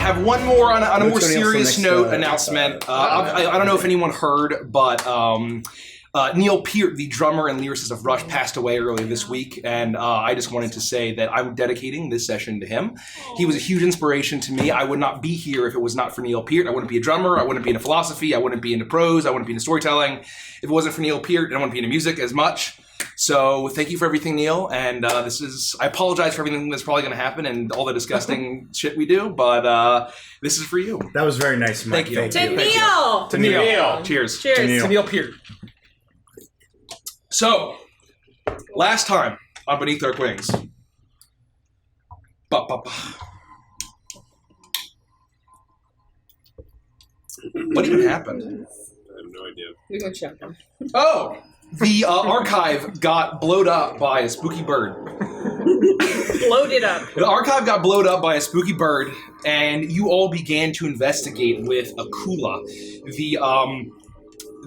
have one more on a more serious note announcement. I don't know if anyone heard, but Neil Peart, the drummer and lyricist of Rush, passed away earlier this week, and I just wanted to say that I'm dedicating this session to him. He was a huge inspiration to me. I would not be here if it was not for Neil Peart. I wouldn't be a drummer. I wouldn't be into philosophy. I wouldn't be into prose. I wouldn't be into storytelling. If it wasn't for Neil Peart, I wouldn't be into music as much. So thank you for everything, Neil. And I apologize for everything that's probably going to happen and all the disgusting shit we do, but this is for you. That was very nice, Mike. Thank you. To Neil. To Neil. Cheers. Cheers. To Neil Peart. So, last time on Beneath Dark Wings. What even happened? I have no idea. We can check them. Oh! The archive got blowed up by a spooky bird. Blowed it up. The archive got blowed up by a spooky bird, and you all began to investigate with Akula,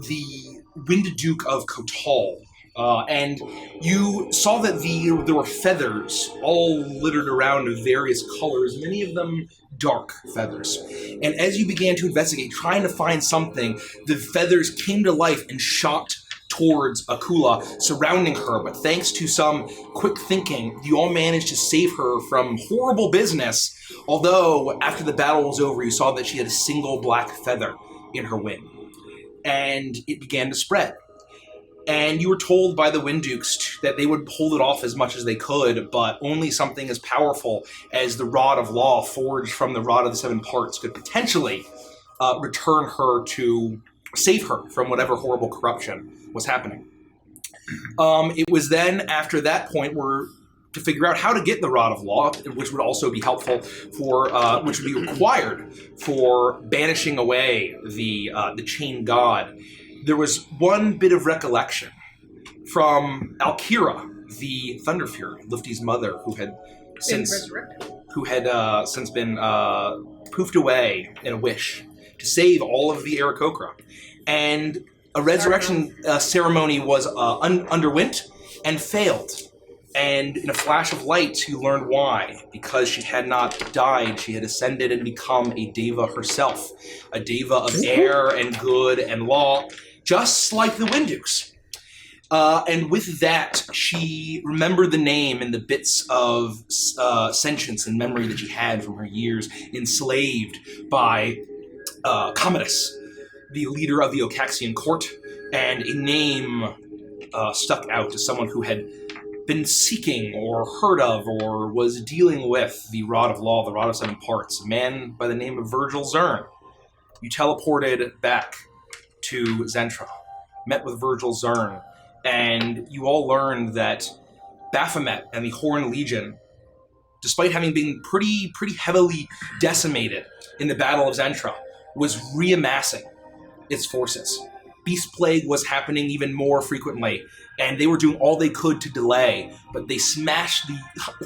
the Wind Duke of Kotal. And you saw that there were feathers all littered around of various colors, many of them dark feathers. And as you began to investigate, trying to find something, the feathers came to life and shot towards Akula, surrounding her. But thanks to some quick thinking, you all managed to save her from horrible business. Although, after the battle was over, you saw that she had a single black feather in her wing. And it began to spread. And you were told by the Winddukes that they would hold it off as much as they could, but only something as powerful as the Rod of Law forged from the Rod of the Seven Parts could potentially return her to save her from whatever horrible corruption was happening. It was then, after that point, to figure out how to get the Rod of Law, which would also be helpful for, which would be required for banishing away the Chain God. There was one bit of recollection from Alkira, the Thunder Fury, Lufty's mother, who had since been poofed away in a wish to save all of the Aarakocra. And a resurrection ceremony was underwent and failed. And in a flash of light, you learned why. Because she had not died, she had ascended and become a Deva herself. A Deva of air and good and law, just like the Winddukes. And with that, she remembered the name and the bits of sentience and memory that she had from her years enslaved by Commodus, the leader of the Ocaxian court, and a name stuck out as someone who had been seeking or heard of or was dealing with the Rod of Law, the Rod of Seven Parts, a man by the name of Virgil Zern. You teleported back to Zentra, met with Virgil Zern, and you all learned that Baphomet and the Horn Legion, despite having been pretty heavily decimated in the Battle of Zentra, was reamassing its forces. Beast Plague was happening even more frequently, and they were doing all they could to delay, but the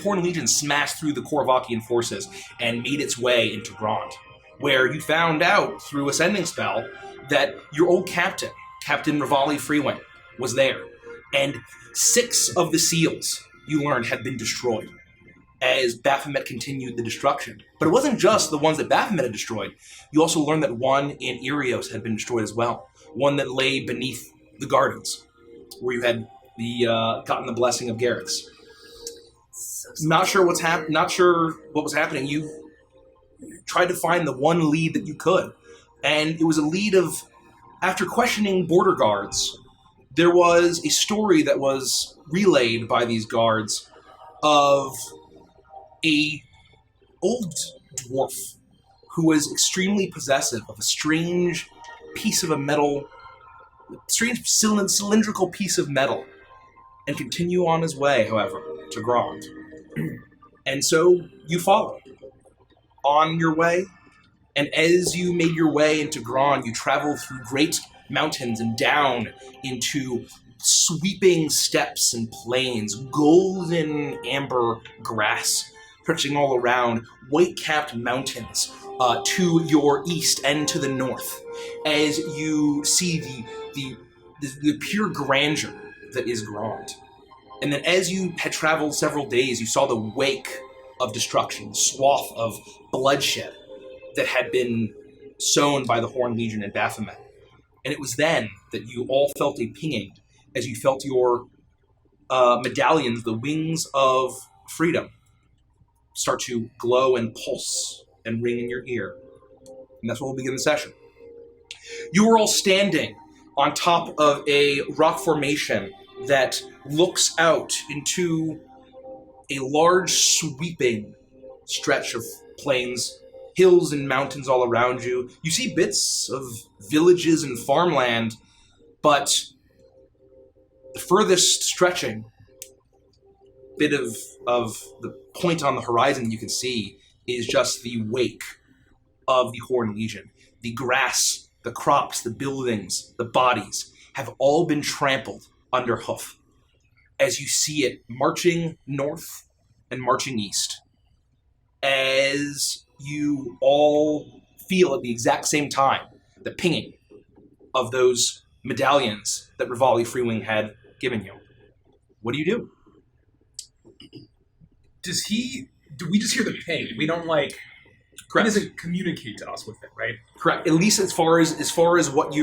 Horn Legion smashed through the Korvakian forces and made its way into Grond, where you found out through a sending spell that your old captain, Captain Rivali Freewing, was there. And 6 of the seals, you learned, had been destroyed as Baphomet continued the destruction. But it wasn't just the ones that Baphomet had destroyed. You also learned that one in Irios had been destroyed as well. One that lay beneath the gardens, where you had gotten the blessing of Garrix. Not sure what was happening. You tried to find the one lead that you could. And it was a lead of, after questioning border guards, there was a story that was relayed by these guards of a old dwarf who was extremely possessive of a strange piece of a metal, strange cylindrical piece of metal, and continue on his way, however, to Grond. And so you followed on your way. And as you made your way into Grond, you traveled through great mountains and down into sweeping steppes and plains, golden amber grass stretching all around, white-capped mountains to your east and to the north, as you see the pure grandeur that is Grond. And then as you had traveled several days, you saw the wake of destruction, swath of bloodshed that had been sown by the Horned Legion in Baphomet. And it was then that you all felt a pinging as you felt your medallions, the wings of freedom, start to glow and pulse and ring in your ear. And that's where we'll begin the session. You are all standing on top of a rock formation that looks out into a large sweeping stretch of plains, hills and mountains all around you. You see bits of villages and farmland, but the furthest stretching bit of the point on the horizon you can see is just the wake of the Horned Legion. The grass, the crops, the buildings, the bodies have all been trampled underhoof as you see it marching north and marching east. As you all feel at the exact same time the pinging of those medallions that Rivali Freewing had given you. What do you do? Do we just hear the ping? We don't Correct. He doesn't communicate to us with it, right? Correct. At least as far as what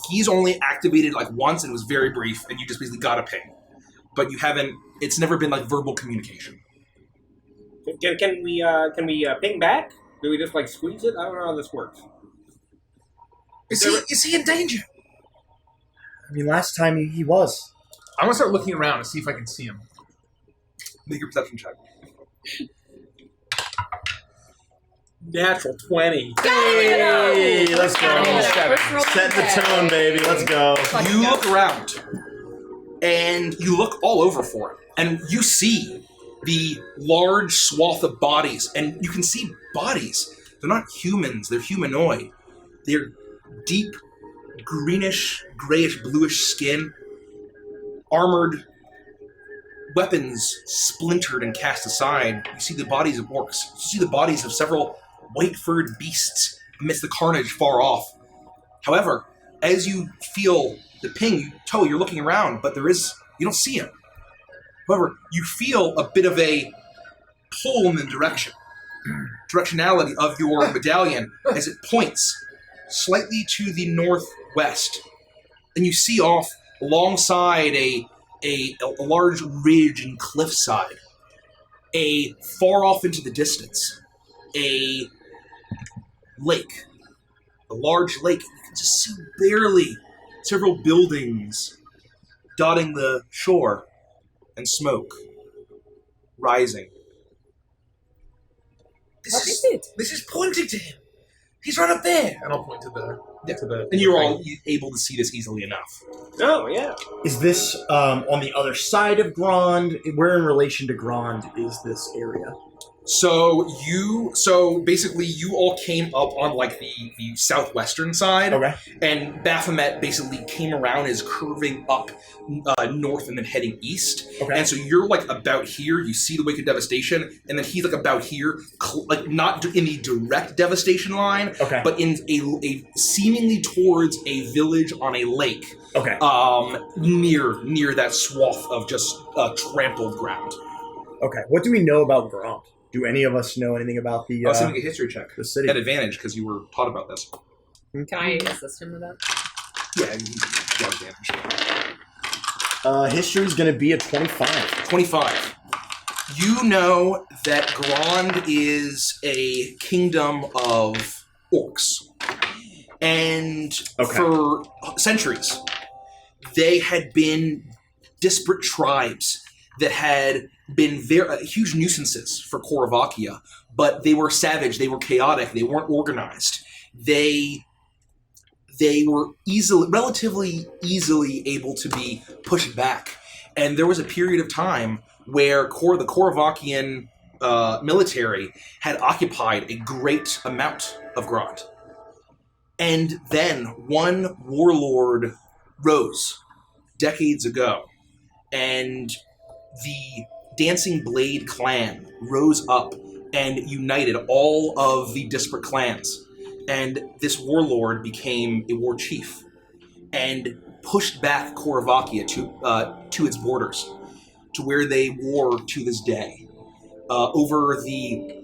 he's only activated once and it was very brief and you just basically got a ping. But you haven't, it's never been verbal communication. Can we ping back? Do we just squeeze it? I don't know how this works. Is he in danger? I mean, last time he was. I'm gonna start looking around and see if I can see him. Make your perception check. Natural 20. Hey, let's go. First Set the tone, baby. Let's go. You look around, and you look all over for it, and you see the large swath of bodies, and you can see bodies. They're not humans, they're humanoid. They're deep, greenish, grayish, bluish skin, armored, weapons splintered and cast aside. You see the bodies of orcs. You see the bodies of several white-furred beasts amidst the carnage far off. However, as you feel the ping, you're looking around, but you don't see him. However, you feel a bit of a pull in the directionality of your medallion as it points slightly to the northwest. And you see off alongside a large ridge and cliffside, far off into the distance, a lake, a large lake. You can just see barely several buildings dotting the shore and smoke rising. What is it? This is pointing to him. He's right up there. And I'll point to the. And you're all able to see this easily enough. Oh, yeah. Is this on the other side of Grand? Where in relation to Grand is this area? So basically you all came up on the southwestern side. Okay. And Baphomet basically came around as curving up north and then heading east. Okay. And so you're about here, you see the Wake of Devastation, and then he's about here, not in the direct devastation line, Okay. but in a seemingly towards a village on a lake. Okay. Near that swath of just trampled ground. Okay. What do we know about Grand? Do any of us know anything about the So make a history check. the city? At advantage, because you were taught about this. Can I assist him with that? Yeah, you got advantage. History's going to be a 25. 25. You know that Grand is a kingdom of orcs. And for centuries, they had been disparate tribes that had been huge nuisances for Koravakia, but they were savage, they were chaotic, they weren't organized. They were relatively easily able to be pushed back. And there was a period of time where the Koravakian military had occupied a great amount of Grand. And then one warlord rose decades ago, and the Dancing Blade clan rose up and united all of the disparate clans. And this warlord became a war chief and pushed back Koravakia to its borders, to where they war to this day, over the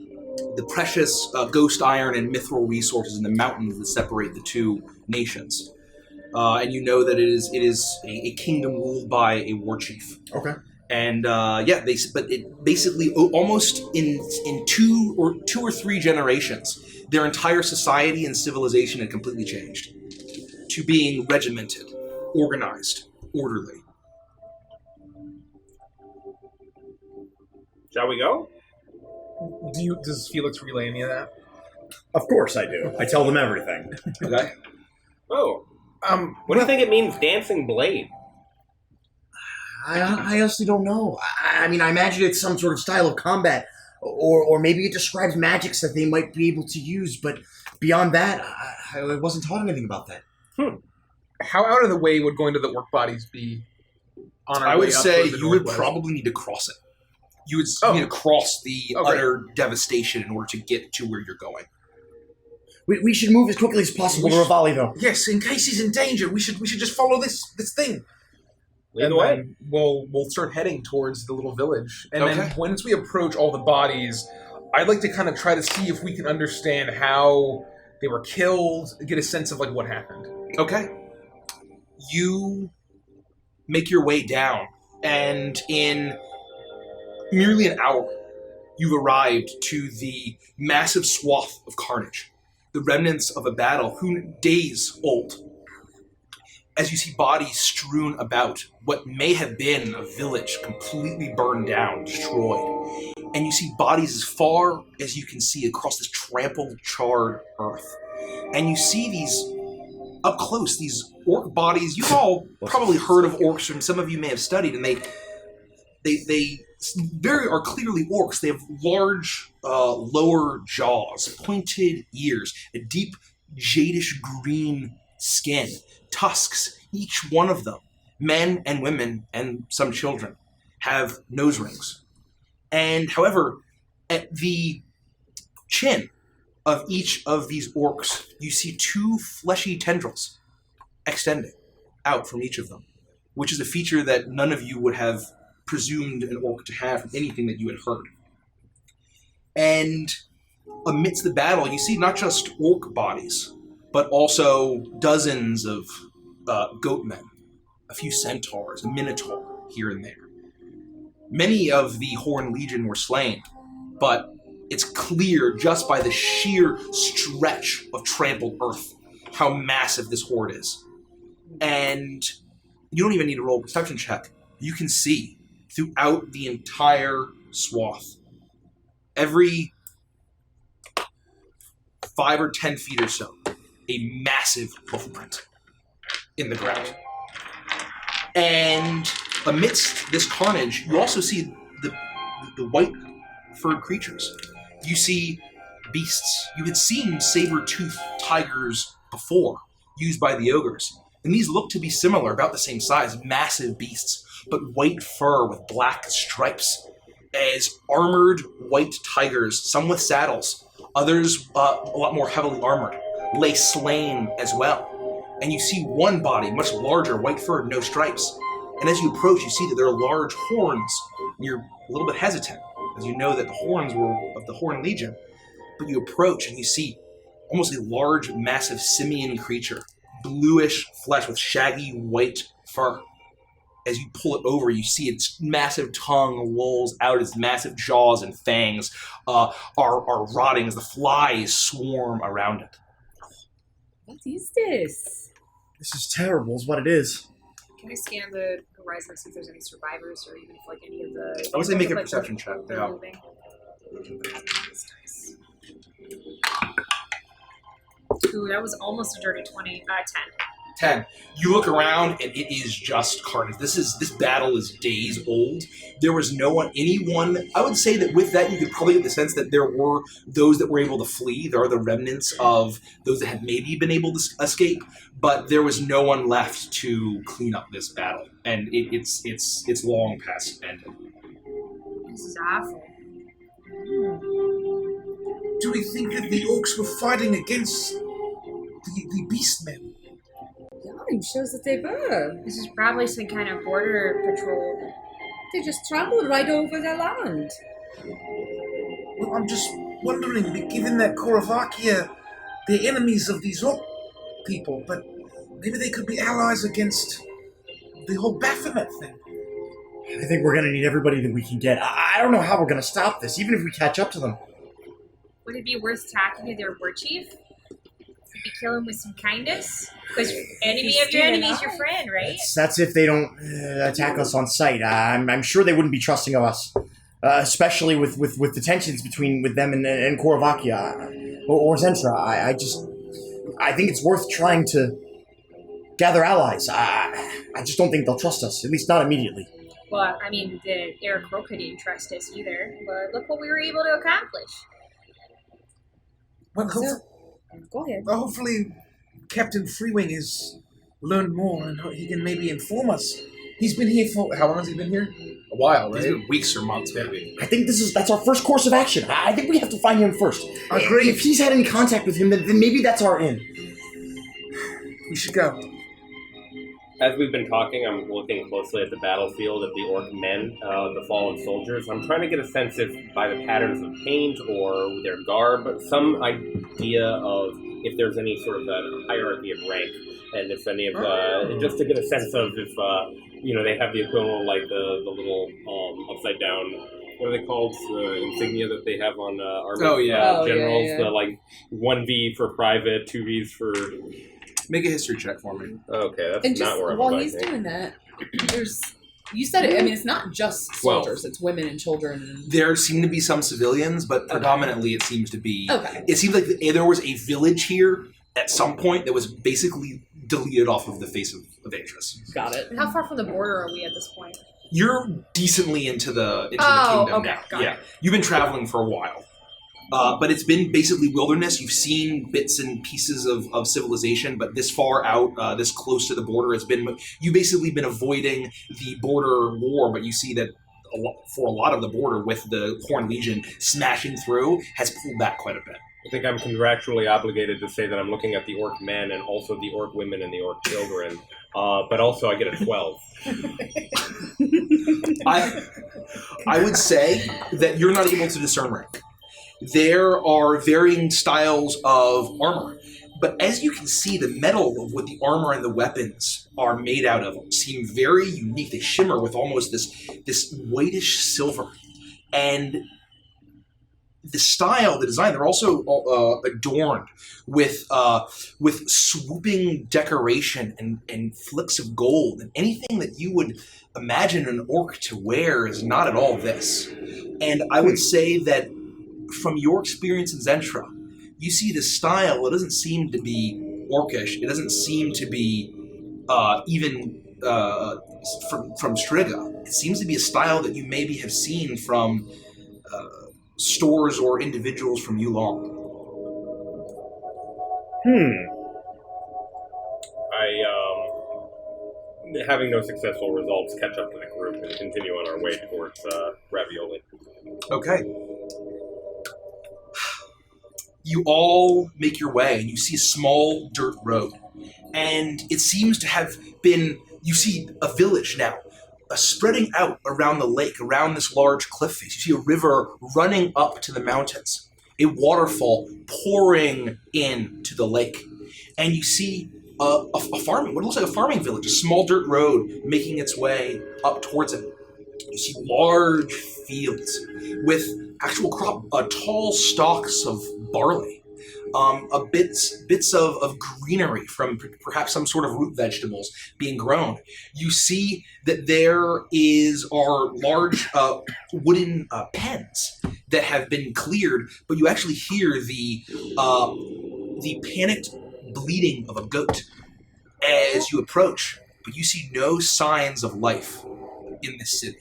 the precious ghost iron and mithril resources in the mountains that separate the two nations. And you know that it is a kingdom ruled by a war chief. Okay. And but it basically almost in two or three generations, their entire society and civilization had completely changed to being regimented, organized, orderly. Shall we go? Does Felix relay any of that? Of course I do. I tell them everything. Okay. Oh. What do you think it means, dancing blade? I honestly don't know. I mean, I imagine it's some sort of style of combat, or maybe it describes magics that they might be able to use, but beyond that, I wasn't taught anything about that. How out of the way would going to the orc bodies be on our I way would up say towards the you would northwest? probably need to cross it. You would Oh. need to cross the Okay. utter devastation in order to get to where you're going. We should move as quickly as possible to Rivali, though. Yes, in case he's in danger, we should just follow this thing. Lead And the way. then we'll start heading towards the little village. And then Okay. once we approach all the bodies, I'd like to kind of try to see if we can understand how they were killed, get a sense of like what happened. Okay. You make your way down, and in merely an hour, you've arrived to the massive swath of carnage, the remnants of a battle days old. As you see bodies strewn about what may have been a village completely burned down, destroyed. And you see bodies as far as you can see across this trampled, charred earth. And you see these, up close, these orc bodies. You've all probably heard of orcs, and some of you may have studied, and they very are clearly orcs. They have large lower jaws, pointed ears, a deep jadish green skin, tusks. Each one of them, men and women and some children, have nose rings. And however, at the chin of each of these orcs, you see two fleshy tendrils extending out from each of them, which is a feature that none of you would have presumed an orc to have from anything that you had heard. And amidst the battle, you see not just orc bodies, but also dozens of goatmen, a few centaurs, a minotaur here and there. Many of the Horned Legion were slain, but it's clear just by the sheer stretch of trampled earth how massive this horde is. And you don't even need to roll a perception check. You can see throughout the entire swath, every 5 or 10 feet or so, a massive hoofprint in the ground. And amidst this carnage, you also see the white-furred creatures. You see beasts. You had seen saber-toothed tigers before, used by the ogres. And these look to be similar, about the same size, massive beasts, but white fur with black stripes. As armored white tigers, some with saddles, others a lot more heavily armored, lay slain as well. And you see one body, much larger, white fur, no stripes. And as you approach, you see that there are large horns. And you're a little bit hesitant, as you know that the horns were of the Horned Legion. But you approach and you see almost a large, massive simian creature, bluish flesh with shaggy white fur. As you pull it over, you see its massive tongue lolls out, its massive jaws and fangs are rotting as the flies swarm around it. What is this? This is terrible, is what it is. Can I scan the horizon and see if there's any survivors or even if like any of the... I would say make a like, perception check. they're Yeah. moving? This dice. Ooh, that was almost a dirty 20. 10. 10. You look around and it is just carnage. This battle is days old. There was anyone. I would say that with that you could probably get the sense that there were those that were able to flee. There are the remnants of those that had maybe been able to escape, but there was no one left to clean up this battle, and it's long past ended. This is awful. Do we think that the orcs were fighting against the beastmen? Yeah, it shows that they were. This is probably some kind of border patrol. They just traveled right over their land. Well, I'm just wondering, given that Koravakia, they're enemies of these Orc people, but maybe they could be allies against the whole Baphomet thing. I think we're going to need everybody that we can get. I don't know how we're going to stop this, even if we catch up to them. Would it be worth talking to their war chief? Maybe kill him with some kindness? Because enemy of your enemy is your friend, right? That's if they don't attack us on sight. I'm sure they wouldn't be trusting of us, especially with the tensions with them and Koravakia or Zentra. I think it's worth trying to gather allies. I just don't think they'll trust us, at least not immediately. Well, I mean, the Eric Roca didn't trust us either, but look what we were able to accomplish. Well, Go ahead. hopefully Captain Freewing has learned more and he can maybe inform us. He's been here for... How long has he been here? A while, It's right? been weeks or months, maybe. I think that's our first course of action. I think we have to find him first. Agreed. If he's had any contact with him, then maybe that's our in. We should go. As we've been talking, I'm looking closely at the battlefield, at the Orc men, the fallen soldiers. I'm trying to get a sense if, by the patterns of paint or their garb, some idea of if there's any sort of a hierarchy of rank, and if any of just to get a sense of if they have the equivalent, like the little upside down. What are they called? The insignia that they have on army generals. Yeah. The like 1V for private, 2Vs for. Make a history check for me. Okay, that's And not just where I'm while going. he's doing that, you said it. I mean, it's not just 12. soldiers; it's women and children. There seem to be some civilians, but predominantly it seems to be... Okay. It seems like there was a village here at some point that was basically deleted off of the face of Atris. Got it. How far from the border are we at this point? You're decently into the Oh, kingdom okay, now. got Yeah, it. you've been traveling for a while, but it's been basically wilderness. You've seen bits and pieces of civilization, but this far out, this close to the border, you've basically been avoiding the border war. But you see that for a lot of the border, with the Horn Legion smashing through, has pulled back quite a bit. I think I'm contractually obligated to say that I'm looking at the Orc men and also the Orc women and the Orc children, but also I get a 12. I would say that you're not able to discern rank. There are varying styles of armor, but as you can see, the metal of what the armor and the weapons are made out of seem very unique. They shimmer with almost this whitish silver, and the style, the design, they're also adorned with swooping decoration and flicks of gold, and anything that you would imagine an orc to wear is not at all this. And I would say that from your experience in Zentra, you see the style. It doesn't seem to be orcish. It doesn't seem to be even from Striga. It seems to be a style that you maybe have seen from stores or individuals from Yulong. Having no successful results, catch up to the group and continue on our way towards Ravioli. Okay. You all make your way, and you see a small dirt road. And it seems to have been... You see a village now, spreading out around the lake, around this large cliff face. You see a river running up to the mountains, a waterfall pouring into the lake. And you see a farming, what looks like a farming village, a small dirt road making its way up towards it. You see large fields with actual crop, tall stalks of barley, bits of greenery from perhaps some sort of root vegetables being grown. You see that there are large wooden pens that have been cleared, but you actually hear the panicked bleating of a goat as you approach, but you see no signs of life in this city,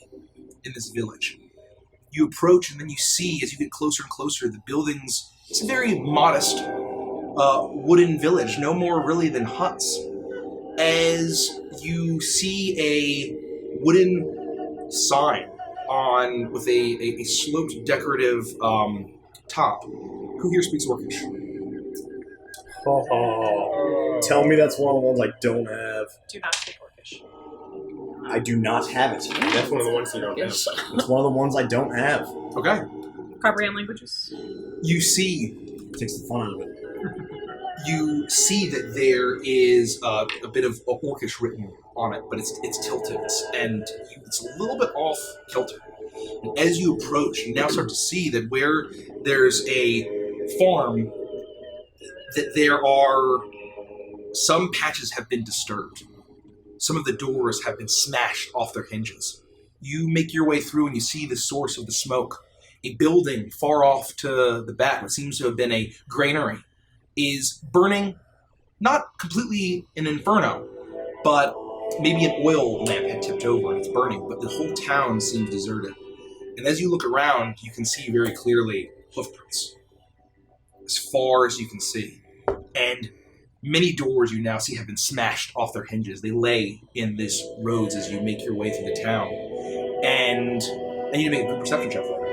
in this village. You approach, and then you see, as you get closer and closer, the buildings. It's a very modest wooden village, no more really than huts. As you see a wooden sign with a sloped decorative top. Who here speaks Orcish? Tell me that's one of the ones I don't have. Do not speak Orcish. I do not have it. That's one of the ones you don't have. It's one of the ones I don't have. Okay. Comprehend languages. You see, Takes the fun out of it. you see that there is a bit of Orcish written on it, but it's tilted and it's a little bit off kilter. And as you approach, you now start to see that where there's a farm, that there are some patches have been disturbed. Some of the doors have been smashed off their hinges. You make your way through and you see the source of the smoke. A building far off to the back, what seems to have been a granary, is burning, not completely an inferno, but maybe an oil lamp had tipped over and it's burning, but the whole town seems deserted. And as you look around, you can see very clearly hoofprints, as far as you can see. And many doors you now see have been smashed off their hinges. They lay in these roads as you make your way through the town. And I need to make a good perception check for me.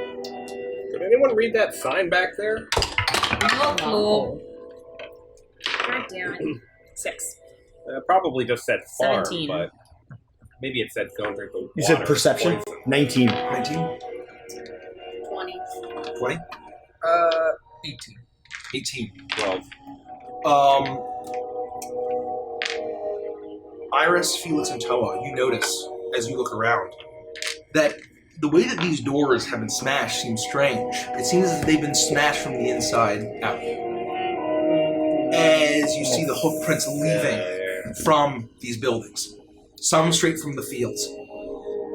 Could anyone read that sign back there? No clue. God damn it. 6. Probably just said farm, 17. but maybe it said don't drink the water. You said perception? 19. 19? 20. 20? 18. 18. 12. Iris, Felix, and Toa, you notice, as you look around, that the way that these doors have been smashed seems strange. It seems as if they've been smashed from the inside out. As you see the hoofprints leaving from these buildings, some straight from the fields.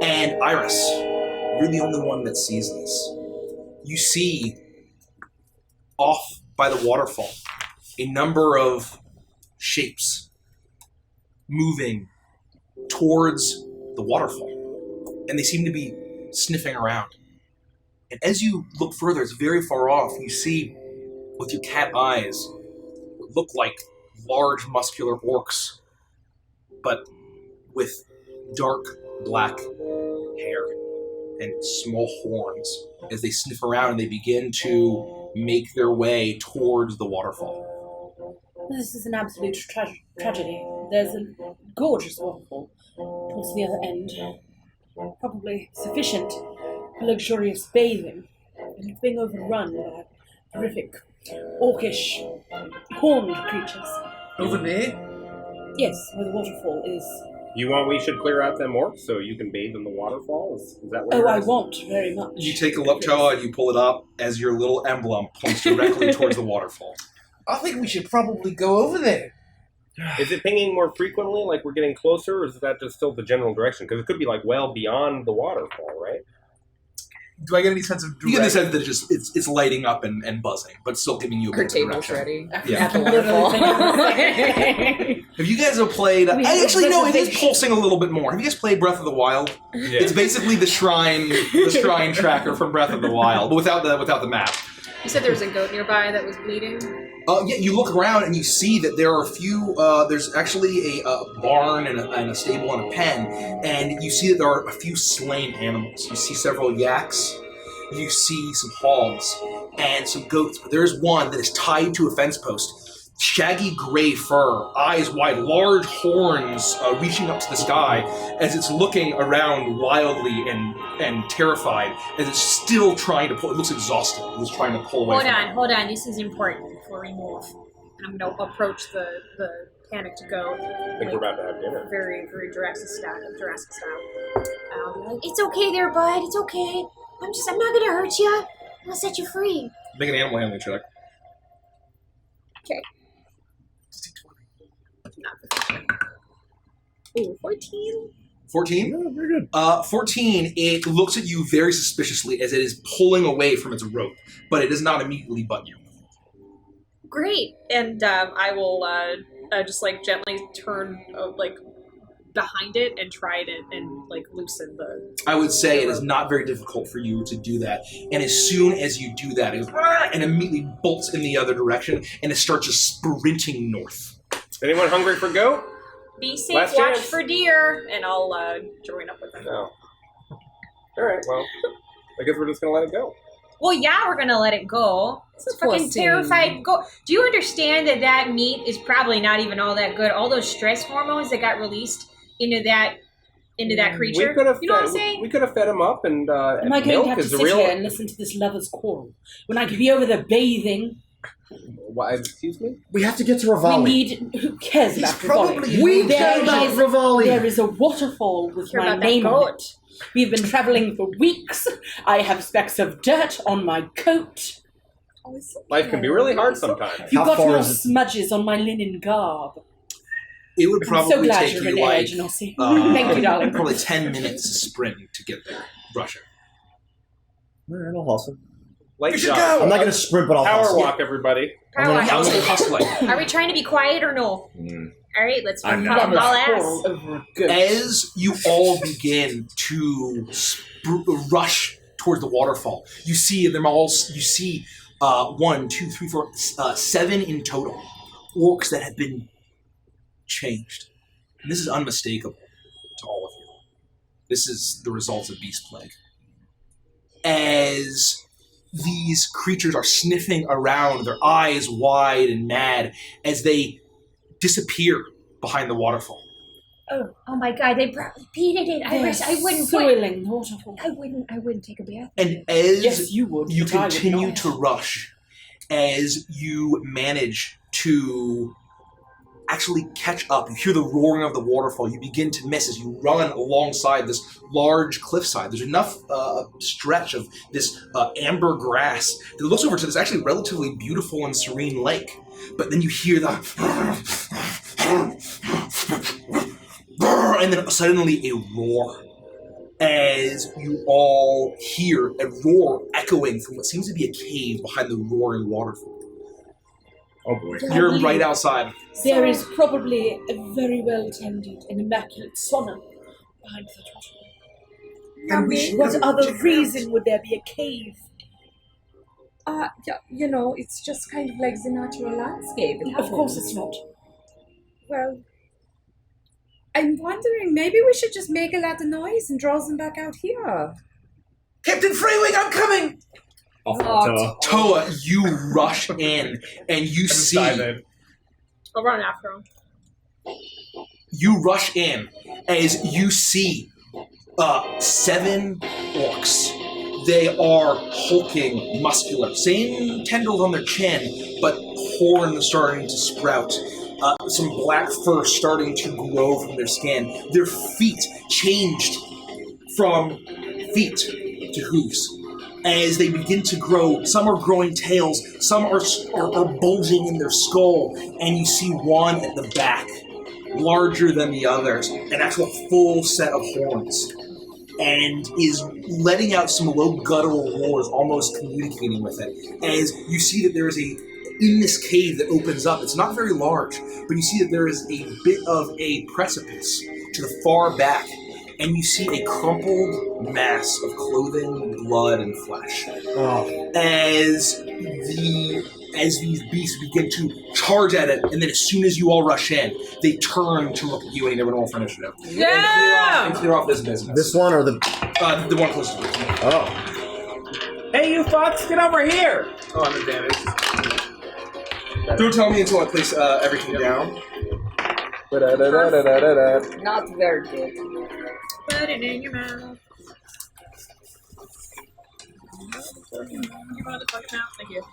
And Iris, you're the only one that sees this. You see, off by the waterfall, a number of shapes moving towards the waterfall. And they seem to be sniffing around. And as you look further, it's very far off, you see, with your cat eyes, what look like large muscular orcs, but with dark black hair and small horns as they sniff around and they begin to make their way towards the waterfall. This is an absolute tragedy. There's a gorgeous waterfall towards the other end. Probably sufficient for luxurious bathing. And it's being overrun by horrific, orcish, horned creatures. Over there? Yes, where the waterfall is. We should clear out them orcs so you can bathe in the waterfall? Is that what Oh, you're I asking? want very much. You take a look, Toa, and you pull it up as your little emblem points directly towards the waterfall. I think we should probably go over there. Is it pinging more frequently, like we're getting closer, or is that just still the general direction? Because it could be like well beyond the waterfall, right? Do I get any sense of You get the sense that it's lighting up and buzzing, but still giving you a Our bit of table's direction. ready Yeah. at the waterfall. Have you guys played... We have Actually, no, it is reservation. pulsing a little bit more. Have you guys played Breath of the Wild? Yeah. It's basically the shrine tracker from Breath of the Wild, but without the map. You said there was a goat nearby that was bleeding? Yeah, you look around and you see that there are a few. There's actually a barn and a stable and a pen, and you see that there are a few slain animals. You see several yaks, you see some hogs, and some goats. But there's one that is tied to a fence post. Shaggy gray fur, eyes wide, large horns reaching up to the sky as it's looking around wildly and terrified as it's still trying to pull. It looks exhausted. It's trying to pull away. Hold on. This is important before we move. I'm going to approach the panicked goat. I think we're about to have dinner. Very, very Jurassic style. I'll be like, it's okay there, bud. It's okay. I'm not going to hurt you. I'm going to set you free. Make an animal handling check. Okay. Ooh, 14? 14? Yeah, very good. 14, it looks at you very suspiciously as it is pulling away from its rope, but it does not immediately butt you. Great. And I will just gently turn behind it and try to loosen the... I would say it is not very difficult for you to do that. And as soon as you do that, it goes and immediately bolts in the other direction, and it starts just sprinting north. Anyone hungry for goat? Be safe, Last watch chance. for deer, and I'll join up with them. No. Alright, well, I guess we're just gonna let it go. Well, yeah, we're gonna let it go. It's a fucking 14. terrified goat. Do you understand that meat is probably not even all that good? All those stress hormones that got released into that into that creature. We could have You know what I'm saying? We could have fed him up, and Am I going milk to have to is sit real. here and listen to this lover's quarrel when I could be over there bathing? Why? Excuse me. We have to get to Rivali. We need. Who cares He's about probably- Rivali? We There care about is- Rivali. There is a waterfall with Care my about that name on goat. it. We've been traveling for weeks. I have specks of dirt on my coat. Life can be really hard sometimes. You How got far more is it? smudges on my linen garb. It would I'm so probably glad take you're you an like edge, Nossi. Thank you, darling. probably 10 minutes to sprint to get there, Russia. Alright, I'll hustle. Light You should job. go. I'm not gonna sprint, but I'll Power hustle. walk, everybody. I'm gonna- Power I was walk. hustling. Are we trying to be quiet or no? All right, let's I'm haul not. ass. Quarrel over a goat. As you all begin to rush towards the waterfall, you see them all. You see 1, 2, 3, 4, 7 in total orcs that have been changed. And this is unmistakable to all of you. This is the results of Beast Plague. As these creatures are sniffing around, their eyes wide and mad, as they disappear behind the waterfall. Oh my god, they probably peed in it. I They're wish I wouldn't put, soiling the waterfall. I wouldn't take a bath. And as Yes, you would. you but I would continue not. to rush, as you manage to actually catch up, you hear the roaring of the waterfall, you begin to miss as you run alongside this large cliffside. There's enough stretch of this amber grass that looks over to this actually relatively beautiful and serene lake. But then you hear the and then suddenly a roar as you all hear a roar echoing from what seems to be a cave behind the roaring waterfall. Oh boy. You're right outside. There is probably a very well tended and immaculate sauna behind that waterfall. And we should What go other check it out. reason would there be a cave? Yeah, you know, it's just kind of like the natural landscape. It Of course happens. it's not. Well, I'm wondering, maybe we should just make a lot of noise and draw them back out here. Captain Freewing, I'm coming! Toa, you rush in and you see. I'll run after him. You rush in as you see 7 orcs. They are hulking, muscular, same tendrils on their chin, but horns starting to sprout. Some black fur starting to grow from their skin. Their feet changed from feet to hooves. As they begin to grow, some are growing tails, some are bulging in their skull, and you see one at the back, larger than the others, an actual full set of horns, and is letting out some low guttural roars, almost communicating with it. As you see that there is in this cave that opens up, it's not very large, but you see that there is a bit of a precipice to the far back, and you see a crumpled mass of clothing, blood, and flesh. As these beasts begin to charge at it, and then as soon as you all rush in, they turn to look at you and you never roll for initiative. Yeah! And clear off this business. This one or the... The one closest to you. Oh. Hey, you fucks, get over here! Oh, I'm advantage. Don't tell me until I place everything down. Not very good. Put it in your mouth. You want to touch now? Thank you.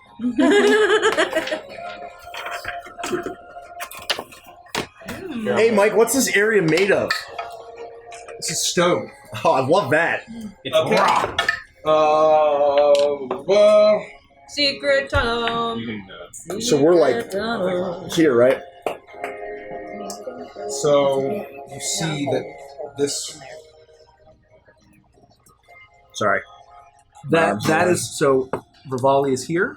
Hey, Mike, what's this area made of? This is stone. Oh, I love that. It's Okay. rock. Well, Secret tunnel. So we're like here, right? so you see that this. Sorry. That is so. Rivali is here.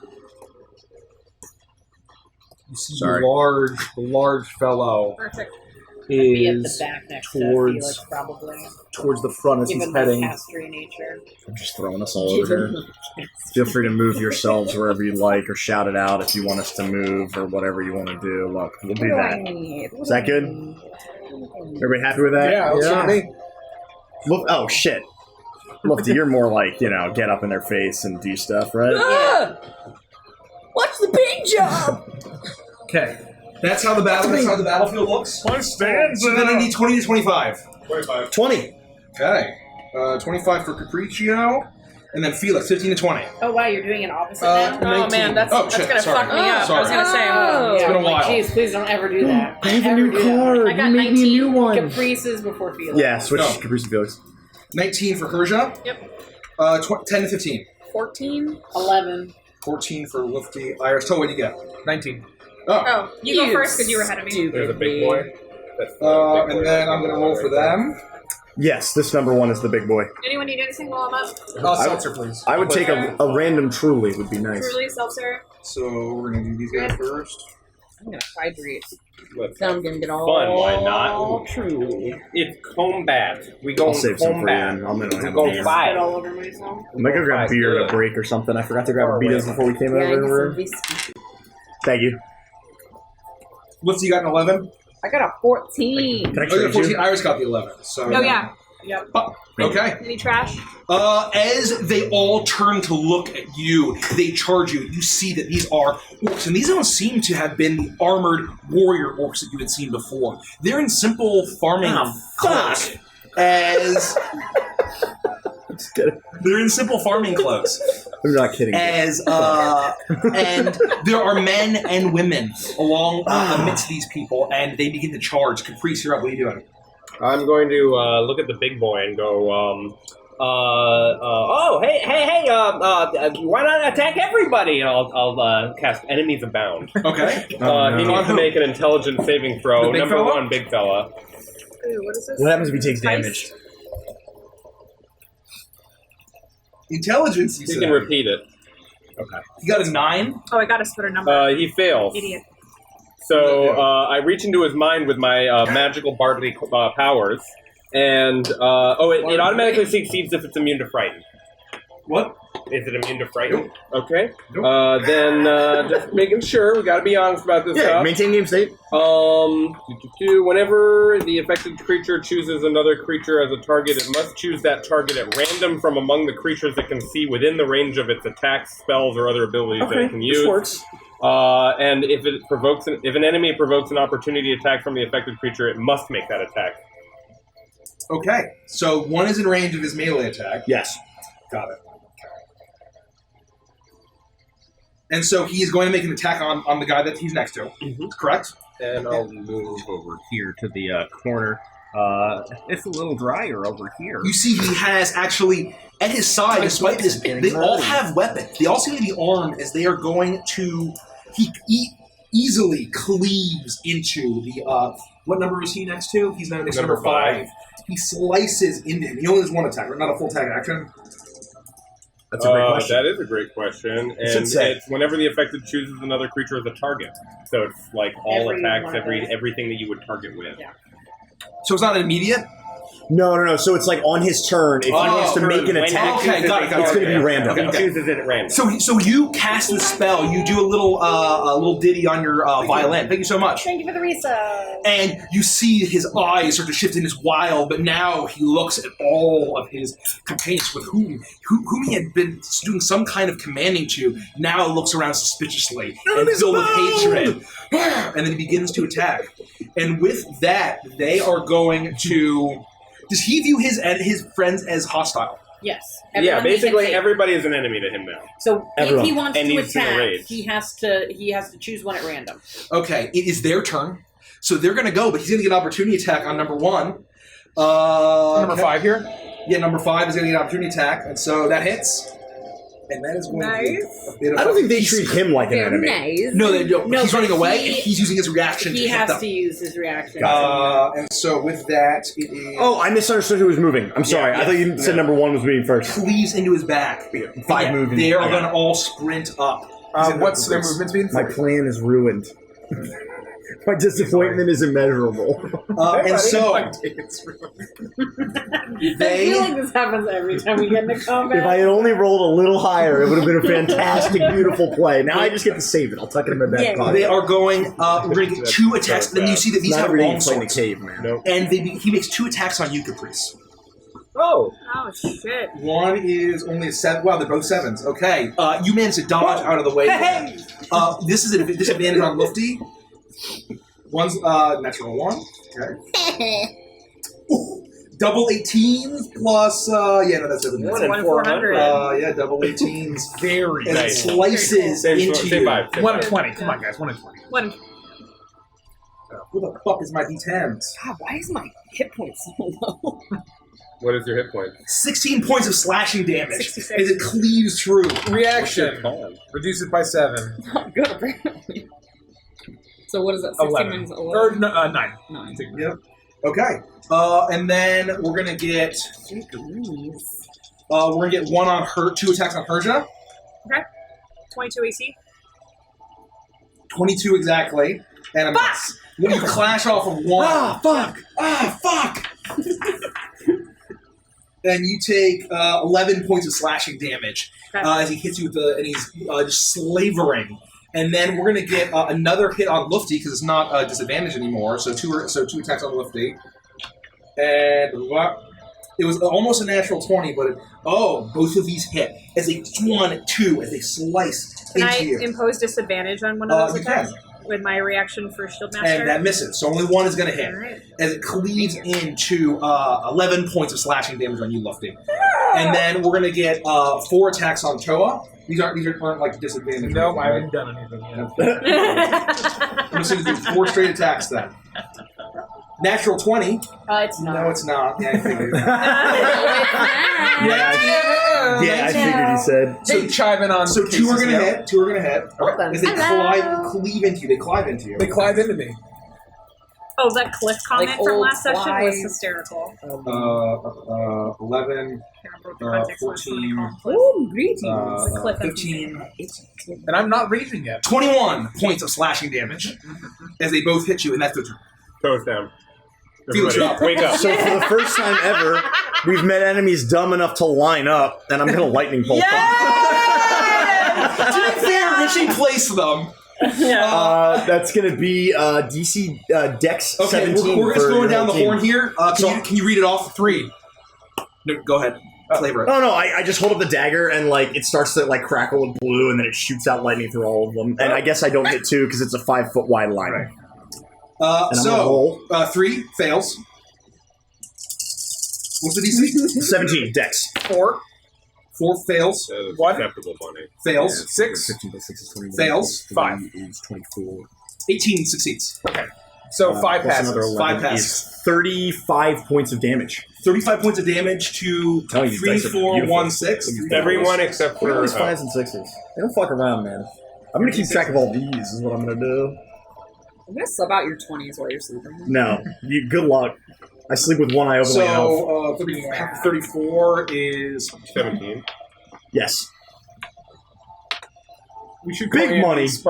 You see Sorry. the large fellow Perfect. Be at the is back next towards- to Felix, probably. Towards the front as he's Given my heading. castery nature. I'm just throwing us all over here. Feel free to move yourselves wherever you like, or shout it out if you want us to move, or whatever you want to do. Look, we'll do that. Is that good? Everybody happy with that? Yeah, that's what I mean. Look, oh shit. Lufty, you're more like, get up in their face and do stuff, right? What's the big job? Okay. That's how the battlefield looks. So then I need 20 to 25. 25. 20. Okay. 25 for Capriccio. And then Felix, 15 to 20. Oh wow, you're doing an opposite now? Oh 19. man, that's shit, gonna sorry. fuck me up. Sorry. I was gonna say, It's been a while. Jeez, please don't ever do that. I have a Ever new do that. card. I got You made me a new one. Caprices before Felix. Yeah, switch No. Caprice to Felix. 19 for Herja. Yep. 10 to 15. 14. 11. 14 for Lufty. Iris, tell what you get. 19. Oh, you go first because you were ahead of me. There's a big boy. That's the big boy And then I'm right going to roll for them. Yes, this number 1 is the big boy. Anyone need anything while I'm up? Seltzer, please. I would take a random Truly would be nice. Truly, seltzer. So we're going to do these guys first. I'm gonna hydrate. Let's So I'm gonna get all fun, why not? true. It's combat. We go I'll save some for you. combat. I'm gonna We have go a beer. Spit fight. all over myself. I might go grab beer at a break or something. I forgot to grab a Beatas before we came Yeah, I over. get some Room. whiskey. Thank you. Lufty, you got an 11? I got a 14. Can I Oh, you trade got 14. you? Iris got the 11. So Oh yeah. Yep. Okay. Any trash? As they all turn to look at you, they charge you. You see that these are orcs, and these don't seem to have been the armored warrior orcs that you had seen before. They're in simple farming clothes. As they're in simple farming clothes. I'm not kidding. As and there are men and women along amidst these people, and they begin to charge. Caprice, you're up. What are you doing? I'm going to look at the big boy and go, hey, why not attack everybody? And I'll cast Enemies Abound. Okay. He needs to make an intelligence saving throw. The big Number fella? 1, big fella. Ooh, what is this? What happens if he takes damage? Intelligence, you You said. can repeat it. You got a 9? Oh, I gotta spit a number. He fails. Idiot. So I reach into his mind with my magical bardly powers, and it automatically succeeds if it's immune to frighten. What? Is it immune to frighten? Nope. Okay. Nope. Then just making sure, we got to be honest about this Yeah, stuff. maintain game state. Whenever the affected creature chooses another creature as a target, it must choose that target at random from among the creatures it can see within the range of its attacks, spells, or other abilities that it can use. This works. And if an enemy provokes an opportunity attack from the affected creature, it must make that attack. Okay. So 1 is in range of his melee attack. Yes. Got it. And so he is going to make an attack on the guy that he's next to. Mm-hmm. Correct? And I'll move over here to the corner. It's a little drier over here. You see he has actually, at his side, despite this, they all have weapons. They all seem to be armed as they are going to... He easily cleaves into the... what number is he next to? He's now next to number 5. He slices into him. He only has 1 attack, right? Not a full attack action. That's a great question. That is a great question. And it's whenever the affected chooses another creature as a target. So it's like all attacks, everything that you would target with. Yeah. So it's not immediate? No. So it's like on his turn. If he wants to make an attack, Okay, got it. it's going to be random. He chooses it at random. So you cast the spell. You do a little ditty on your violin. Thank you so much. Thank you for the research. And you see his eyes start to shift in his wild, but now he looks at all of his companions with whom he had been doing some kind of commanding to. Now looks around suspiciously and filled with hatred. And then he begins to attack. And with that, they are going to... Does he view his friends as hostile? Yes. Yeah, basically everybody is an enemy to him now. So Everyone. if he wants And to he's in a attack, rage. he has to choose one at random. Okay, it is their turn. So they're going to go, but he's going to get an opportunity attack on number 1. Number 5 here. Yeah, number 5 is going to get an opportunity attack, and so that hits. And that is going to be a bit of I don't think they treat him like an enemy. Nice. No, they don't. No, he's but running away, and he's using his reaction He to hit has them. to use his reaction. And so with that, it is... Oh, I misunderstood who was moving. I'm sorry. I thought you said number 1 was moving first. Cleaves into his back. 5 moving. They are going to all sprint up. What's their movement speed? My plan is ruined. My disappointment is immeasurable. And so I feel like this happens every time we get into combat. If I had only rolled a little higher, it would have been a fantastic, beautiful play. Now I just get to save it. I'll tuck it in my back pocket. they are going... we're going to get 2 attacks. Then you see that these Not have really long playing the swords. cave, man. Nope. And he makes 2 attacks on you, Caprice. Oh. Oh shit. 1 is only a 7. Wow, they're both 7s. Okay. You managed to dodge out of the way. This is a disadvantage on Lufty. One's natural 1. Okay. Ooh, double 18s plus. Yeah, no, that's it. 1 in 400. Yeah, double 18s. Very As it nice. slices into you. 1 in 20. Come on, guys. 1 in 20. Who the fuck is my D10s? God, why is my hit point so low? What is your hit point? 16 points of slashing damage 66. as it cleaves through. Reaction. Plan. Reduce it by 7. Not good, apparently. So what is that? 16 11. minus 11? Or 9. 9. Yep. Okay. And then we're gonna get. We're gonna get 1 on her, 2 attacks on Persia. Okay. 22 AC. 22 exactly. And a miss. When you clash off of 1. Fuck! And you take 11 points of slashing damage as he hits you with and he's just slavering. And then we're going to get another hit on Lufty because it's not disadvantage anymore. So two attacks on Lufty. And it was almost a natural 20, but both of these hit as they 1, 2 as they slice Can into I you. impose disadvantage on one of those You attacks? can. With my reaction for Shield Master? And that misses. So only 1 is going to hit. Alright. As it cleaves into 11 points of slashing damage on you, Lufty. And then we're going to get 4 attacks on Toa. These aren't like disadvantage. No, I haven't done anything yet. I'm just going to do 4 straight attacks then. Natural 20. It's not. No, it's not. Yeah, I figured. Yeah, I figured he said. So chime in on. So 2 are going to hit. 2 are going to hit. Okay. As they cleave into you. They clive into you. They clive into me. Oh, that Cliff comment Like from old last session was flies. hysterical. 11, Can't remember what the context was when they 14, called him Cliff. Oh, greetings. The Cliff 15, And I'm not raging yet. 21 points of slashing damage as they both hit you, and that's the turn. Toes down. Field Everybody, drop. wake up. So for the first time ever, we've met enemies dumb enough to line up, and I'm gonna lightning bolt them. To be fair, Richie placed them. That's gonna be DC Dex Okay, 17. we're just for going your down the whole team. horn here. Can you read it off? 3. No, go ahead. Flavor it. Oh no, I just hold up the dagger and like it starts to like crackle with blue and then it shoots out lightning through all of them. And I guess I don't hit 2 because it's a 5-foot wide line. Right. And I'm gonna roll 3 fails. What's the DC? 17 Dex. 4 fails. What? Acceptable money. Fails. 6. 15 plus 6 is 21. Fails. 5 is 24. 18 succeeds. Okay. So 5 plus passes. another 11 5 passes. is 35 points of damage. 35 points of damage to Tell you, these 3, dice are 4, beautiful. 1, 6. Everyone except Look at for... these 5s and 6s. They don't fuck around, man. I'm gonna keep track of all these, is what I'm gonna do. I'm gonna sub out your 20s while you're sleeping. No. Good luck. I sleep with one eye open my mouth. So 34 is 17. Yes. We should Big money. as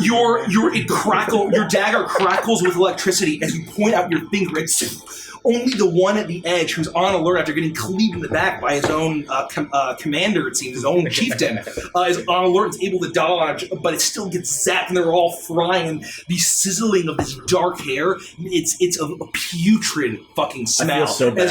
your dagger crackles with electricity as you point out your finger. It's only the one at the edge who's on alert after getting cleaved in the back by his own commander, it seems, his own chieftain, is on alert and is able to dodge, but it still gets zapped and they're all frying. And the sizzling of this dark hair, it's a putrid fucking smell. I feel so bad.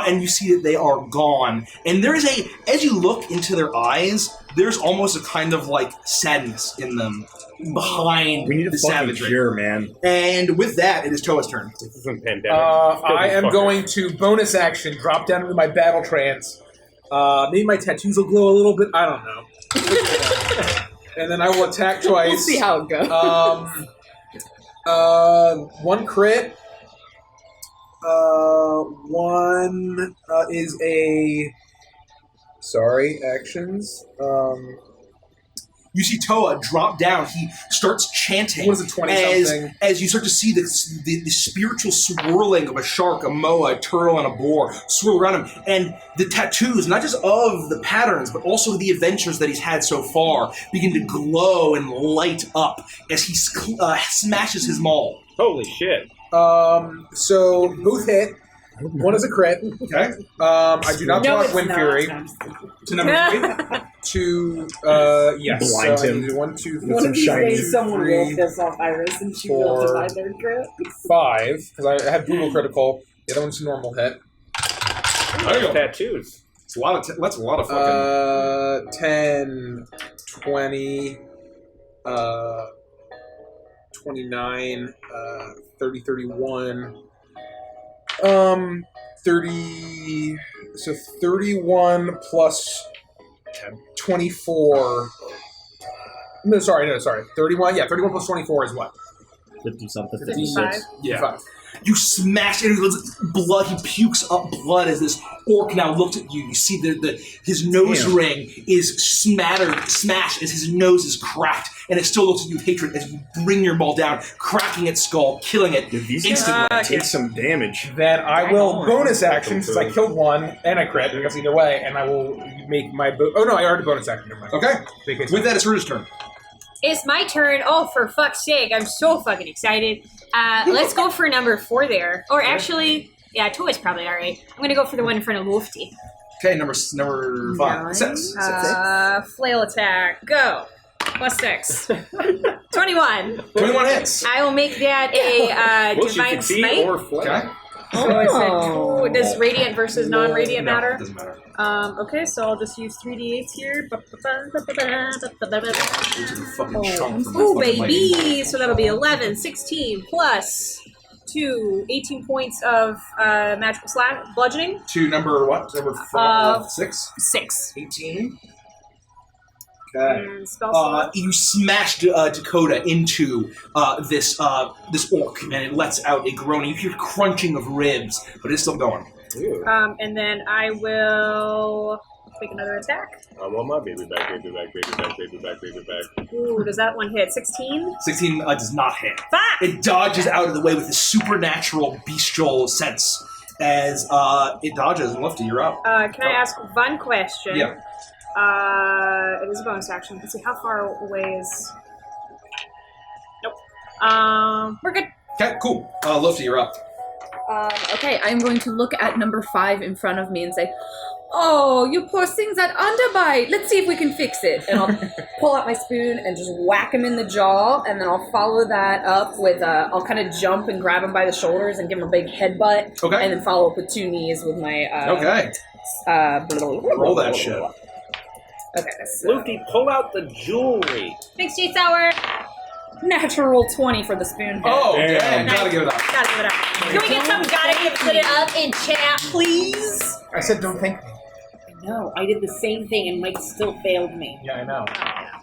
And you see that they are gone. And there is as you look into their eyes, there's almost a kind of like sadness in them behind We need a the fucking savagery. cure, man. And with that, it is Toa's turn. This isn't pandemic. I am going to bonus action, drop down into my battle trance. Maybe my tattoos will glow a little bit. I don't know. And then I will attack twice. We'll see how it goes. 1 crit. 1 is a... Sorry, actions. You see Toa drop down. He starts chanting. What is it, 20-something? As you start to see the spiritual swirling of a shark, a moa, a turtle, and a boar swirl around him. And the tattoos, not just of the patterns, but also the adventures that he's had so far, begin to glow and light up as he smashes his maul. Holy shit. So, both hit. 1 is a crit. Okay. I do not block Wind Fury. To number 3. To, yes. Blind so I him. need 1, 2, With some shiny. Someone will 3, piss off Iris and she will 4, divide their crit. 5, because I had brutal critical. The other one's a normal hit. There you go. Tattoos. It's a lot of that's a lot of fucking. 10, 20, 29, 30, 31. 30. So 31 plus 24. No, sorry. 31. Yeah, 31 plus 24 is what? 50-something. 55. Yeah. You smash it, blood, he pukes up blood as this orc now looks at you. You see his nose ring is smashed as his nose is cracked, and it still looks at you with hatred as you bring your ball down, cracking its skull, killing it instantly. Take some damage. Then I will bonus action, since I killed one, and I crit, I guess either way, and I will make my... oh no, I already bonus action. Never mind. Okay. With that, it's Ruda's turn. It's my turn. Oh, for fuck's sake. I'm so fucking excited. Let's go for number 4 there. Or actually, yeah, 2 is probably alright. I'm going to go for the one in front of Lofty. Okay, number 5. 6. Flail attack. Go. Plus 6. 21. 21 hits. I will make that a Divine Smite. Okay. So it's a 2. Does Radiant versus non-Radiant No, matter? it doesn't matter. Okay, so I'll just use 3d8s here. Ooh, baby! So that'll be 11, 16 plus 2, 18 points of magical bludgeoning. To number what? Number 6? 6. 18. Okay. And spell slot. You smash Dakota into this orc, and it lets out a groaning. You hear crunching of ribs, but it's still going. And then I will take another attack. I want my baby back. Ooh, does that one hit? 16? 16 does not hit. Fuck! It dodges out of the way with a supernatural bestial sense as it dodges. And Lefty, you're up. Can I ask one question? Yeah. It is a bonus action. Let's see, how far away is... Nope. We're good. Okay, cool. Lefty, you're up. Okay, I'm going to look at number 5 in front of me and say, "Oh, you poor thing's that underbite. Let's see if we can fix it." And I'll pull out my spoon and just whack him in the jaw, and then I'll follow that up with, I'll kind of jump and grab him by the shoulders and give him a big headbutt. Okay. And then follow up with 2 knees with my, Okay. Roll that shit. Okay, so... Luffy, pull out the jewelry. Thanks, J Sour. Natural 20 for the spoon head. Oh, damn. Gotta give it up. Gotta give it up. Can we get some put it up in chat, please? I said don't thank me. No, I did the same thing and Mike still failed me. Yeah, I know.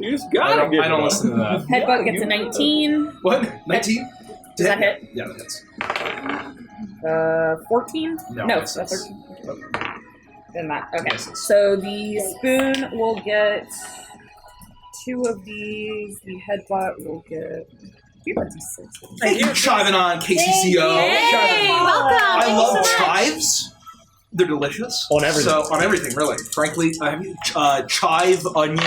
You just gotta give I don't listen to that. Headbutt gets a 19. What? 19? Does that hit? Yeah, that hits. 14? No, No, that's 13. Then that. Okay. Misses. So the spoon will get 2 of these. The headbutt will get 26. Thank you, chiving on KCCO. Hey, welcome. I Thank you love so much. chives. They're delicious. On everything. So, on everything, really. Frankly, chive, onion,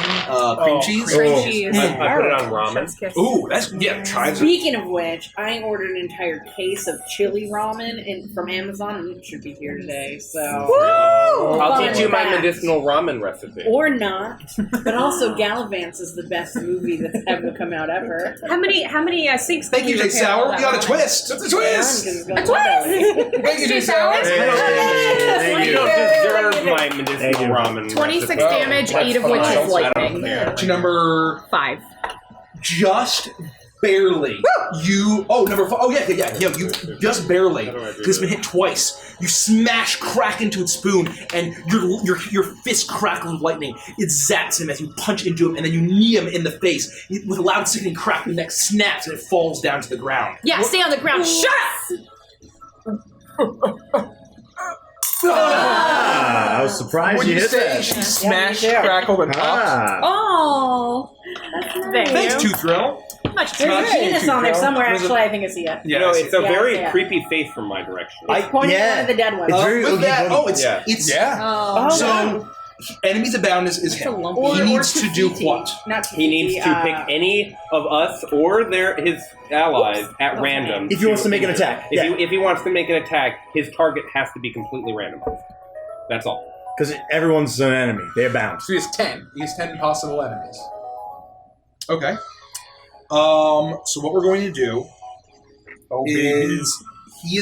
cream cheese. Cream cheese. I put it on ramen. Chef's kiss. Ooh, that's, yeah, chives. Speaking of which, I ordered an entire case of chili ramen from Amazon, and it should be here today. So I'll teach you my Fun fact. medicinal ramen recipe. Or not, but also Gallivants is the best movie that's ever come out ever. How many sinks? Thank you, Jay Sour. We got a twist. That's a twist. A twist! Thank you, Jay Sour. You don't deserve my medicinal ramen 26 recipe. damage, 8 of which is lightning. To number 5. just barely. Number 5. Oh yeah. You just barely. Because it's been hit twice. You smash, crack into its spoon, and your fist crackles with lightning. It zaps him as you punch into him, and then you knee him in the face. With a loud sickening crack, the neck snaps and it falls down to the ground. Yeah, stay on the ground. Shut up! I was surprised When you you hit say that. she smashed, crackled, and popped. Oh, Thanks, Tooth Drill. Much There's a appreciated. penis on there somewhere, actually, I think it's here. Yeah, No, it's a Yeah, very yeah. creepy face from my direction. It's pointing at one of the dead ones. It's very with that, it's Oh. so enemies abound is him. He needs to do what? Not He needs to pick any of us or his allies at random. If he wants to make an attack. If he wants to make an attack, his target has to be completely randomized. That's all. Because everyone's an enemy. They abound. So he has 10. He has 10 possible enemies. Okay. So what we're going to do is he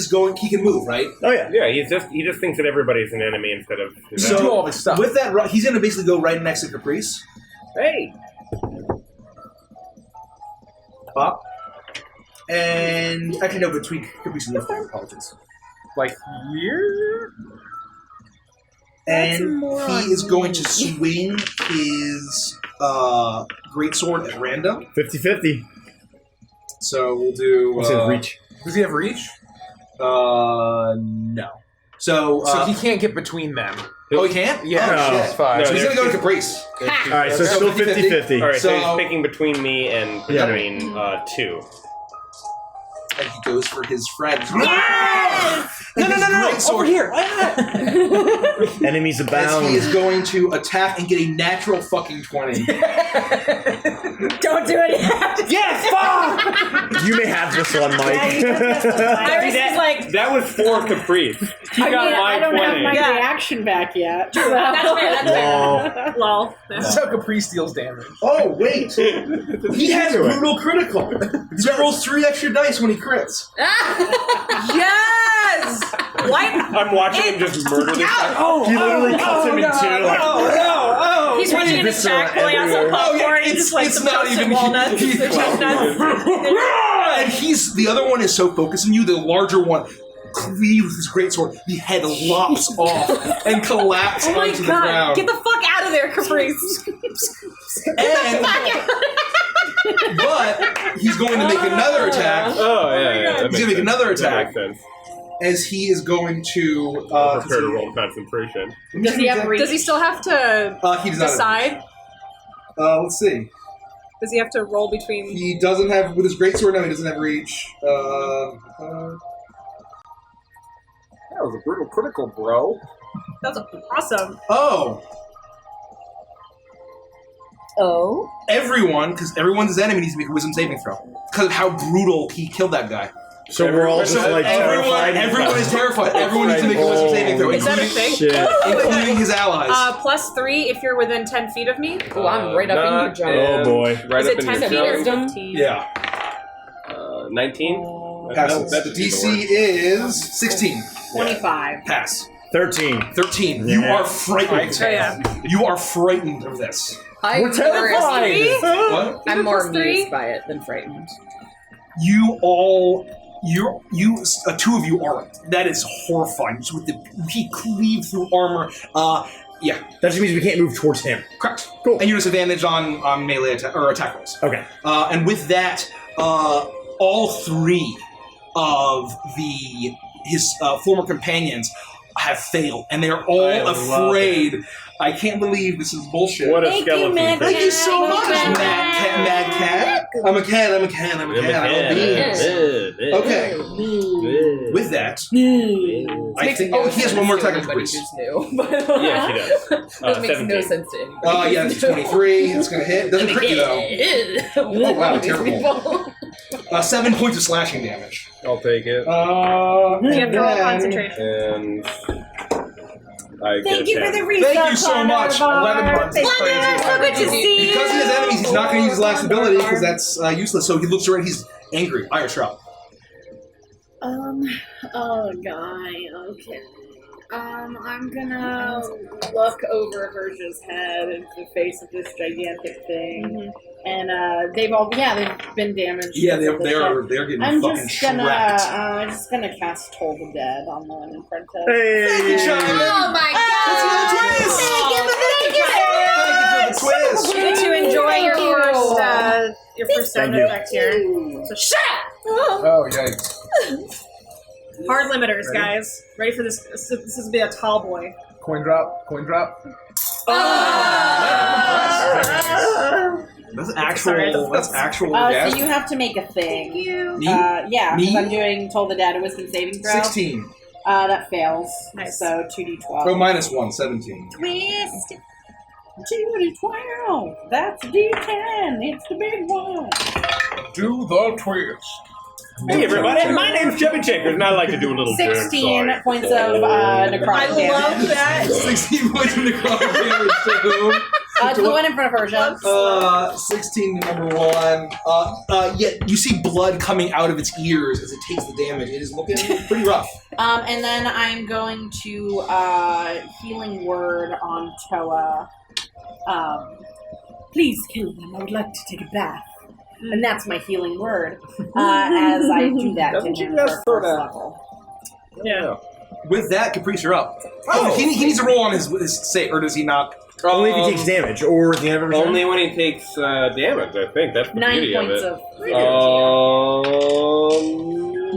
can move, right? Oh, yeah. Yeah, he just thinks that everybody's an enemy instead of his So do all this stuff. with that, he's going to basically go right next to Caprice. Hey! Pop. And actually, no, between Caprice and Lift, apologies. Like here? And he is going to swing his greatsword at random. 50-50. So we'll do. What's his reach? Does he have reach? No. So he can't get between them. Oh, he can't? Yeah. Oh, shit. Fine. So he's going to go to Caprice. Alright, so it's still 50-50. Alright, so So- he's picking between me and between two. And he goes for his friend. No, over here. Enemies As abound. he is going to attack and get a natural fucking 20. Don't do it yet. Yes, fuck! You may have this one, Mike. Iris is like, That was for Caprice. He got my I don't 20. have my Yeah. reaction back yet. that's fair, that's fair. Lol. This is how Caprice deals damage. Oh, wait. He has brutal critical. He rolls 3 extra dice when he crits. Yes! What? I'm watching him just murder this guy. He literally cuts him in two. Like, He's reaching in his back, pulling out some Oh, popcorn, yeah, and just like it's some not toasted even- walnuts, he- or chestnuts. And the other one is so focused on you, the larger one cleaves his greatsword, the head lops off and collapses Oh my onto the god! ground. Get the fuck out of there, Caprice! But he's going to make another attack. Oh, yeah. He's going to make another That attack makes sense. as he is going to Prepare to roll concentration. Does he have? Does he still have to he does not decide? let's see. Does he have to roll between? He doesn't have with his greatsword. No, he doesn't have reach. That was a brutal critical, bro. That's awesome. Oh? Everyone, because everyone's his enemy, needs to make a wisdom saving throw because of how brutal he killed that guy. so we're all just like terrified. Everyone is terrified. Everyone needs to make a wisdom saving throw, Is that a thing? Shit. including his allies. +3 if you're within 10 feet of me. Oh, I'm right up in your jaw. Oh, boy. Right Is up it in 10 your feet or jaw. 15? Yeah. 19? Passes. That The should be the DC is 16. 25. Pass. 13. 13. You Yeah. are frightened. Oh yeah. You are frightened of this. We're terrified. What? I'm more +3? amused by it than frightened. You two of you are. That is horrifying. So with he cleaved through armor. Yeah. That just means we can't move towards him. Correct. Cool. And you disadvantage on melee attack or attack rolls. Okay. And with that, all 3 of his former companions have failed, and they're all I love afraid. I can't believe this is bullshit. What a Thank you, skeleton. Matt. Thank you so much, Thank you, Mad Cat. I'm a cat. I'm a cat. I'm a cat. I'm a bean. Okay. With that, I think. Oh, he has one more attack on Anybody Caprice. who's new. But Yeah, he does. that makes no 17. sense to anybody. Yeah, it's 23. It's gonna hit. Doesn't crit you though. Oh wow, terrible. 7 points of slashing damage. I'll take it. You have to roll concentration. And I Thank get you a for 10. the research. Thank you so much. 11 months. Thank you. So good to see. Because he has enemies, he's not going to use his last ability because that's useless. So he looks around. He's angry. Irish Rob. Oh, guy, okay. I'm gonna look over Verja's head into the face of this gigantic thing. And, they've been damaged. Yeah, because of the they're ship. getting I'm fucking just gonna cast Toll the Dead on the one in front of. Thank you, Charlie. Oh my That's another twist. Thank you for the quiz. You get to enjoy your first sound Thank you. effect here. So shut up! Oh, yikes. Hard limiters, guys. Ready for this? This is gonna be a tall boy. Coin drop. Coin drop. That's actual. That's actual. So you have to make a thing. Thank you. Me? Yeah, Me? because I'm doing Toll the Dead Wisdom saving throw. 16. That fails. Nice. So 2d12. Oh, -1, 17. Twist. 2d12. That's a d10. It's the big one. Do the twist. Hey everybody, my name's Chevy Checkers, and I like to do a little 16 dance. points of necrotic I damage. love that. 16 points of necrotic damage to whom? To the one in front of Verja. 16 to number 1. Yeah, you see blood coming out of its ears as it takes the damage. It is looking pretty rough. And then I'm going to healing word on Toa. Please kill them. I would like to take a bath. and that's my healing word. As I do that to Doesn't him you just for sorta- first level. Yeah. With that, Caprice, you're up. Oh, he needs to roll on his save, or does he not? Only if he takes damage, or at the end of every turn. Only when he takes damage, I think. That's the 9 beauty points of of it.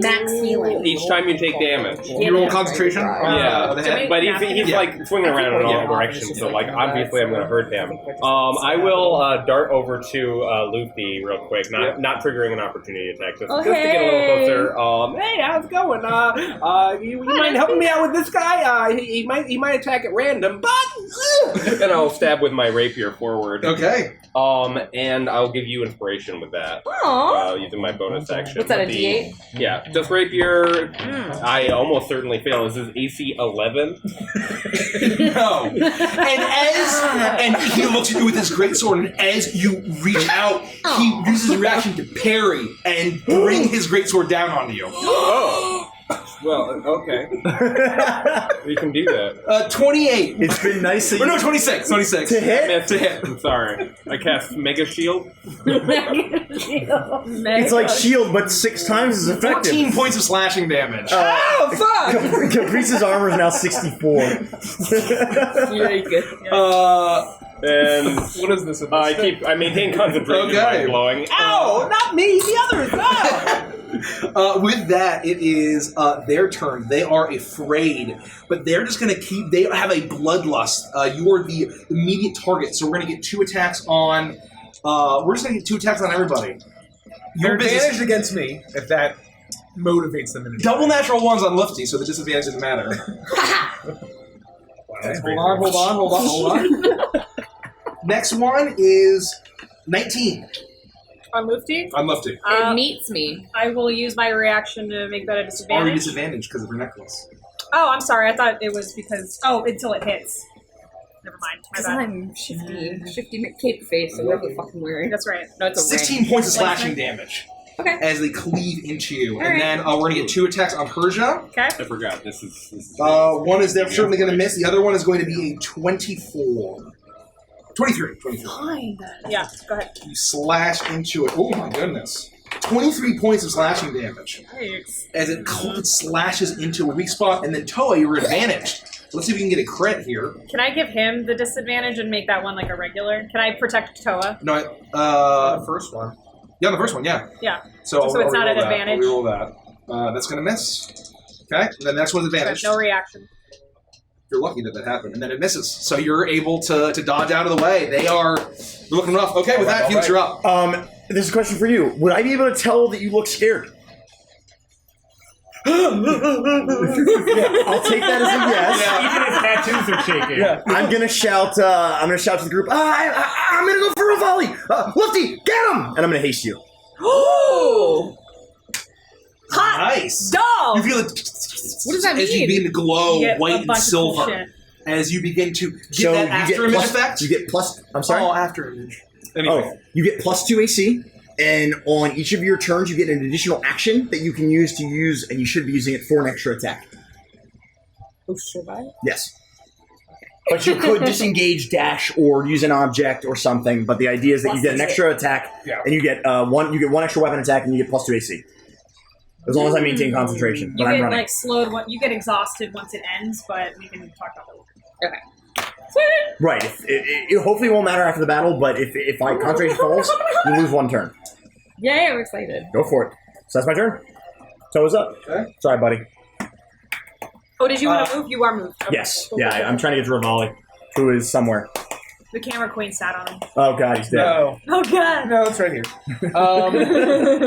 max healing. Each time you take damage. You roll concentration? Yeah, the head? but he's like swinging around in all directions, so like obviously I'm going to hurt him. I will dart over to Luffy real quick, not triggering an opportunity attack, just to get a little closer. Hey, how's it going? You mind helping me out with this guy? He might attack at random, but and I'll stab with my rapier forward. Okay. And I'll give you inspiration with that. Using my bonus action. What's that, a D8? Yeah, just rapier. I almost certainly fail. This is AC 11. No. And he looks at you with his greatsword, and as you reach out, he uses a reaction to parry and bring his greatsword down on you. Oh. Well, okay. We can do that. 28. It's been nice that Or no, 26. 26. To hit? To hit. I'm sorry. I cast Mega Shield. It's like shield, but 6 times as effective. 14 points of slashing damage. Oh, fuck! Caprice's armor is now 64. Very good. And What is this? I maintain concentration Okay. by blowing. Ow! Not me! The others! With that, it is their turn. They are afraid, but they're just going to keep... They have a bloodlust. You are the immediate target, so we're going to get 2 attacks on... we're just going to get 2 attacks on everybody. Your Your business... advantage against me, if that motivates them. In Double natural ones on Lufty, so the disadvantage doesn't matter. Wow, Okay, hold on. Next one is 19 On Lufty? on Lufty. It meets me. I will use my reaction to make that a Already disadvantage. disadvantage because of her necklace. Oh, I'm sorry. I thought it was because... Oh, until it hits. Never mind. My Because bad. I'm shifty cape face or whatever the fuck I'm wearing. That's right. No, it's a 16 points of slashing damage. Okay. As they cleave into you. All and right. then we're going to get 2 attacks on Persia. Okay. I forgot. This is One is they're certainly going to miss. The other one is going to be a 24. 23. Fine then. Yeah, go ahead. You slash into it. Oh my goodness. 23 points of slashing damage. Nice. As it slashes into a weak spot. And then Toa, you're advantaged. Let's see if we can get a crit here. Can I give him the disadvantage and make that one like a regular? Can I protect Toa? No, the first one. Yeah, the first one, yeah. Yeah. So So it's not reroll an that. advantage? I'll reroll that. That's going to miss. Okay, and the next one's advantage. No reaction. You're lucky that happened, and then it misses. So you're able to dodge out of the way. They're looking rough. Okay, with that, Felix, you're up. This is a question for you. Would I be able to tell that you look scared? I'll take that as a yes. Even his tattoos are shaking. Yeah. I'm gonna shout to the group. I'm gonna go for a volley. Lefty, get him! And I'm gonna haste you. Ooh! Hot Nice. dog! You feel it. What does that as you mean? begin to glow You get a white and bunch of cool silver. shit. As you begin to get So that you after get image plus, effect. You get plus. I'm sorry. Oh, after image. Anyway. Oh, you get plus 2 AC, and on each of your turns, you get an additional action that you can use, and you should be using it for an extra attack. Oh, survive? Yes. But you could disengage, dash, or use an object or something. But the idea is that you get an extra attack, and you get one extra weapon attack, and you get plus 2 AC. As long as I maintain concentration. You But I'm get running. like slowed. You get exhausted once it ends, but we can talk about that later. Okay. Right. It hopefully won't matter after the battle, but if my concentration falls, you lose 1 turn. Yay, I'm excited. Go for it. So that's my turn. So what's up? Okay. Sorry, buddy. Oh, did you want to move? You are moved. Okay. Yes. Yeah, I'm trying to get to Rivali, who is somewhere. The camera queen sat on him. Oh, God, he's dead. No. Oh god. No, it's right here.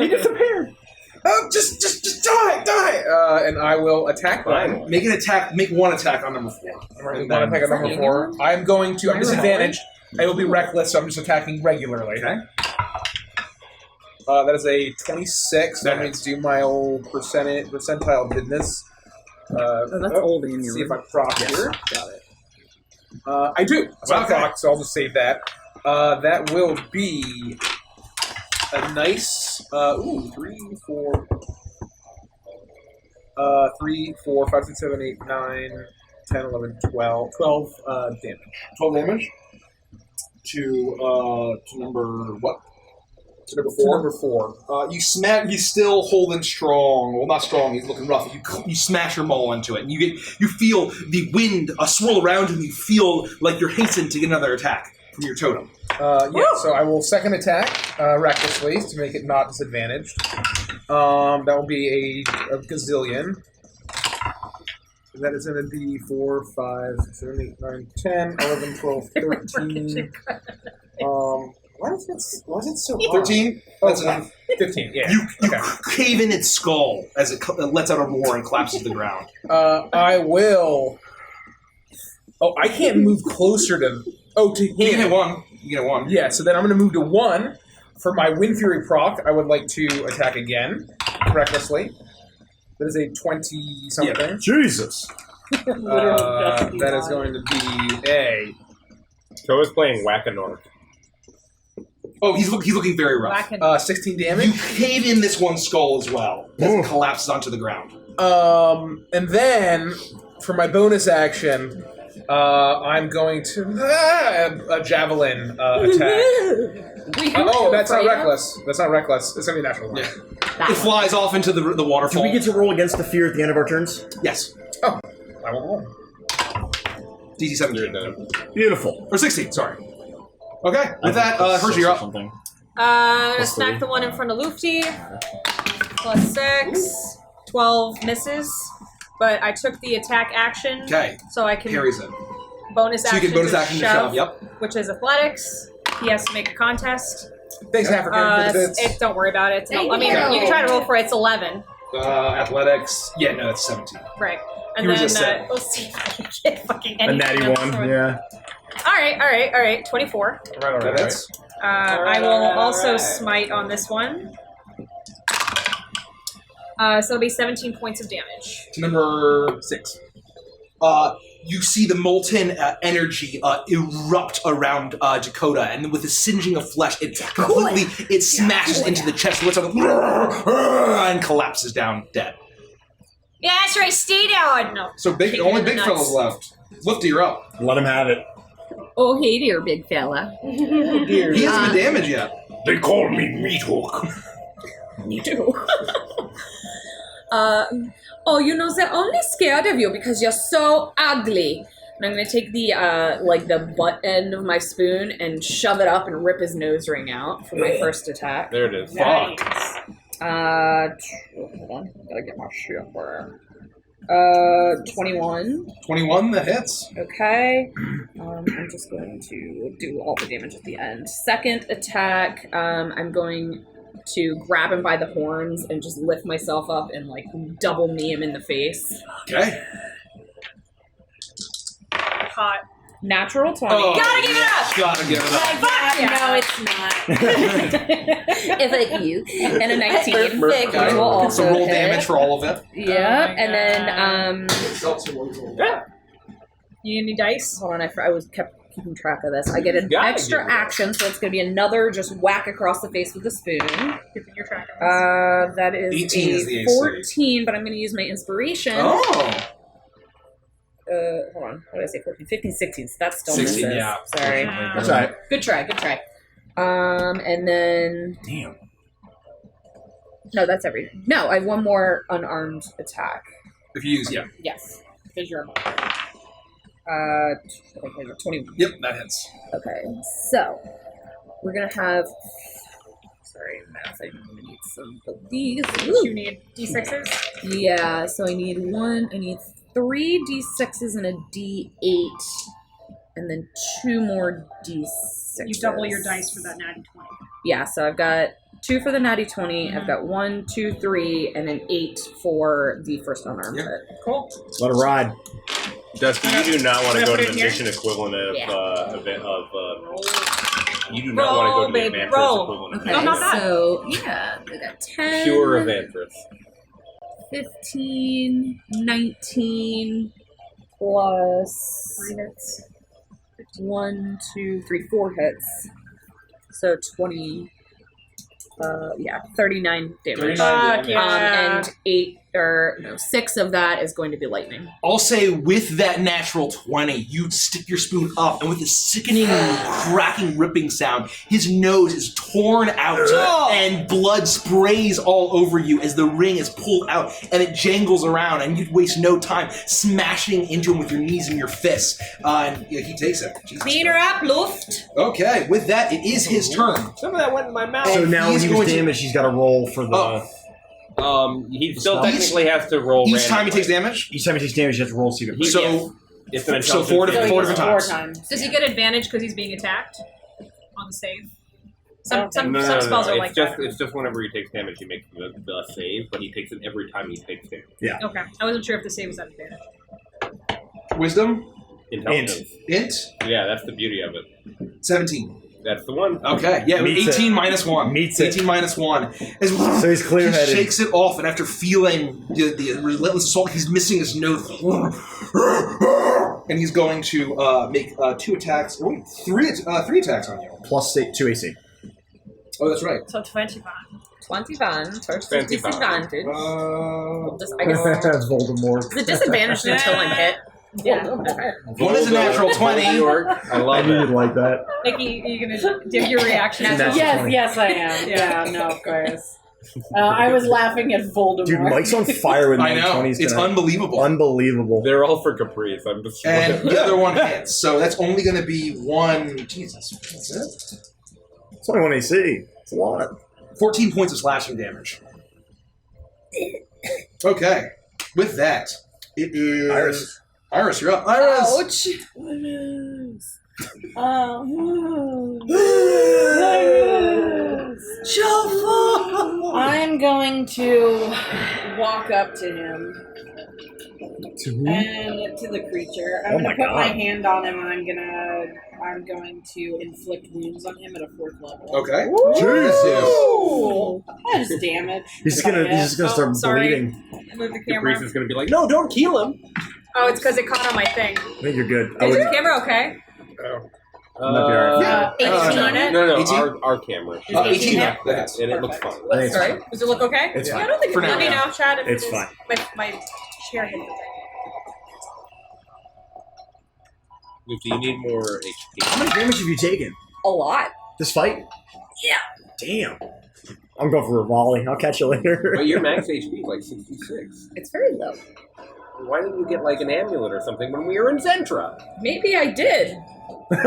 He disappeared. Oh, just die! And I will attack them. Make an attack. Make 1 attack on number 4. One attack on number 4. I'm going to. I'm disadvantaged. I will be reckless, so I'm just attacking regularly. Okay. That is a 26. That means do my old percentile business. That's old in your See if I proc here. Got it. I do. So I Okay. proc, so I'll just save that. That will be a nice 3, 4, 5, 6, 7, 8, 9, 10, 11, 12 damage. 12 damage. To number what? To number 4. You smack. He's still holding strong. Well, not strong. He's looking rough. You smash your maul into it, and you feel the wind swirl around you. And you feel like you're hastened to get another attack from your totem. So I will second attack recklessly to make it not disadvantaged. That will be a gazillion. That is going to be 4, 5, 6, 7, 8, 9, 10, 11, 12, 13. Why is it so hard? 13? That's enough. 15, yeah. You cave in its skull as it lets out a roar and collapses to the ground. I will... Oh, I can't move closer to... Oh, to him. You get one. Yeah, so then I'm going to move to 1. For my Wind Fury proc, I would like to attack again, recklessly. That is a 20-something. Yeah. Jesus. That is going to be a... So I was playing Whack-a-Nork. Oh, he's looking very rough. 16 You damage. cave in this one skull as well as it collapses onto the ground. And then, for my bonus action, I'm going to... a javelin attack. That's not reckless. That's not reckless. It's going to be natural. Yeah. It flies off into the waterfall. Do we get to roll against the fear at the end of our turns? Yes. Oh, I won't roll. DC 17. Beautiful. Or 16, sorry. Okay, with that, Hershey, you're up. I'm gonna smack the one in front of Lufty. Plus 6. 12 misses. But I took the attack action. Okay. So I can Carries it. bonus So action. you can bonus action to shove, yep. Which is athletics. He has to make a contest. Thanks, African, for the bits. Don't worry about it. Thank I mean, you. you can try to roll for it. It's 11. Athletics. Yeah, no, it's 17. Right. And Yours then is 7. we'll see if I can get fucking A anything. natty else. one. Yeah. All right. 24. Right. That's I will also smite on this one. So it'll be 17 points of damage. to number 6. You see the molten energy erupt around Dakota, and with the singeing of flesh, it smashes into the chest, looks like and collapses down dead. Yeah, that's right. Stay down. No. So Kick it only in the big nuts. fellas left. Lifty, you're up. Let him have it. Oh, hey there, big fella. Oh, dear. He hasn't been damaged yet. They call me Meat Hook. Me too. They're only scared of you because you're so ugly. And I'm gonna take the the butt end of my spoon and shove it up and rip his nose ring out for my first attack. There it is. Nice. Hold on, gotta get my shit where. 21. 21, that hits. Okay. I'm just going to do all the damage at the end. Second attack, I'm going to grab him by the horns and just lift myself up and double knee him in the face. Okay. Hot. Natural 20. Oh, Gotta give it up! Gotta give it up. Fuck yeah. No, it's not. If like you. And a 19. Okay. Which will also So roll hit. damage for all of it. Yeah, Oh my and then You need any dice? hold on, I was kept keeping track of this. I get an Gotta extra give it. action, so it's going to be another just whack across the face with a spoon. Keeping your track of this. That is 18 is the a AC. 14, but I'm going to use my inspiration. Oh. Hold on. What did I say? 14, 15, 16. So that's still 16, misses. yeah. Sorry. That's all right. Good try. And then... Damn. No, that's everything. No, I have one more unarmed attack. If you use, yeah. Yes. Because you're a 21. Yep, that hits. Okay, so we're gonna have. Sorry, math. I'm gonna need some of these. You need D6s? Yeah, so I need 3 D6s and a D8, and then 2 more D6s. You double your dice for that natty 20. Yeah, so I've got 2 for the natty 20. I've got 1, 2, 3, and then 8 for the first unarmed Yep. hit. Cool. Let it ride. Dusty, you do not want to Can I go put to it the in here? mission equivalent of Roll. you do not want to go to the baby, Advantress roll. equivalent of Okay, No, not that. so yeah, I got 10. pure Advantress. 15, 19, plus 3 hits. 1, 2, 3, 4 hits. So 20, 39 damage. 39 Fuck damage. yeah. And 8 6 of that is going to be lightning. I'll say with that natural 20, you stick your spoon up, and with a sickening, cracking, ripping sound, his nose is torn out, and blood sprays all over you as the ring is pulled out, and it jangles around, and you waste no time smashing into him with your knees and your fists. And he takes it. Jesus Cleaner up, Luft. Okay, with that, it is his turn. Some of that went in my mouth. So now when he's he was going to- damaged, he's got to roll for the... He still technically has to roll Each time he randomly. takes damage? Each time he takes damage, you have to roll, see if it hits. So, It's an so four intelligence different saving times. Does he get advantage because he's being attacked on the save? Some No. spells are It's like just that. it's just whenever he takes damage, he makes the save, but he takes it every time he takes damage. Yeah. Okay, I wasn't sure if the save was at advantage. Wisdom? Intelligence. Int? Yeah, that's the beauty of it. 17. That's the one. Okay, yeah, Meets 18 it. minus 1. Meets it. 18 minus 1. As So he's clear-headed. He shakes it off, and after feeling the relentless assault, he's missing his nose. And he's going to make 2 attacks. Oh, wait, 3 attacks on you. Plus 2 AC. Oh, that's right. So 21. 21. First 21. disadvantage. I guess Voldemort. it's a disadvantage until I'm hit. Yeah. One is a natural 20. York. I love You would it. like that. Nikki, you gonna give your reaction? Natural Yes, 20. yes, I am. Yeah, no, of course. I was laughing at Voldemort. Dude, Mike's on fire with I know. 20s It's tonight. unbelievable. Unbelievable. They're all for Caprice. I'm just And the other one hits. So that's only going to be 1. Jesus. That's it? It's only 1 AC. It's a lot. 14 points of slashing damage. Okay. With that, it is... Iris, you're up. Iris! I'm going to walk up to him and to the creature. I'm Oh going my to put God. my hand on him, and I'm going to inflict wounds on him at a 4th level. Okay. Ooh. That is damage. He's just gonna start sorry. bleeding. Move the camera. Caprice is going to be like, no, don't kill him. Oh, it's because it caught on my thing. I think you're good. I Is would, the camera okay? Might be alright. 18 on it? No, 18? our camera. 18, yeah. that hits. And it looks fine. I think it's Sorry. fine. Does it look okay? It's Yeah, fine. I don't think For it's now, let me yeah. know, Chad. If It's it is. fine. My chair hit the thing. Do you need more HP? How much damage have you taken? A lot. This fight? Yeah. Damn. I'm going for a volley. I'll catch you later. But your max HP is like 66. It's very low. Why didn't you get like an amulet or something when we were in Zentra? Maybe I did. If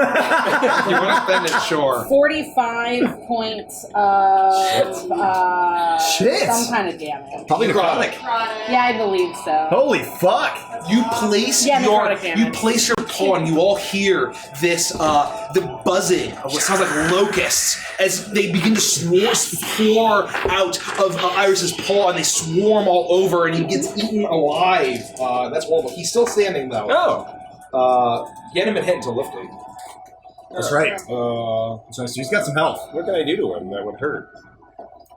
you want to spend it, sure. 45 points of Shit. some kind of damage. Probably necrotic. Yeah, I believe so. Holy fuck. You place Yeah, your necrotic damage. paw, and you all hear this the buzzing of what sounds like locusts as they begin to swarm out of Iris's paw, and they swarm all over, and he gets eaten alive. That's horrible. He's still standing though. Get him and hit until lifting. That's right. So he's got some health. What can I do to him that would hurt?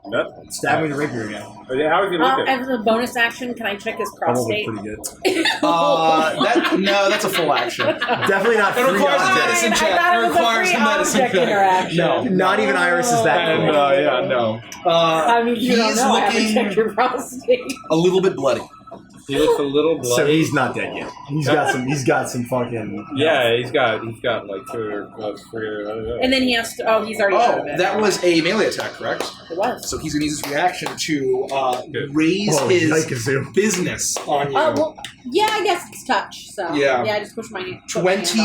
Nothing. Stab him with a rapier again. Oh, yeah, how is he looking? As a bonus action, can I check his Probably prostate? pretty good. No, that's a full action. Definitely not It free requires a object. medicine I check. thought It it was a requires free a medicine object check. interaction. No. Not even Iris is that And, cool. no. I mean, you don't he's know. I haven't looking checked your prostate. a little bit bloody. He looks a little bloody. So he's not dead yet. He's got some fucking. Yeah, he's got like three. And then he has to. Oh, he's already out Oh, of it. that was a melee attack, correct? It was. So he's going to use his reaction to raise Oh, his Yikazoo. business on you. Well, yeah, I guess it's touch. So Yeah. I just push my hand. 20,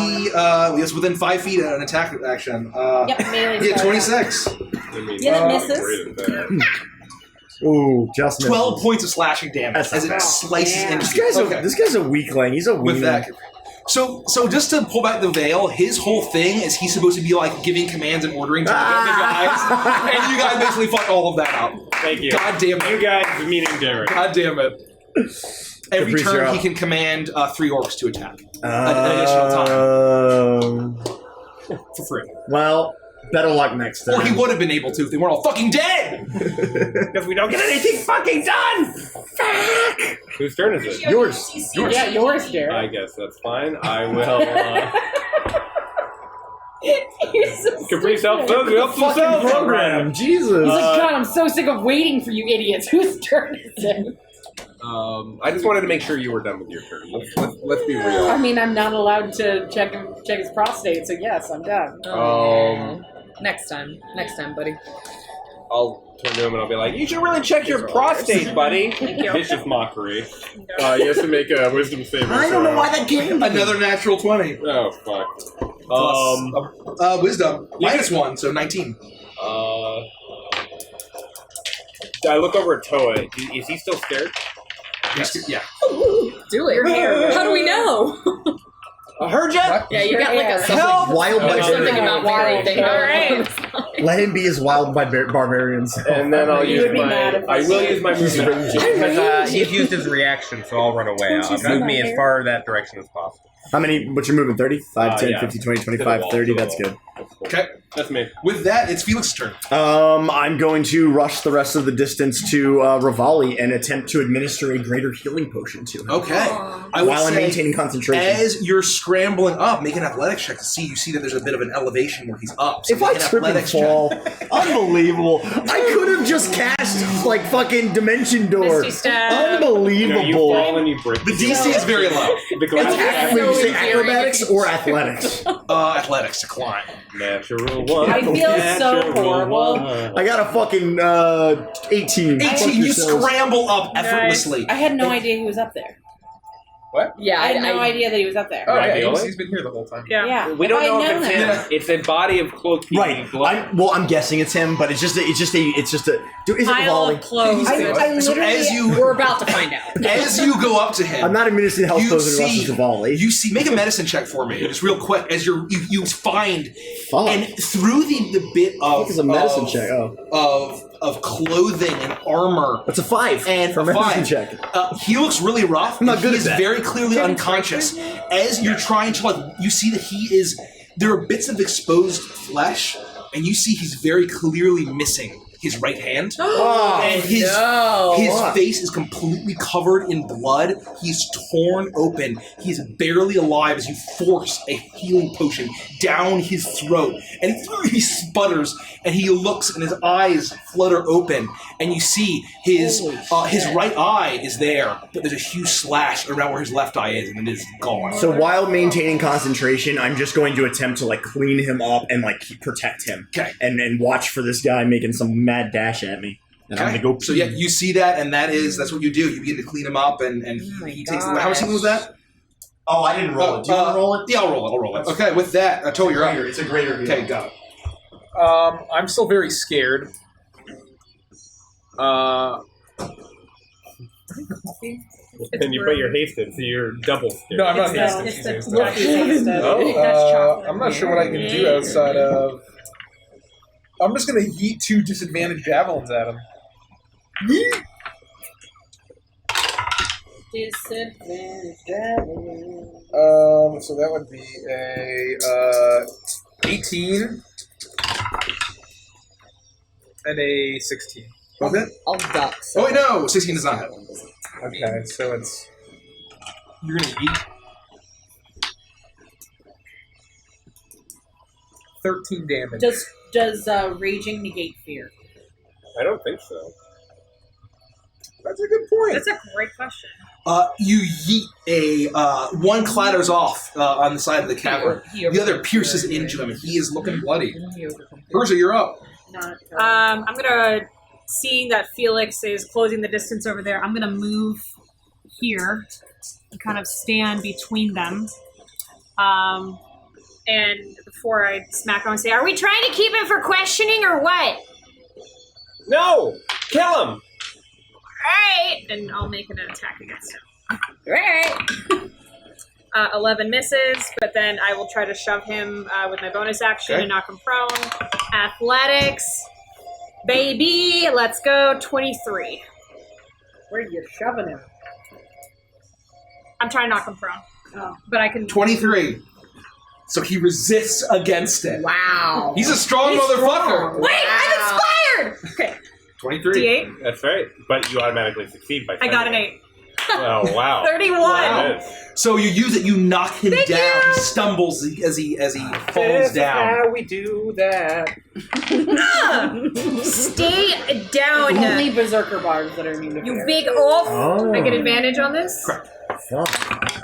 yes, within 5 feet of an attack action. Yep, melee. Yeah, 26. Yeah, that misses. Ooh, just missed. 12 points of slashing damage That's as not it bad. slices Yeah. into This you. guy's, Okay. this guy's a weakling. He's a With weakling. that. So just to pull back the veil, his whole thing is he's supposed to be like giving commands and ordering to the guys, and you guys basically fuck all of that up. Thank you. God damn it. You guys, meaning Derek. God damn it. Every Caprice, you're turn up. he can command 3 orcs to attack. An additional time. For free. Well, better luck next time. Or he would have been able to if they weren't all fucking dead! Because we don't get anything fucking done! Fuck! Whose turn is it? Yours. Yeah, yours, Derek. I guess that's fine. I will, You're so Caprice helps stupid. us, helps himself. Program. Jesus. He's like, God, I'm so sick of waiting for you idiots. Whose turn is it? I just wanted to make sure you were done with your turn. Let's be real. I mean, I'm not allowed to check his prostate, so yes, I'm done. Next time, buddy. I'll turn to him and I'll be like, "You should really check your prostate, buddy." Thank you. Vicious mockery. He has to make a wisdom saving throw. I don't know why that came. Another natural 20. Oh fuck. Plus, wisdom. -1, so 19. I look over at Toa. Is he still scared? Yes. Yeah. Do it. How do we know? I heard ya. Yeah, you got like a Help! Wild something about Barry thing. All right. Let him be as wild barbarians. And then I'll You use would be mad if I will use my movement Because he's used his reaction, so I'll run away. Move me as far that direction as possible. How many? What's your movement? 30? 5, 10, yeah. 50, 20, To the 25, wall, 30. to the That's wall. good. Okay. That's me. With that, it's Felix's turn. I'm going to rush the rest of the distance to Rivali and attempt to administer a greater healing potion to him. Okay. I will While I'm say, maintaining concentration. as you're scrambling up, make an athletics check to see. You see that there's a bit of an elevation where he's up. So If I make an trip and athletics check. fall, unbelievable. I could have just cast, like, fucking Dimension Door. Misty Step. No, you Unbelievable. fall and you break. The DC is very low. The glass Wait, you say acrobatics or athletics? Athletics to climb. Natural one. I feel so natural horrible. one. I got a fucking 18. 18, you scramble up effortlessly. I had no idea he was up there. Yeah, I had no idea that he was up there. Oh, yeah, Ravioli? he's been here the whole time. Yeah. Yeah. We don't If know I'd if known it's that. him. It's a body of cloaks. Right. I'm guessing it's him, but it's just a. Dude, is it Pile Rivali? of clothes. I So literally. we're about to find out. as you go up to him, I'm not administering health You potions see- unless it's Rivali. you see, make a medicine check for me, just real quick. As you find, Fuck. and through the bit I of think it's a medicine check. Oh. of clothing and armor, That's a 5 and for a a medicine 5. check. He looks really rough. I'm not and good he at is that. very clearly unconscious. As you're trying to you see that he is. There are bits of exposed flesh, and you see he's very clearly missing his right hand. And his face is completely covered in blood. He's torn open. He's barely alive as you force a healing potion down his throat. And he sputters, and he looks, and his eyes flutter open. And you see his right eye is there, but there's a huge slash around where his left eye is, and it is gone. So while maintaining concentration, I'm just going to attempt to clean him up and protect him. Okay. And watch for this guy making some mad dash at me. And I'm gonna go. So yeah, you see that, and that's what you do. You begin to clean him up, and he takes. How much healing was that? Oh, I didn't roll it. Do you want to roll it? Yeah, I'll roll it. Okay, with that, Toa, you're up. It's a greater heal. Okay, go. I'm still very scared. And you're hasted, so you're double scared. No, I'm not It's hasted. the- She's it's hasted. the- Oh, I'm not sure what I can do outside of. I'm just gonna yeet 2 disadvantaged javelins at him. Disadvantage javelin. So that would be a 18 and a 16. Was it? I'll duck. Oh wait, no, 16 does not hit. Okay, so it's You're gonna eat. 13 damage. Does raging negate fear? I don't think so. That's a good point. That's a great question. You yeet a one clatters off on the side of the cavern. The other pierces into him, and he is looking bloody. Persia, you're up. I'm gonna, seeing that Felix is closing the distance over there, I'm gonna move here and kind of stand between them. And before I smack him, I say, "Are we trying to keep him for questioning or what?" No! Kill him! Alright! And I'll make an attack against him. Alright! 11 misses, but then I will try to shove him with my bonus action and knock him prone. Athletics. Baby! Let's go. 23. Where are you shoving him? I'm trying to knock him prone. Oh. But I can... 23. So he resists against it. Wow. He's a strong motherfucker. Wait! I'm inspired! Okay. 23. D8. That's right. But you automatically succeed by I got an 8. Oh wow! 31. Wow. So you use it, you knock him down. He stumbles as he falls down. How we do that? Stay down, Only berserker bards that are immune to you fear. big oaf. Oh. I get advantage on this? Correct. Fuck.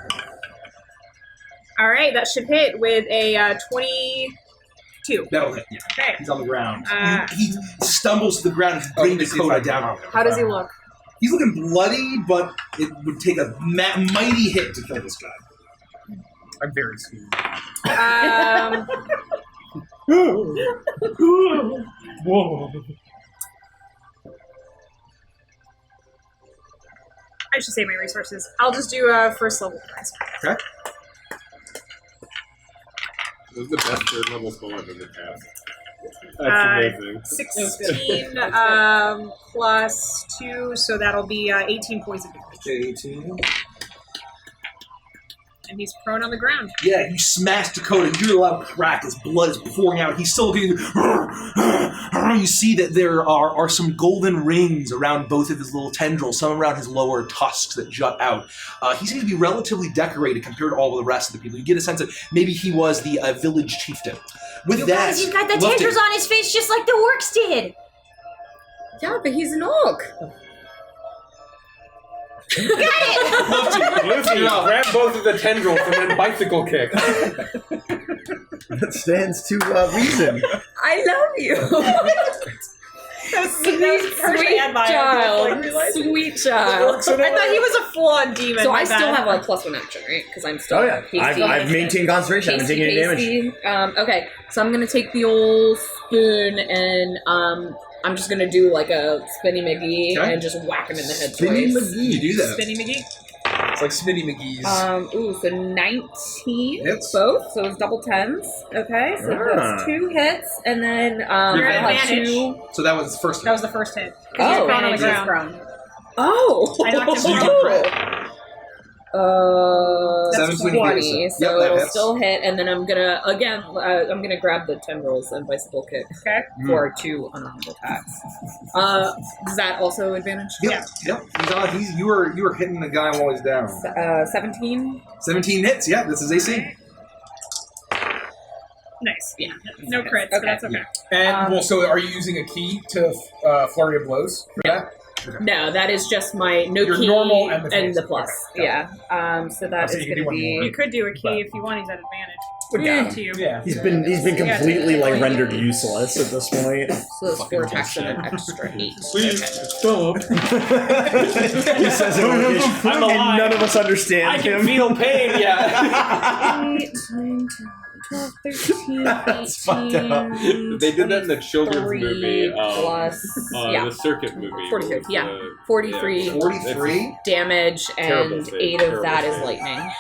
All right, that should hit with a 22. That'll hit. Yeah. Okay. He's on the ground. Uh, he stumbles to the ground and brings Dakota down. How does he look? He's looking bloody, but it would take a mighty hit to kill this guy. I'm very sweet. Whoa. I should save my resources. I'll just do first level guys. Okay. This is the best third level spell I've ever cast. That's amazing. 16 plus 2, so that'll be 18 points of damage. 18. And he's prone on the ground. Yeah, you smash Dakota. You hear a loud crack as blood is pouring out. He's still looking. You see that there are some golden rings around both of his little tendrils, some around his lower tusks that jut out. He seems to be relatively decorated compared to all of the rest of the people. You get a sense that maybe he was the village chieftain. With You that, guys, he's got the Luftin- tendrils on his face just like the orcs did. Yeah, but he's an orc. Lucy, grab both of the tendrils and then bicycle kick. That stands to reason. I love you. Sweet child. Sweet child. I thought he was a full-on demon. So my I still bad. have a +1 action, right? Because I'm still Oh yeah, hasty. I've maintained concentration. I haven't taken any damage. Okay, so I'm gonna take the old spoon and I'm just gonna do like a Spinny McGee and just whack him in the head Spinny twice. McGee. You do that. Spinny McGee. It's like Smitty McGee's. So 19 Hits. both, so it's double 10s. Okay, so that's 2 hits, and then You're I at have advantage. 2. So that was the first That hit. was the first hit. Oh. You're prone on the Advantage is ground. prone. Oh! I knocked him So you prone. can That's 17 20, hits. so Yep, that it'll hits. still hit, and then I'm gonna, again, I'm gonna grab the tendrils and bicycle kick Okay. for 2 unarmed attacks. Does that also advantage? Yep. You were hitting the guy while he's down. 17? 17 hits. Yeah, this is AC. Nice. Yeah. No crits, but that's okay. And well, so are you using a key to flurry of blows for that? No, that is just my Your key normal and the plus. Okay, Yeah. So that so is you can going do to one more. You be... could do a key if you want. He's at advantage. Yeah. To you. Yeah. He's been completely like rendered useless at this point. So it's 4 attacks and an extra 8. Please stop. He says it in Orcish, I'm alive. and none of us understand I can him. feel pain. Yeah. 8, 9, 12, 13, That's fucked 18, up. They did that in the children's 3 movie. plus... yeah. The circuit movie. 43, yeah. Uh, 43 yeah. 43? damage, Terrible and save, 8 of terrible that is save. lightning.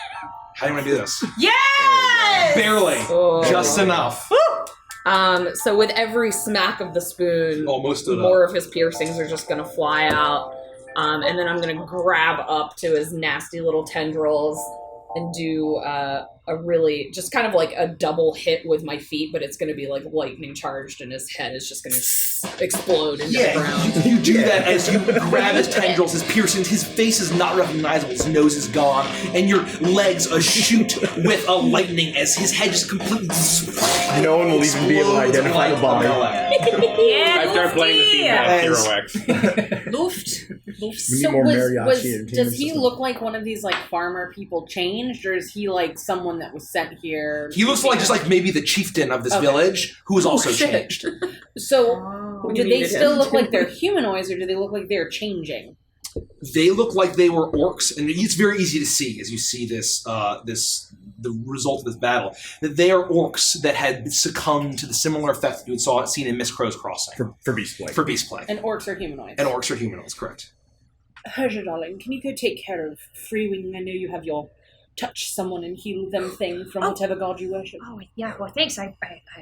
How do you want to do this? Yes! Barely. Oh. Just enough. So with every smack of the spoon, Almost stood more up. of his piercings are just gonna fly out. And then I'm gonna grab up to his nasty little tendrils and do a really, just kind of like a double hit with my feet, but it's gonna be like lightning charged and his head is just gonna explode into the ground. You do that as you grab his tendrils, his piercings, his face is not recognizable, his nose is gone, and your legs shoot with a lightning as his head just completely No one will even be able to identify the body. Yeah, I start playing the theme Yes. Hero X. Luft. We need So more mariachi entertainment does he system. look like one of these like farmer people changed, or is he like someone that was sent here? He looks like just like maybe the chieftain of this Okay. village, who was also shit. changed. So We do they needed still him. look like they're humanoids, or do they look like they're changing? They look like they were orcs, and it's very easy to see as you see this the result of this battle, that they are orcs that had succumbed to the similar effect that you had seen in Miss Crow's Crossing. For beast plague. For beast plague. And orcs are humanoids. And orcs are humanoids, correct. Herja, darling, can you go take care of Freewing? I know you have your touch someone and heal them thing from whatever god you worship. Oh, yeah, well, thanks. I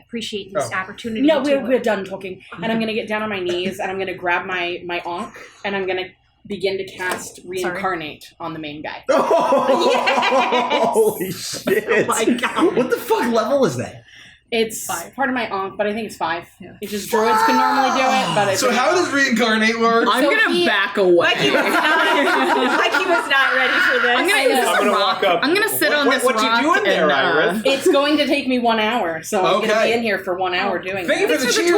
appreciate this opportunity. No, to, we're done talking. And I'm going to get down on my knees and I'm going to grab my Ankh and I'm going to begin to cast Reincarnate on the main guy. Oh, holy shit. Oh my God. What the fuck level is that? It's 5. part of my onk, but I think it's 5. Yeah. It's just droids can normally do it, but it's So how does reincarnate work? I'm gonna back away. Like he was not ready for this. I'm gonna use this I'm gonna rock. walk up. I'm gonna sit on this What rock. you doing there, Iris? It's going to take me 1 hour, so I'm going to Okay. be in here for 1 hour doing Thank you that. for the cheers.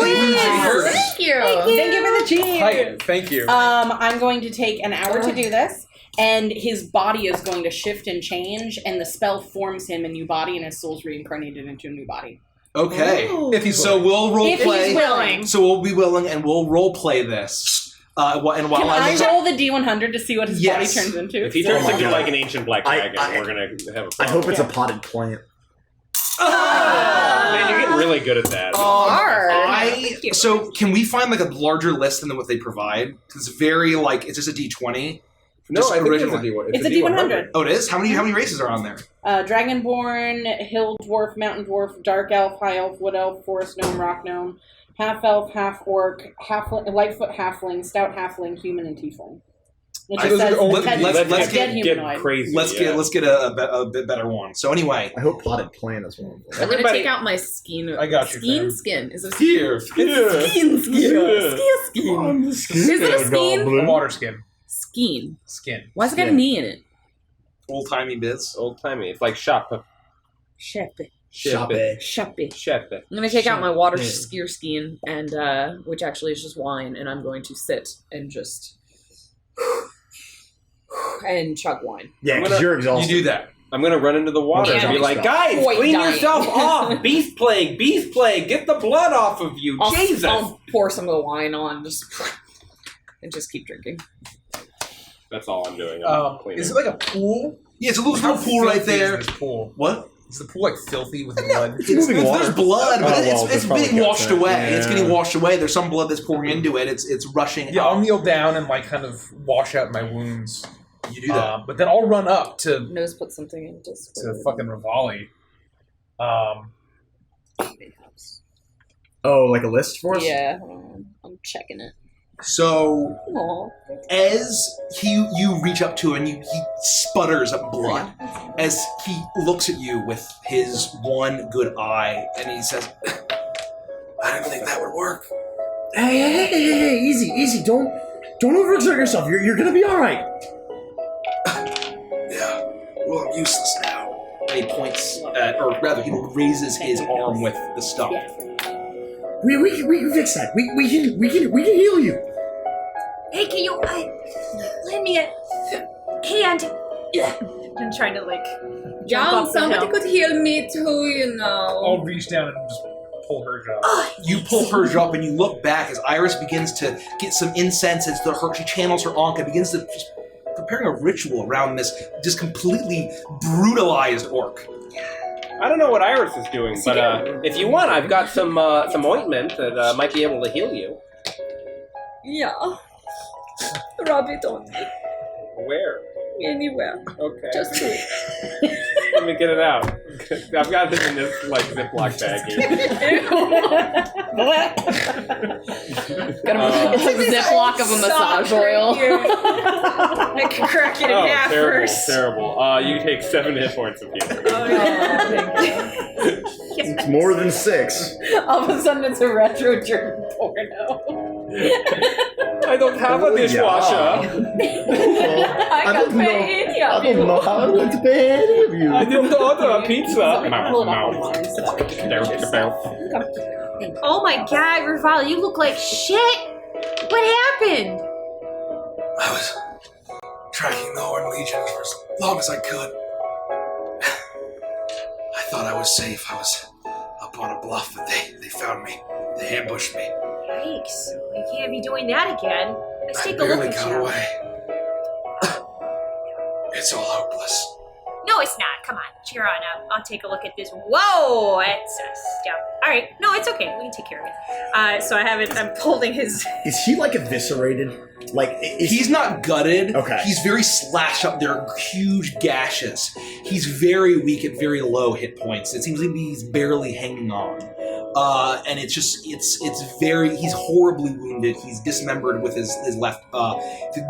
Thank you. Thank you for the cheers. Hi, thank you. I'm going to take an hour to do this, and his body is going to shift and change, and the spell forms him a new body, and his soul's reincarnated into a new body. Okay. If he's so, we'll role If play. he's willing. So we'll be willing, and we'll role play this. And while Can I I look roll the D100 to see what his Yes. body turns into? If he turns my into God. like an ancient black dragon, I- we're gonna have a problem. I hope it's a potted plant. Man, you're getting really good at that. So can we find like a larger list than what they provide? 'Cause it's very like it's just a D20. No, Just I think it's a originally. D100. It's a D100. Oh, it is. How many races are on there? Dragonborn, Hill Dwarf, Mountain Dwarf, Dark Elf, High Elf, Wood Elf, Forest Gnome, Rock Gnome, Half Elf, Half Orc, Lightfoot Halfling, Stout Halfling, Human, and Tiefling. It just Those are says the only- dead- let's dead get humanoid. crazy. Let's get a bit better one. So anyway, I hope potted plant is one of them. I'm gonna Everybody- take out my skein. I got you, Skein fam. skin. Is it here. skein skin? Skein. Is it a skein? Water skin. Skein. Skin. Why has it got an E in it? Old timey bits. Old timey. It's like shop. Shepe. Shape. Shepe. Shepe. I'm gonna take out my water skier skein, and which actually is just wine, and I'm going to sit and just and chug wine. Yeah, because you're You exhausted. do that. I'm gonna run into the water Yeah. and be like, guys, Boy, clean dying. yourself off. Beast plague, get the blood off of you. Jesus. I'll pour some of the wine on, and just keep drinking. That's all I'm doing. I'm cleaning. Is it like a pool? Yeah, it's a little How pool right filthy is there. this pool? What? Is the pool like filthy with blood? moving water. There's blood, but Oh, well, it's there's probably being guts washed in it. away. Yeah. It's getting washed away. There's some blood that's pouring into it. It's rushing. Yeah, out. I'll kneel down and like kind of wash out my wounds. You do that. But then I'll run up to Nose put something in just fucking Rivali. Oh, like a list for us? Yeah, I'm checking it. So Aw. as you reach up to him, and he sputters up blood as he looks at you with his one good eye, and he says, "I didn't think that would work." Hey, easy. Don't overexert yourself. You're gonna be all right. Yeah. Well, I'm useless now. And he points at, or rather, he raises his arm with the stump. We can fix that. We can heal you. Hey, can you lend me a hand? I'm trying to like jump Young, up the somebody hill. could heal me too, you know. I'll reach down and just pull her job. You pull her up, and you look back as Iris begins to get some incense as she channels her Ankh and begins to just preparing a ritual around this just completely brutalized orc. I don't know what Iris is doing, but if you want, I've got some ointment that might be able to heal you. Yeah. Rub it on me. Where? Anywhere. Okay. Just do it. Let me get it out. I've got this in this like Ziploc baggie. Got a Ziploc of a massage oil. I can crack it in half terrible, first. terrible. You take 7 hit points of healing. It's more than 6. All of a sudden, it's a retro German porno. I don't have a dishwasher. I don't know how I'm going to pay any of you. I didn't order a pizza. Pull it up online, so. Oh my god, Rivali, you look like shit. What happened? I was tracking the Horn Legion for as long as I could. I thought I was safe. I was up on a bluff, but they found me. They ambushed me. Yikes. You can't be doing that again. Let's I take a look barely at got you. away. It's all hopeless. No, it's not. Come on, cheer on up. I'll take a look at this. Whoa, it's a step. All right, no, it's okay. We can take care of it. So I have it. I'm holding his. Is he like eviscerated? Like He's not gutted. Okay. He's very slashed up. There are huge gashes. He's very weak at very low hit points. It seems like he's barely hanging on. And it's just, it's very, he's horribly wounded. He's dismembered with his left,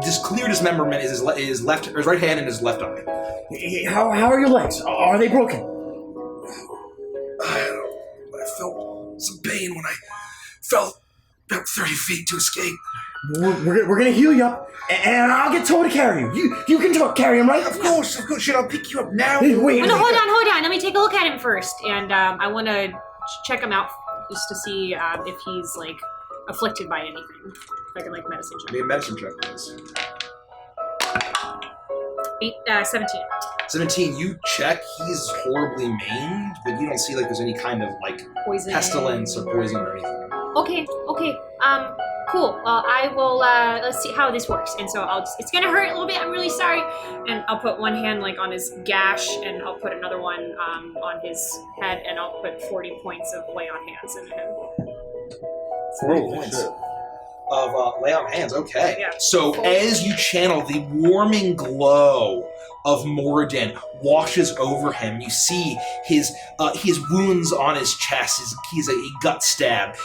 this clear dismemberment is his left, or his right hand and his left eye. How are your legs? Are they broken? I some pain when I fell about 30 feet to escape. We're gonna heal you up, and I'll get Toe to carry you. You can carry him, right? Of course. Should I pick you up now? Hey, wait. Oh, no, hold on. Let me take a look at him first. And I want to check him out just to see if he's, like, afflicted by anything. If I can, like, medicine check. Be a medicine check, please. 17. 17, you check, he's horribly maimed, but you don't see, like, there's any kind of, like, Poison. pestilence or poison or anything. Okay. Cool. I will, let's see how this works. And so it's gonna hurt a little bit, I'm really sorry. And I'll put one hand, like, on his gash, and I'll put another one, on his head, and I'll put 40 points of lay on hands into him. 40 points of lay on hands, okay. Yeah. So as you channel, the warming glow of Moradin washes over him. You see his wounds on his chest. He's a gut stab.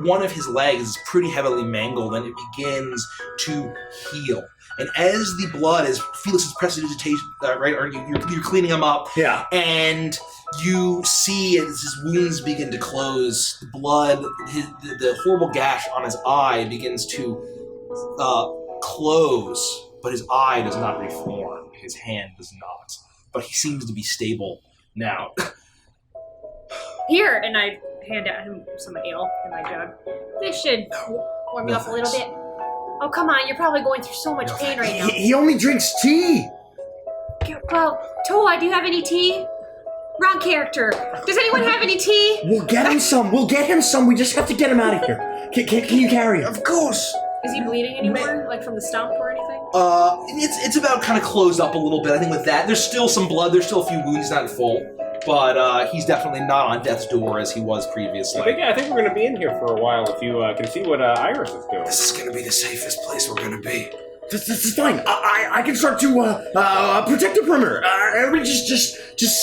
One of his legs is pretty heavily mangled, and it begins to heal. And as the blood, as Felix's prestidigitation, right? Aren't you? You're cleaning him up. Yeah. And you see as his wounds begin to close, the blood, the horrible gash on his eye begins to close, but his eye does not reform. His hand does not. But he seems to be stable now. Here, and I hand out him some ale in my jug. This should warm you up a little bit. Oh, come on, you're probably going through so much pain right now. He only drinks tea. Well, Toa, do you have any tea? Wrong character. Does anyone have any tea? We'll get him some. We just have to get him out of here. Can you carry him? Of course. Is he bleeding anymore, like from the stump or anything? It's about kind of closed up a little bit. I think with that, there's still some blood. There's still a few wounds, not full, but he's definitely not on death's door as he was previously. I think we're going to be in here for a while if you can see what Iris is doing. This is going to be the safest place we're going to be. This is fine. I can start to protect the perimeter. Everybody just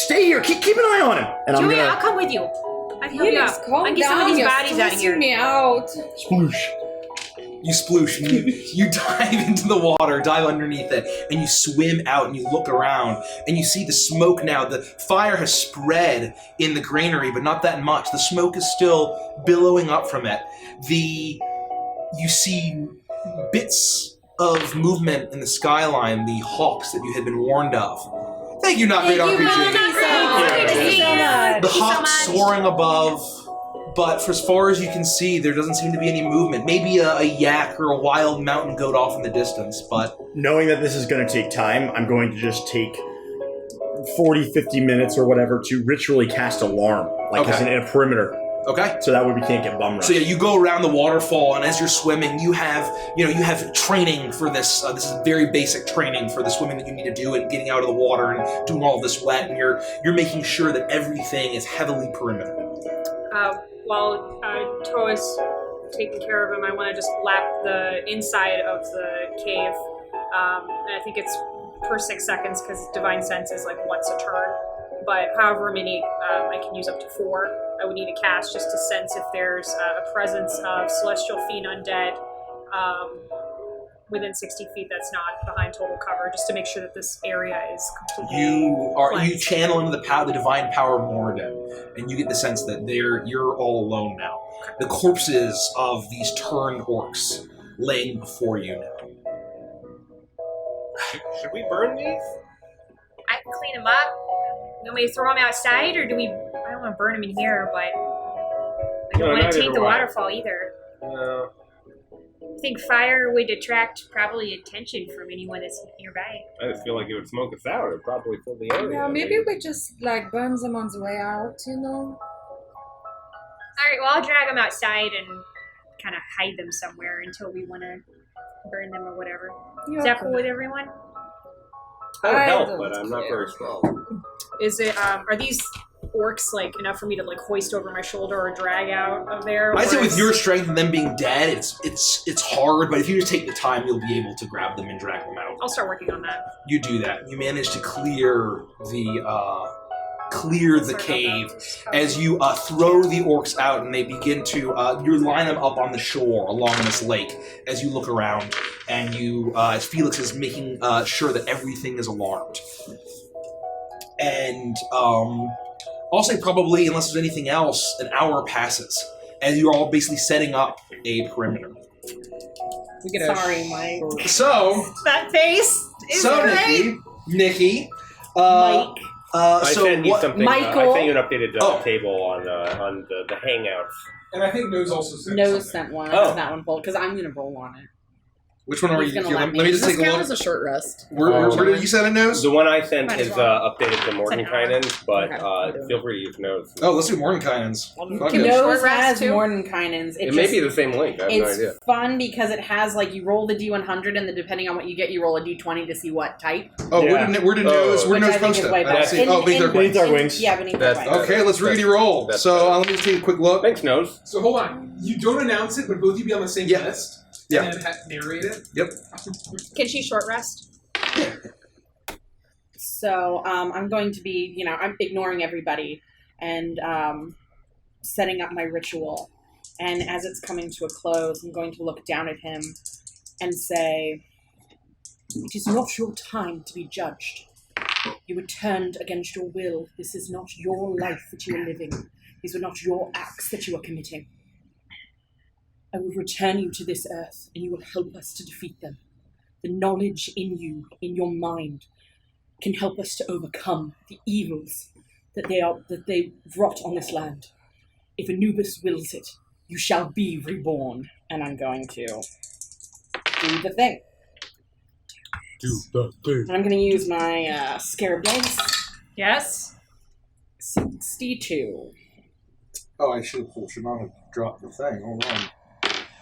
stay here. Keep an eye on him. And Joey, I'll come with you. I can help you out. Calm I can get some of down, these you're bodies out of here. stressing me out. Sploosh. You sploosh, and you dive into the water, dive underneath it, and you swim out, and you look around, and you see the smoke now. The fire has spread in the granary, but not that much. The smoke is still billowing up from it. You see bits of movement in the skyline, the hawks that you had been warned of. Thank you, Not Great RPG. The hawks soaring above. But for as far as you can see, there doesn't seem to be any movement. Maybe a yak or a wild mountain goat off in the distance, but... Knowing that this is going to take time, I'm going to just take 40, 50 minutes or whatever to ritually cast alarm, like as in a perimeter. Okay. So that way we can't get bum rushed. So yeah, you go around the waterfall, and as you're swimming, you have training for this. This is very basic training for the swimming that you need to do and getting out of the water and doing all this wet, and you're making sure that everything is heavily perimeter. While Toa's taking care of him, I want to just lap the inside of the cave. And I think it's per 6 seconds because Divine Sense is like once a turn. But however many, I can use up to 4. I would need to cast just to sense if there's a presence of Celestial Fiend Undead within 60 feet that's not behind total cover, just to make sure that this area is completely You channel into the divine power of Moradin, and you get the sense that you're all alone now. The corpses of these turned orcs laying before you now. Should we burn these? I can clean them up. You want me to throw them outside, or do we... I don't want to burn them in here, but... I don't want to taint the waterfall either. No. I think fire would attract probably attention from anyone that's nearby. I just feel like it would smoke us out. It would probably fill the area. Yeah, maybe we just like burn them on the way out, you know? Alright, well, I'll drag them outside and kind of hide them somewhere until we want to burn them or whatever. Is that cool with everyone? That would I help, don't but I'm not care. very strong. Is it? Are these orcs like enough for me to like hoist over my shoulder or drag out of there? I'd say or with is- your strength and them being dead, it's hard, but if you just take the time, you'll be able to grab them and drag them out. I'll start working on that. You do that. You manage to clear the cave as you throw the orcs out, and they begin to you line them up on the shore along this lake as you look around, and you as Felix is making sure that everything is alarmed. And I'll say probably, unless there's anything else, an hour passes as you're all basically setting up a perimeter. Sorry, Mike. So, That face is great. Nikki, Mike. I so sent you what? something. Michael. I sent you an updated Oh. table on the Hangouts. And I think Nose also sent Nose something. sent one. Oh. That one pulled because I'm going to roll on it. Which one are He's you? gonna Let let me me. just This take a count look. as a short rest. Where did you send it, Nose? The one I sent Might as is well. updated to Mordenkainen's, but Okay. feel free to use Nose. Oh, let's do Mordenkainen's. Fuck Can it. you- Nose short rest, has too? Mordenkainen's. It may be the same link. I have no It's idea. fun because it has like you roll the D100 and then depending on what you get, you roll a D20 to see what type. Oh, Yeah. where did Nose? Where Which did Nose I think post is it? way I don't better. see. Oh, beneath our Beneath wings. our wings. Yeah, beneath That's our wings. Okay, let's riggedy roll. That's So better. let me just take a quick look. Thanks, Nose. So hold on. You don't announce it, but both of you be on the same Yeah. list. Yeah. And then narrate it. Yep. Can she short rest? So I'm going to be, I'm ignoring everybody and setting up my ritual. And as it's coming to a close, I'm going to look down at him and say, "It is not your time to be judged. You were turned against your will. This is not your life that you are living. These were not your acts that you are committing. I will return you to this earth, and you will help us to defeat them. The knowledge in you, in your mind, can help us to overcome the evils that they wrought on this land. If Anubis wills it, you shall be reborn." And I'm going to do the thing. And I'm going to use my Scarab Dice. Yes. 62. Oh, I should not have dropped the thing. Hold on.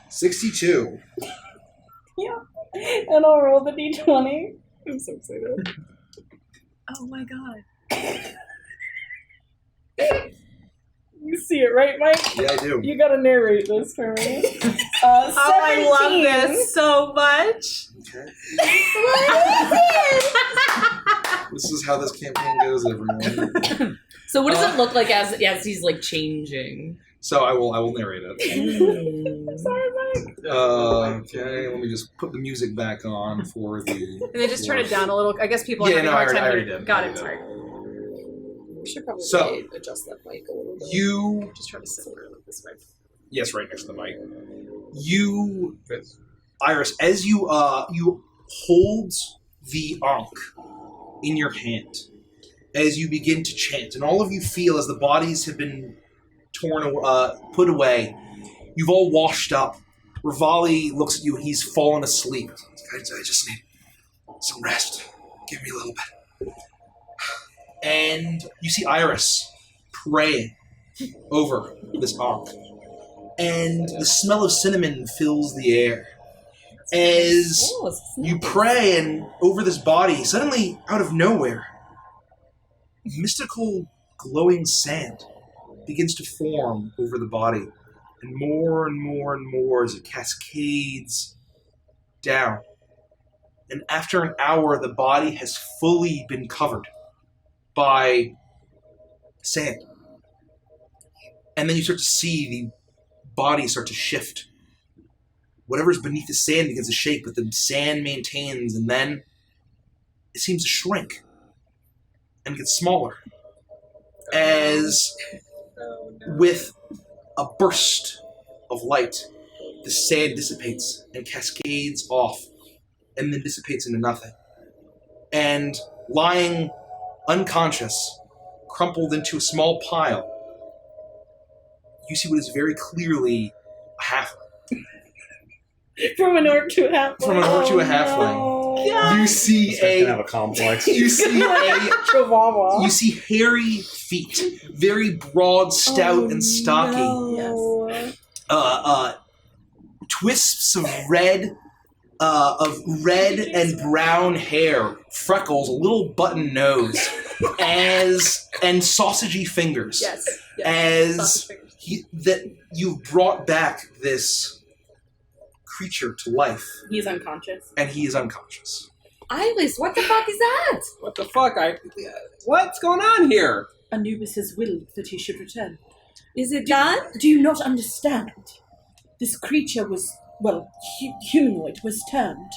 62. Yeah. And I'll roll the D20. I'm so excited. Oh my god. You see it, right, Mike? Yeah, I do. You gotta narrate this for me. 17. Oh, I love this so much. Okay. This is how this campaign goes, everyone. So what does it look like as he's like changing? So I will narrate it. I'm sorry, Mike. Okay, let me just put the music back on for the. And then just turn it down a little. I guess people are Yeah, having no, a hard I time. already hearing- did. Got I it. did. Sorry. We should probably So, adjust that mic a little bit. You Just try to sit more this way. yes, right next to the mic. You, Iris, as you hold the Ankh in your hand, as you begin to chant, and all of you feel as the bodies have been put away, you've all washed up. Rivali looks at you and he's fallen asleep. I just need some rest. Give me a little bit. And you see Iris praying over this Ankh. And the smell of cinnamon fills the air. As you pray and over this body, suddenly, out of nowhere, mystical glowing sand begins to form over the body. And more and more as it cascades down. And after an hour, the body has fully been covered by sand. And then you start to see the body start to shift. Whatever's beneath the sand begins to shake, but the sand maintains, and then it seems to shrink and get smaller. As with a burst of light, the sand dissipates and cascades off, and then dissipates into nothing. And lying unconscious, crumpled into a small pile, you see what is very clearly a halfling. From an orc to a halfling. From an orc to a halfling. No. You see Gonna have a complex. you see Chihuahua. you see hairy feet, very broad, stout, and stocky. No. Twists of red and brown hair, freckles, a little button nose, and sausagey fingers. Yes. As you've brought back this creature to life, He's unconscious. and he is unconscious. Iris, what the fuck is that? What the fuck? What's going on here? Anubis has willed that he should return. Is it done? Do you not understand? This creature was, humanoid was turned.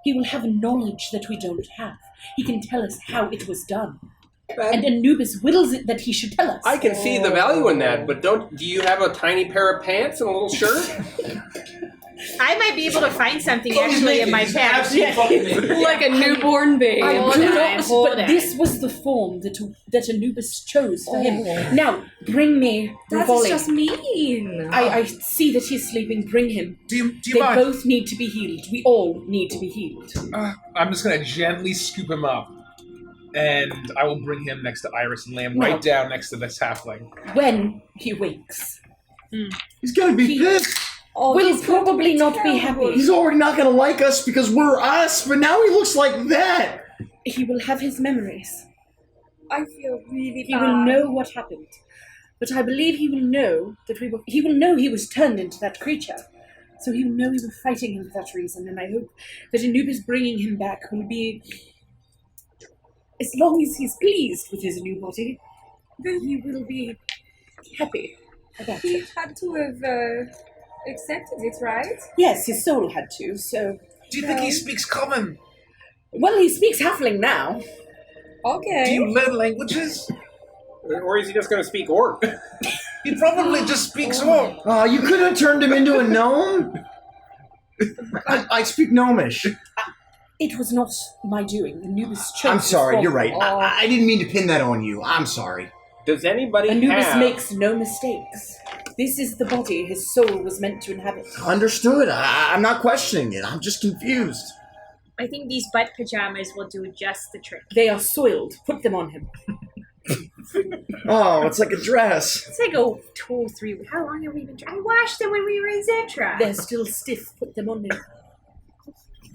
He will have knowledge that we don't have. He can tell us how it was done. And Anubis wills it that he should tell us. I can see the value in that, but do you have a tiny pair of pants and a little shirt? I might be able to find something actually in my pants. Like a newborn babe. I Hold do on, not, hold but on. this was the form that Anubis chose for him. Now, bring me That Rivoli. is just mean. I see that he's sleeping. Bring him. Do you They mind? both need to be healed. We all need to be healed. I'm just gonna gently scoop him up, and I will bring him next to Iris and lay him right down next to this halfling. When he wakes, He's gonna be He- pissed. Oh, will he's going to probably be not be terrible. happy. He's already not gonna like us because we're us, but now he looks like that. He will have his memories. I feel really He bad. will know what happened. But I believe he will know that he will know he was turned into that creature. So he will know we were fighting him for that reason, and I hope that Anubis bringing him back will be, as long as he's pleased with his new body, then he will be happy about He it. had to have accepted it, right? Yes, his soul had to, so... Do you think he speaks common? Well, he speaks halfling now. Okay. Do you learn languages? Or is he just going to speak Orc? He probably just speaks Orc. Oh, you could have turned him into a gnome. I speak gnomish. It was not my doing. Anubis chose I'm this sorry, form. you're right. I didn't mean to pin that on you. I'm sorry. Does anybody Anubis have... makes no mistakes. This is the body his soul was meant to inhabit. Understood. I'm not questioning it. I'm just confused. I think these butt pajamas will do just the trick. They are soiled. Put them on him. Oh, it's like a dress. It's like a 2 or 3. How long have we been? I washed them when we were in Zetra. They're still stiff. Put them on him.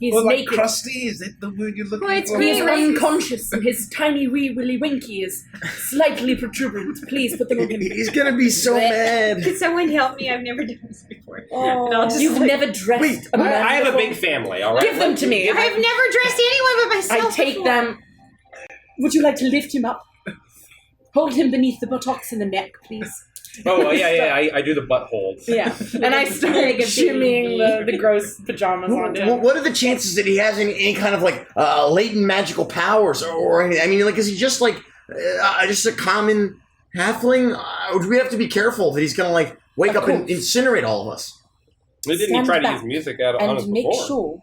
He's Or like naked. crusty? Is it the word you're looking Well, it's for? He is Really? unconscious, and his tiny wee willy winky is slightly protuberant. Please put them on him. He's gonna be so mad. Could someone help me? I've never done this before. Oh. And I'll just You've like, never dressed Wait, a man I have a before? big family, all right? Give them to me. I've never dressed anyone but myself. I take before. them. Would you like to lift him up? Hold him beneath the buttocks and the neck, please. Oh, yeah, I do the butt holds. Yeah. And I start shimmying the gross pajamas on him. What are the chances that he has any kind of like latent magical powers or anything? I mean, like, is he just like just a common halfling? Do we have to be careful that he's gonna like wake Of up and course. incinerate all of us? Didn't he Stand try to back use music on us And make before? sure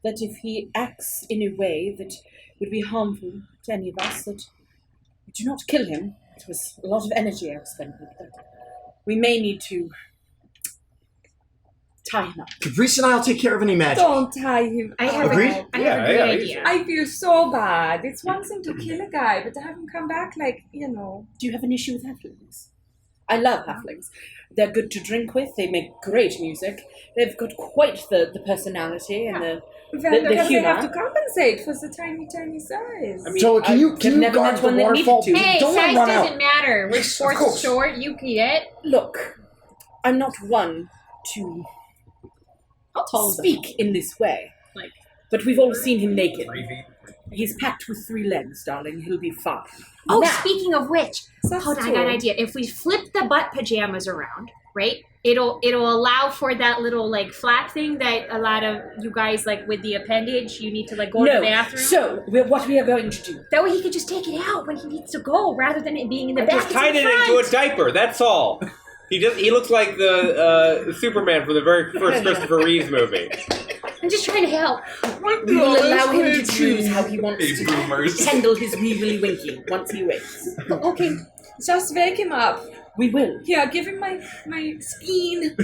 that if he acts in a way that would be harmful to any of us, that we do not kill him. It was a lot of energy I was spending with that. We may need to tie him up. Caprice and I'll take care of any magic. Don't tie him. I have, Agreed? I have a great idea. I feel so bad. It's one thing to kill a guy, but to have him come back like, you know. Do you have an issue with halflings? I love halflings. They're good to drink with. They make great music. They've got quite the personality and the Because the they humor. have to compensate for the tiny, tiny size. I mean, So can you never guard met the one that needed waterfall? to. Hey, Don't let size him run doesn't out. matter. Which Of sports course. short you can get. Look, I'm not one to speak in this way. Like- but we've all seen him naked. 3 feet. He's packed with 3 legs, darling. He'll be fine. Oh, Now, speaking of which, hold on, I got an idea. If we flip the butt pajamas around, right? It'll allow for that little like flap thing that a lot of you guys like with the appendage. You need to like go to the no. bathroom. So, what we are going to do? That way he could just take it out when he needs to go, rather than it being in the I back. just It's tied in it into a front. diaper, that's all. He looks like the Superman from the very first Christopher Reeves movie. I'm just trying to help. We will allow him to choose how he wants Hey, to boomers. handle his wee willy winky once he wakes. Okay, just wake him up. We will. Here, give him my skein.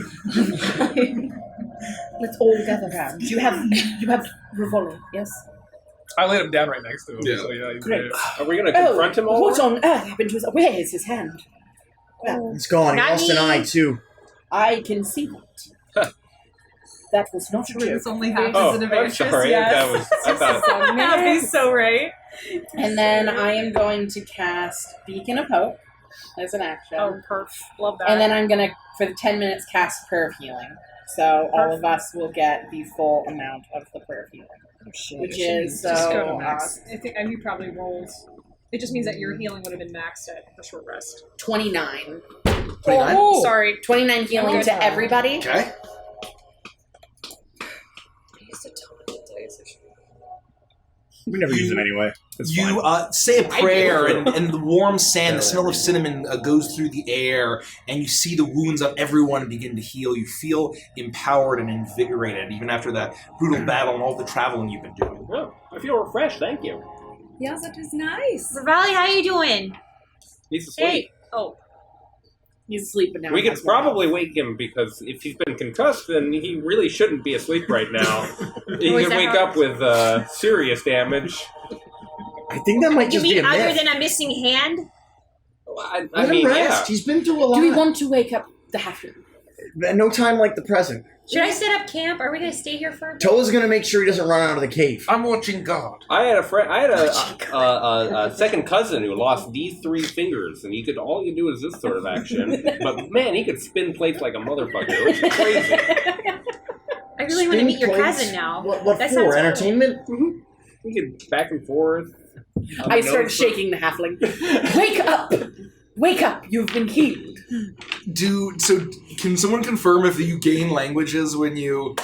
Let's all gather round. You have Rivoli, yes? I laid him down right next to him. Yeah. So yeah, he's Great. there. Are we going to confront him all? What on earth happened to his... Where is his hand? He's gone. He Not lost an me. eye too. I can see that. That was not a joke. only half Oh, I'm sorry. That was. I thought. Abby's so right. And then I am going to cast Beacon of Hope as an action. Oh, perf. Love that. And then I'm going to, for the 10 minutes, cast Prayer of Healing. So all of us will get the full amount of the Prayer of Healing. Which is, Just go to so, max. I think he probably rolls. It just means that your healing would have been maxed at the short rest. 29. 29? Oh, sorry. 29 healing to everybody. Okay. We never use them anyway. It's You fine. say a prayer, and the warm sand, the smell of cinnamon goes through the air, and you see the wounds of everyone begin to heal. You feel empowered and invigorated, even after that brutal battle and all the traveling you've been doing. Oh, I feel refreshed, thank you. Yes, that is nice. Raleigh, how you doing? He's asleep. Hey. Oh. He's asleep, but now We he could has one probably wake him, because if he's been concussed, then he really shouldn't be asleep right now. He Oh, is could that wake how- up with serious damage. I think that might You just be mean a other myth. than a missing hand? I Let mean, him rest. yeah. He's been through a lot. Do we want to wake up the halfling? No time like the present. Should I set up camp? Are we going to stay here for a bit? Toa's gonna make sure he doesn't run out of the cave. I'm watching God. I had a friend. I had a second cousin who lost these 3 fingers, and all you do is this sort of action. But man, he could spin plates like a motherfucker. It was crazy. I really want to Spin meet your plates? cousin now. What That for? sounds cool. Entertainment? He could back and forth. I started shaking the halfling. Wake up! Wake up! You've been healed. Can someone confirm if you gain languages when you...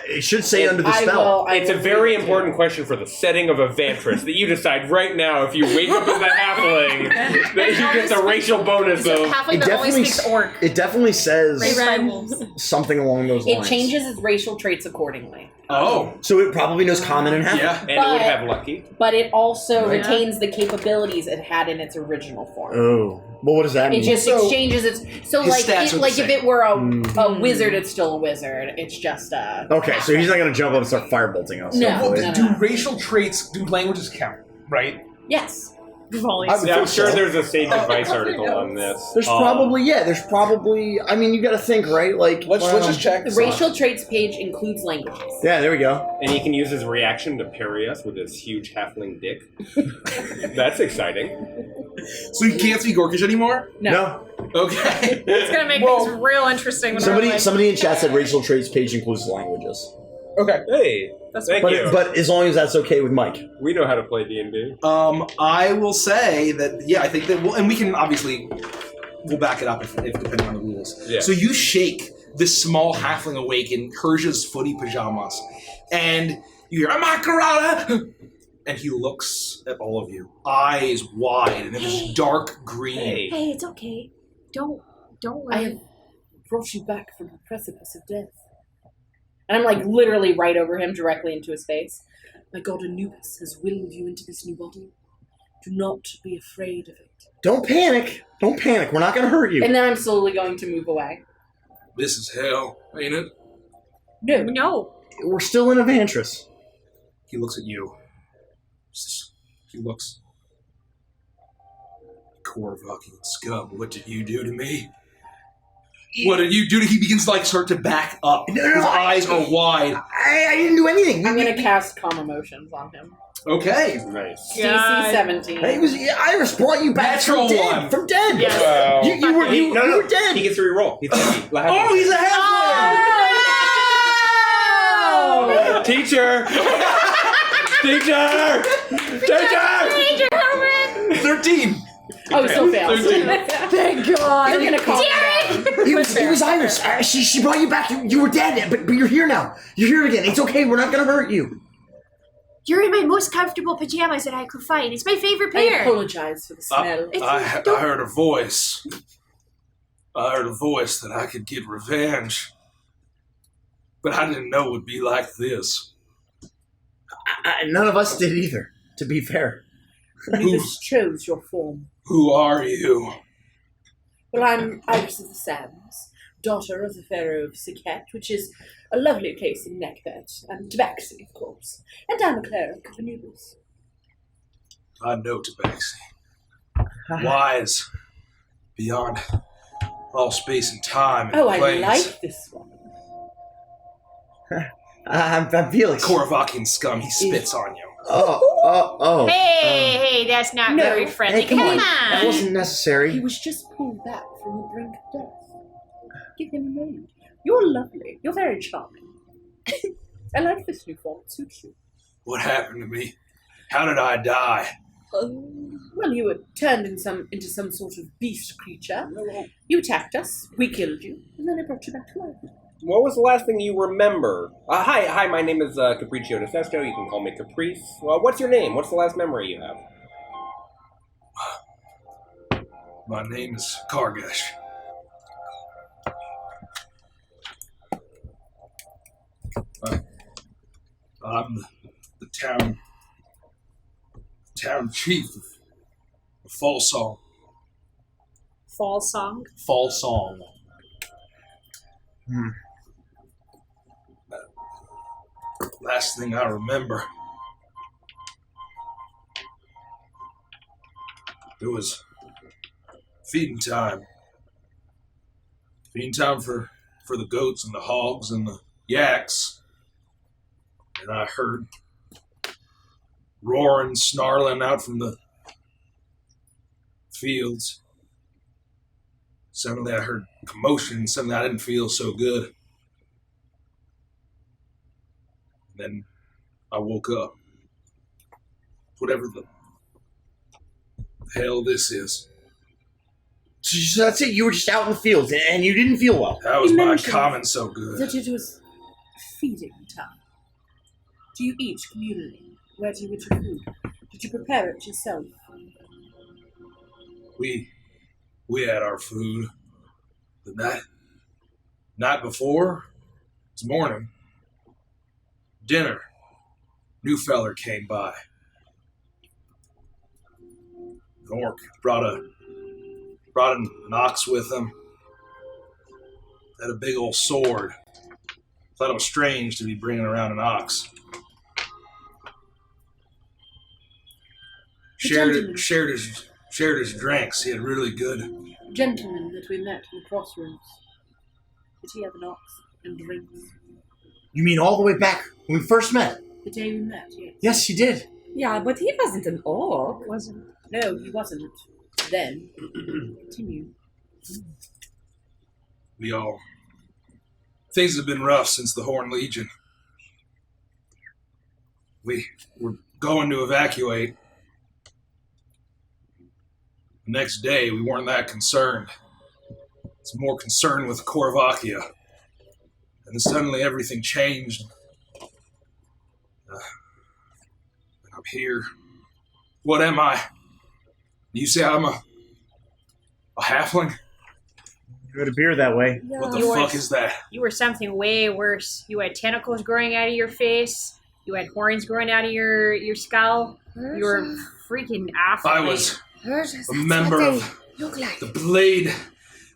It should say under the spell. It's a very important question for the setting of Evantris that you decide right now if you wake up as a halfling, that you get the racial bonus of... Halfling that only speaks orc. It definitely says Ren. something along those It lines. changes its racial traits accordingly. Oh. So it probably knows common and half. Yeah. And it would have lucky. But it also Right. retains the capabilities it had in its original form. Oh. Well, what does that mean? It just exchanges its... So, His like, stats are the if same. it were a wizard, it's still a wizard. It's just a... Okay, so he's not going to jump up and start firebolting us. No. hopefully. No. Do racial traits, do languages count, right? Yes. I would I'm think sure so. there's a Sage Advice article on this. There's probably, I mean, you got to think, right? Like, Let's just check. The racial traits page includes languages. Yeah, there we go. And he can use his reaction to parry us with his huge halfling dick. That's exciting. So you can't speak Orcish anymore? No. Okay. It's going to make things real interesting. When we're like, Somebody in chat said racial traits page includes languages. Okay. Hey, That's thank you. But as long as that's okay with Mike. We know how to play D&D. I will say that, yeah, I think that and we can obviously, we'll back it up if depending on the rules. Yeah. So you shake this small halfling awake in Persia's footy pajamas, and you hear, Amakarada! And he looks at all of you, eyes wide, and it is dark green. Hey, it's okay. Don't I worry. have brought you back from the precipice of death. And I'm like literally right over him, directly into his face. My god Anubis has willed you into this new body. Do not be afraid of it. Don't panic. Don't panic. We're not going to hurt you. And then I'm slowly going to move away. This is hell, ain't it? No. We're still in Evantris. He looks at you. He looks. Korvakian scum, what did you do to me? What did you do to He begins to start to back up. No, His eyes are wide. I didn't do anything. I'm going to cast Calm Emotions on him. Okay. Nice. DC 17. It was Iris brought you back Natural from dead. one. From dead. Yes. You were dead. He gets to reroll. He's happy. Oh, he's a halfling! Teacher! Teacher! 13! Oh, so failed. 13. Thank God. You're going to call It was Iris. She brought you back. You were dead, but you're here now. You're here again. It's okay. We're not going to hurt you. You're in my most comfortable pajamas that I could find. It's my favorite I pair. apologize for the smell. I heard a voice. I heard a voice that I could get revenge. But I didn't know it would be like this. None of us did either, to be fair. Anubis chose your form. Who are you? Well, I'm Iris of the Sands, daughter of the Pharaoh of Sikhet, which is a lovely place in Nekbet, and Tabaxi, of course. And I'm a cleric of Anubis. I know Tabaxi. Wise. Beyond all space and time and Oh, I planes. like this one. I'm Felix. Korvakian scum, he spits on you. Oh. Hey, that's not No. very friendly. Hey, come on. That on. wasn't He necessary. was just pulled back from the brink of death. Give him a moment. You're lovely. You're very charming. I like this new form. It suits you. What happened to me? How did I die? Well, you were turned into some sort of beast creature. You attacked us. We killed you. And then I brought you back to life. What was the last thing you remember? Hi, my name is Capriccio de Sesto. You can call me Caprice. What's your name? What's the last memory you have? My name is Kargash. I'm the town chief of Fall Song. Fall song. Fall Song. Last thing I remember, it was feeding time. Feeding time for the goats and the hogs and the yaks. And I heard roaring, snarling out from the fields. Suddenly I heard commotion, something I didn't feel so good. Then I woke up. Whatever the hell this is. So that's it. You were just out in the fields, and you didn't feel well. How was You my mentioned comment so good? That it was feeding time. Do you eat communally? Where do you get your food? Did you prepare it yourself? We had our food the night before. It's morning. Dinner. New feller came by. An orc brought an ox with him. Had a big old sword. Thought it was strange to be bringing around an ox. Shared his drinks. He had really good. Gentleman that we met in the crossroads. Did he have an ox and drinks? You mean all the way back when we first met? The day we met, yes. Yes, you did. Yeah, but he wasn't an orc. Wasn't. No, he wasn't. Then. Continue. Things have been rough since the Horn Legion. We were going to evacuate. The next day, we weren't that concerned. It's more concerned with Korvakia. And then suddenly everything changed. I'm here. What am I? You say I'm a halfling? You would appear that way. What the You fuck were- is that? You were something way worse. You had tentacles growing out of your face. You had horns growing out of your skull. You were freaking athlete. I was a member of the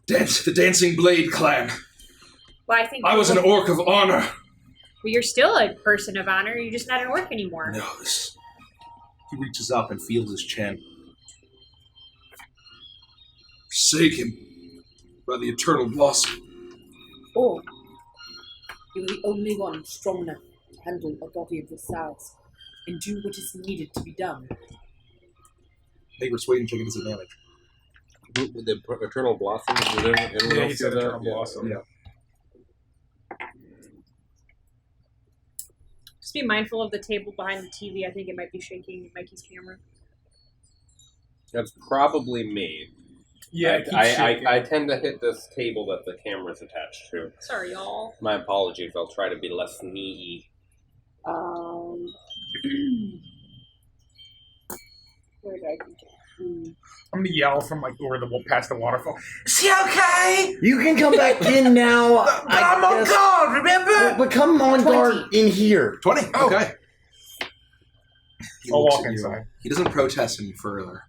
the Dancing Blade clan. Well, I think I was an orc of honor. Well, you're still a person of honor. You're just not an orc anymore. No, he reaches up and feels his chin. Forsaken by the eternal blossom. Or you were the only one strong enough to handle a body of this size and do what is needed to be done. Make persuasion check at disadvantage. The Eternal Blossom? Yeah, he said Eternal Blossom. Yeah. Just be mindful of the table behind the TV. I think it might be shaking Mikey's camera. That's probably me. Yeah, it keeps I shaking. tend to hit this table that the camera's attached to. Sorry, y'all. My apologies. I'll try to be less sneaky. Where did I think it? I'm gonna yell from like over past the waterfall. Is he okay? You can come back in now. But I'm on guess. guard, remember? But come on guard in here. 20? Oh. Okay. He I'll looks walk at you. inside. He doesn't protest any further.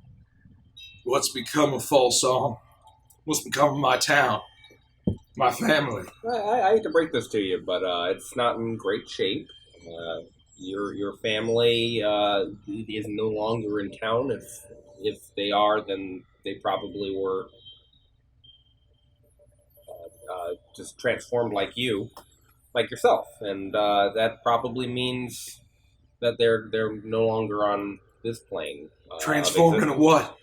What's become of Fall Song? What's become of my town? My family? I hate to break this to you, but it's not in great shape. Your family is no longer in town. If they are, then they probably were just transformed like yourself, and that probably means that they're no longer on this plane. Transformed into what?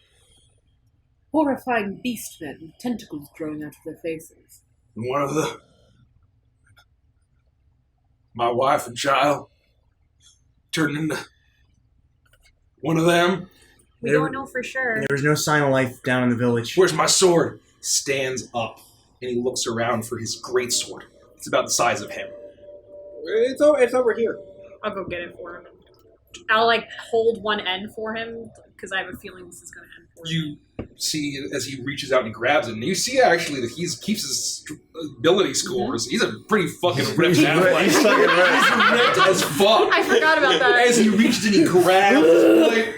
Horrifying beast men with tentacles growing out of their faces. One of my wife and child turned into one of them. We There- don't know for sure. There was no sign of life down in the village. Where's my sword? Stands up and he looks around for his great sword. It's about the size of him. It's over here. I'll go get it for him. I'll like hold one end for him because I have a feeling this is going to end for him. You see as he reaches out and he grabs it, and you see actually that he keeps his ability scores. He's a pretty fucking ripped athlete. He's fucking ripped. He's ripped as fuck. I forgot about that. As he reaches and he grabs, like,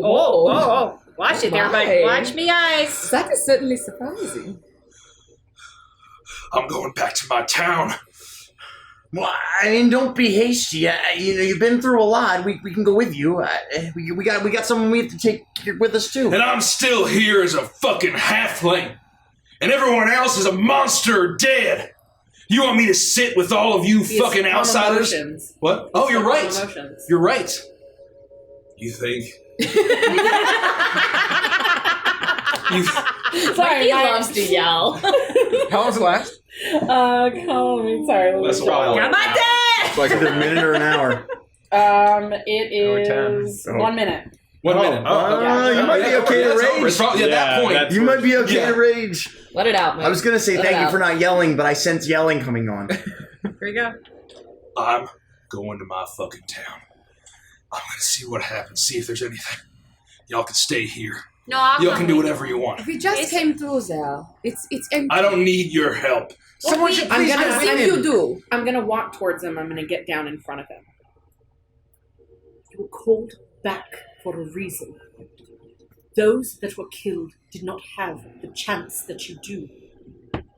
Oh. Watch it, My. everybody. Watch me, guys. That is certainly surprising. I'm going back to my town. Well, I mean, don't be hasty. You've been through a lot. We can go with you. We got someone we have to take with us too. And I'm still here as a fucking halfling. And everyone else is a monster dead. You want me to sit with all of you fucking outsiders? Emotions. What? Oh, you're right. Emotions. You're right. You think? Sorry, He loves to yell. How long's it last? Call me. Sorry. That's a while. It's like Is it a minute or an hour? It Hour is 10. 1 minute. 1 minute. You might be okay to That's over. rage. It's probably at that point. that's You might be okay Yeah. to rage. Let it out, man. I was gonna say Let thank it you out. for not yelling, but I sense yelling coming on. Here we go. I'm going to my fucking town. I'm gonna see what happens. See if there's anything. Y'all can stay here. No, I'll Y'all come can do with whatever you want. We just came through there. It's empty. I don't need your help. Someone should I'm please gonna- go I with think him. you do. I'm gonna walk towards him. I'm gonna get down in front of him. You were called back for a reason. Those that were killed did not have the chance that you do.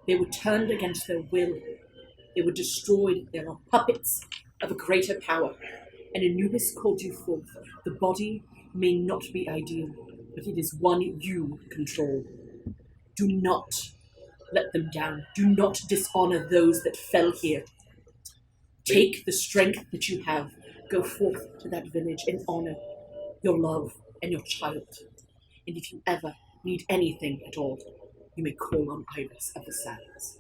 They were turned against their will. They were destroyed. They are puppets of a greater power. And Anubis called you forth. The body may not be ideal, but it is one you control. Do not let them down. Do not dishonor those that fell here. Take the strength that you have. Go forth to that village and honor your love and your child. And if you ever need anything at all, you may call on Iris of the Sands.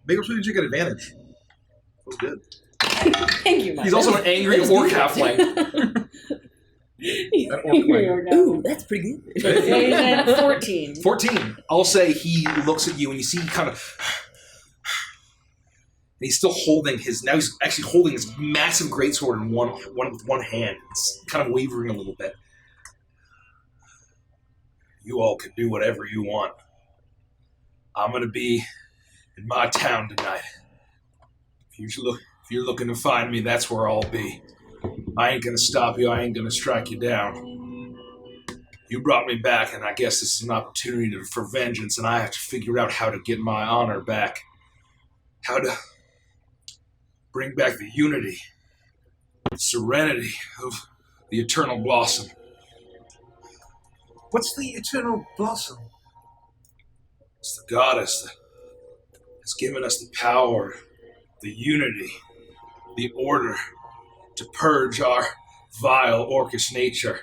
Maybe we should get advantage. That was good. Thank you, Mike. He's also an angry orc halfling. He's That orc angry wing. right now. Ooh, that's pretty good. He's at 14. 14. I'll say he looks at you and you see kind of... And he's still holding his... Now he's actually holding his massive greatsword in one hand. It's kind of wavering a little bit. You all can do whatever you want. I'm going to be in my town tonight. If you're looking to find me, that's where I'll be. I ain't going to stop you. I ain't going to strike you down. You brought me back, and I guess this is an opportunity for vengeance, and I have to figure out how to get my honor back. How to bring back the unity, the serenity of the Eternal Blossom. What's the Eternal Blossom? It's the goddess that has given us the power, the unity, the order to purge our vile orcish nature.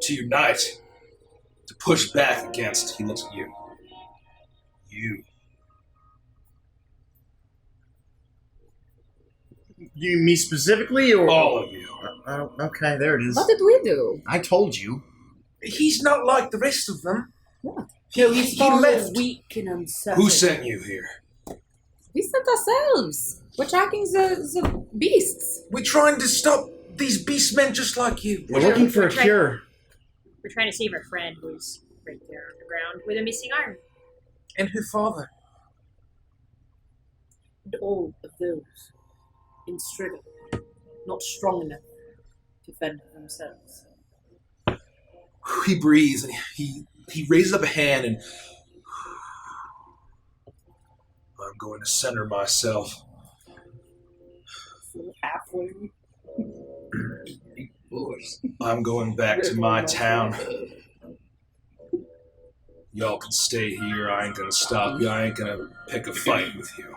To unite, to push back against, he looks at you. You. You, me specifically, or All of you. Okay, there it is. What did we do? I told you. He's not like the rest of them. What? No, he's He left. weak and uncertain. Who sent you here? We sent ourselves. We're tracking the beasts. We're trying to stop these beast men just like you. We're looking for a cure. We're trying to save our friend who's right there on the ground with a missing arm. And her father. And all of those in Striga, not strong enough to fend for themselves. He breathes and he raises up a hand and I'm going to center myself. Halfway. I'm going back to my town. Y'all can stay here. I ain't gonna stop you. I ain't gonna pick a fight with you.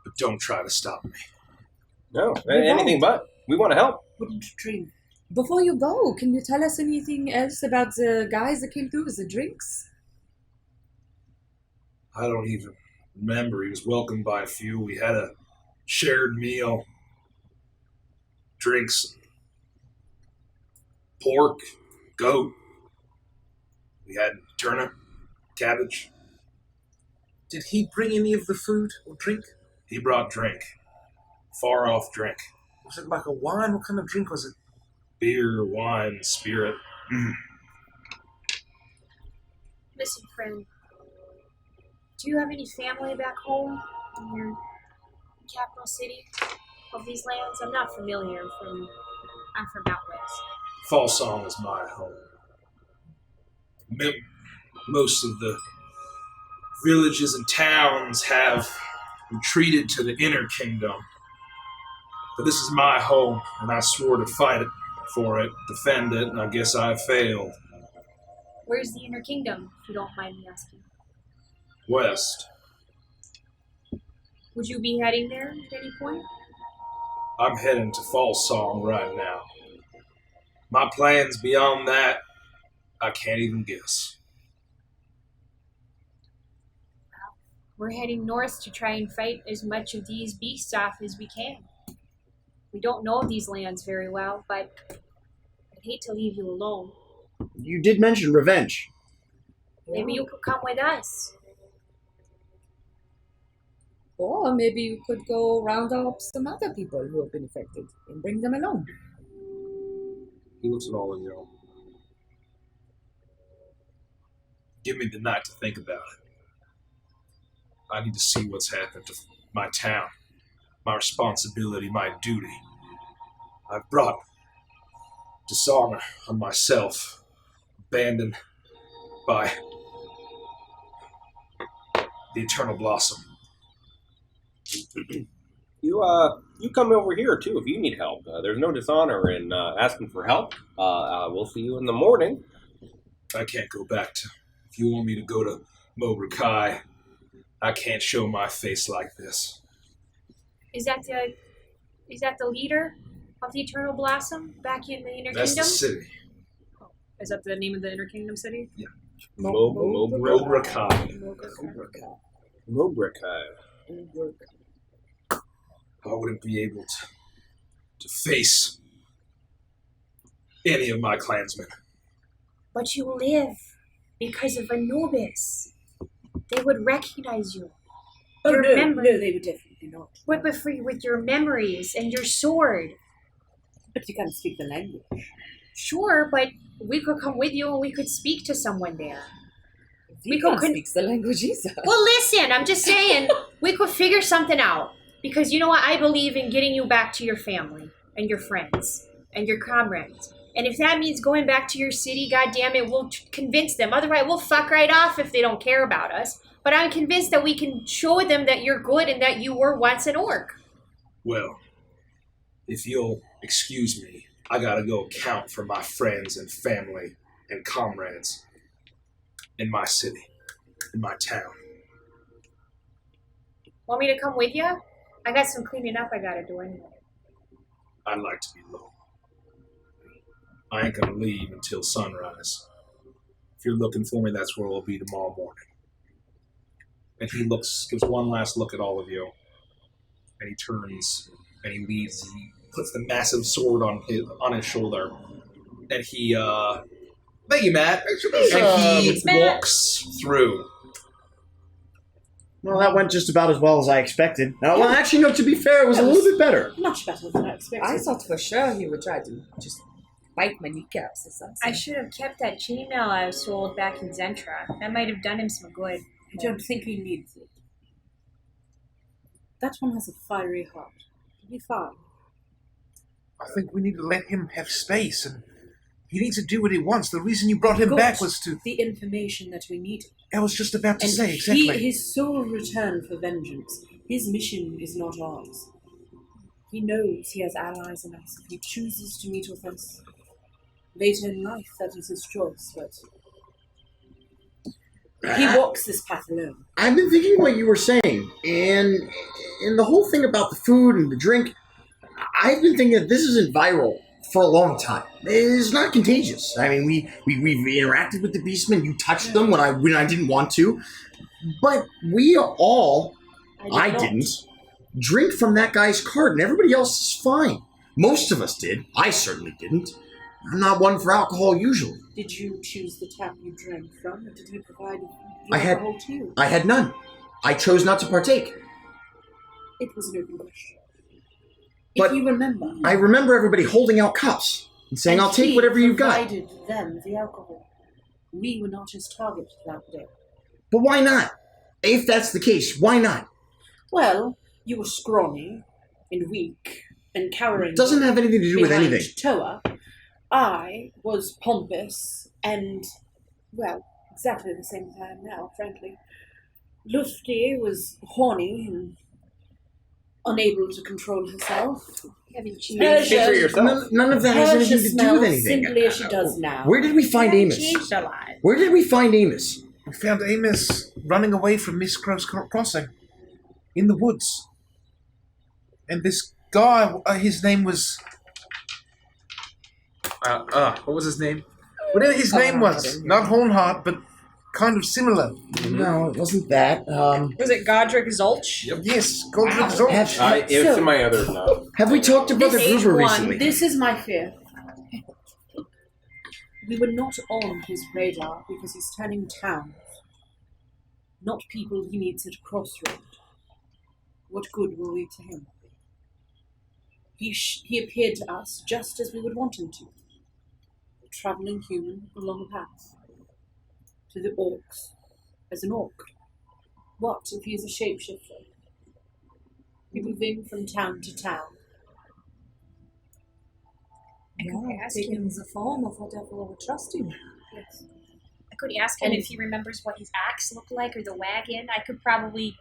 But don't try to stop me. No, anything but. We want to help. Wouldn't dream. Before you go, can you tell us anything else about the guys that came through with the drinks? I don't even remember. He was welcomed by a few. We had a shared meal. Drinks. Pork. Goat. We had turnip. Cabbage. Did he bring any of the food or drink? He brought drink. Far off drink. Was it like a wine? What kind of drink was it? Beer, wine, spirit. Listen, friend. Do you have any family back home in your capital city of these lands? I'm not familiar. I'm from out west. Fall Song is my home. Most of the villages and towns have retreated to the inner kingdom. But this is my home, and I swore to fight it for it, defend it, and I guess I failed. Where's the inner kingdom, if you don't mind me asking? West. Would you be heading there at any point? I'm heading to Fall Song right now. My plans beyond that, I can't even guess. We're heading north to try and fight as much of these beasts off as we can. We don't know these lands very well, but I'd hate to leave you alone. You did mention revenge. Maybe you could come with us. Or maybe you could go round up some other people who have been affected and bring them along. He looks at all of you. Give me the night to think about it. I need to see what's happened to my town, my responsibility, my duty. I've brought dishonor on myself, abandoned by the Eternal Blossom. You come over here too if you need help. There's no dishonor in asking for help. We'll see you in the morning. I can't go back to. If you want me to go to Mobrakai, I can't show my face like this. Is that the leader of the Eternal Blossom back in the Inner That's Kingdom? the city. Is that the name of the Inner Kingdom city? Yeah. Mobrakai. Mobrakai. I wouldn't be able to face any of my clansmen. But you live because of Anubis. They would recognize you. Oh, Your no, memory- no, they would definitely not. But with your memories and your sword. But you can't speak the language. Sure, but we could come with you and we could speak to someone there. We can't speak the language either. Well, listen, I'm just saying, we could figure something out. Because you know what? I believe in getting you back to your family and your friends and your comrades. And if that means going back to your city, goddammit, we'll convince them. Otherwise, we'll fuck right off if they don't care about us. But I'm convinced that we can show them that you're good and that you were once an orc. Well, if you'll excuse me, I gotta go account for my friends and family and comrades in my city, in my town. Want me to come with you? I got some cleaning up I gotta do anyway. I'd like to be alone. I ain't gonna leave until sunrise. If you're looking for me, that's where I'll be tomorrow morning. And he gives one last look at all of you. And he turns and he leaves. He puts the massive sword on his shoulder. And he, thank you, Matt. And he walks through. Well, that went just about as well as I expected. Well, actually, no, to be fair, it was a little bit better. Much better than I expected. I thought for sure he would try to just bite my kneecaps or something. I should have kept that chainmail I sold back in Zentra. That might have done him some good. I don't think he needs it. That one has a fiery heart. He'll be fine. I think we need to let him have space, and he needs to do what he wants. The reason you brought him Got back was to... the information that we needed. I was just about to And say, exactly. his sole return for vengeance. His mission is not ours. He knows he has allies in us. If he chooses to meet with us later in life, that is his choice, but he walks this path alone. I've been thinking what you were saying, and the whole thing about the food and the drink, I've been thinking that this isn't viral for a long time. It's not contagious. I mean, we've interacted with the beastmen. You touched them when I didn't want to, but we all, I didn't, drink from that guy's cart, and everybody else is fine. Most of us did. I certainly didn't. I'm not one for alcohol usually. Did you choose the tap you drank from, or did he provide I had- alcohol to you? I had none. I chose not to partake. It was an open question. But if you remember, I remember everybody holding out cups and saying, I'll take whatever you've got. He provided them the alcohol. We were not his target that day. But why not? If that's the case, why not? Well, you were scrawny and weak and cowering. It doesn't have anything to do with behind anything. Toa. I was pompous and, well, exactly the same as I am now, frankly. Lufti was horny and unable to control herself. Speak for yourself. None of that has Persia anything to do smells with anything. simply as she does now. Where did we find Amos? Changed a lot. Where did we find Amos? We found Amos running away from Miss Crow's crossing in the woods. And this guy, his name was... what was his name? Whatever his name was. Not Hornheart, but kind of similar. No, it wasn't that. Was it Godric Zulch? Yes, Godric Zorch. It was in my other note. Have we talked to Brother This Gruber one, recently? this is my fear. We were not on his radar because he's turning towns, not people he meets at a crossroad. What good were we to him? He appeared to us just as we would want him to. A travelling human along a path. To the Orcs, as an Orc. What if he is a shapeshifter? Moving from town to town. Taking the form of whatever we're trusting. Yes. I could ask him if he remembers what his axe looked like or the wagon. I could probably.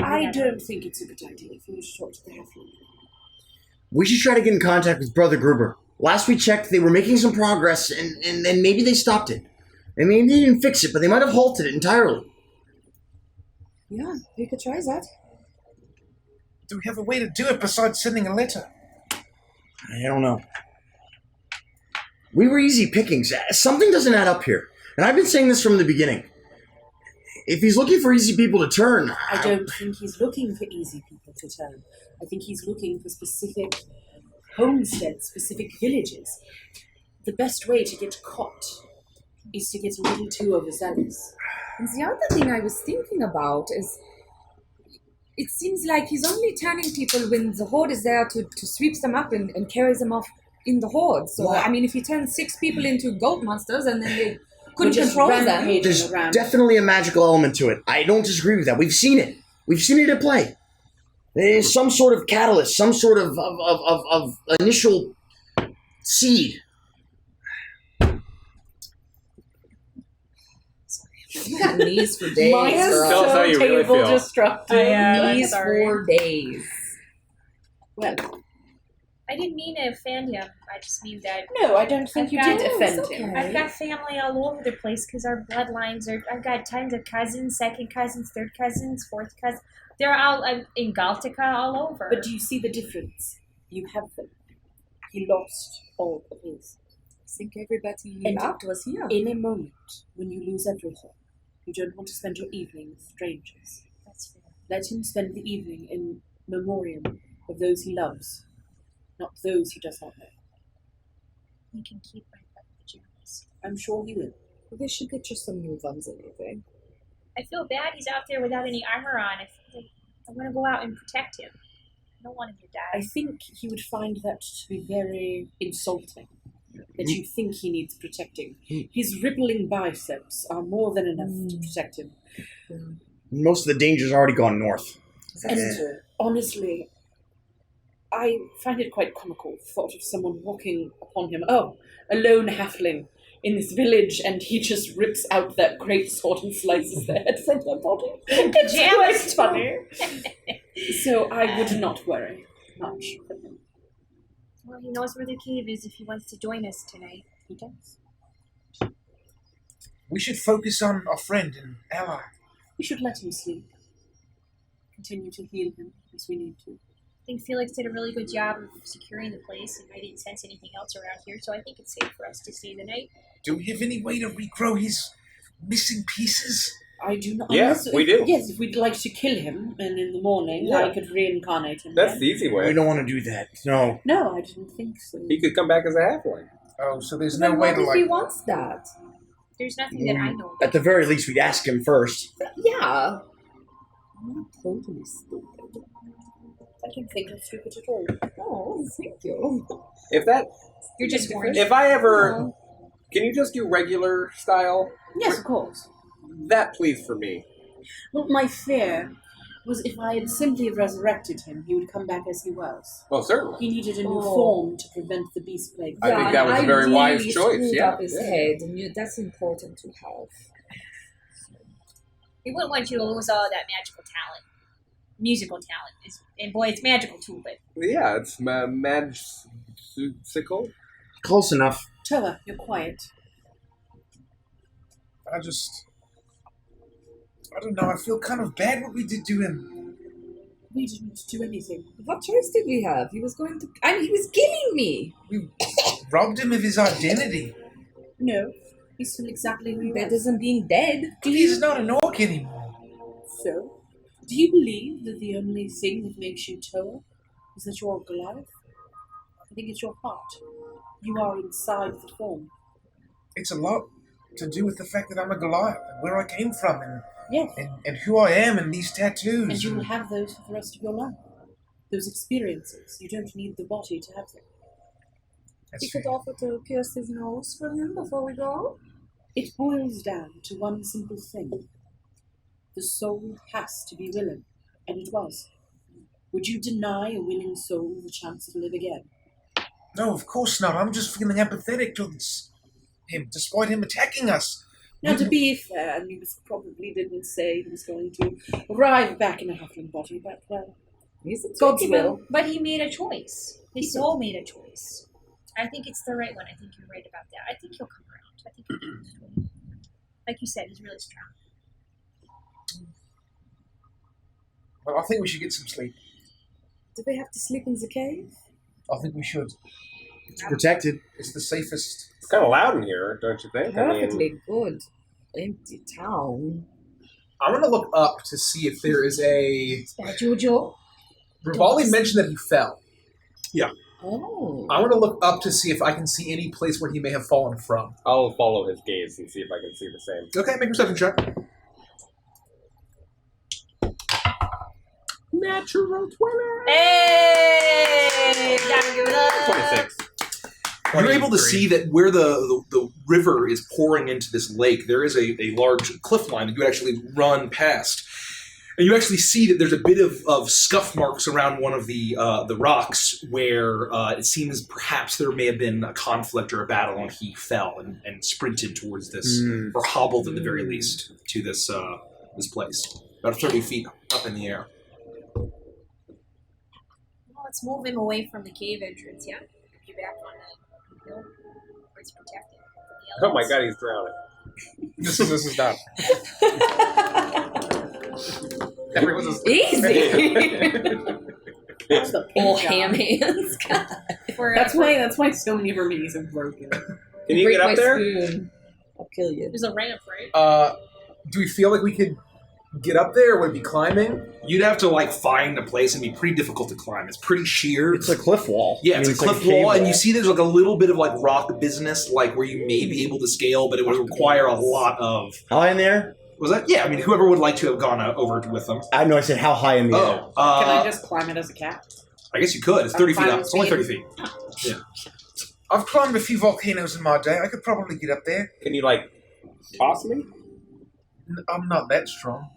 I don't think it's a good idea for you to talk to the halfling. We should try to get in contact with Brother Gruber. Last we checked, they were making some progress, and then maybe they stopped it. I mean, they didn't fix it, but they might have halted it entirely. Yeah, we could try that. Do we have a way to do it besides sending a letter? I don't know. We were easy pickings. Something doesn't add up here. And I've been saying this from the beginning. If he's looking for easy people to turn... I don't think he's looking for easy people to turn. I think he's looking for specific homesteads, specific villages. The best way to get caught is to get a little too overzealous. And the other thing I was thinking about is, it seems like he's only turning people when the horde is there to sweep them up and carry them off in the horde. So, I mean, if he turns 6 people into goat monsters and then they couldn't control them. There's definitely a magical element to it. I don't disagree with that. We've seen it. We've seen it at play. There's some sort of catalyst, some sort of initial seed. You got knees for days, Mine is girl. Tell us how you really table feel. destructive. Knees for days. Well, I didn't mean to offend him. I just mean that no, I don't think you I've did got- offend it's okay. him. I've got family all over the place because our bloodlines are. I've got tons of cousins, second cousins, third cousins, fourth cousins. They're all in Galtica all over. But do you see the difference? You have them. He lost all of his. I think everybody And loved was here. In a moment, when you lose everything, you don't want to spend your evening with strangers. That's fair. Let him spend the evening in memoriam of those he loves, not those he does not know. He can keep my pajamas. I'm sure he will. They should get you some new ones anyway. I feel bad he's out there without any armor on. I'm going to go out and protect him. I don't want him to I die. think he would find that to be very insulting, that you think he needs protecting. His rippling biceps are more than enough to protect him. Most of the danger's already gone north. And honestly, I find it quite comical, the thought of someone walking upon him. Oh, a lone halfling in this village, and he just rips out that great sword and slices their head from their body. It's quite funny. So I would not worry much for him. Well, he knows where the cave is if he wants to join us tonight. He does. We should focus on our friend and ally. We should let him sleep. Continue to heal him as we need to. I think Felix did a really good job of securing the place, and I didn't sense anything else around here, so I think it's safe for us to stay the night. Do we have any way to regrow his missing pieces? I do not. Yeah, we do. Yes, if we'd like to kill him, and in the morning Yeah. I could reincarnate him. That's again. the easy We way. don't want to do that. No. No, I didn't think so. He could come back as a halfling. Oh, so there's Then no way what to if he like... wants that? There's nothing that I know At the very least, we'd ask him first. Yeah. Not totally stupid. I don't think I'm stupid at all. Oh, thank you. If that, You're just worried. if I ever, can you just do regular style? Yes, of course. That, please, for me. Well, my fear was if I had simply resurrected him, he would come back as he was. Oh, certainly. He needed a new form to prevent the beast plague. I think that was a very wise choice, Screwed yeah. up his head, and that's important to have. We wouldn't want you to lose all that magical talent. Musical talent. And boy, it's magical too, but... Yeah, it's magical. Close enough. Toa, you're quiet. I don't know, I feel kind of bad what we did to him. We didn't do anything. What choice did we have? He was going to... he was killing me. We robbed him of his identity. No, he's still exactly who he Better was. than being dead. He's not an orc anymore. So, do you believe that the only thing that makes you Toa is that you're Goliath? I think it's your heart. You are inside the form. It's a lot to do with the fact that I'm a Goliath and where I came from Yes. and who I am and these tattoos. And you will have those for the rest of your life. Those experiences. You don't need the body to have them. That's We could fair. offer to pierce his nose for him before we go. It boils down to one simple thing. The soul has to be willing, and it was. Would you deny a willing soul the chance to live again? No, of course not. I'm just feeling apathetic towards him, despite him attacking us. Now, to be fair, and he probably didn't say he was going to arrive back in a halfling body, but, well, He's a God's tricky will. man. But he made a choice. His soul made a choice. I think it's the right one. I think you're right about that. I think he'll come around. I think he'll come. Like you said, he's really strong. Well, I think we should get some sleep. Do we have to sleep in the cave? I think we should. It's protected. It's the safest. It's kind of loud in here, don't you think? Perfectly good. Empty town. I'm going to look up to see if there is a... Bad Jojo. Rivali mentioned that he fell. Oh. I want to look up to see if I can see any place where he may have fallen from. I'll follow his gaze and see if I can see the same. Okay, make a perception check. Natural 20. Hey! Gotta give it up. 26. You're able to see that where the river is pouring into this lake, there is a large cliff line that you actually run past. And you actually see that there's a bit of scuff marks around one of the rocks where it seems perhaps there may have been a conflict or a battle and he fell and sprinted towards this, or hobbled at the very least, to this place. About 30 feet up in the air. Well, let's move him away from the cave entrance, yeah? Get you back on the hill where it's protected from the Oh my elements. god, he's drowning. This is done. Everyone's just... Easy. That's the All paint ham job. hands. God. That's why so many of our minis have broken. Can you Break get my up there? spoon. I'll kill you. There's a ramp, right? Do we feel like we could get up there? Would it be climbing? You'd have to find a place and be pretty difficult to climb. It's pretty sheer. It's a cliff wall. Yeah, I mean, it's a like cliff cave wall, and you see there's a little bit of rock business, where you may be able to scale, but it would require a lot of. High in there? Was that? Yeah, I mean, whoever would like to have gone over with them. I know. I said how high in the air. Oh, Can I just climb it as a cat? I guess you could. It's 30 feet fine up. with It's only me. 30 feet. I've climbed a few volcanoes in my day. I could probably get up there. Can you, toss me? I'm not that strong.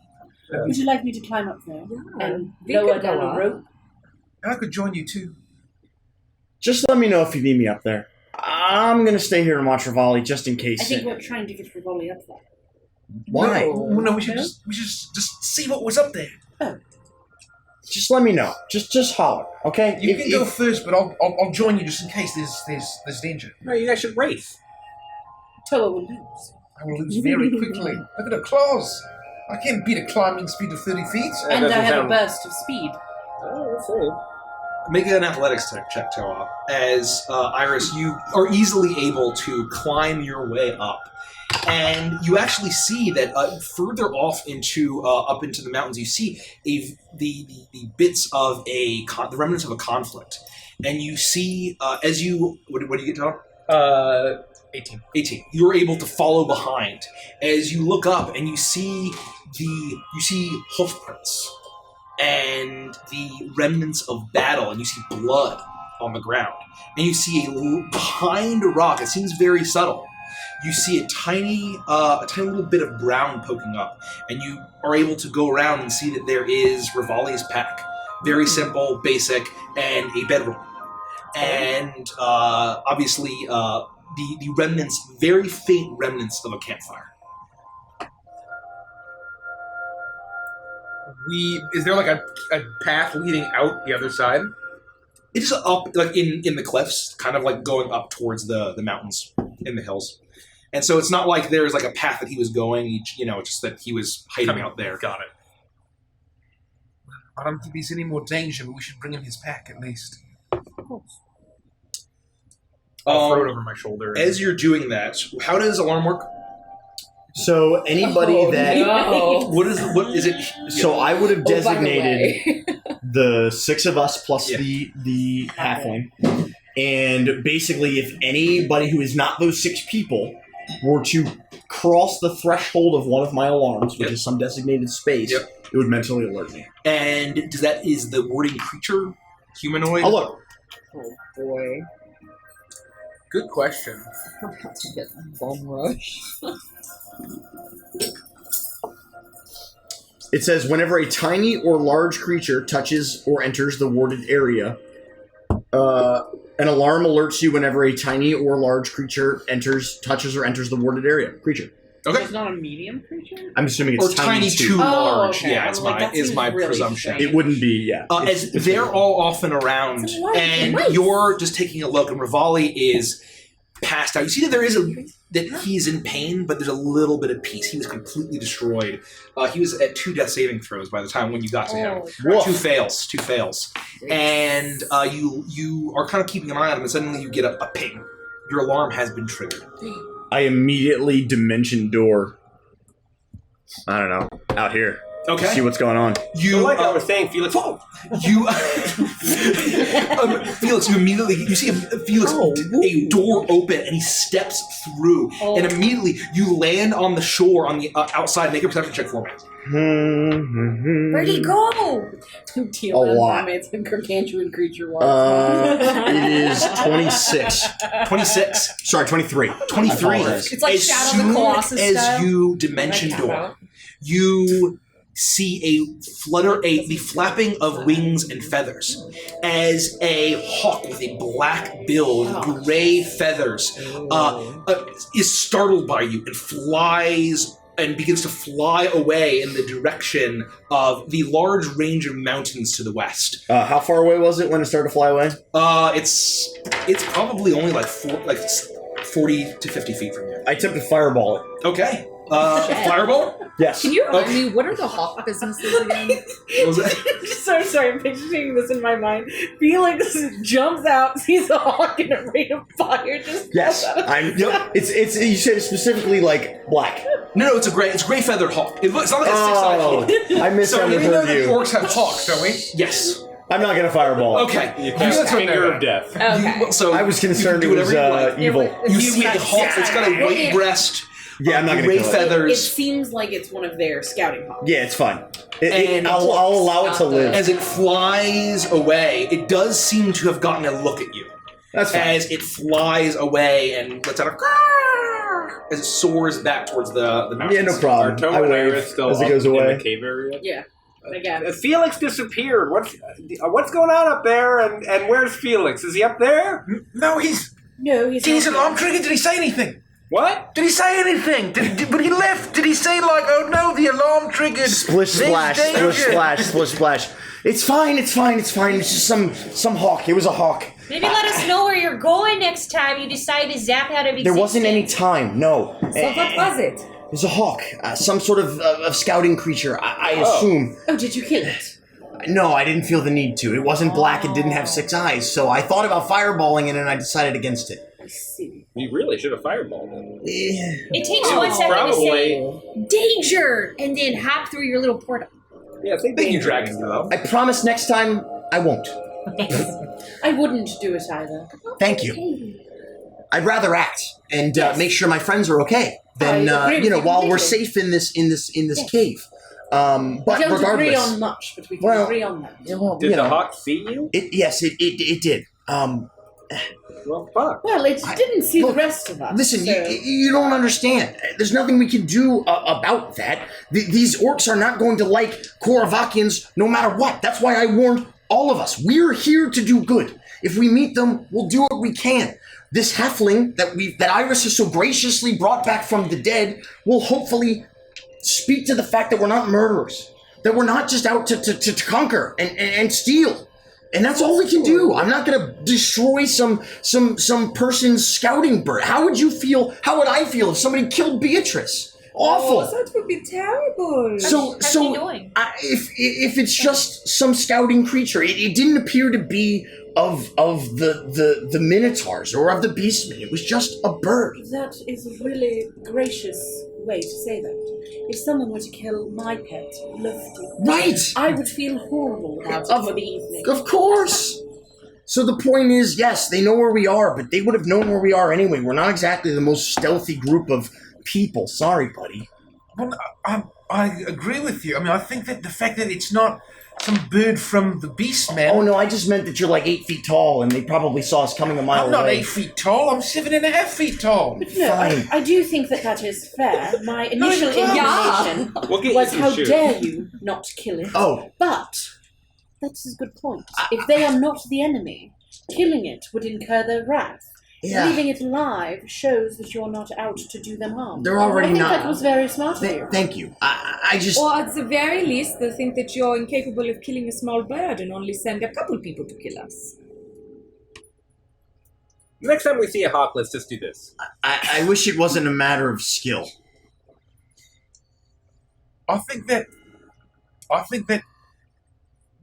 Would you like me to climb up there and we lower could go down a up. rope? And I could join you too. Just let me know if you need me up there. I'm gonna stay here and watch Rivali just in case. I think we're trying to get Rivali up there. Why? No, we should just see what was up there. Just let me know. Just holler, okay? You can go first, but I'll join you just in case there's danger. No, you guys should race. Toa will lose. I will lose very quickly. Look at her claws. I can't beat a climbing speed of 30 feet. And I doesn't have a sound- burst of speed. Oh, let's see. Make an athletics check, Toa. As Iris, you are easily able to climb your way up. And you actually see that further off up into the mountains, you see the bits of the remnants of a conflict. And you see, as you... What do you get, Toa? 18. 18. You're able to follow behind as you look up and you see hoof prints and the remnants of battle, and you see blood on the ground. And you see behind a rock, it seems very subtle, you see a tiny little bit of brown poking up, and you are able to go around and see that there is Rivali's pack. Very simple, basic, and a bedroom. And obviously the remnants, very faint remnants of a campfire. Is there like a path leading out the other side? It is up, like in the cliffs, kind of like going up towards the mountains in the hills. And so it's not like there's like a path that he was going, just that he was hiding out there. Got it. I don't think he's any more danger, but we should bring him his pack at least. Of course. I'll throw it over my shoulder. As you're doing that, how does alarm work? So anybody What is it? So I would have by the designated way. the 6 of us plus the halfling. And basically, if anybody who is not those 6 people were to cross the threshold of one of my alarms, which is some designated space, it would mentally alert me. And is the wording creature humanoid? Oh, look. Oh boy. Good question. I'm about to get a bum rush. It says, whenever a tiny or large creature touches or enters the warded area, an alarm alerts you whenever a tiny or large creature touches or enters the warded area. Creature. Okay. It's not a medium creature? I'm assuming it's Or tiny too. too large. okay. Yeah, I'm like, that is seems my really presumption. strange. It wouldn't be, As they're all off and around, It's a lot of and mice. you're just taking a look, and Rivali is passed out. You see that that he's in pain, but there's a little bit of peace. He was completely destroyed. He was at 2 death saving throws by the time when you got to him. Woof. 2 fails. And you are kind of keeping an eye on him, and suddenly you get a ping. Your alarm has been triggered. I immediately dimension door. I don't know. Out here. Okay. See what's going on. You, like I was saying, Felix. You, Felix, you see Felix a door open, and he steps through, and immediately you land on the shore on the outside. Make a perception check for me. Where'd he go? A lot. It's a gargantuan creature was. It is 26. 26. Sorry, 23. 23. It's like As Shadow of the Colossus soon as style. you dimension door, you see the flapping of wings and feathers as a hawk with a black bill and gray feathers is startled by you and flies and begins to fly away in the direction of the large range of mountains to the west. How far away was it when it started to fly away? It's probably only like 40 to 50 feet from you. I attempted to fireball it. Okay. Fireball? Yes. Can you remind me, what are the hawk businesses again? What was that? So sorry, I'm picturing this in my mind. Felix jumps out, sees a hawk in a ring of fire, just Yes. jumps out. Yep. It's you said specifically like black. No, it's a gray feathered hawk. It's not like a six-eyed hawk. I We know misheard that you. orcs have hawks, don't we? Yes. I'm not gonna fireball it. Okay. You That's cast okay. Finger of Death. Okay. So I was concerned you it can was do whatever you like. evil. You see a hawk that's got a white breast, Yeah, I'm not gonna gray kill it. It feathers. seems like it's one of their scouting hawks. Yeah, it's fine. And I'll allow it to live. As it flies away, it does seem to have gotten a look at you. That's fine. As it flies away and lets out a grrr as it soars back towards the mountains. Yeah, no Are problem. Tomo I and wave Iris still as it up goes in away. the cave area? Yeah. Again. Felix disappeared. What's going on up there? And where's Felix? Is he up there? No, he's He's alarm triggered. Did he say anything? What? Did he say anything? But he left. Did he say like, oh no, the alarm triggered? Splish There's splash, danger." splish splash, splish splash. It's fine. It's just some hawk. It was a hawk. Maybe let us know where you're going next time you decide to zap out of existence. There wasn't any time. No. So what was it? It was a hawk. Some sort of scouting creature. I assume. Oh, did you kill it? No, I didn't feel the need to. It wasn't black. It didn't have 6 eyes. So I thought about fireballing it, and I decided against it. I see. You really should have fireballed him. It takes Oh, 1 second to say probably. danger and then hop through your little portal. Yeah, Thank you, Dragon, though. I promise next time I won't. I wouldn't do it either. Thank you. I'd rather act and make sure my friends are okay than while we're safe in this cave. But we don't regardless, agree on much, but we can agree on that. Did the hawk see you? Yes, it did. Well, fuck. Well, it didn't see the rest of us. Listen, so. you don't understand. There's nothing we can do about that. These orcs are not going to like Koravakians no matter what. That's why I warned all of us. We're here to do good. If we meet them, we'll do what we can. This halfling that Iris has so graciously brought back from the dead will hopefully speak to the fact that we're not murderers. That we're not just out to conquer and steal. And that's all we can do. I'm not going to destroy some person's scouting bird. How would you feel? How would I feel if somebody killed Beatrice? Awful. Oh, that would be terrible. So if it's just some scouting creature, it didn't appear to be of the minotaurs or of the beastmen. It was just a bird. That is a really gracious way to say that. If someone were to kill my pet, Lufty, Right. I would feel horrible about it for the evening. Of course. So the point is, yes, they know where we are, but they would have known where we are anyway. We're not exactly the most stealthy group of people. Sorry, buddy. Well, I agree with you. I mean, I think that the fact that it's not some bird from the Beastmen... Oh, no, I just meant that you're like 8 feet tall, and they probably saw us coming a mile I'm not away. 8 feet tall. I'm 7.5 feet tall. No, Fine. I do think that is fair. My initial inclination We'll get was, you some how shoes. dare you not kill it? Oh. But that's a good point. If they are not the enemy, killing it would incur their wrath. Yeah. Leaving it alive shows that you're not out to do them harm. They're already I think not. that was very smart of you. Thank you. I just... Or at the very least, they think that you're incapable of killing a small bird and only send a couple people to kill us. Next time we see a hawk, let's just do this. I wish it wasn't a matter of skill. I think that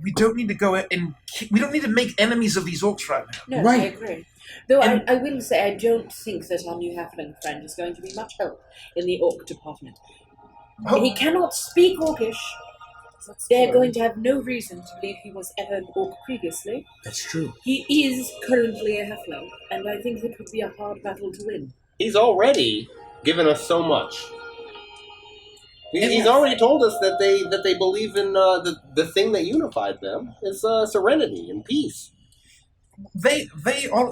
we don't need to go and we don't need to make enemies of these orcs right now. No, Right. I agree. Though I will say I don't think that our new halfling friend is going to be much help in the orc department. Oh. He cannot speak orcish. They're going to have no reason to believe he was ever an orc previously. That's true. He is currently a halfling, and I think it would be a hard battle to win. He's already given us so much. He's already told us that they believe in the thing that unified them is serenity and peace. They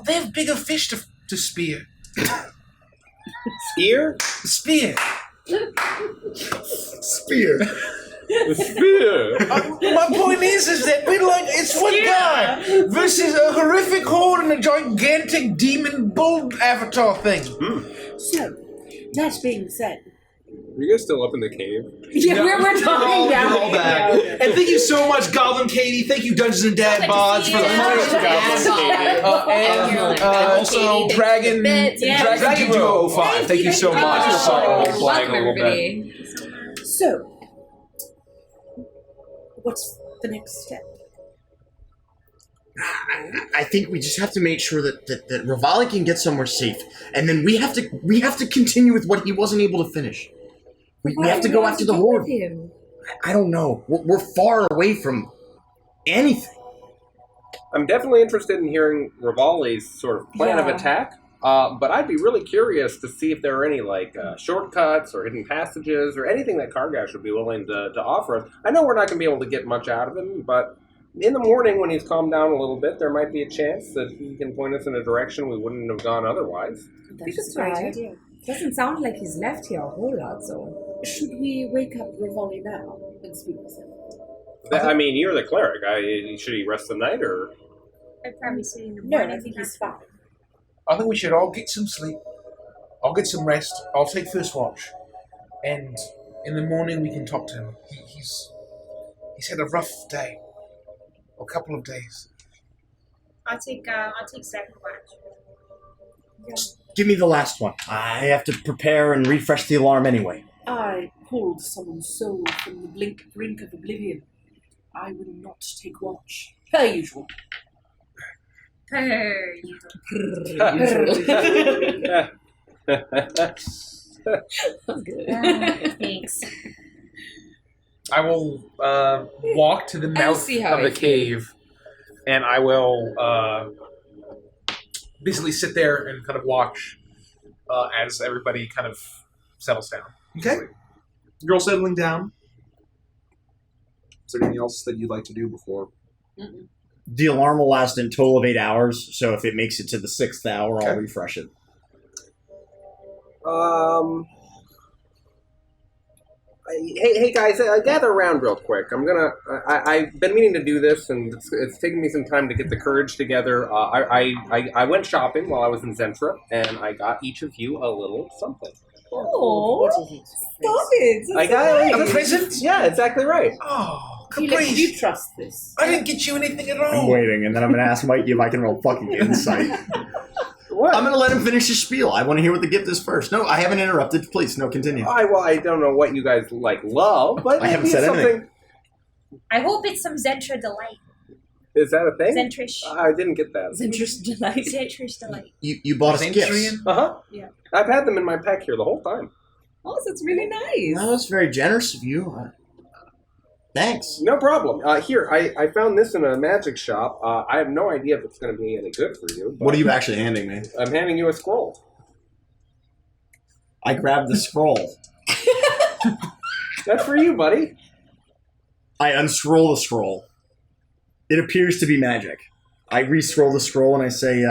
have bigger fish to spear. Spear? Spear. Spear. Spear. My point is that it's one guy versus a horrific horde and a gigantic demon bull avatar thing. So, that being said, Are you guys still up in the cave? yeah, No, we're talking we're down. all back. And thank you so much, Goblin Katie. Thank you, Dungeons and Dad Bods, for the And also Dragon Dragon Duo 05. Thank you so much. Sorry, we're playing a little bit. everybody. So, what's the next step? I think we just have to make sure that Rivali can get somewhere safe, and then we have to continue with what he wasn't able to finish. We have to go after the horde. I don't know. We're far away from anything. I'm definitely interested in hearing Rivali's sort of plan of attack, but I'd be really curious to see if there are any shortcuts or hidden passages or anything that Kargash would be willing to offer us. I know we're not going to be able to get much out of him, but in the morning when he's calmed down a little bit, there might be a chance that he can point us in a direction we wouldn't have gone otherwise. That's a great idea. Doesn't sound like he's left here a whole lot, so... Should we wake up Rivali now and speak with him? I mean, you're the cleric. Should he rest the night, or...? I'd probably say in the No, morning. I think he's fine. I think we should all get some sleep. I'll get some rest. I'll take first watch, and in the morning we can talk to him. He's had a rough day, a couple of days. I'll take second watch. Give me the last one. I have to prepare and refresh the alarm anyway. I pulled someone's soul from the brink of oblivion. I will not take watch. Per usual. Thanks. I will walk to the mouth see how of I the feel. cave, and I will basically sit there and kind of watch as everybody kind of settles down. Okay. You're all settling down. Is there anything else that you'd like to do before? The alarm will last a total of 8 hours, so if it makes it to the 6th hour, I'll Okay. refresh it. Hey guys, gather around real quick. I've been meaning to do this, and it's taken me some time to get the courage together. I went shopping while I was in Zentra, and I got each of you a little something. Oh, stop it! I got A present? Yeah, exactly right. Oh, Felix, Caprice. you trust this? I didn't get you anything at I'm all. waiting, and then I'm going to ask Mikey if I can roll fucking insight. What? I'm going to let him finish his spiel. I want to hear what the gift is first. No, I haven't interrupted. Please, no, continue. I don't know what you guys love, but I haven't maybe said something. anything. I hope it's some Zentra delight. Is that a thing? Zentrish. I didn't get that. Zentrish delight. Zentrish delight. You bought us gifts. Zentrian? Uh-huh. Yeah. I've had them in my pack here the whole time. Oh, that's really nice. That was very generous of you. Thanks. No problem. Here, I found this in a magic shop. I have no idea if it's going to be any good for you. But What are you actually handing me? I'm handing you a scroll. I grabbed the scroll. That's for you, buddy. I unscroll the scroll. It appears to be magic. I re-scroll the scroll and I say,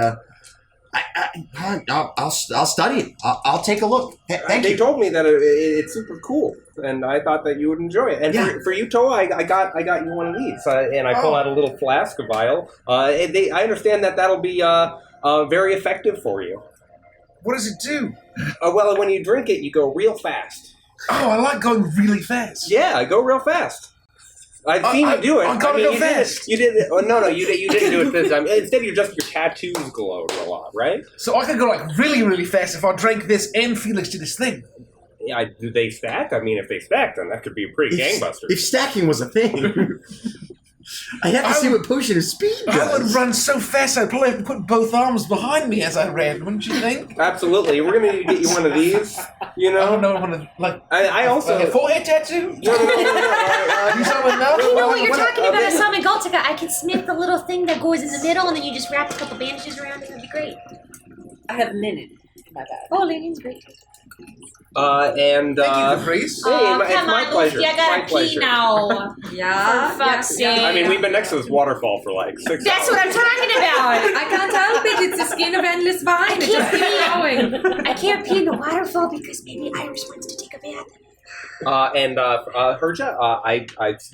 I'll study it. I'll take a look. Thank They you. told me that it's super cool, and I thought that you would enjoy it. And Yeah. for you, Toa, I got you one of these, and I pull out a little flask, a vial. I understand that that'll be very effective for you. What does it do? Well, when you drink it, you go real fast. Oh, I like going really fast. Yeah, go real fast. I've seen you do it. I gotta go you did fast. it. You did it. Oh, no, you didn't do it this time. Instead, your tattoos glowed a lot, right? So I could go like really, really fast if I drank this and Felix did this thing. Yeah, do they stack? I mean, if they stack, then that could be pretty gangbusters. If stacking was a thing, I have to see what potion of speed I would does. run so fast I'd probably have to put both arms behind me as I ran, wouldn't you think? Absolutely. We're going to need to get you one of these, you I know? don't know, one of like I also... a forehead tattoo? No. You saw enough? You know what you're What- talking about, Asami Galtica. I could snip the little thing that goes in the middle, and then you just wrap a couple bandages around it. It'd be great. I have linen in my bag. Oh, Linion's great. And... Thank you, Caprice. Oh, it's come my on, pleasure. Luffy, I It's my gotta pee pleasure. now. Yeah. For fuck's sake. I mean, we've been next to this waterfall for like 6 That's hours. what I'm talking about. I can't help it. It's the skin of endless vine. It just keeps going. I can't pee in the waterfall because maybe Iris wants to take a bath. Herja,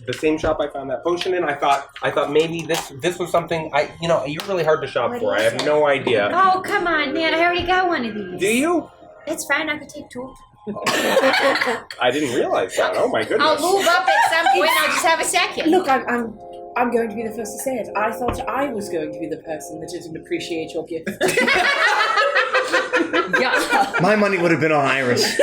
the same shop I found that potion in. I thought maybe this was something. You're really hard to shop What for. I is have it? no idea. Oh, come on, man. I already got one of these. Do you? It's fine. I could take two. I didn't realize that. Oh my I'll goodness. move up at some point. I'll just have a second. Look, I'm going to be the first to say it. I thought I was going to be the person that didn't appreciate your gift. Yeah. My money would have been on Iris.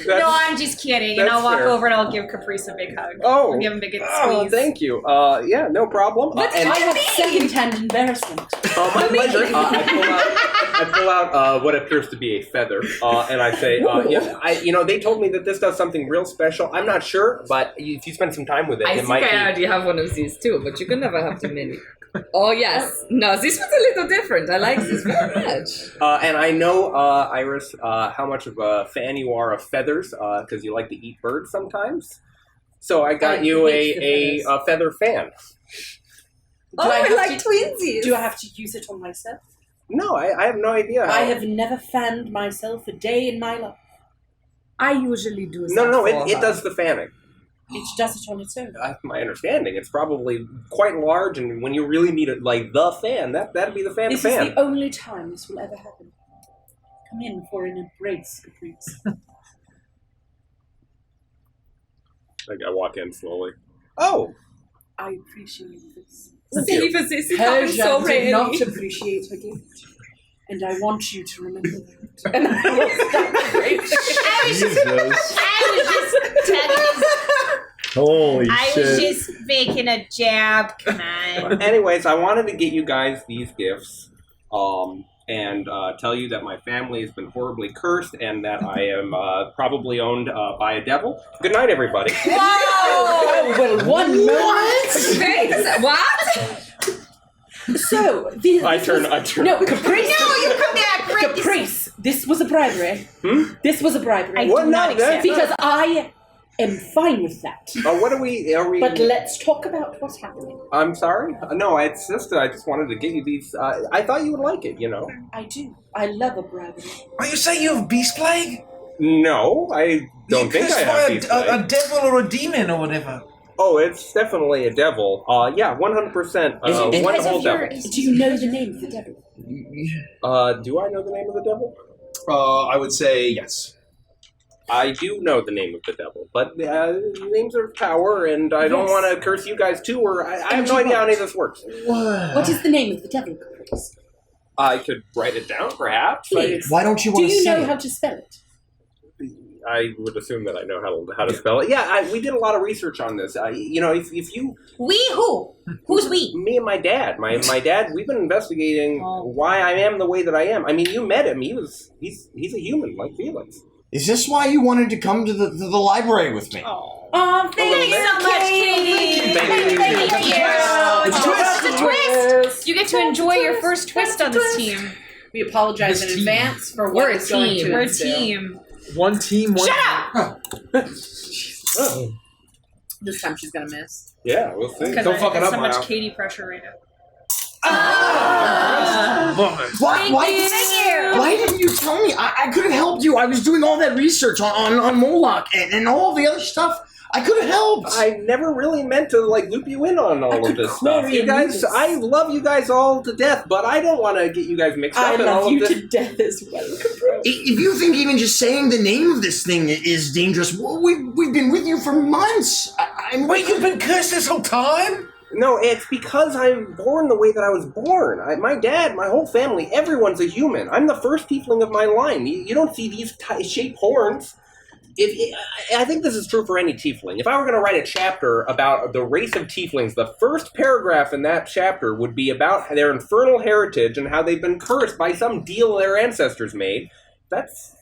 No, I'm just kidding. And that's I'll walk fair. over and I'll give Caprice a big hug. Oh. I'll give him a big Oh, squeeze. thank you. Yeah, no problem. I have second-hand embarrassment. My pleasure. I pull out what appears to be a feather, and I say, they told me that this does something real special. I'm not sure, but if you spend some time with it, I it think might I be. already have one of these too, but you can never have too many. Oh yes. No, this was a little different. I like this very much. And I know, Iris, how much of a fan you are of feathers, because you like to eat birds sometimes. So I got you a feather fan. Oh, I I have like to- twinsies. Do I have to use it on myself? No, I have no idea. I have never fanned myself a day in my life. I usually do. No, it does the fanning. It does it on its own. That's my understanding. It's probably quite large, and when you really need it, like the fan, that'd be the fan. This to is fan. the only time this will ever happen. Come in for an embrace, Caprice. I walk in slowly. Oh, I appreciate this. See, for this is coming Persia so did ready. not appreciate her gift. And I want you to remember that. And I will stop Holy I shit. was just making a jab. Come on. anyways, I wanted to get you guys these gifts, and tell you that my family has been horribly cursed, and that I am probably owned by a devil. Good night, everybody. Whoa! well, one moment. Wait, what? So, this I turn. No, Caprice. No, you come back. Right? Caprice, this was a bribery. This was a bribery. I do not accept. Because I am fine with that. What are we? But let's talk about what's happening. I'm sorry. No, it's just I just wanted to get you these. I thought you would like it. I do. I love a bribery. Are you saying you have beast plague? No, I don't think I have these. a devil or a demon or whatever. Oh, it's definitely a devil. Yeah, 100%. One whole devil. Do you know the name of the devil? Do I know the name of the devil? I would say yes. I do know the name of the devil, but names are power, and I don't want to curse you guys too, or I have no idea how any of this works. What is the name of the devil, Caprice? I could write it down, perhaps. Please. Why don't you want Do to you say know it? how to spell it? I would assume that I know how to spell it. Yeah, we did a lot of research on this. If you... We who? Who's we? Me and my dad. My dad, we've been investigating why I am the way that I am. I mean, you met him. He's a human, like Felix. Is this why you wanted to come to the library with me? Oh, thank you so much, Katie. Thank you. It's a twist. You get to enjoy your first twist on this team. We apologize in advance for what is going to We're a ensue. team. One team, one... Shut up! This time she's gonna miss. Yeah, we'll see. Because Don't I fuck it have up, so much Maya. Katie pressure right now. Why didn't you tell me? I could have helped you. I was doing all that research on Moloch and all the other stuff. I could have helped. I never really meant to loop you in on all of this stuff. You guys, I love you guys all to death, but I don't want to get you guys mixed up in all of this. to death as well, Caprice. If you think even just saying the name of this thing is dangerous, well, we've been with you for months. Wait, you've been cursed this whole time? No, it's because I'm born the way that I was born. My dad, my whole family, everyone's a human. I'm the first tiefling of my line. You don't see these shaped horns. I think this is true for any tiefling. If I were going to write a chapter about the race of tieflings, the first paragraph in that chapter would be about their infernal heritage and how they've been cursed by some deal their ancestors made. That's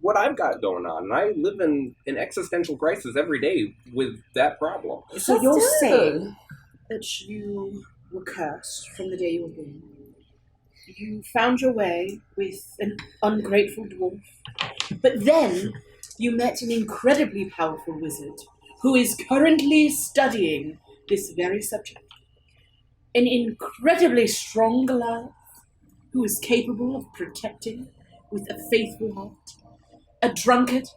what I've got going on. And I live in an existential crisis every day with that problem. So you're saying that you were cursed from the day you were born. You found your way with an ungrateful dwarf, but then you met an incredibly powerful wizard who is currently studying this very subject. An incredibly strong Goliath who is capable of protecting with a faithful heart. A drunkard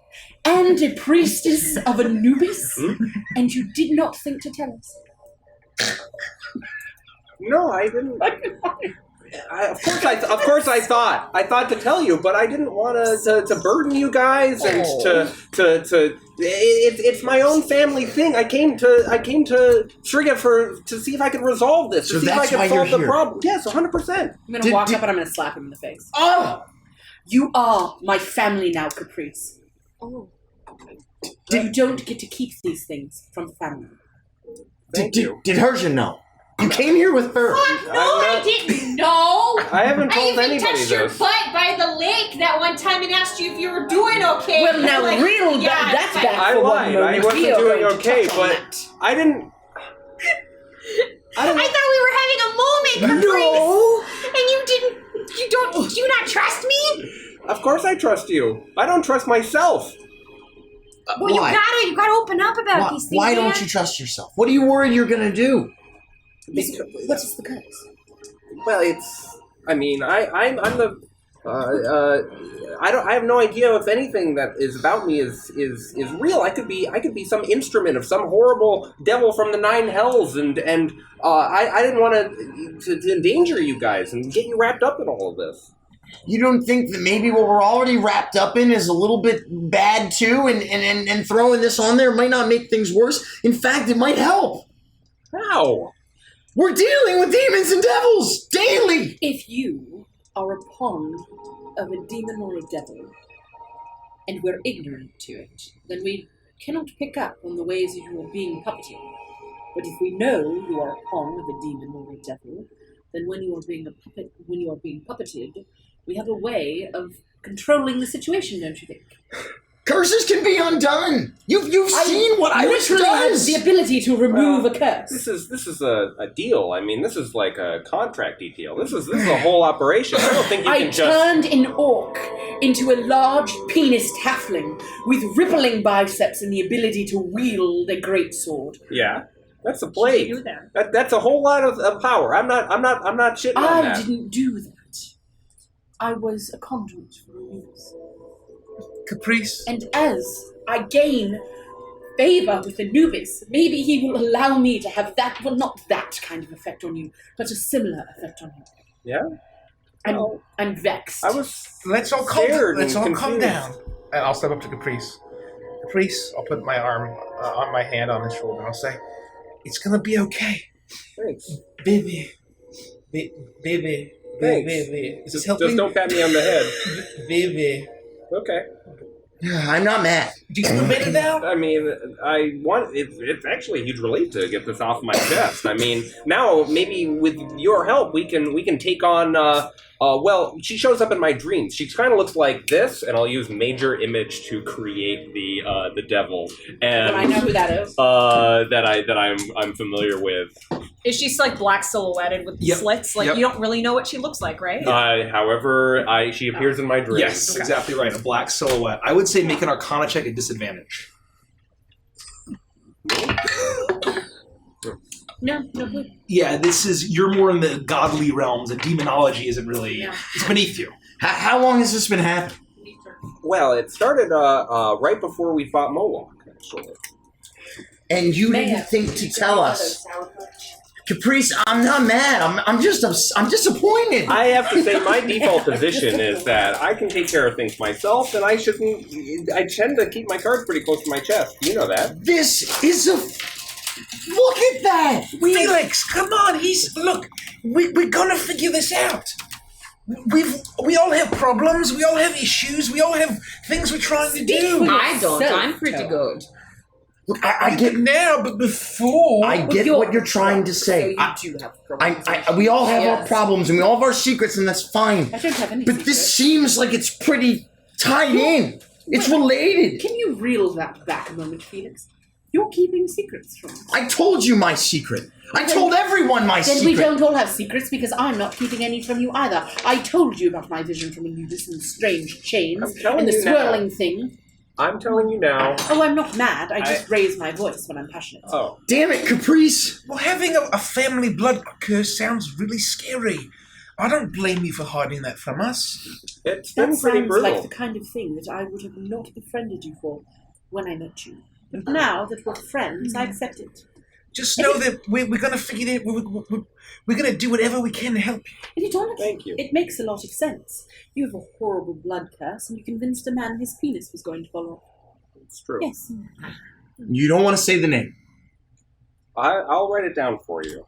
and a priestess of Anubis, and you did not think to tell us. No, I didn't. Of course, I thought to tell you, but I didn't want to burden you guys and it's my own family thing. I came to Striga to see if I could resolve this, to see if I could solve the problem. Yes, 100%. I'm gonna walk up and I'm gonna slap him in the face. Oh! You are my family now, Caprice. Oh. You don't get to keep these things from family. Did Hersian know? You came here with her. I didn't know. I haven't told I even anybody touched your this. butt by the lake that one time and asked you if you were doing okay. Well, now, yeah, that's fine. bad. I lied. I wasn't doing okay, but I didn't. I thought we were having a moment, Caprice. No. And you didn't. Do you not trust me? Of course I trust you. I don't trust myself. Well, why? you gotta open up about these things. Why don't you trust yourself? What are you worried you're gonna do? What is the curse? Well, it's. I mean, I'm the. I have no idea if anything that is about me is real. I could be some instrument of some horrible devil from the nine hells, and I didn't want to endanger you guys and get you wrapped up in all of this. You don't think that maybe what we're already wrapped up in is a little bit bad too, and throwing this on there might not make things worse? In fact, it might help. How? We're dealing with demons and devils daily. If you are a pawn of a demon or a devil, and we're ignorant to it, then we cannot pick up on the ways that you are being puppeted. But if we know you are a pawn of a demon or a devil, then when you are being puppeted, we have a way of controlling the situation, don't you think? Curses can be undone. You've seen what Iris literally have does. the ability to remove a curse. This is a deal. I mean, this is like a contract deal. This is a whole operation. I don't think you I can just. turned an orc into a large penis halfling with rippling biceps and the ability to wield a greatsword. Yeah, that's a blade. You do that. That's a whole lot of power. I'm not shitting on I that. didn't do that. I was a conduit for Anubis. Caprice. And as I gain favor with Anubis, maybe he will allow me to have that, well, not that kind of effect on you, but a similar effect on you. Yeah? I'm vexed. I was Let's all scared let's and all calm confused. down. And I'll step up to Caprice. Caprice, I'll put my arm on my hand on his shoulder. And I'll say, "It's gonna be okay, Thanks. baby, baby, Thanks. baby." Is this Just helping? don't pat me on the head. Baby. Okay. I'm not mad. Do you feel better now? I mean, it's actually a huge relief to get this off my chest. I mean, now maybe with your help, we can take on. Well, she shows up in my dreams. She kind of looks like this, and I'll use major image to create the devil. And But I know who that is. that I'm familiar with. Is she like black silhouetted with Yep. slits? Like Yep. you don't really know what she looks like, right? However, she appears in my dreams. Yes, exactly right. A black silhouette. I would say make an Arcana check at disadvantage. No, good. Yeah, you're more in the godly realms, and demonology isn't really. Yeah. It's beneath you. How long has this been happening? Well, it started right before we fought Moloch, actually. And you May didn't have. think to tell us. Caprice, I'm not mad. I'm disappointed. I have to say, my default position is that I can take care of things myself, and I tend to keep my cards pretty close to my chest. You know that. This is a. Look at that. Felix, come on. We're gonna figure this out. We all have problems. We all have issues. We all have things we're trying to do. I don't. Yourself, I'm pretty Kel. good. Look, I get. now, but before. I get what you're trying to say. So you do have problems. We all have our Yes. problems and we all have our secrets, and that's fine. I don't have any But this secrets. seems like it's pretty tied in. It's related. Can you reel that back a moment, Felix? You're keeping secrets from us. I told you my secret. I told everyone my Then secret. we don't all have secrets because I'm not keeping any from you either. I told you about my vision from Anubis and the strange chains I'm telling and the you now. swirling thing. I'm telling you now. Oh, I'm not mad. I just raise my voice when I'm passionate. Oh, Damn it, Caprice. Well, having a family blood curse sounds really scary. I don't blame you for hiding that from us. it's That been pretty sounds brutal. like the kind of thing that I would have not befriended you for when I met you. But now that we're friends, I accept it. Just know that we're going to figure it out. We're going to do whatever we can to help you. And it honestly, Thank you. it makes a lot of sense. You have a horrible blood curse, and you convinced a man his penis was going to fall off. It's true. Yes. You don't want to say the name. I'll write it down for you.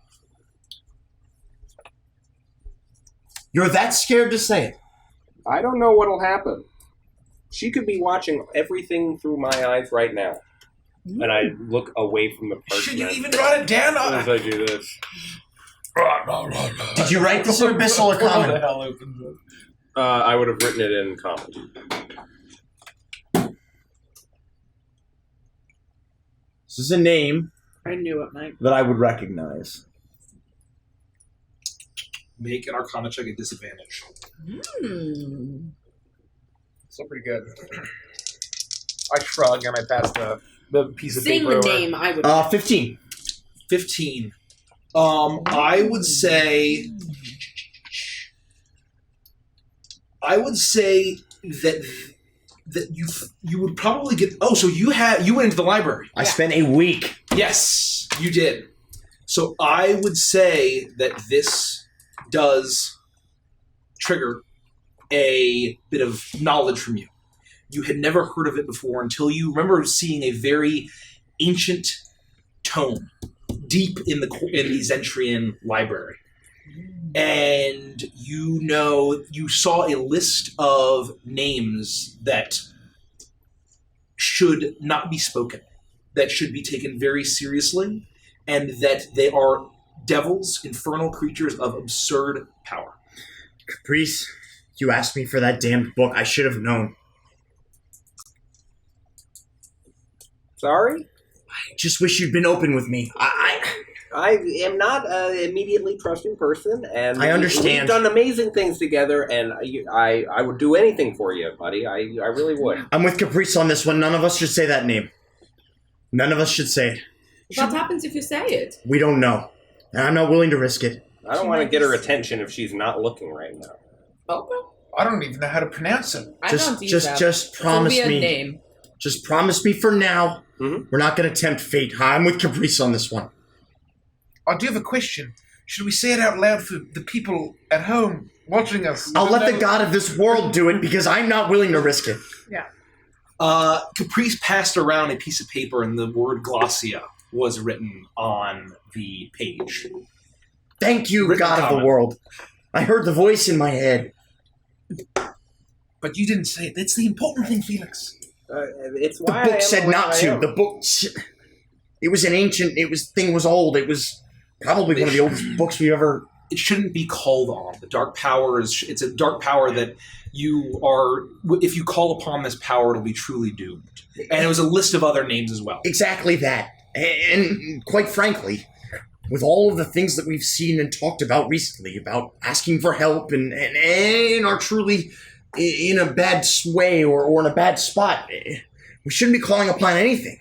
You're that scared to say it. I don't know what'll happen. She could be watching everything through my eyes right now. And I look away from the parchment. Should you even write it down? as I do this? Did you write this in Abyssal or Common? I would have written it in common. This is a name I knew it, Mike. that I would recognize. Make an Arcana check at disadvantage. Still pretty good. I shrug and I pass the piece of Sing paper the over. name, I would. 15. 15. I would say that you would probably get. Oh, so you went into the library. I spent a week. Yes, you did. So I would say that this does trigger a bit of knowledge from you. You had never heard of it before until you remember seeing a very ancient tome deep in the Zentrian library. And you saw a list of names that should not be spoken, that should be taken very seriously, and that they are devils, infernal creatures of absurd power. Caprice, you asked me for that damned book. I should have known. Sorry? I just wish you'd been open with me. I am not an immediately trusting person, and I understand. We've done amazing things together, and I would do anything for you, buddy. I really would. I'm with Caprice on this one. None of us should say that name. None of us should say it. What happens if you say it? We don't know. And I'm not willing to risk it. I don't want to get her attention if she's not looking right now. Okay. I don't even know how to pronounce it. I don't either. Just promise It'll be a me. name. Just promise me for now. Mhm. We're not going to tempt fate. I'm with Caprice on this one. I do have a question. Should we say it out loud for the people at home watching us? I'll let the god of this world do it because I'm not willing to risk it. Caprice passed around a piece of paper and the word Glossia was written on the page. Thank you, Written god of comment. the world. I heard the voice in my head. But you didn't say it. That's the important thing, Felix. It's The why I book am said the way not I to. am. The book... It was an ancient... Thing was old. It was probably one of the oldest books we've ever... It shouldn't be called on. The dark power is... It's a dark power that you are... If you call upon this power, it'll be truly doomed. And it was a list of other names as well. Exactly that. And quite frankly, with all of the things that we've seen and talked about recently, about asking for help and are truly in a bad way or in a bad spot, we shouldn't be calling upon anything.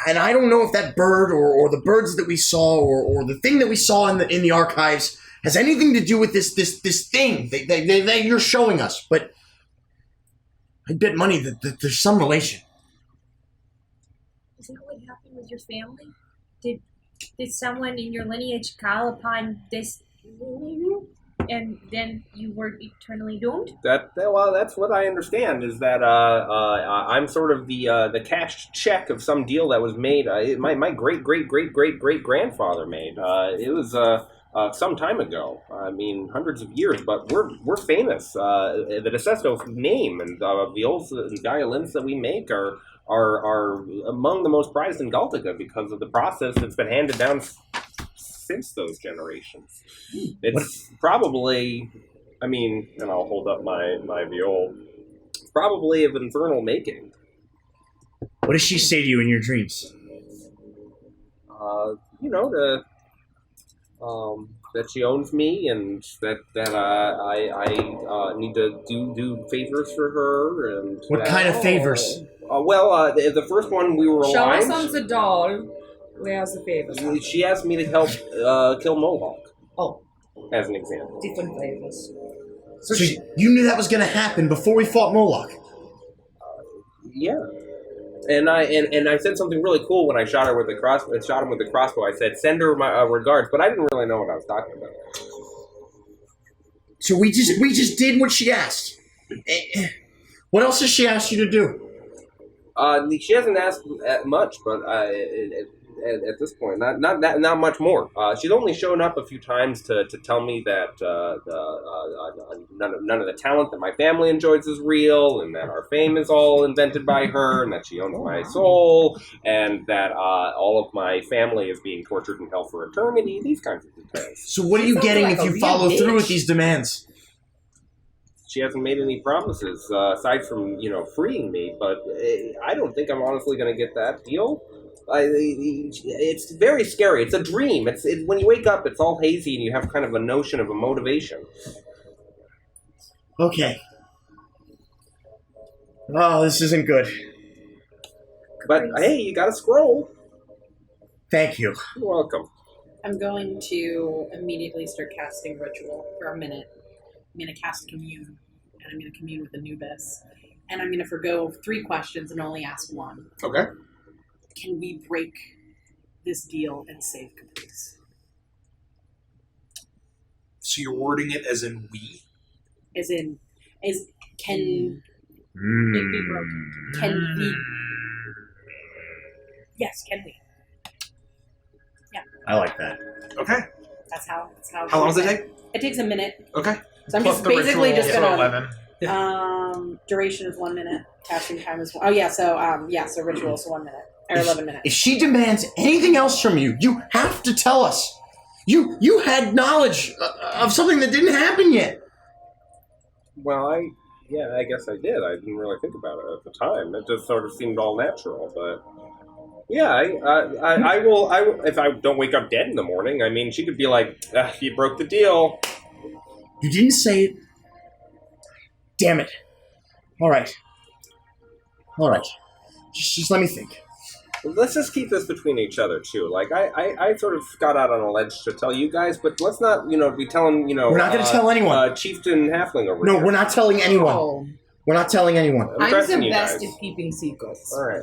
And I don't know if that bird or the birds that we saw or the thing that we saw in the archives has anything to do with this thing that you're showing us, but I'd bet money that there's some relation. Is that what happened with your family? Did someone in your lineage call upon this, and then you were eternally doomed? Well, that's what I understand. Is that I'm sort of the cashed check of some deal that was made. My great grandfather made. It was some time ago. I mean, hundreds of years. But we're famous. The Desesto name and viols and violins that we make are among the most prized in Galtica because of the process that's been handed down since those generations. It's probably, I mean, and I'll hold up my viol, it's probably of infernal making. What does she say to you in your dreams? That she owns me and that I need to do favors for her. And What kind of favors? The first one we were Show us aligned. on the doll. Where's the favors? She asked me to help kill Mohawk. Oh. As an example. Different favors. So you knew that was going to happen before we fought Moloch. Yeah. And I said something really cool when I shot her with the shot him with the crossbow. I said, "Send her my regards," but I didn't really know what I was talking about. So we just did what she asked. What else has she asked you to do? She hasn't asked much, but at this point, not much more. She's only shown up a few times to tell me that none of the talent that my family enjoys is real, and that our fame is all invented by her, and that she owns my soul, and that all of my family is being tortured in hell for eternity. These kinds of details. So what are you getting like if a you real follow through with bitch. these demands? She hasn't made any promises aside from freeing me, but I don't think I'm honestly going to get that deal. It's very scary. It's a dream. When you wake up, it's all hazy, and you have kind of a notion of a motivation. Okay. Oh, this isn't good. But hey, you got to scroll. Thank you. You're welcome. I'm going to immediately start casting ritual for a minute. I'm going to cast commune, and I'm going to commune with Anubis. And I'm going to forgo 3 questions and only ask 1. Okay. Can we break this deal and save Caprice? So you're wording it as in we? Can it be broken? Can we? Yes, can we? I like that. Okay. That's how. How long does it take? It takes a minute. Okay. So I'm Plus just the basically ritual, just so gonna. 11. Duration is 1 minute. Casting time is so ritual is 1 minute or 11 minutes. If she demands anything else from you, you have to tell us. You had knowledge of something that didn't happen yet. Well, Yeah, I guess I did. I didn't really think about it at the time. It just sort of seemed all natural, but yeah, I will. If I don't wake up dead in the morning, I mean, she could be like, "You broke the deal." You didn't say it. Damn it. All right. Just let me think. Let's just keep this between each other too. Like I sort of got out on a ledge to tell you guys, but let's not, be telling, We're not going to tell anyone. Chieftain Halfling over No, here. we're not telling anyone. Oh, We're not telling anyone. I'm I'm trusting the you best guys. at keeping secrets. All right.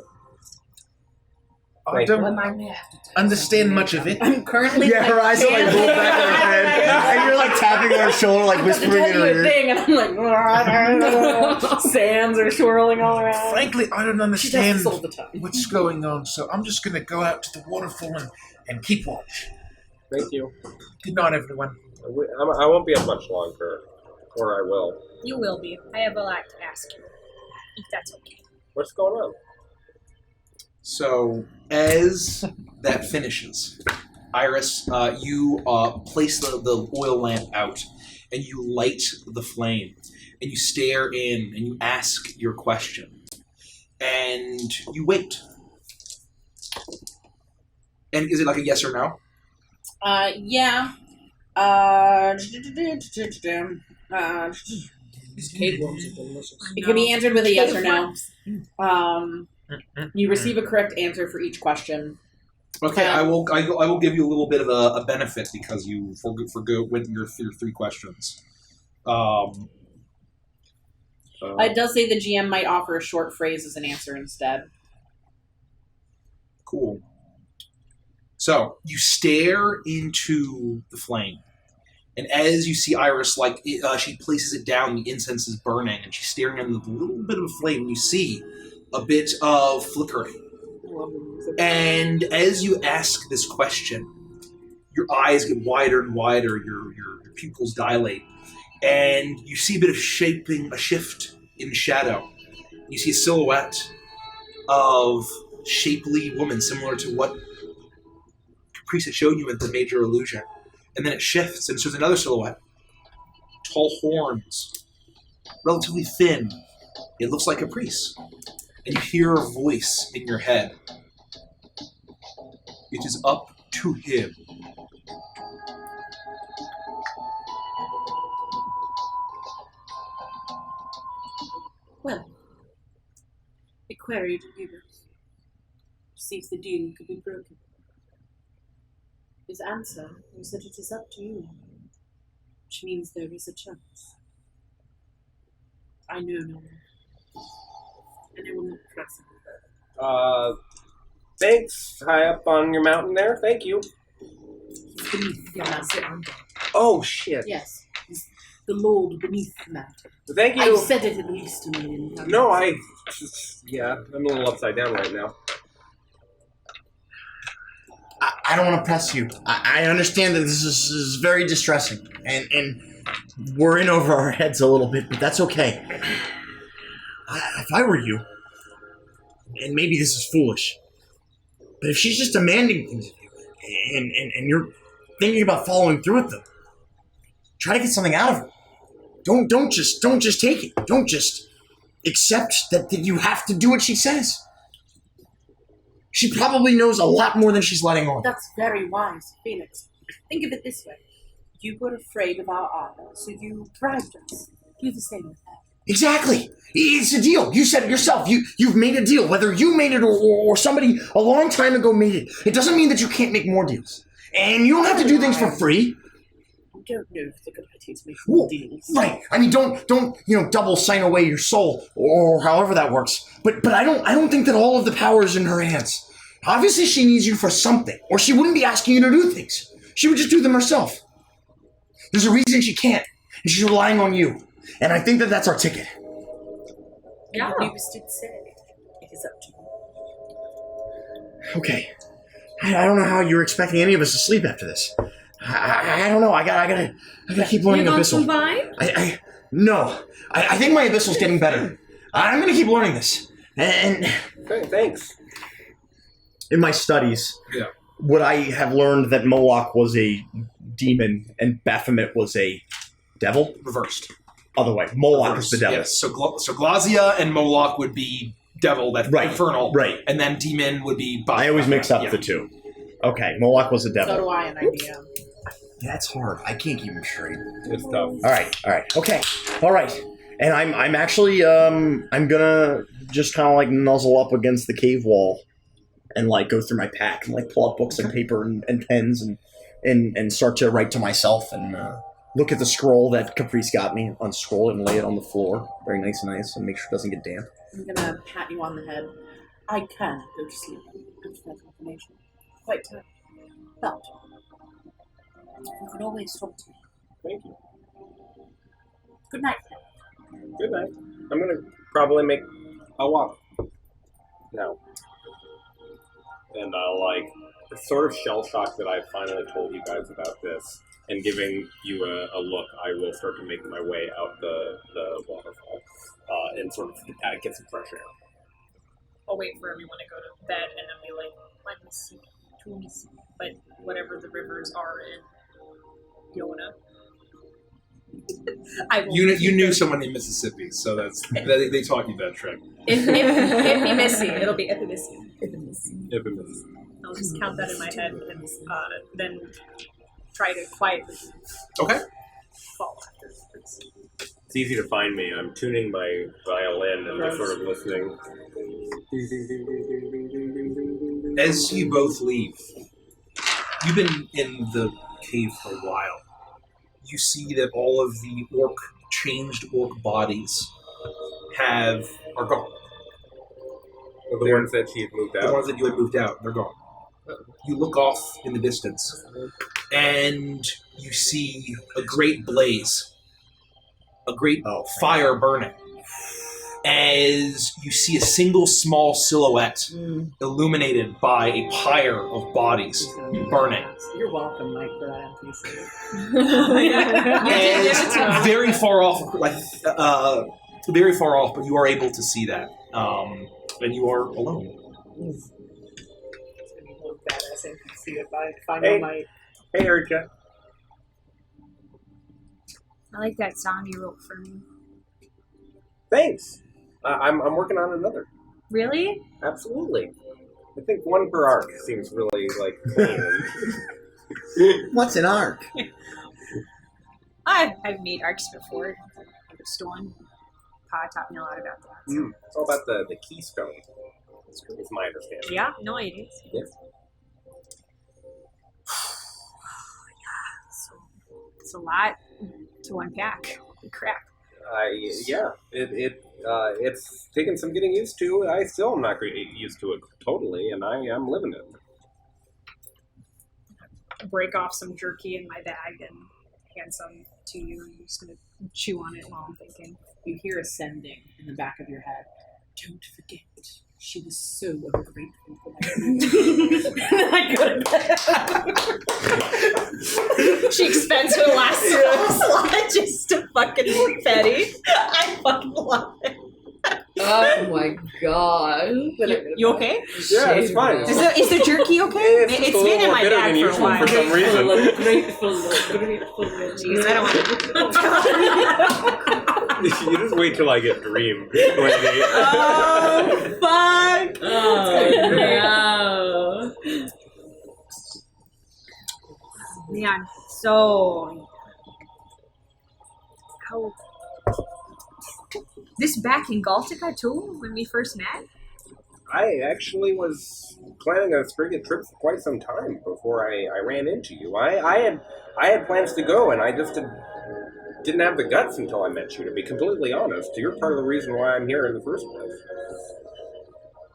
I Thank don't Well, I may have to tell understand much of it. I'm currently Yeah, her eyes are like rolled back in her head, and you're like tapping on her shoulder, like I'm about to whispering tell in you her a ear. thing, and I'm like, sands are swirling all around. Frankly, I don't She does understand this all the time. what's going on, so I'm just going to go out to the waterfall and keep watch. Thank you. Good night, everyone. I won't be up much longer, or I will. You will be. I have a lot to ask you. If that's okay. What's going on? So, as that finishes, Iris, you place the oil lamp out, and you light the flame, and you stare in, and you ask your question, and you wait. And is it like a yes or no? Yeah. These cake worms are delicious. It can be answered with a yes or no. You receive a correct answer for each question. Okay, I will give you a little bit of a benefit because you forgo with your three questions. It does say the GM might offer a short phrase as an answer instead. Cool. So you stare into the flame, and as you see Iris, she places it down, the incense is burning, and she's staring into the little bit of a flame, and you see a bit of flickering. And as you ask this question, your eyes get wider and wider, your pupils dilate, and you see a bit of a shift in shadow. You see a silhouette of shapely woman, similar to what Caprice had showed you in the Major Illusion. And then it shifts, and so there's another silhouette. Tall horns, relatively thin. It looks like Caprice. And you hear a voice in your head. It is up to him. Well, I queried Hubert to see if the deal could be broken. His answer was that it is up to you, which means there is a chance. I know no one, and I will not press him. Thanks. High up on your mountain there. Thank you. Beneath the mountain. Oh, shit. Yes, he's the Lord beneath the mountain. Thank you. I've said it at least a million times. No, yeah, I'm a little upside down right now. I don't want to press you. I understand that this is very distressing, and we're in over our heads a little bit, but that's okay. If I were you, and maybe this is foolish, but if she's just demanding things of you, and you're thinking about following through with them, try to get something out of her. Don't just take it. Don't just accept that you have to do what she says. She probably knows a lot more than she's letting on. That's very wise, Phoenix. Think of it this way. You were afraid of our armor, so you bribed us. Do the same with that. Exactly. It's a deal. You said it yourself. You've made a deal. Whether you made it or somebody a long time ago made it, it doesn't mean that you can't make more deals. And you don't have to do things for free. I don't know if it's a good idea to make more deals. Right. I mean, don't double sign away your soul or however that works. But I don't think that all of the power is in her hands. Obviously, she needs you for something, or she wouldn't be asking you to do things. She would just do them herself. There's a reason she can't, and she's relying on you. And I think that that's our ticket. Yeah. The news did say it is up to you. Okay. I don't know how you're expecting any of us to sleep after this. I don't know. I gotta keep learning Abyssal. No. I think my Abyssal's getting better. I'm gonna keep learning this. And Okay, thanks. in my studies, would I have learned that Moloch was a demon and Baphomet was a devil? Reversed. Other way. Moloch is the devil. Yes. So Glazia and Moloch would be devil, that's infernal. Right. And then demon would be Baphomet. I always mix up the two. Okay, Moloch was the devil. So do I, and IBM. That's hard. I can't keep him straight. It's tough. All right. Okay. All right. And I'm actually I'm gonna just kind of like nuzzle up against the cave wall and like go through my pack and like pull out books and paper and pens and start to write to myself and look at the scroll that Caprice got me, unscroll it and lay it on the floor, very nice and make sure it doesn't get damp. I'm gonna pat you on the head. I can go to sleep after that information. Quite tired. But you can always talk to me. Thank you. Good night. Good night. I'm gonna probably make a walk now. And sort of shell-shocked that I finally told you guys about this, and giving you a look, I will start to make my way out the waterfall and sort of get some fresh air. I'll wait for everyone to go to bed and then be like, let me see, but whatever the rivers are in Yona. You knew someone in Mississippi, so they taught you that trick. Ipimissy. It'll be Ipimissy. I'll just count that in my head and then try to quietly fall afterwards. It's easy to find me. I'm tuning my violin and just sort of listening. As you both leave, you've been in the cave for a while. You see that all of the changed orc bodies are gone. The ones that she had moved out? The ones that you had moved out, they're gone. You look off in the distance, and you see a great blaze, a great fire burning, as you see a single small silhouette illuminated by a pyre of bodies burning. You're welcome, Mike, for that NPC. And very far off, very far off, but you are able to see that, and you are alone. It's gonna be one badass NPC if I know my. Hey, Urja. I like that song you wrote for me. Thanks. I'm working on another. Really? Absolutely. I think one per arc seems really clean. What's an arc? I've made arcs before. Like a stone. Pa taught me a lot about that. So. It's all about the keystone. Is my understanding. Yeah, no, it is. Yes. So it's a lot to unpack. Holy crap. It's taken some getting used to. I still am not used to it totally, and I am living it. Break off some jerky in my bag and hand some to you, and I'm just going to chew on it while I'm thinking. You hear ascending in the back of your head. Don't forget, she was so ungrateful for that. I go to bed. She expends her last slot just to fucking be petty. I fucking love it. Oh my god. You okay? Yeah, it's fine. Is the jerky okay? It's been in my bag for a while. For some reason. Grateful. Jeez, I don't want to. You just wait till I get dream. Oh, fuck! Oh, no. Man, so how this back in Galtica too when we first met? I actually was planning a spring trip for quite some time before I ran into you. I had plans to go, and I just didn't have the guts until I met you, to be completely honest. You're part of the reason why I'm here in the first place.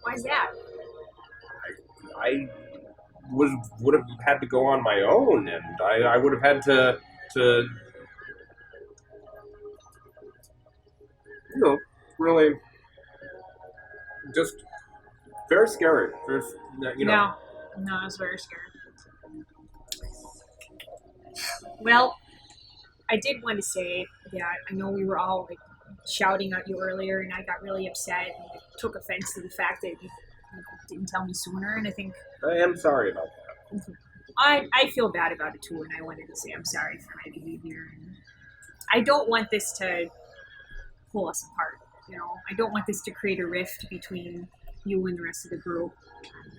Why's that? I would have had to go on my own, and I would have had to really just very scary. No, I was very scared. Well, I did want to say that I know we were all shouting at you earlier, and I got really upset and took offense to the fact that you didn't tell me sooner, and I think I am sorry about that. I feel bad about it too, and I wanted to say I'm sorry for my behavior. And I don't want this to pull us apart. You know, I don't want this to create a rift between you and the rest of the group.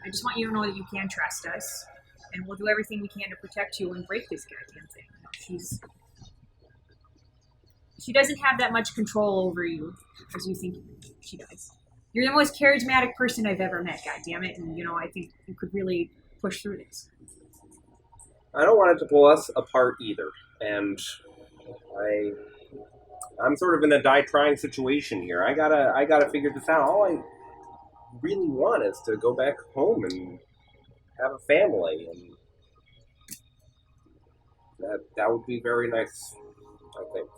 I just want you to know that you can trust us, and we'll do everything we can to protect you and break this goddamn thing. You know, she doesn't have that much control over you as you think she does. You're the most charismatic person I've ever met, goddammit, and you know, I think you could really push through this. I don't want it to pull us apart either, and I'm sort of in a trying situation here. I gotta figure this out. All I really want is to go back home and have a family, and that would be very nice, I think.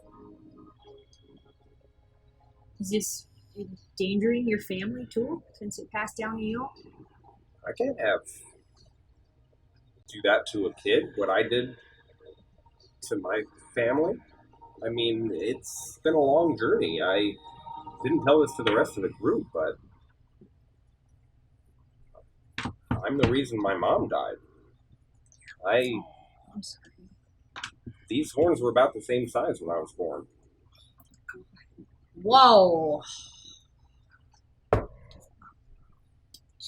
Is this endangering your family too, since it passed down to you? I can't do that to a kid, what I did to my family. I mean, it's been a long journey. I didn't tell this to the rest of the group, but I'm the reason my mom died. I'm sorry. These horns were about the same size when I was born. Whoa!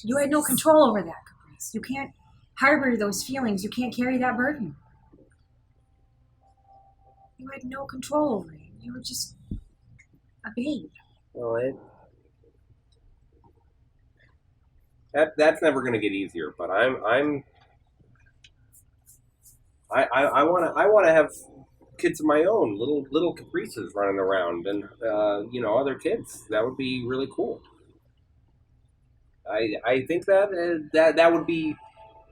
You had no control over that, Caprice. You can't harbor those feelings. You can't carry that burden. You had no control over it. You were just a babe. Well, that's never going to get easier. But I want to have kids of my own, little Caprices running around, and other kids. That would be really cool. I think that would be,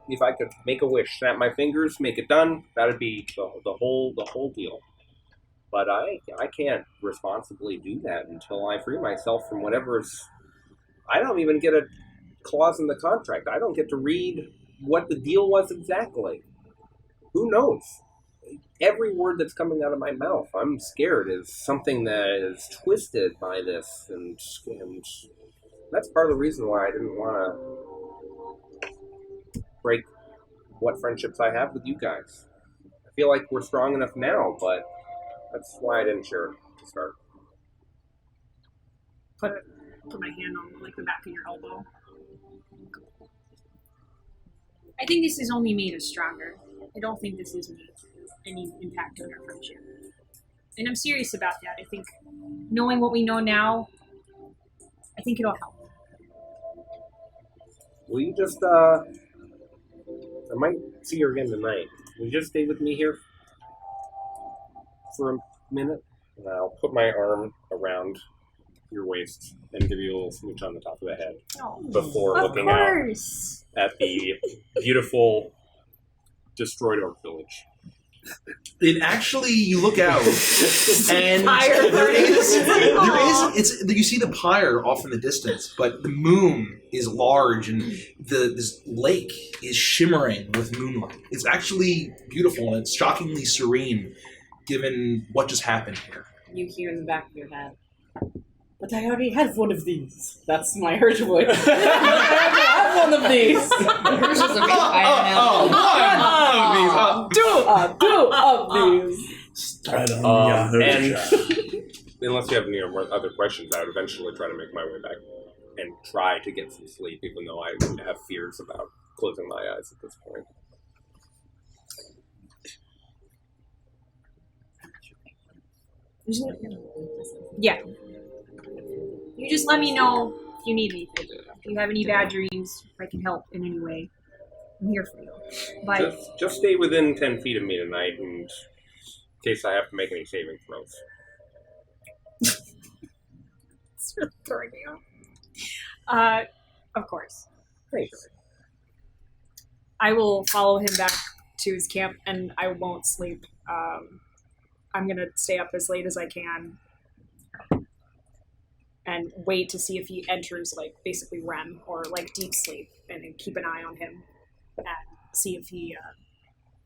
if I could make a wish, snap my fingers, make it done. That'd be the whole deal. But I can't responsibly do that until I free myself from whatever's. I don't even get a clause in the contract. I don't get to read what the deal was exactly. Who knows? Every word that's coming out of my mouth, I'm scared, is something that is twisted by this, and that's part of the reason why I didn't want to break what friendships I have with you guys. I feel like we're strong enough now, but that's why I didn't share it to start. Put my hand on the back of your elbow. I think this has only made us stronger. I don't think this has made any impact on our friendship. And I'm serious about that. I think knowing what we know now, I think it'll help. Will you just, I might see her again tonight. Will you just stay with me here for a minute? And I'll put my arm around your waist and give you a little smooch on the top of the head before looking out at the beautiful destroyed Orc village. It actually, you look out, and you see the pyre off in the distance, but the moon is large, and this lake is shimmering with moonlight. It's actually beautiful, and it's shockingly serene, given what just happened here. You hear in the back of your head, but I already had one of these. That's my Hirsch voice. I already have one of these. Hers is a big fire now. Two of these. And unless you have any other questions, I would eventually try to make my way back and try to get some sleep, even though I have fears about closing my eyes at this point. Yeah. You just let me know if you need anything. If you have any bad dreams, if I can help in any way, I'm here for you. But just stay within 10 feet of me tonight, and in case I have to make any saving throws. it's really throwing me off. Of course. Thanks. I will follow him back to his camp, and I won't sleep. I'm gonna stay up as late as I can and wait to see if he enters basically REM or deep sleep, and then keep an eye on him and see if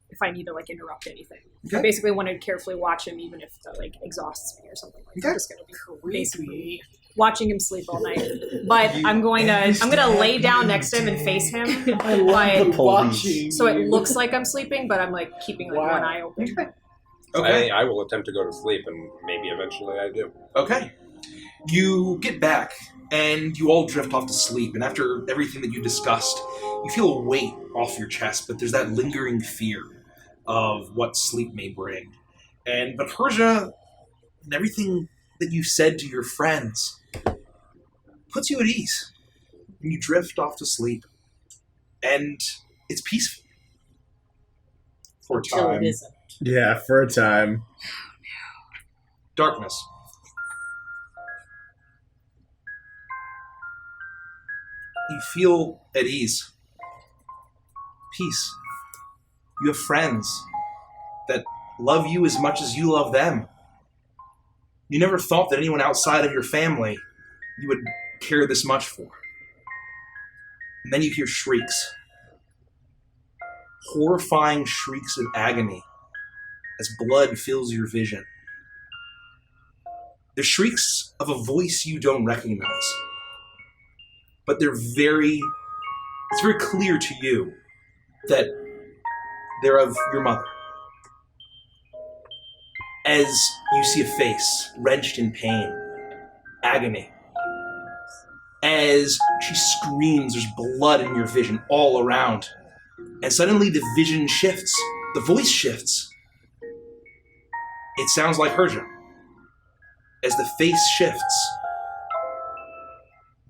if I need to interrupt anything. Okay. I basically want to carefully watch him, even if that exhausts me or something. Okay. I'm just gonna be basically watching him sleep all night. But I'm gonna lay down next to him and face him. I love the police. So it looks like I'm sleeping, but I'm keeping one eye open. Okay. I will attempt to go to sleep, and maybe eventually I do. Okay. You get back, and you all drift off to sleep, and after everything that you discussed, you feel a weight off your chest, but there's that lingering fear of what sleep may bring. But Persia, and everything that you said to your friends, puts you at ease. And you drift off to sleep, and it's peaceful. For a Until time. it isn't. Yeah, for a time. Darkness. You feel at ease. Peace. You have friends that love you as much as you love them. You never thought that anyone outside of your family you would care this much for. And then you hear shrieks. Horrifying shrieks of agony as blood fills your vision. They're shrieks of a voice you don't recognize. But it's very clear to you that they're of your mother. As you see a face wrenched in pain, agony. As she screams, there's blood in your vision all around. And suddenly the vision shifts. The voice shifts. It sounds like Herja. As the face shifts,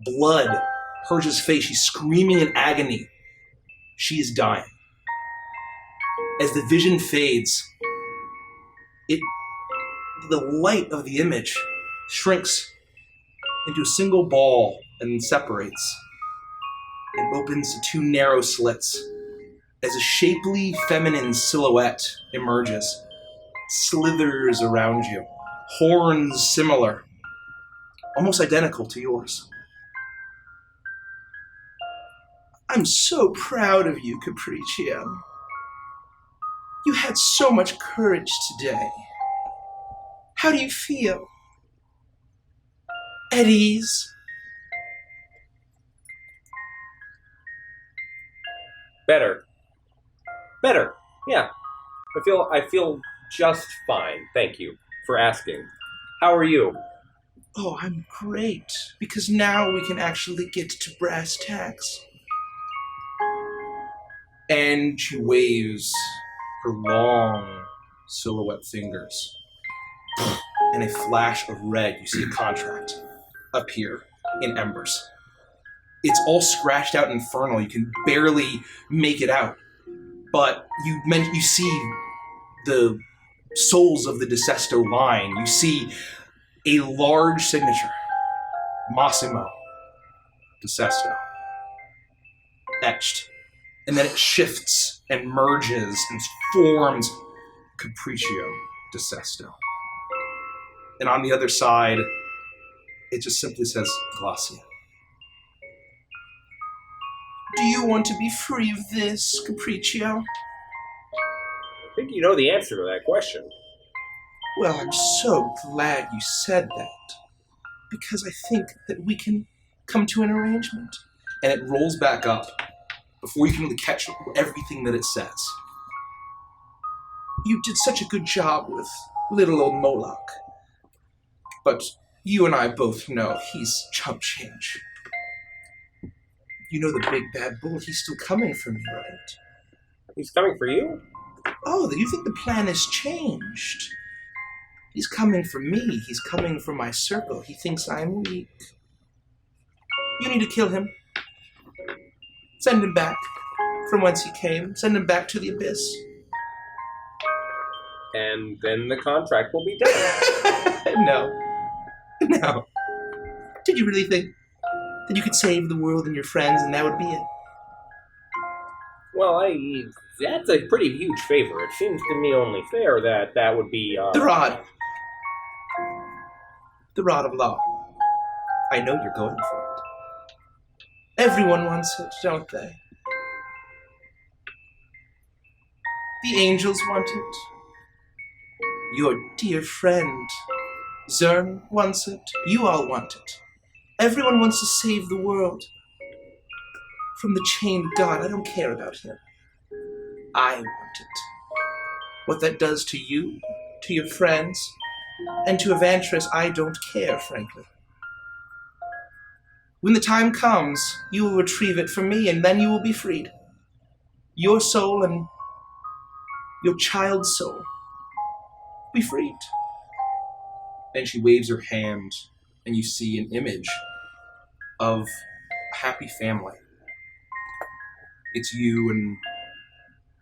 blood, Herja's face, she's screaming in agony. She is dying. As the vision fades, the light of the image shrinks into a single ball and separates. It opens to two narrow slits as a shapely feminine silhouette emerges, slithers around you, horns similar, almost identical to yours. I'm so proud of you, Capriccio. You had so much courage today. How do you feel? At ease? Better. Yeah. I feel just fine. Thank you for asking. How are you? Oh, I'm great, because now we can actually get to brass tacks. And she waves her long silhouette fingers. In a flash of red, you see a contract appear in embers. It's all scratched out and infernal. You can barely make it out. But you see the souls of the DeSesto line. You see a large signature. Massimo DeSesto. Etched. And then it shifts and merges and forms Capriccio DeSesto. And on the other side, it just simply says Glacia. Do you want to be free of this, Capriccio? I think you know the answer to that question. Well, I'm so glad you said that. Because I think that we can come to an arrangement. And it rolls back up before you can really catch everything that it says. You did such a good job with little old Moloch. But you and I both know he's chump change. You know the big bad bull, he's still coming for me, right? He's coming for you? Oh, you think the plan has changed? He's coming for me. He's coming for my circle. He thinks I'm weak. You need to kill him. Send him back from whence he came. Send him back to the abyss. And then the contract will be done. No. Did you really think that you could save the world and your friends and that would be it? Well, that's a pretty huge favor. It seems to me only fair that would be, The rod. The rod of law. I know you're going for it. Everyone wants it, don't they? The angels want it. Your dear friend, Zern, wants it. You all want it. Everyone wants to save the world from the chained god. I don't care about him. I want it. What that does to you, to your friends, and to Evantris, I don't care, frankly. When the time comes, you will retrieve it from me, and then you will be freed. Your soul and your child's soul be freed. And she waves her hand, and you see an image of a happy family. It's you and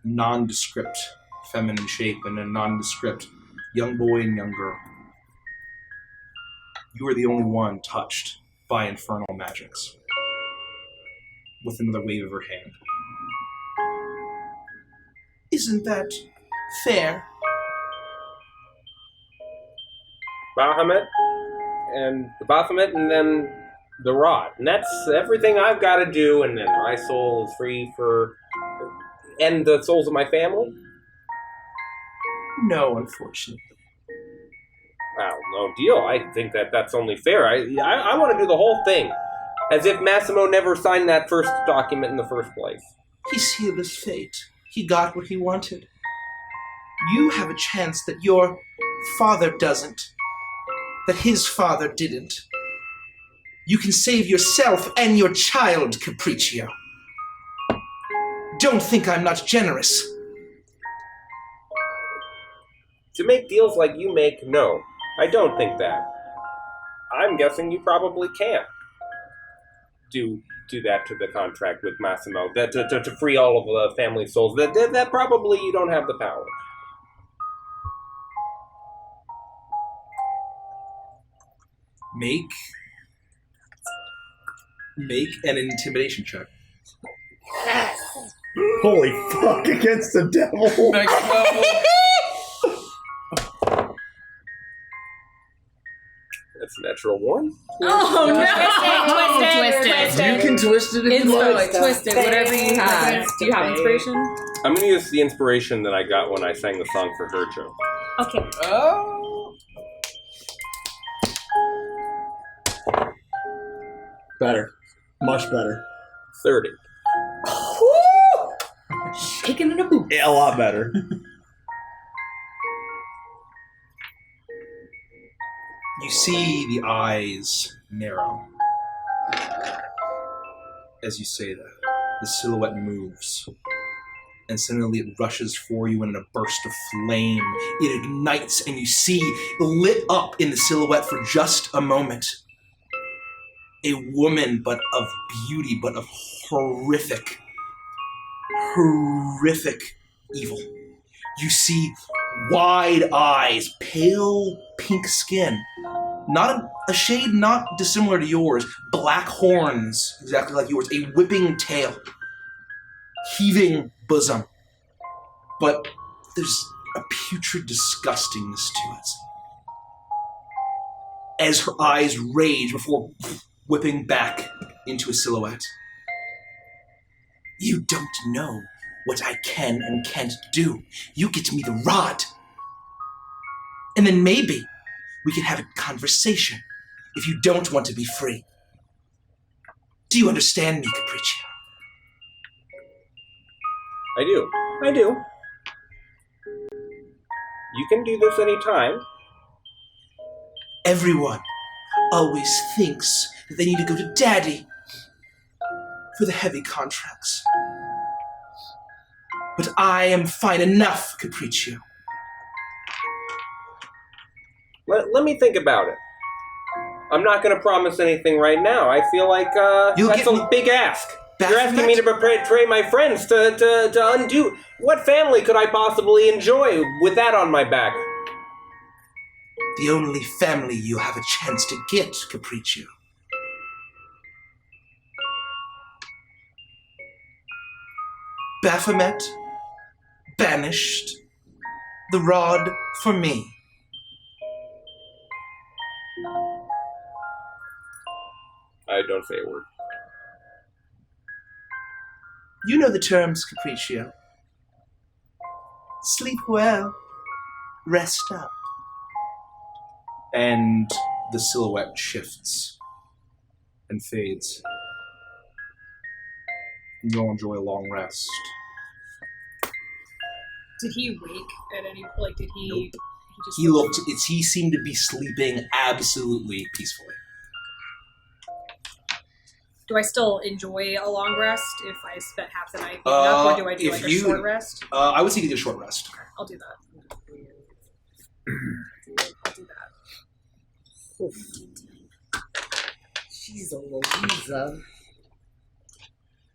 nondescript feminine shape and a nondescript young boy and young girl. You are the only one touched by infernal magics. With another wave of her hand. Isn't that fair? Bahamut and the Baphomet and then the rod. And that's everything I've got to do, and then my soul is free for... And the souls of my family? No, unfortunately. Well, no deal. I think that's only fair. I want to do the whole thing. As if Massimo never signed that first document in the first place. He sealed his fate. He got what he wanted. You have a chance that your father doesn't. That his father didn't. You can save yourself and your child, Capriccio. Don't think I'm not generous. To make deals like you make, no. I don't think that. I'm guessing you probably can't do that to the contract with Massimo. That to free all of the family souls. That probably you don't have the power. Make an intimidation check. Holy fuck, against the devil. That's a natural one. Oh no! Twist it. You can twist it if you like. Twist it, whatever you have. Do you have inspiration? I'm going to use the inspiration that I got when I sang the song for Herjo. Okay. Oh. Better. Much better. 30. Shaking in a boot. A lot better. You see the eyes narrow. As you say that, the silhouette moves. And suddenly it rushes for you, and in a burst of flame, it ignites, and you see, lit up in the silhouette for just a moment, a woman, but of beauty, but of horrific evil. You see wide eyes, pale pink skin, not a shade not dissimilar to yours, black horns, exactly like yours, a whipping tail, heaving bosom, but there's a putrid disgustingness to it. As her eyes rage before whipping back into a silhouette. You don't know what I can and can't do. You get me the rod. And then maybe we can have a conversation if you don't want to be free. Do you understand me, Capriccio? I do. You can do this anytime. Everyone always thinks that they need to go to Daddy for the heavy contracts. But I am fine enough, Capriccio. Let me think about it. I'm not going to promise anything right now. I feel like that's a big ask. You're asking me to betray my friends, to undo... What family could I possibly enjoy with that on my back? The only family you have a chance to get, Capriccio. Baphomet, banished, the rod for me. I don't say a word. You know the terms, Capriccio. Sleep well, rest up. And the silhouette shifts and fades. You'll enjoy a long rest. Did he wake at any point? Like, did he? Nope. He seemed to be sleeping absolutely peacefully. Do I still enjoy a long rest if I spent half the night being up, or do I do like a short rest? I would say you do a short rest. I'll do that. I'll do that. She's a Louisa.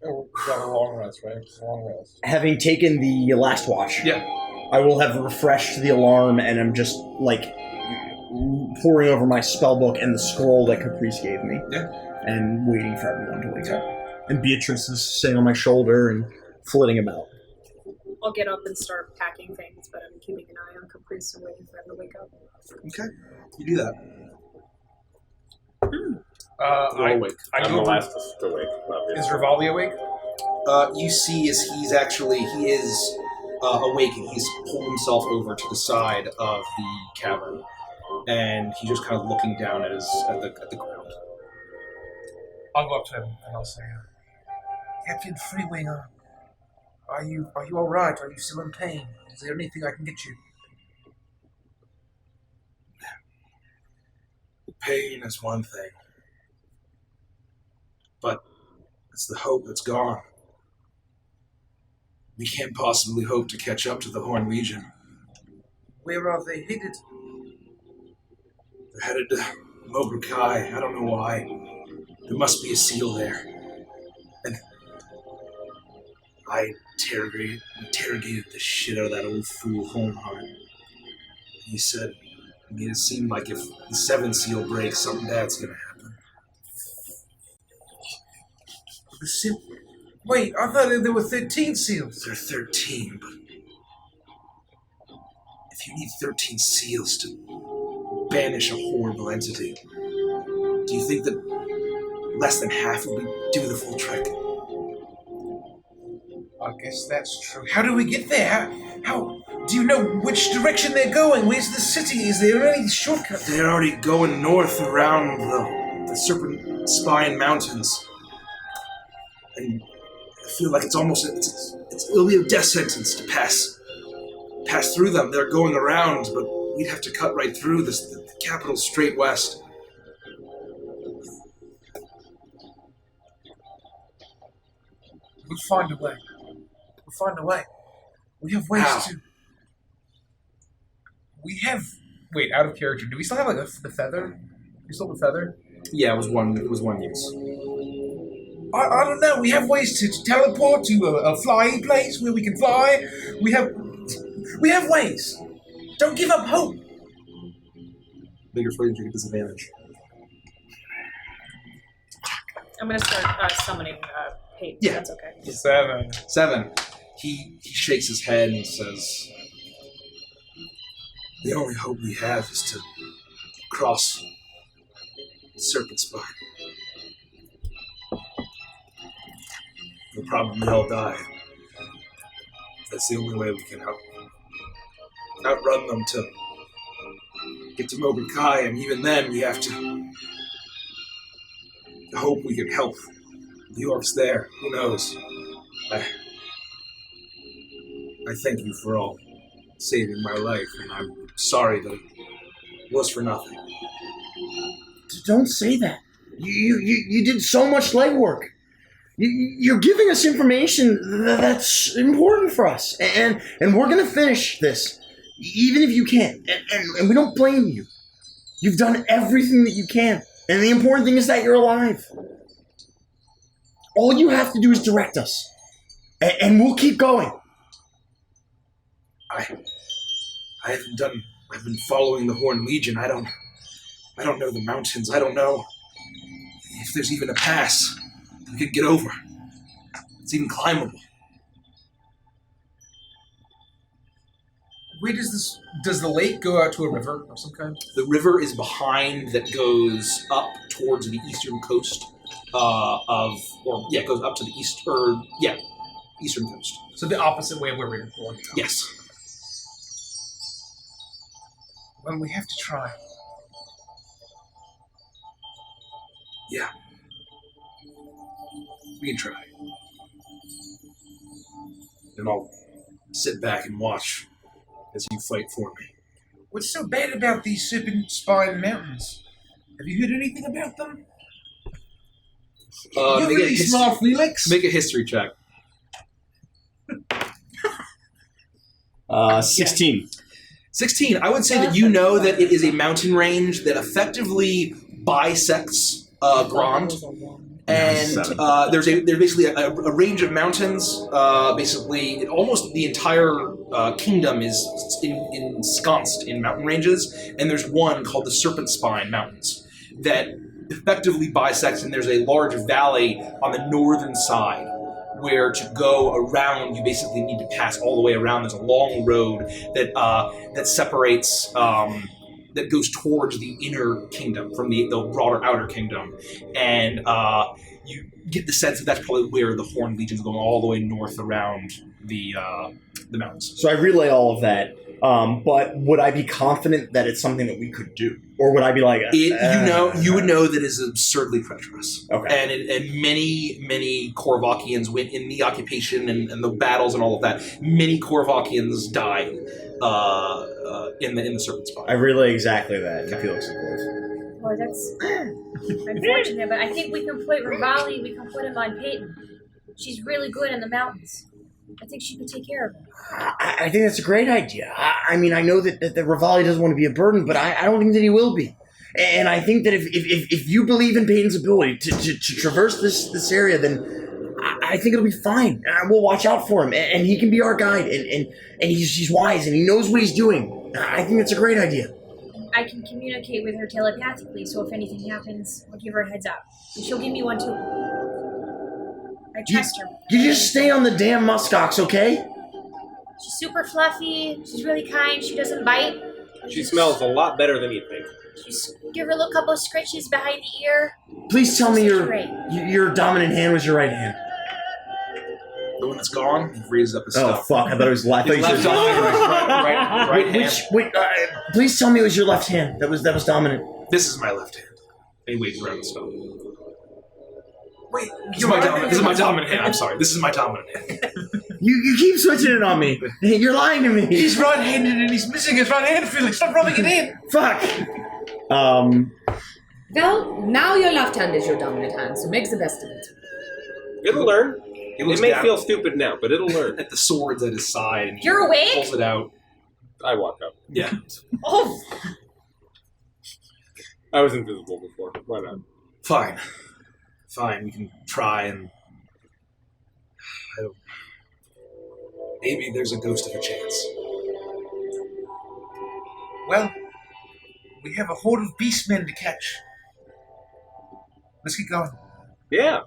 Oh, we got a long rest, right? It's a long rest. Having taken the last watch, Yeah. I will have refreshed the alarm, and I'm just like poring over my spellbook and the scroll that Caprice gave me. Yeah. And waiting for everyone to wake up. And Beatrice is sitting on my shoulder and flitting about. I'll get up and start packing things, but I'm keeping an eye on Caprice and waiting for him to wake up. Okay. You do that. They're all awake. I I'm go- the last to wake. Is Rivali awake? You see as he is awake, and he's pulled himself over to the side of the cavern, and he's just kind of looking down at the ground. I'll go up to him and I'll say, Captain Freewinger, are you all right? Are you still in pain? Is there anything I can get you? Pain is one thing, but it's the hope that's gone. We can't possibly hope to catch up to the Horn Legion. Where are they headed? They're headed to Mobrakai. I don't know why. There must be a seal there. And I interrogated the shit out of that old fool Homeheart. He said, made it seem like if the 7th seal breaks, something bad's gonna happen. Wait, I thought there were 13 seals. There are 13, but if you need 13 seals to banish a horrible entity, do you think that less than half will do the full trick? I guess that's true. How do we get there? How do you know which direction they're going? Where's the city? Is there any shortcut? They're already going north around the Serpent Spine Mountains. And I feel like it'll be a death sentence to pass through them. They're going around, but we'd have to cut right through the capital straight west. We'll find a way. We'll find a way. We have ways How? to. We have. Wait, out of character. Do we still have like the feather? We still have the feather? Yeah, it was one use. I don't know. We have ways to teleport to a flying place where we can fly. We have ways. Don't give up hope. Bigger for you, disadvantage. I'm gonna start summoning hate. Yeah. That's okay. 7. 7. He shakes his head and says, the only hope we have is to cross the Serpent Spine. We'll probably all die. That's the only way we can outrun them to get to Mobrakai, and even then we have to hope we can help the Orcs there. Who knows? I thank you for all saving my life, and I'm sorry that it was for nothing. Don't say that. You did so much legwork. You're giving us information that's important for us, and we're gonna finish this, even if you can't. And we don't blame you. You've done everything that you can, and the important thing is that you're alive. All you have to do is direct us, and we'll keep going. I've been following the Horn Legion. I don't know the mountains. I don't know if there's even a pass we could get over. It's even climbable. Where does the lake go out to a river of some kind? The river is behind, that goes up towards the eastern coast it goes up to the eastern coast. So the opposite way of where we're going. Yes. Well, we have to try. Yeah. We can try. And I'll sit back and watch as you fight for me. What's so bad about these Serpent Spine Mountains? Have you heard anything about them? You really smell Felix? Make a history check. 16. 16. I would say that you know that it is a mountain range that effectively bisects Grand. And there's basically a range of mountains. Basically, almost the entire kingdom is ensconced in mountain ranges. And there's one called the Serpent Spine Mountains that effectively bisects, and there's a large valley on the northern side where to go around, you basically need to pass all the way around. There's a long road that separates, that goes towards the inner kingdom from the broader outer kingdom. And you get the sense that that's probably where the Horned Legion's going all the way north around the mountains. So I relay all of that, but would I be confident that it's something that we could do? Or would I be like... you would know that it's absurdly treacherous. Okay. And many Korvakians went in the occupation and the battles and all of that. Many Korvakians died in the Serpent Spine. I relay exactly that in Felix's voice. Boy, that's unfortunate, but I think we can put Rivali, we can put him on Peyton. She's really good in the mountains. I think she could take care of him. I think that's a great idea. I mean, I know that Rivali doesn't want to be a burden, but I don't think that he will be. And I think that if you believe in Peyton's ability to traverse this area, then I think it'll be fine. We'll watch out for him, and he can be our guide, and he's wise, and he knows what he's doing. I think that's a great idea. I can communicate with her telepathically, so if anything happens, I'll give her a heads up. And she'll give me one too. I trust her. You just stay on the damn muskox, okay? She's super fluffy, she's really kind, she doesn't bite. She smells a lot better than you think. Just give her a little couple of scritches behind the ear. Please tell me Great. your dominant hand was your right hand. The one that's gone, he raises up his Oh, stuff. fuck, I thought it was left. His left arm, right hand. Please tell me it was your left hand that was dominant. This is my left hand. And he waves around the stuff. Wait, this is my dominant hand. I'm sorry. This is my dominant hand. You keep switching it on me. You're lying to me. He's right-handed and he's missing his right hand, Felix. Stop rubbing it in. Fuck. Well, now your left hand is your dominant hand, so make the best of it. It'll learn. He It looks may down feel stupid now, but it'll learn. at the swords at his side. And You're awake? Pulls it out. I walk up. Yeah. Oh, I was invisible before. Why not? Fine. We can try and... Maybe there's a ghost of a chance. Well, we have a horde of beastmen to catch. Let's get going. Yeah.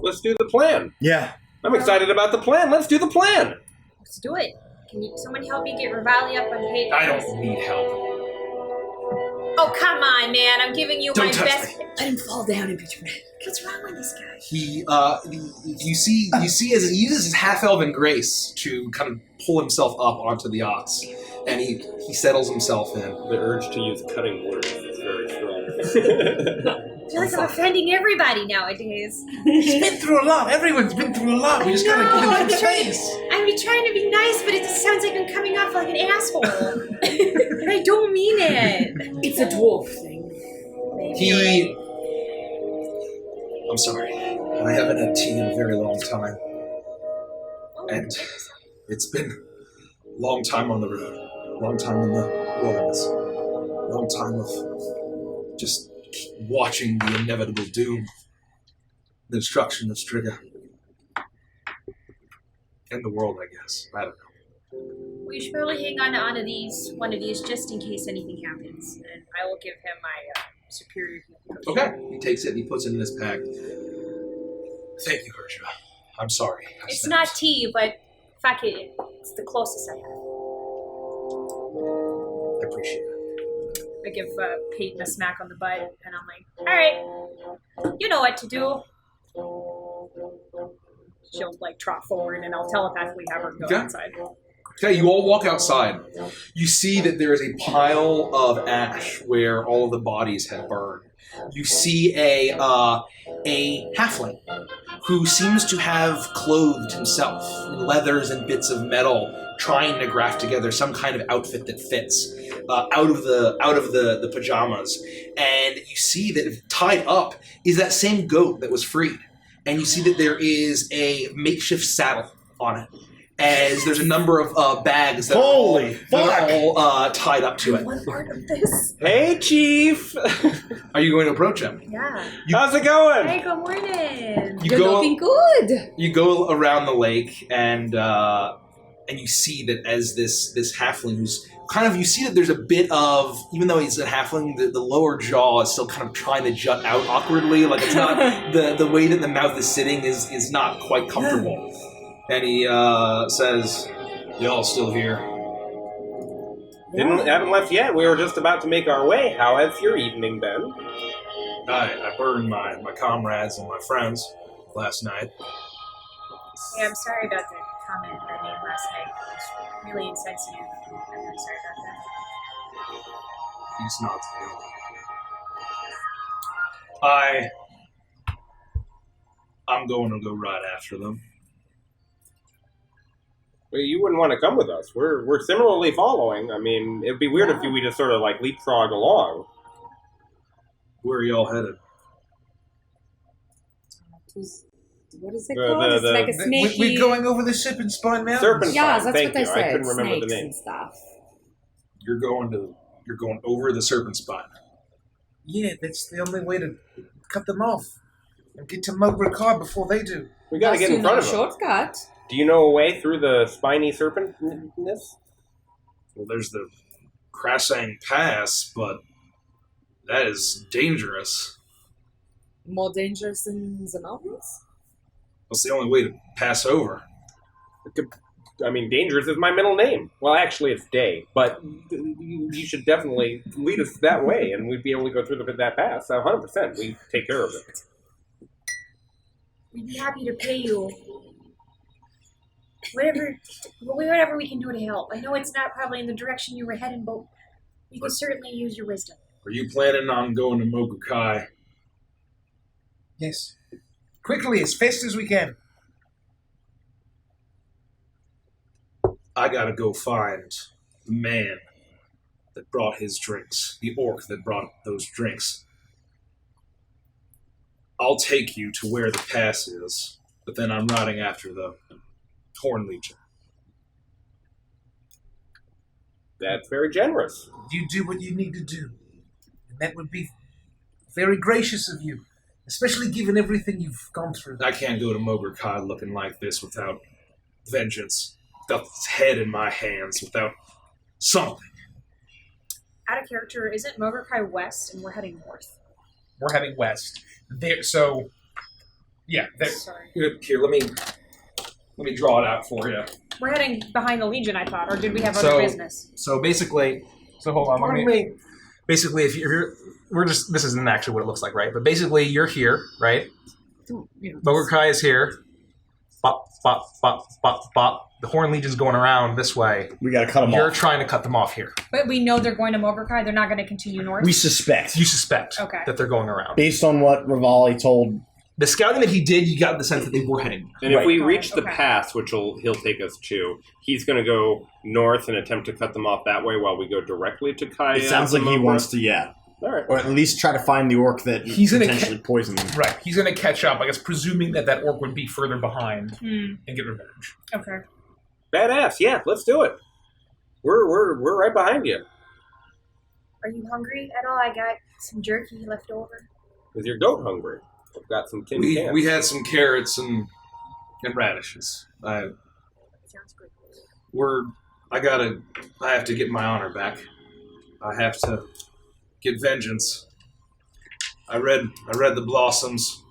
Let's do the plan. Yeah. I'm excited about the plan. Let's do the plan. let's do it. Can someone help me get Rivali up on Peyton? I don't need help. Oh, come on, man. I'm giving you Don't my touch best. me. Let him fall down and beat your head. What's wrong with this guy? You see as he uses his half-elven grace to kind of pull himself up onto the ox, and he settles himself in. The urge to use cutting words is very strong. I feel like I'm offending everybody nowadays. He's been through a lot. Everyone's been through a lot. We just gotta give him some space. I'm trying to be nice, but it just sounds like I'm coming off like an asshole. And I don't mean it. It's a dwarf thing. I'm sorry. I haven't had tea in a very long time. And it's been a long time on the road. A long time in the wilderness. A long time of just watching the inevitable doom. The destruction of Striga. And the world, I guess. I don't know. We should probably hang on to one of these, just in case anything happens. And I will give him my superior healing. Okay. He takes it and he puts it in his pack. Thank you, Hersha. I'm sorry. It's not tea, but fuck it. It's the closest I have. I appreciate it. I give Peyton a smack on the butt, and I'm like, alright, you know what to do. She'll, trot forward, and I'll telepathically have her go outside. Okay, you all walk outside. You see that there is a pile of ash where all of the bodies had burned. you see a halfling who seems to have clothed himself in leathers and bits of metal, trying to graft together some kind of outfit that fits out of the pajamas. And you see that tied up is that same goat that was freed. And you see that there is a makeshift saddle on it, as there's a number of bags that are all tied up to it. One part of this. Hey, Chief! Are you going to approach him? Yeah. How's it going? Hey, good morning. You You're go- looking good. You go around the lake, and you see that as this halfling who's kind of, you see that there's a bit of, even though he's a halfling, the lower jaw is still kind of trying to jut out awkwardly, like it's not, the way that the mouth is sitting is not quite comfortable. And he says, "Y'all still here?" Haven't left yet. We were just about to make our way. How has your evening been? I burned my comrades and my friends last night. Yeah, I'm sorry about the comment I made last night. It was really insensitive. I'm really sorry about that. He's not. I'm going to go right after them. Well, you wouldn't want to come with us. We're similarly following. I mean, it'd be weird if we just sort of like leapfrog along. Where are y'all headed? What is it The- called? the- It's like a the- snaky. We're going over the Serpent Spine Mountains. Serpent Yeah, Spine, that's thank what they you. I said. couldn't remember the Snakes name. and stuff. You're going over the Serpent Spine. Yeah, that's the only way to cut them off and get to Mowbray Car before they do. We gotta That's get in front of them. shortcut. Do you know a way through the spiny serpentness? Well, there's the Krasang Pass, but that is dangerous. More dangerous than the mountains? That's the only way to pass over. I mean, dangerous is my middle name. Well, actually, it's Day, but you should definitely lead us that way, and we'd be able to go through that pass. 100%. We take care of it. We'd be happy to pay you whatever we can do to help. I know it's not probably in the direction you were heading, but you could certainly use your wisdom. Are you planning on going to Mokukai? Yes. Quickly, as fast as we can. I gotta go find the man that brought his drinks, the orc that brought those drinks. I'll take you to where the pass is, but then I'm riding after the Horn Legion. That's very generous. You do what you need to do. And that would be very gracious of you, especially given everything you've gone through. I can't go to Mokukai looking like this without vengeance, without its head in my hands, without something. Out of character, isn't Mograkai west and we're heading north? We're heading west. There, so yeah. There, Sorry. Here, let me draw it out for you. We're heading behind the Legion, I thought, or did we have So- other business? So basically, so hold on. Let pardon me. me. Basically, if you're, this isn't actually what it looks like, right? But basically, you're here, right? Mograkai is here. Bop, bop, bop, bop, bop. The Horn Legion's going around this way. We gotta cut them You're off. trying to cut them off here. But we know they're going to Mograkai. They're not going to continue north. We suspect. You suspect Okay. that they're going around. Based on what Rivali told. The scouting that he did, you got the sense that they were heading. And if Right. we reach the Okay. pass, which he'll take us to, he's going to go north and attempt to cut them off that way while we go directly to Kaya. It sounds like he wants to, yeah. All right. Or at least try to find the orc that He's gonna potentially poisoned them. Right. He's going to catch up. I guess presuming that orc would be further behind Hmm. and get revenge. Okay. Badass. Yeah, let's do it. We're right behind you. Are you hungry at all? I got some jerky left over. Is your goat hungry? I've got some tin cans. We had some carrots and radishes. Sounds good. I have to get my honor back. I have to get vengeance. I read the blossoms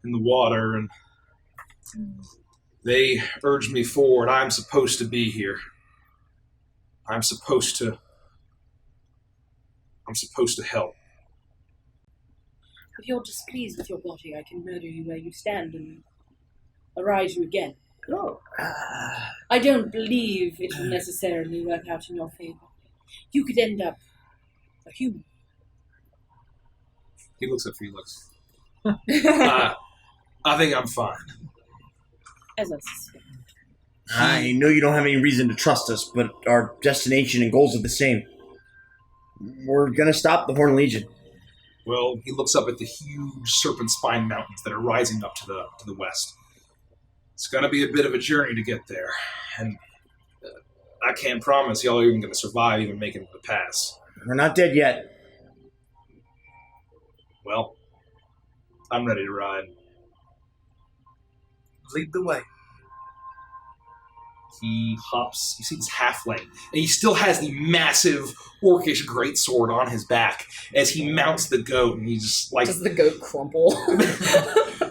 in the water, and they urged me forward. I'm supposed to be here. I'm supposed to help. If you're displeased with your body, I can murder you where you stand and arise you again. Oh. I don't believe it will necessarily work out in your favor. You could end up a human. He looks at Felix. I think I'm fine. As I suspect. I know you don't have any reason to trust us, but our destination and goals are the same. We're gonna stop the Horn Legion. Well, he looks up at the huge serpent spine mountains that are rising up to the west. It's gonna be a bit of a journey to get there, and I can't promise y'all are even gonna survive, even making it to the pass. We're not dead yet. Well, I'm ready to ride. Lead the way. He hops, you see this halfling, and he still has the massive orcish greatsword on his back as he mounts the goat, and he's just like... Does the goat crumple?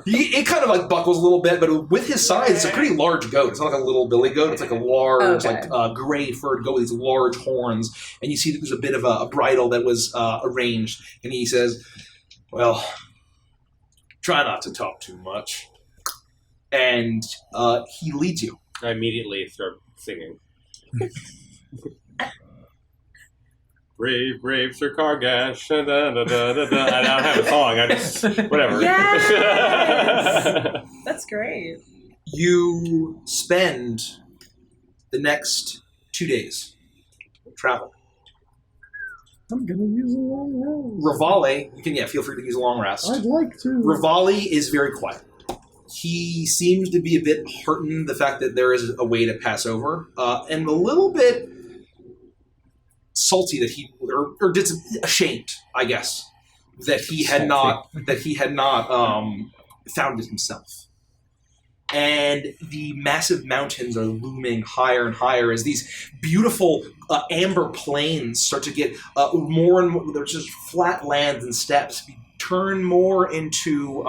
It kind of like buckles a little bit, but with his size, it's a pretty large goat. It's not like a little billy goat. It's like a large, gray furred goat with these large horns. And you see that there's a bit of a bridle that was arranged. And he says, well, try not to talk too much. And he leads you. I immediately start singing. Brave, brave Sir Kargash. Da, da, da, da, da. I don't have a song. I just whatever. Yes! That's great. You spend the next 2 days travel. I'm gonna use a long rest. Rivale, you can feel free to use a long rest. I'd like to. Rivale is very quiet. He seems to be a bit heartened the fact that there is a way to pass over, and a little bit salty that or ashamed, I guess, that he had not found it himself. And the massive mountains are looming higher and higher as these beautiful amber plains start to get more and more. There's just flat lands and steps turn more into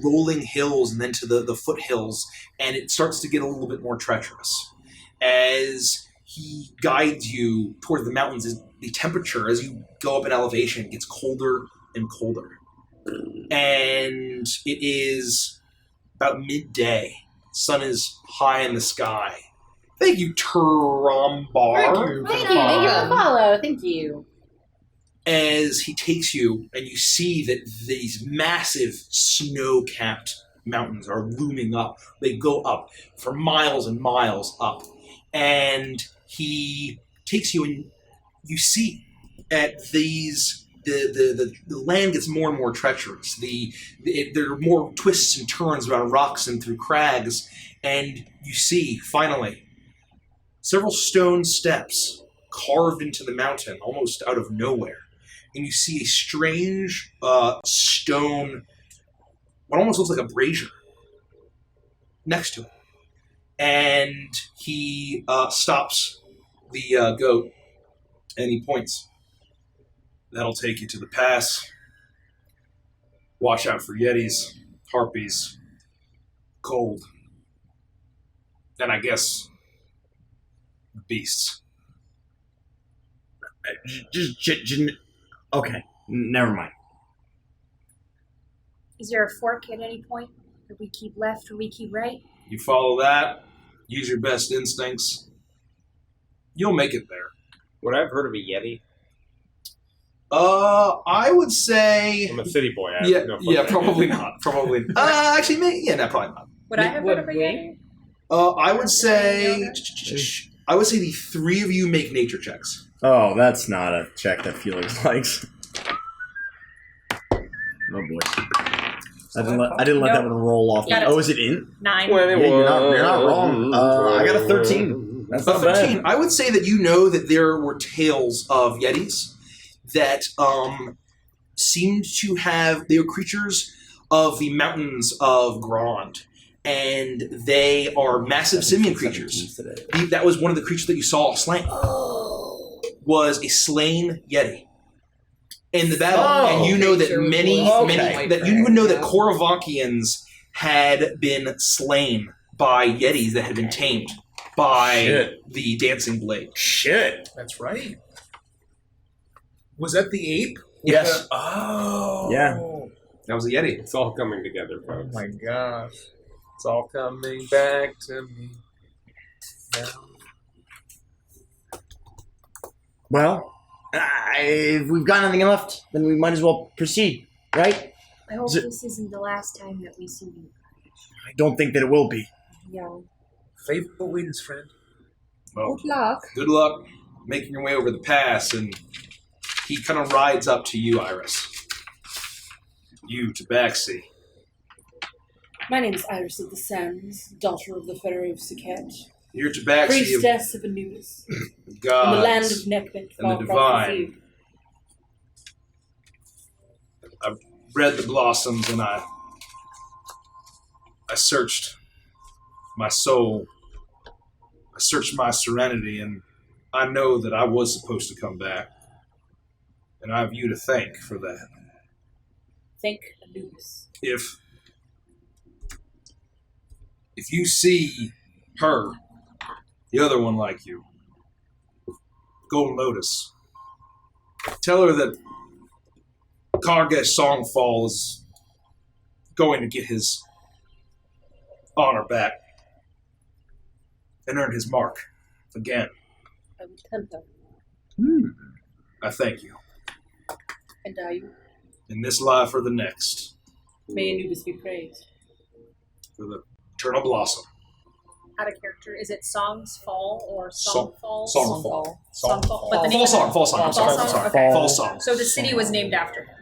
rolling hills and then to the foothills, and it starts to get a little bit more treacherous. As he guides you toward the mountains, the temperature, as you go up in elevation, gets colder and colder. And it is about midday. Sun is high in the sky. Thank you, Turumbar. Thank you for the follow. Thank you. As he takes you, and you see that these massive snow-capped mountains are looming up. They go up for miles and miles up. And he takes you, and you see at these... The land gets more and more treacherous. There are more twists and turns around rocks and through crags. And you see, finally, several stone steps carved into the mountain, almost out of nowhere. And you see a strange stone, what almost looks like a brazier, next to it. And he stops the goat, and he points. That'll take you to the pass. Watch out for yetis, harpies, cold, and I guess beasts. Okay, never mind. Is there a fork at any point? Do we keep left or we keep right? You follow that, use your best instincts, you'll make it there. Would I have heard of a yeti? I would say... I'm a city boy. Probably not. Probably. Actually, maybe. Yeah, no, probably not. Would I have heard of a yeti? I would say... the three of you make nature checks. Oh, that's not a check that Felix likes. Oh boy. I didn't let that one roll off. Got it. Oh, is it in? 9. Yeah, you're not wrong. I got a 13. That's not 13. bad. I would say that you know that there were tales of yetis that seemed to have... They were creatures of the mountains of Grand. And they are massive simian creatures. That was one of the creatures that you saw slain. Was a slain yeti in the battle, and you know that you would know that Koravakians had been slain by yetis that had been tamed by the dancing blade. Shit, that's right. Was that the ape? Yes. Yeah. That was a yeti. It's all coming together, folks. Oh my gosh, it's all coming back to me now. Well, If we've got nothing left, then we might as well proceed, right? I hope this isn't the last time that we see you. I don't think that it will be. Yeah. Faithful wins, friend. Well, Good luck. good luck making your way over the pass, and he kind of rides up to you, Iris. You, Tabaxi. My name is Iris of the Sands, daughter of the Pharaoh of Sekhet, You're Tabaxi priestess of Anubis, of in gods the land of Nekbent, and the far across the divine. sea. I've read the blossoms, and I searched my soul. I searched my serenity, and I know that I was supposed to come back. And I have you to thank for that. Thank Anubis. If you see her, the other one like you, Golden Lotus, tell her that Kargesh Songfall is going to get his honor back and earn his mark again. I will tell her. I thank you. And I, In this life or the next, may Anubis be praised. for the eternal blossom. Out of character, is it Songs Fall or Song- Songfall? Songfall. Songfall. But the name Fall of song, fall song. I'm sorry, Fall I'm song? sorry. Okay. Fall song. So the city was named after him.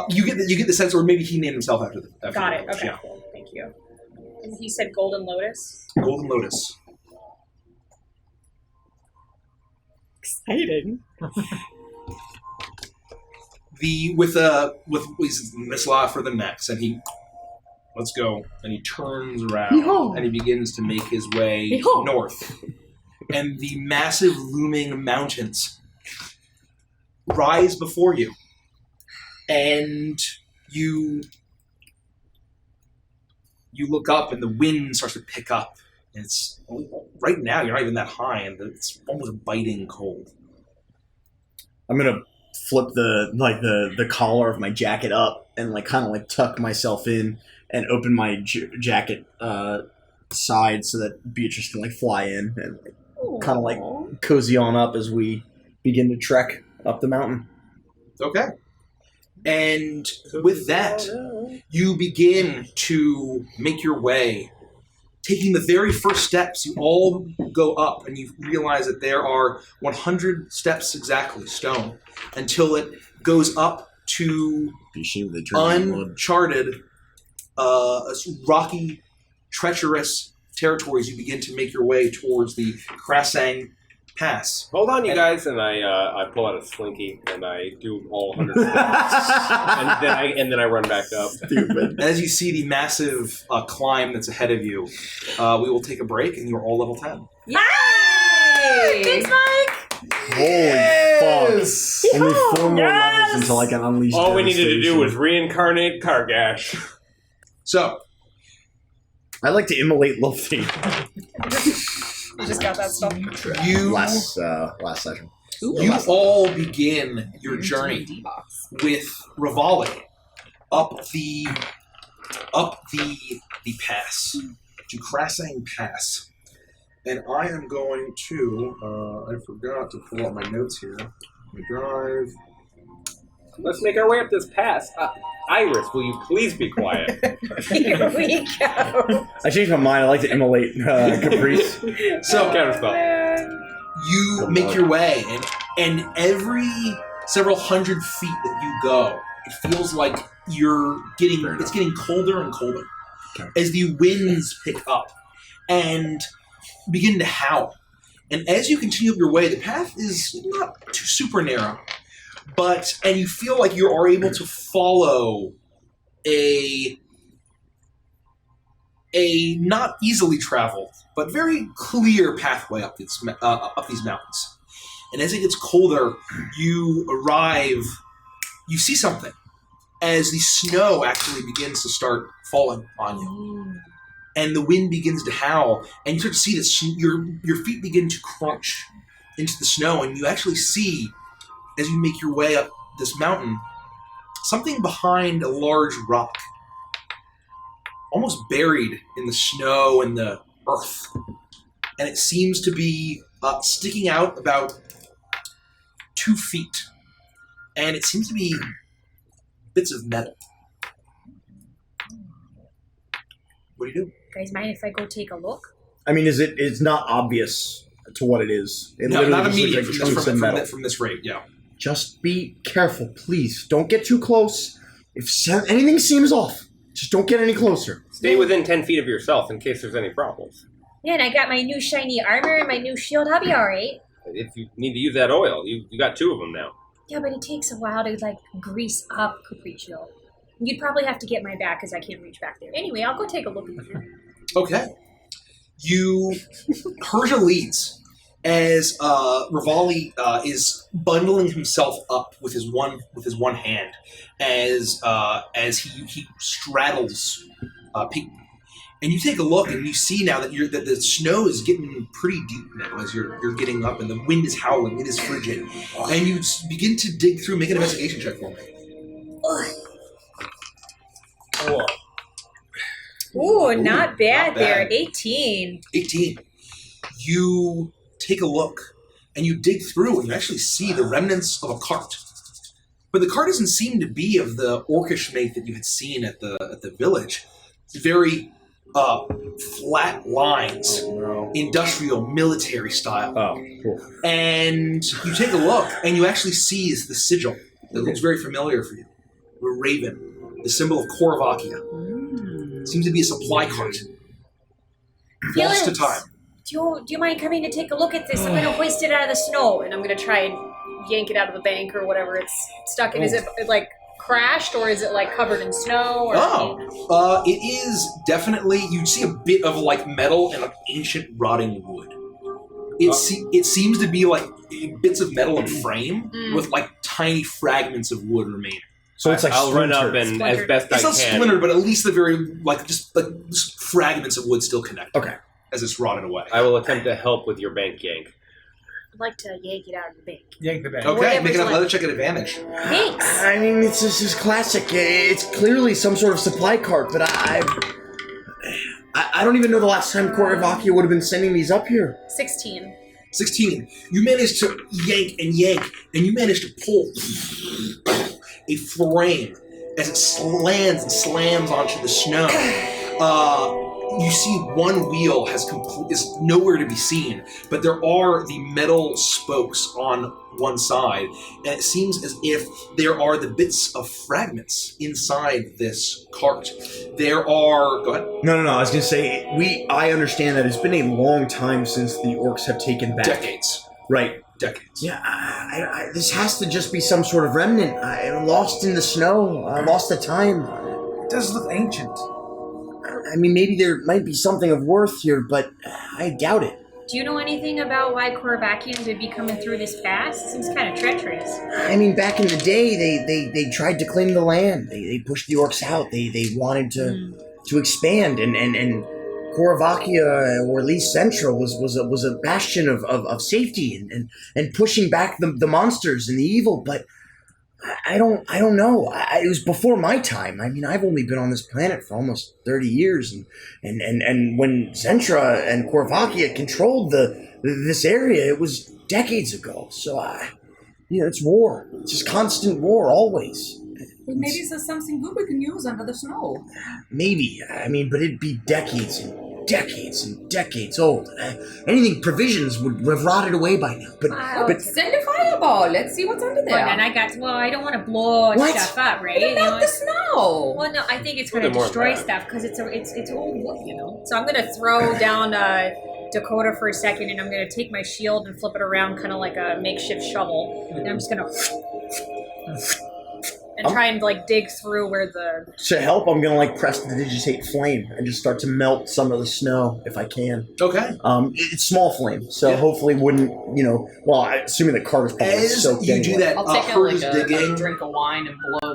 You get the sense, or maybe he named himself after the. After Got the it. village, Okay. yeah. Cool. Thank you. And he said Golden Lotus. Golden Lotus. Exciting. With this life for the next, and he let's go, and he turns around Yeehaw. and he begins to make his way Yeehaw. north, and the massive looming mountains rise before you, and you look up, and the wind starts to pick up. And it's right now you're not even that high, and it's almost biting cold. I'm gonna flip the collar of my jacket up and kind of tuck myself in and open my jacket side so that Beatrice can fly in and kind of cozy on up as we begin to trek up the mountain. Okay. And with that, you begin to make your way. Taking the very first steps, you all go up, and you realize that there are 100 steps exactly, stone, until it goes up to uncharted, rocky, treacherous territories. You begin to make your way towards the Krasang Pass. Hold on, you guys, and I pull out a slinky and I do all 100 steps, and then I run back up. Stupid. As you see the massive climb that's ahead of you, we will take a break, and you are all level 10. Yay! Thanks, Mike! Holy fuck. Only 4 more levels until I can unleash All we needed to do devastation. was reincarnate Kargash. So, I like to immolate Luffy. You just got that stuff. you last session. you all begin your journey with Rivali up the pass to Krasang Pass, and I am going to. I forgot to pull out my notes here. My drive. Let's make our way up this pass. Iris, will you please be quiet? Here we go. I changed my mind. I like to immolate Caprice. So Counterspell. you make your way, and every several hundred feet that you go, it feels like it's getting colder and colder as the winds pick up and begin to howl. And as you continue up your way, the path is not too super narrow, and you feel like you are able to follow a not easily traveled, but very clear pathway up these mountains. And as it gets colder, you see something as the snow actually begins to start falling on you. And the wind begins to howl, and you start to see this, your feet begin to crunch into the snow, and you actually see, as you make your way up this mountain, something behind a large rock, almost buried in the snow and the earth. And it seems to be sticking out about 2 feet, and it seems to be bits of metal. What do you do? Guys, mind if I go take a look? I mean, it's not obvious to what it is. It No, literally not just looks immediate like chunks of metal. from this rate, yeah. Just be careful, please. Don't get too close. If anything seems off, just don't get any closer. Stay within 10 feet of yourself in case there's any problems. Yeah, and I got my new shiny armor and my new shield. I'll be alright. If you need to use that oil, you got 2 of them now. Yeah, but it takes a while to, like, grease up Capriccio. You'd probably have to get my back because I can't reach back there. Anyway, I'll go take a look at it. Okay. Persia leads as Rivali is bundling himself up with his one hand as he straddles Pete. And you take a look and you see now that the snow is getting pretty deep now as you're getting up and the wind is howling, it is frigid. And you begin to dig through, make an investigation check for me. Whoa. Ooh, not bad not there. bad. 18. 18. You take a look and you dig through and you actually see the remnants of a cart. But the cart doesn't seem to be of the orcish make that you had seen at the village. It's very flat lines, industrial, military style. Oh, cool. And you take a look and you actually see the sigil that looks very familiar for you. The raven, the symbol of Korvakia. Seems to be a supply cart. Lost to Felix, time. Do you mind coming to take a look at this? I'm going to hoist it out of the snow, and I'm going to try and yank it out of the bank or whatever it's stuck in. Is it like crashed, or is it like covered in snow? Or it is definitely. You see a bit of like metal and ancient rotting wood. It seems to be like bits of metal and frame with like tiny fragments of wood remaining. So it's like I'll run up splintered. and as best It's I not can. splintered, but at least the very just fragments of wood still connect. Okay. As it's rotted away. I will attempt to help with your bank yank. I'd like to yank it out of the bank. Yank the bank. Okay, Whatever's make an like- athletic check at advantage. Thanks. I mean, it's just classic. It's clearly some sort of supply cart, but I don't even know the last time Korvakia would have been sending these up here. 16. 16. You manage to yank, and you manage to pull a frame as it slams and slams onto the snow. You see one wheel is nowhere to be seen, but there are the metal spokes on one side, and it seems as if there are the bits of fragments inside this cart. There are... Go ahead. No. I was gonna say I understand that it's been a long time since the orcs have taken back. Decades. Right. Decades. Yeah. This has to just be some sort of remnant. Lost in the snow. Lost to time. It does look ancient. I mean, maybe there might be something of worth here, but I doubt it. Do you know anything about why Korvakians would be coming through this pass? It seems kind of treacherous. I mean, back in the day, they tried to claim the land. They pushed the orcs out. They wanted to expand, and Korvakia, or at least Central, was a bastion of safety and pushing back the monsters and the evil. But I don't know. It was before my time. I mean, I've only been on this planet for almost 30 years, and when Zentra and Korvakia controlled this area, it was decades ago. So, it's war. It's just constant war, always. Well, maybe there's something good we can use under the snow. Maybe. I mean, but it'd be decades and decades and decades old. Anything provisions would have rotted away by now. But Send a fireball. Let's see what's under there. Well, and I don't want to blow What? stuff up, right? What about the snow? Well, no, I think it's going Well, to they're more destroy bad. stuff because it's old wood, So I'm going to throw down Dakota for a second, and I'm going to take my shield and flip it around kind of like a makeshift shovel. And I'm just going to... and try and, dig through where the... to help, I'm going to, prestidigitate flame and just start to melt some of the snow if I can. Okay. It's small flame, so hopefully wouldn't, assuming the cart is probably As soaked you anyway. do that, I'll take Hers a digging... drink of wine and blow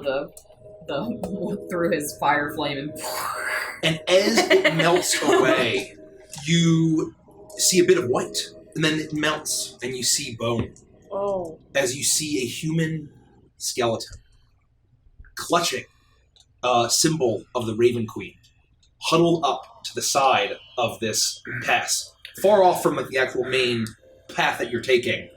the through his fire flame and... And as it melts away, you see a bit of white. And then it melts, and you see bone. Oh. As you see a human skeleton clutching a symbol of the Raven Queen, huddled up to the side of this pass, far off from the actual main path that you're taking,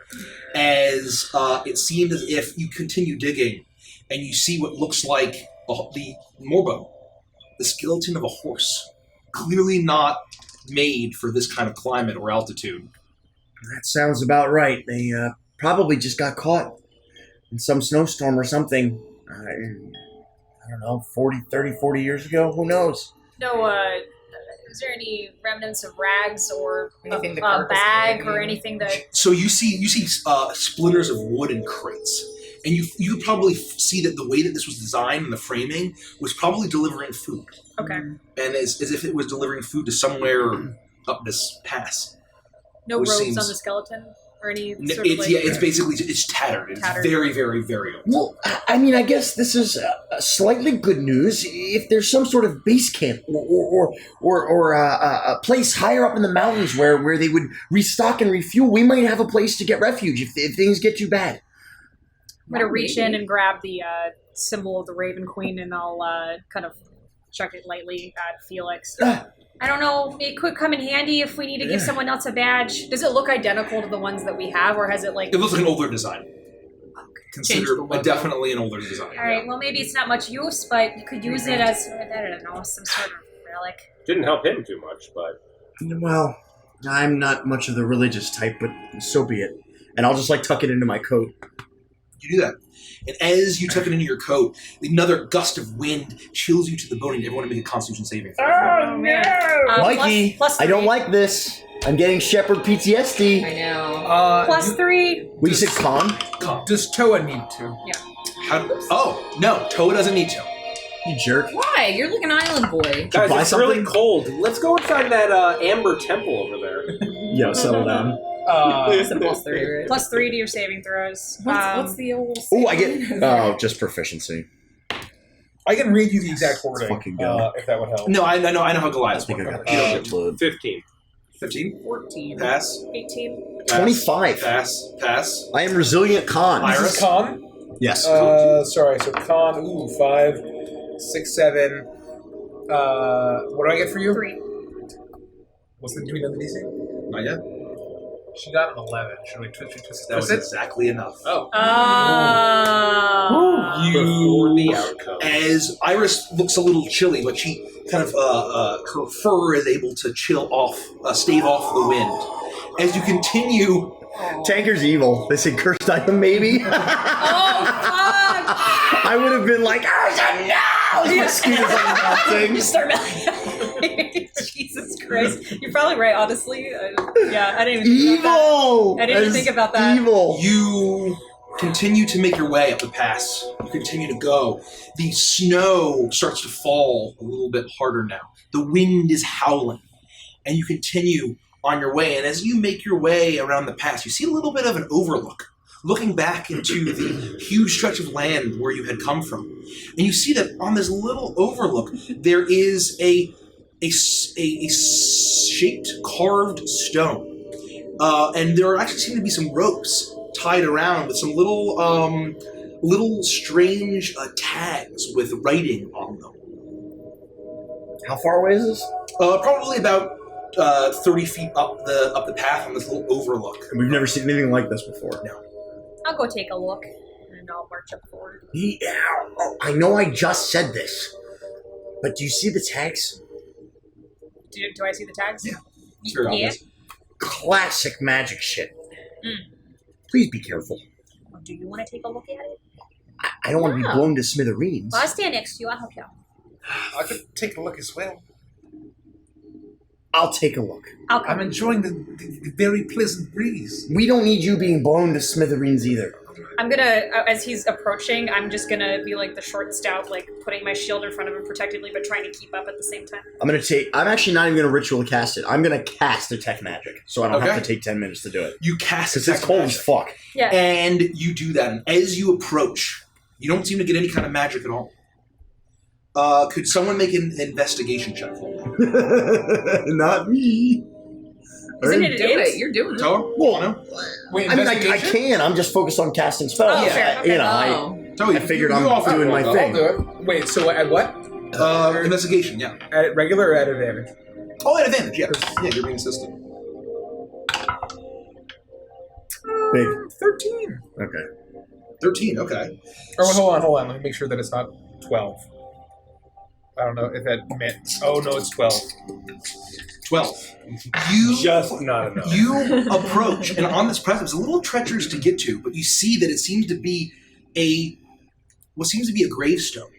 as it seems as if you continue digging, and you see what looks like the Morbo, the skeleton of a horse, clearly not made for this kind of climate or altitude. That sounds about right. They probably just got caught in some snowstorm or something. I don't know, 40 years ago? Who knows? No, is there any remnants of rags or Anything the a carcass bag carrying? or anything that... So you see splinters of wood and crates, and you probably see that the way that this was designed and the framing was probably delivering food, Okay. and as if it was delivering food to somewhere up this pass. No Which robes seems- on the skeleton? Or any It's sort of like... it's basically it's tattered. It's Tattered. very, very, very old. Well, I mean, I guess this is slightly good news. If there's some sort of base camp or a place higher up in the mountains where they would restock and refuel, we might have a place to get refuge if things get too bad. I'm going to reach in and grab the symbol of the Raven Queen, and I'll kind of chuck it lightly at Felix. I don't know, it could come in handy if we need to give someone else a badge. Does it look identical to the ones that we have, or has it like... It looks like an older design. Consider definitely an older design. Alright, well maybe it's not much use, but you could use it as, I don't know, some sort of relic. Didn't help him too much, but Well, I'm not much of the religious type, but so be it. And I'll just tuck it into my coat. You do that. And as you tuck it into your coat, another gust of wind chills you to the bone, and everyone make a Constitution saving throw. Oh man. Mikey, plus I don't three. like this. I'm getting shepherd PTSD. I know. Plus 3. What, you said con? Does Toa need to? Oh, no, Toa doesn't need to. You jerk. Why? You're like an island boy. guys, buy it's really something? cold. Let's go inside that Amber Temple over there. Yo, settle down. It's a plus 3, right? Plus 3 to your saving throws. What's the old... Oh, I get... Oh, just proficiency. I can read you the exact wording, fucking go. if that would help. No, I know how Goliath's I think I work. got You don't get to. 15. 15? 14. Pass. 18. Pass. 25. Pass. I am resilient con. This Iris? is con? Yes. Sorry, so con, 5, 6, 7. What do I get for you? 3. What's the, do we know the DC? Not yet. She got an 11. Should we twist That was it? exactly enough. Oh. Before the outcome. As Iris looks a little chilly, but she kind of, her fur is able to stave off the wind. As you continue... Tanker's evil. They say cursed item, maybe? Oh, fuck! I would have been like, no! As my skin is melting. You start melting. Jesus Christ. You're probably right, honestly. Yeah, I didn't even think about Evil! that. I didn't even think about that. Evil. You continue to make your way up the pass. You continue to go. The snow starts to fall a little bit harder now. The wind is howling. And you continue on your way. And as you make your way around the pass, you see a little bit of an overlook, looking back into the huge stretch of land where you had come from. And you see that on this little overlook, there is a shaped, carved stone. And there actually seem to be some ropes tied around with some little strange tags with writing on them. How far away is this? Probably about 30 feet up the path on this little overlook. We've never seen anything like this before. No. I'll go take a look, and I'll march up forward. Yeah, I know I just said this, but do you see the tags? Do I see the tags? Yeah. It's very Yeah. obvious. Classic magic shit. Mm. Please be careful. Do you want to take a look at it? I don't want to be No. blown to smithereens. Well, I'll stand next to you. I'll help you out. I could take a look as well. I'll take a look. I'll come. I'm enjoying the very pleasant breeze. We don't need you being blown to smithereens either. I'm gonna, as he's approaching, I'm just gonna be like the short stout, like putting my shield in front of him protectively, but trying to keep up at the same time. I'm actually not even going to ritual cast it. I'm going to cast Detect Magic, so I don't have Okay. to take 10 minutes to do it. You cast Because it's Detect cold Magic. as fuck. Yeah. And you do that. And as you approach, you don't seem to get any kind of magic at all. Could someone make an investigation check for me? Not me. Isn't it Do it. You're doing it. Toa? Well, No? Wait, I mean, I investigation? can. I'm just focused on casting spells. Oh, fair, okay. You know, Oh. Toa, I figured you I'm offer doing my one, thing. I'll do it. Wait, so at what? Investigation, yeah. At regular or at advantage? Oh, at advantage, yeah. Yeah, you're being assisted. big? 13. Okay. 13, okay. Oh, hold on. Let me make sure that it's not 12. I don't know if that meant... Oh, no, it's 12. 12. You Just not enough. You approach, and on this precipice, a little treacherous to get to, but you see that it seems to be what seems to be a gravestone.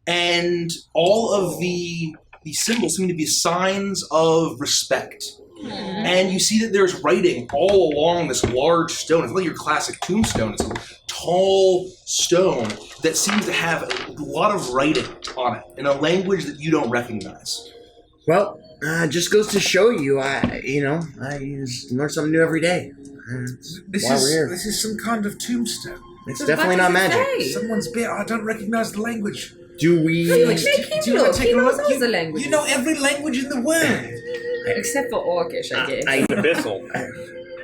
And all of the symbols seem to be signs of respect. And you see that there's writing all along this large stone. It's like your classic tombstone. It's a tall stone that seems to have a lot of writing on it in a language that you don't recognize. Well, just goes to show you, I just learn something new every day. This Why we're here. is some kind of tombstone. It's So definitely what not does it magic. say? Someone's bit. I don't recognize the language. Do we... Felix, make do him you wanna look. take He a knows look? all the languages. You know every language in the world. Except for Orcish, I guess. Abyssal.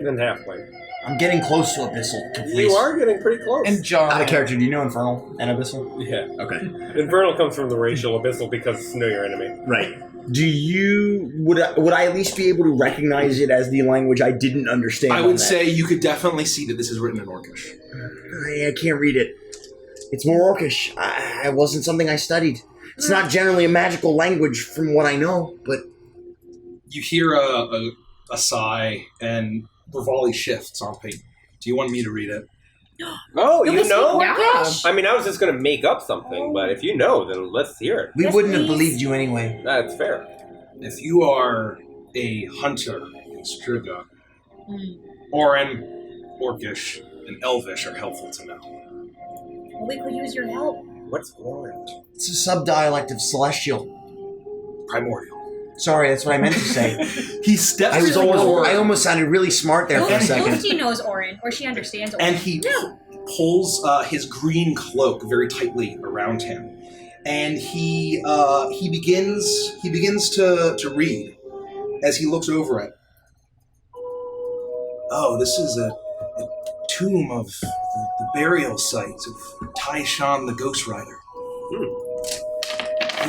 Then halfway. I'm getting close to Abyssal. Please. You are getting pretty close. And John. Out of character, do you know Infernal and Abyssal? Yeah. Okay. Infernal comes from the racial abyssal because know your enemy. Right. Do you... Would I at least be able to recognize it as the language I didn't understand? I on would that? say you could definitely see that this is written in Orcish. I can't read it. It's more Orcish. It wasn't something I studied. It's not generally a magical language from what I know, but... You hear a sigh, and Rivali shifts on paper. Do you want me to read it? Oh, you know? Yeah. I mean, I was just going to make up something, but if you know, then let's hear it. We Yes, wouldn't have please. believed you anyway. That's fair. If you are a hunter in Striga, or in Orcish and Elvish are helpful to know. We could use your help. What's orange? It's a subdialect of Celestial. Primordial. Sorry, that's what I meant to say. He steps I forward, almost sounded really smart there for a second. Lucy knows Orin, or she understands Orin. and he pulls his green cloak very tightly around him, and he begins to read as he looks over it. Oh, this is a tomb of the burial site of Taishan the Ghost Rider.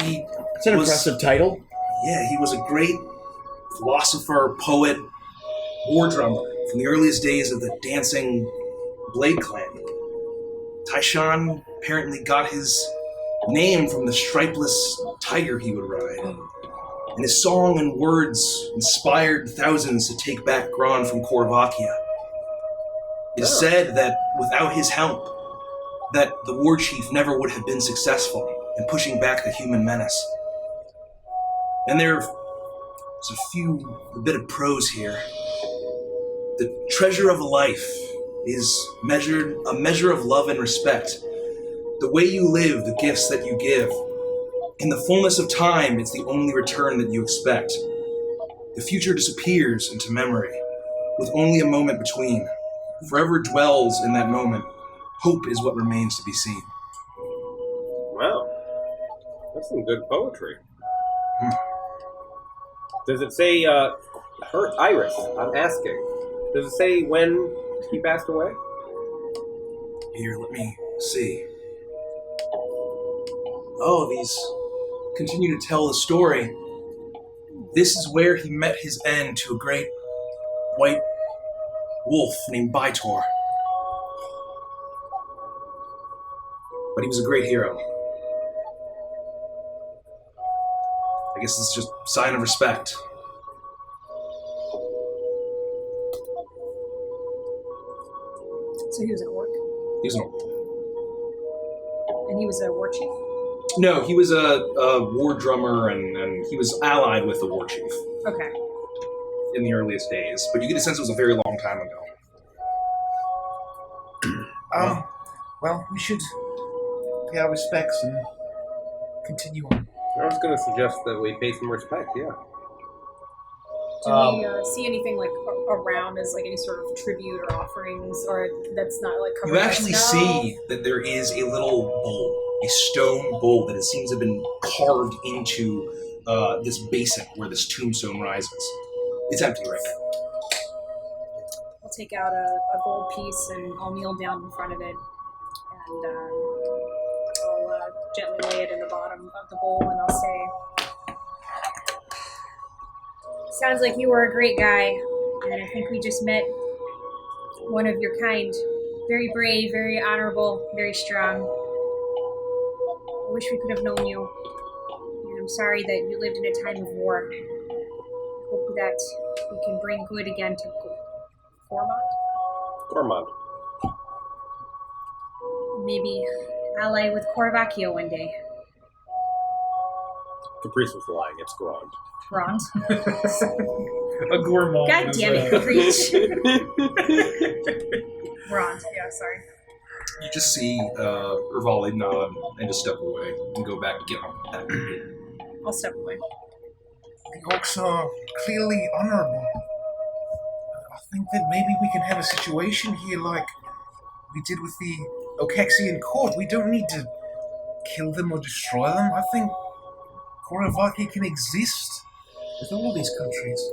He It's an was- impressive title. Yeah, he was a great philosopher, poet, war drummer from the earliest days of the dancing Blade Clan. Taishan apparently got his name from the stripeless tiger he would ride. And his song and words inspired thousands to take back Gron from Korvakia. It is said that without his help, that the war chief never would have been successful in pushing back the human menace. And there's a bit of prose here. The treasure of a life is a measure of love and respect. The way you live, the gifts that you give. In the fullness of time, it's the only return that you expect. The future disappears into memory, with only a moment between. Forever dwells in that moment. Hope is what remains to be seen. Wow. That's some good poetry. Does it say, her Iris, I'm asking. Does it say when he passed away? Here, let me see. Oh, these continue to tell the story. This is where he met his end to a great white wolf named Baitor. But he was a great hero. I guess this is just a sign of respect. So he was an orc, He was an orc. and he was a war chief. No, he was a war drummer, and he was allied with the war chief Okay. in the earliest days. But you get a sense it was a very long time ago. Well, we should pay our respects and continue on. I was going to suggest that we pay some respect, yeah. Do we see anything like around as like any sort of tribute or offerings, or that's not like covered You by actually snow? see that there is a little bowl, a stone bowl that it seems to have been carved into this basin where this tombstone rises. It's empty right now. I'll take out a gold piece and I'll kneel down in front of it, and I'll gently lay it in the bottom of the bowl, and I'll say, Sounds like you were a great guy, and I think we just met one of your kind. Very brave, very honorable, very strong. I wish we could have known you. And I'm sorry that you lived in a time of war. I hope that we can bring good again to Gormont. Maybe ally with Corvacchio one day. Caprice was lying. It's Grand. Grant. A gourmand. God is, damn it, Caprice. Grant, yeah, sorry. You just see Rivali nod and just step away and go back and get on that. I'll step away. The Orcs are clearly honorable. I think that maybe we can have a situation here like we did with the Okexian court. We don't need to kill them or destroy them. I think Korovaki can exist with all these countries.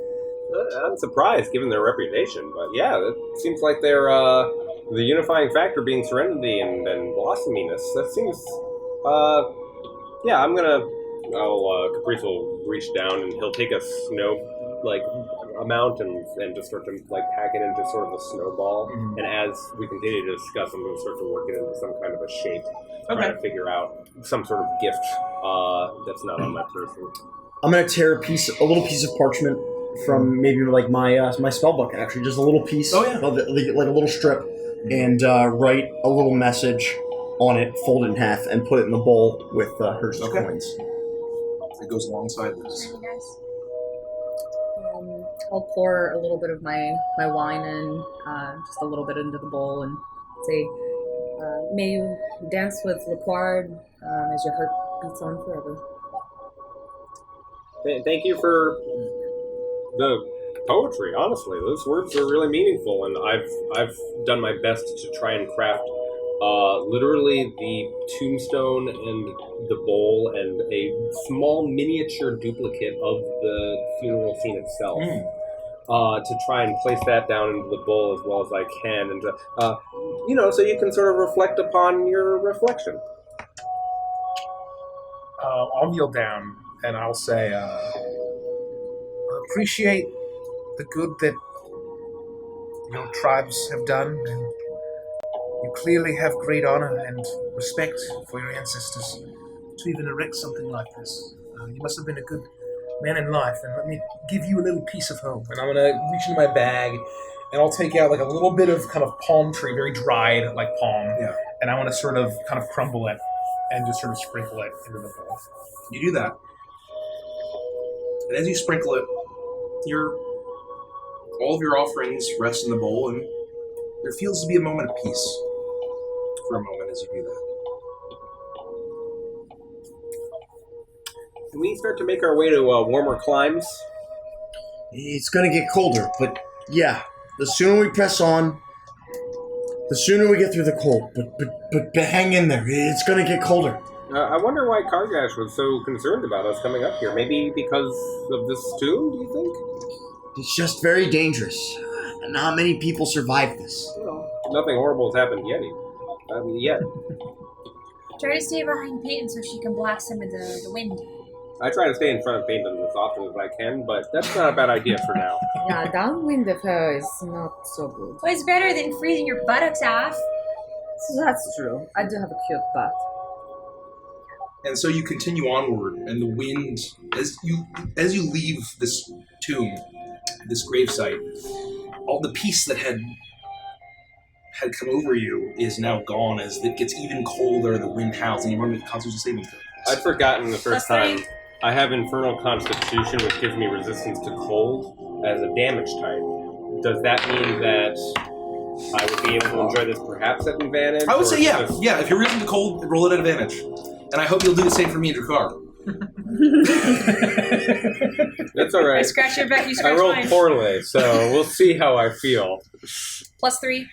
I'm surprised, given their reputation, but yeah, it seems like they're the unifying factor being serenity and blossominess. That seems, yeah. Caprice will reach down and he'll take a snow amount and just start to pack it into sort of a snowball. Mm-hmm. And as we continue to discuss, I'm going to start to work it into some kind of a shape, trying to figure out some sort of gift that's not on that person. I'm gonna tear a little piece of parchment from maybe my spell book, actually, just a little piece, of it, like a little strip, and write a little message on it, fold it in half, and put it in the bowl with Hershey's coins. It goes alongside this. I'll pour a little bit of my wine in, just a little bit into the bowl, and say, may you dance with Laquard as your heart beats on forever. Thank you for the poetry. Honestly, those words are really meaningful, and I've done my best to try and craft literally the tombstone and the bowl and a small miniature duplicate of the funeral scene itself. To try and place that down into the bowl as well as I can, and so you can sort of reflect upon your reflection. I'll kneel down and I'll say, I appreciate the good that your tribes have done, and you clearly have great honor and respect for your ancestors to even erect something like this. You must have been a good man in life, and let me give you a little piece of hope. And I'm going to reach into my bag, and I'll take out a little bit of kind of palm tree, very dried, palm, and I want to sort of kind of crumble it and just sort of sprinkle it into the bowl. You do that. And as you sprinkle it, all of your offerings rest in the bowl, and there feels to be a moment of peace for a moment as you do that. Can we start to make our way to warmer climes? It's gonna get colder, but yeah, the sooner we press on, the sooner we get through the cold. But hang in there, it's gonna get colder. I wonder why Kargash was so concerned about us coming up here. Maybe because of this tomb, do you think? It's just very dangerous. Not many people survive this. Well, nothing horrible has happened yet. Yet. Try to stay behind Peyton so she can block some of the wind. I try to stay in front of Peyton as often as I can, but that's not a bad idea for now. Yeah, downwind of her is not so good. Well, it's better than freezing your buttocks off. So that's true. I do have a cute butt. And so you continue onward, and the wind, as you leave this tomb, this gravesite, all the peace that had come over you is now gone as it gets even colder, the wind howls, and you run with Constitution saving throws. I'd forgotten the first time. I have Infernal Constitution, which gives me resistance to cold as a damage type. Does that mean that I would be able to enjoy this perhaps at advantage? I would say yeah. Yeah, if you're resistant to cold, roll it at advantage. And I hope you'll do the same for me and your car. That's all right. I scratch your back, you scratch I rolled mine. poorly, so we'll see how I feel. +3.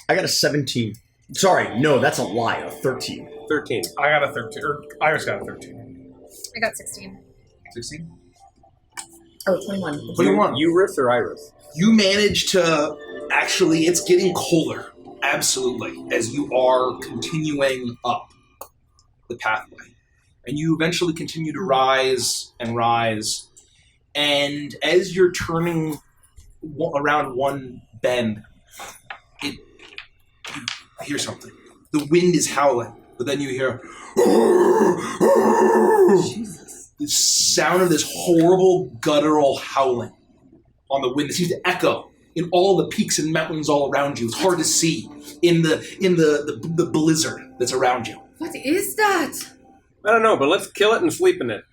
I got a 17. Sorry, no, that's a lie. A 13. 13. I got a 13. Or Iris got a 13. I got 16. 16? Oh, 21. 21. Eurus or Iris? You manage to actually, it's getting colder. Absolutely. As you are continuing up the pathway. And you eventually continue to rise and rise. And as you're turning around one bend, you hear something. The wind is howling, but then you hear the sound of this horrible guttural howling on the wind. It seems to echo in all the peaks and mountains all around you. It's hard to see in the blizzard that's around you. What is that? I don't know, but let's kill it and sleep in it.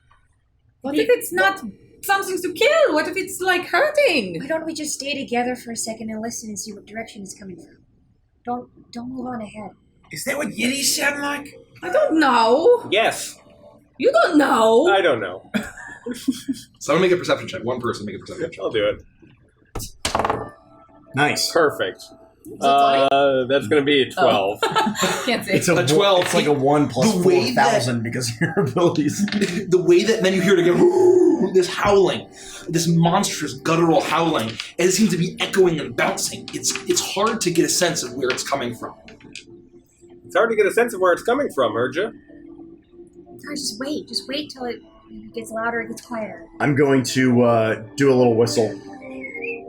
What if it's not something to kill? What if it's like hurting? Why don't we just stay together for a second and listen and see what direction it's coming from? Don't move on ahead. Is that what Yetis sound like? I don't know. Yes. You don't know. I don't know. So I'm gonna make a perception check. One person make a perception check. I'll do it. Nice. Perfect. That's going to be a 12. Can't say. It's a 12. It's like a 1 plus The way 4,000 because of your abilities. The way that then you hear it again, this howling, this monstrous guttural howling, and it seems to be echoing and bouncing. It's hard to get a sense of where it's coming from. It's hard to get a sense of where it's coming from, heard you? Sorry, just wait till it gets louder, it gets quieter. I'm going to do a little whistle,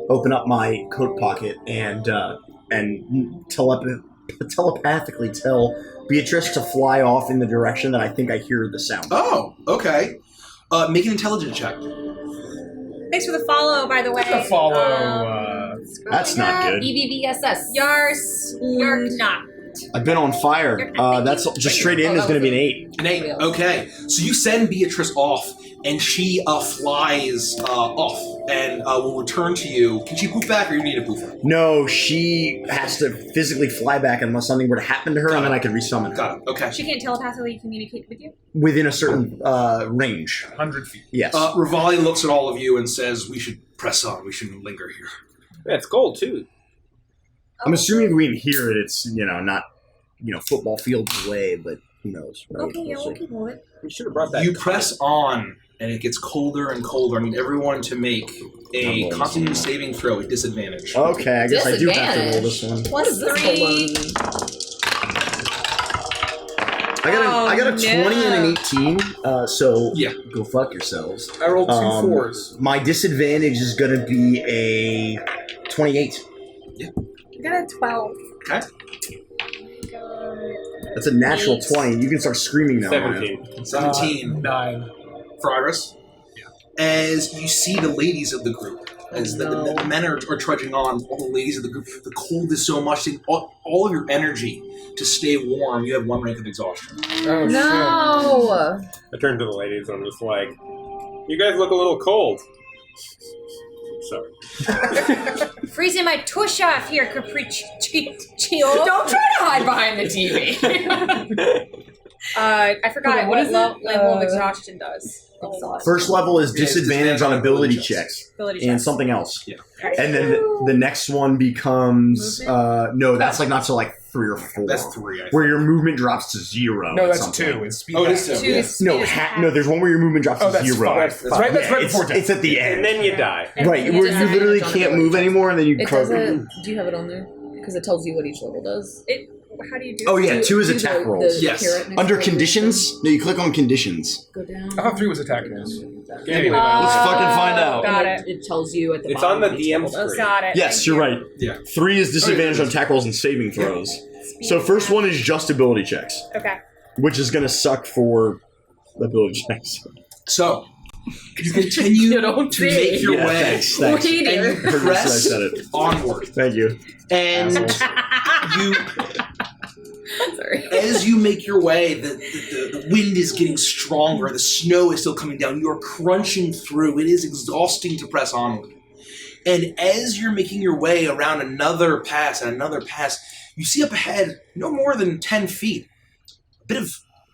open up my coat pocket, and telepathically tell Beatrice to fly off in the direction that I think I hear the sound. Oh, okay. Make an intelligence check. Thanks for the follow, by the way. The follow. That's not good. EVVSS. You're not. I've been on fire. That's just straight in is going to be an 8. An 8. Okay. So you send Beatrice off, and she flies off and will return to you. Can she poof back, or you need to poof her? No, she has to physically fly back unless something were to happen to her, and then I can resummon her. Got it. Okay. She can't telepathically communicate with you? Within a certain range. 100 feet. Yes. Rivali looks at all of you and says, "We should press on. We shouldn't linger here." Yeah, it's cold, too. I'm assuming we can hear it. It's, not, football fields away, but who knows, right? Okay, yeah, We'll we'll see. keep moving. We should have brought that. You press on, and it gets colder and colder. I need everyone to make a Constitution saving throw at disadvantage. Okay, I guess I do have to roll this one. What is this baloney? I got a 20 and an 18, so Yeah. go fuck yourselves. I rolled 2 4s. My disadvantage is going to be a 28. I got a 12. Okay. That's a natural 20. You can start screaming now. Ryan. 17. 17 9. for Iris. As you see the ladies of the group, as the men are trudging on, all the ladies of the group, the cold is so much, all of your energy to stay warm, you have 1 rank of exhaustion. Oh, No. I turn to the ladies and I'm just like, you guys look a little cold. Sorry. Freezing my tush off here, Capriccio. Don't try to hide behind the TV. I forgot Okay, what what is level it? of exhaustion does. First level is Yeah, it's disadvantage on ability checks. Ability And checks. something else. Yeah. And then the next one becomes... no, that's not till 3 or 4. That's 3, I think. Where your movement drops to 0. No, at that's some 2. point. It's speed. Oh, it is back. 2. Two Yeah. is- No, speed is no, there's one where your movement drops Oh, to that's 0. 5. That's right. That's right it's, before death. it's at the And end. then you die. Right, And where you disadvantage literally on can't ability move checks. anymore, and then you It croak. doesn't. Do you have it on there? Because it tells you what each level does. How do you do Oh yeah, Do- 2 is do attack the- rolls. the Yes. carrot next Under to it. conditions? No, you click on conditions. Go down. I thought 3 was attack rolls. Anyway, Let's fucking find out. Got And it. It tells you at the It's bottom on the what each DM level does. screen. Got it. Yes, Thank you're you. right. Yeah. 3 is disadvantage on attack rolls and saving throws. So first one is just ability checks, Okay. which is going to suck for ability checks. So, you continue You don't to say. make your Yeah, way thanks. and Later. you Heard this, I press said it. onward. Thank you. And you, Sorry. as you make your way, the wind is getting stronger, the snow is still coming down, you are crunching through, it is exhausting to press onward. And as you're making your way around another pass and another pass, you see up ahead, no more than 10 feet, a bit of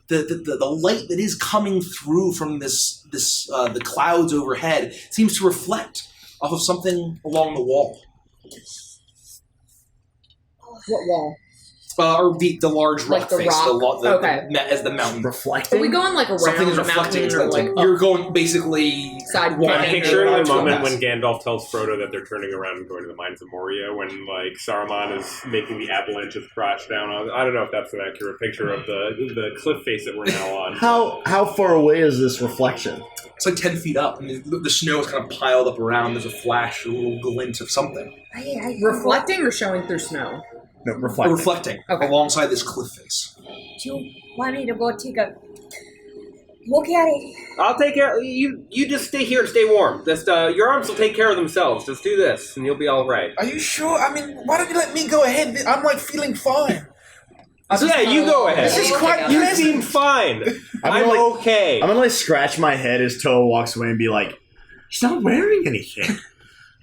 the light that is coming through from the clouds overhead seems to reflect off of something along the wall. What wall? Or the large rock Like the face, rock? Okay. as the mountain. Reflecting? Are we going like around Something is the reflecting. mountain or like You're going basically side I'm walking picturing the to a moment pass. when Gandalf tells Frodo that they're turning around and going to the Mines of Moria, when Saruman is making the avalanches crash down. I don't know if that's an accurate picture of the cliff face that we're now on. How far away is this reflection? It's like 10 feet up, and the snow is kind of piled up around. There's a flash, a little glint of something. reflecting or showing through snow? No, reflecting. reflecting Okay. alongside this cliff face. Do you want me to go take a look at it? I'll take care. You just stay here and stay warm. Just your arms will take care of themselves. Just do this, and you'll be all right. Are you sure? I mean, why don't you let me go ahead? I'm like feeling fine. Yeah, you go ahead. This is quite You pleasant. seem fine. I'm like, okay. I'm gonna like scratch my head as Toa walks away and be like, he's not wearing anything.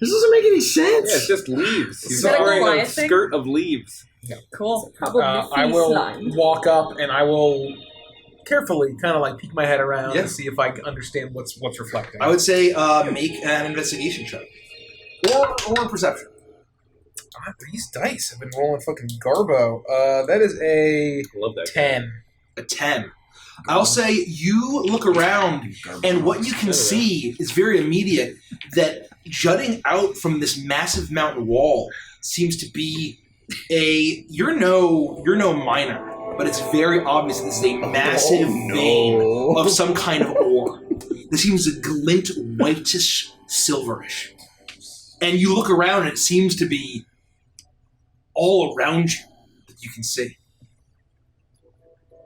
This doesn't make any sense. Yeah, it's just leaves. He's that a wearing a Goliath thing? skirt of leaves. Cool. Probably I will walk up and I will carefully kind of like peek my head around and see if I can understand what's reflecting. I would say make an investigation check. Or perception. These dice have been rolling fucking garbo. That is a Love that. 10. A 10. I'll say you look around, and what you can see is very immediate, that jutting out from this massive mountain wall seems to be you're no miner, but it's very obvious this is a massive vein of some kind of ore. This seems to glint whitish, silverish. And you look around, and it seems to be all around you that you can see.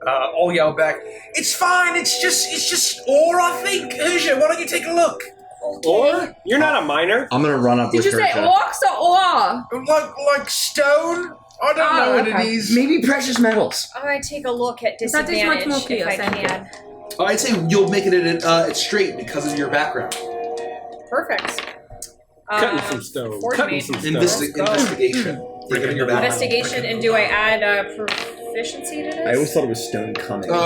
I'll yell back, it's fine, it's just ore, I think. Urja, why don't you take a look? Or you're not a miner. I'm gonna run up Did with you her. say orcs or ore? Like stone? I don't know what it is. Maybe precious metals. I'm going to take a look at That is much disadvantage more if clear, I thank you. can. I'd say you'll make it straight because of your background. Perfect. Cutting some stone. Cutting some stone. Investigation. Given your background. Investigation, and do I add proficiency to this? I always thought it was stone cutting. Yeah,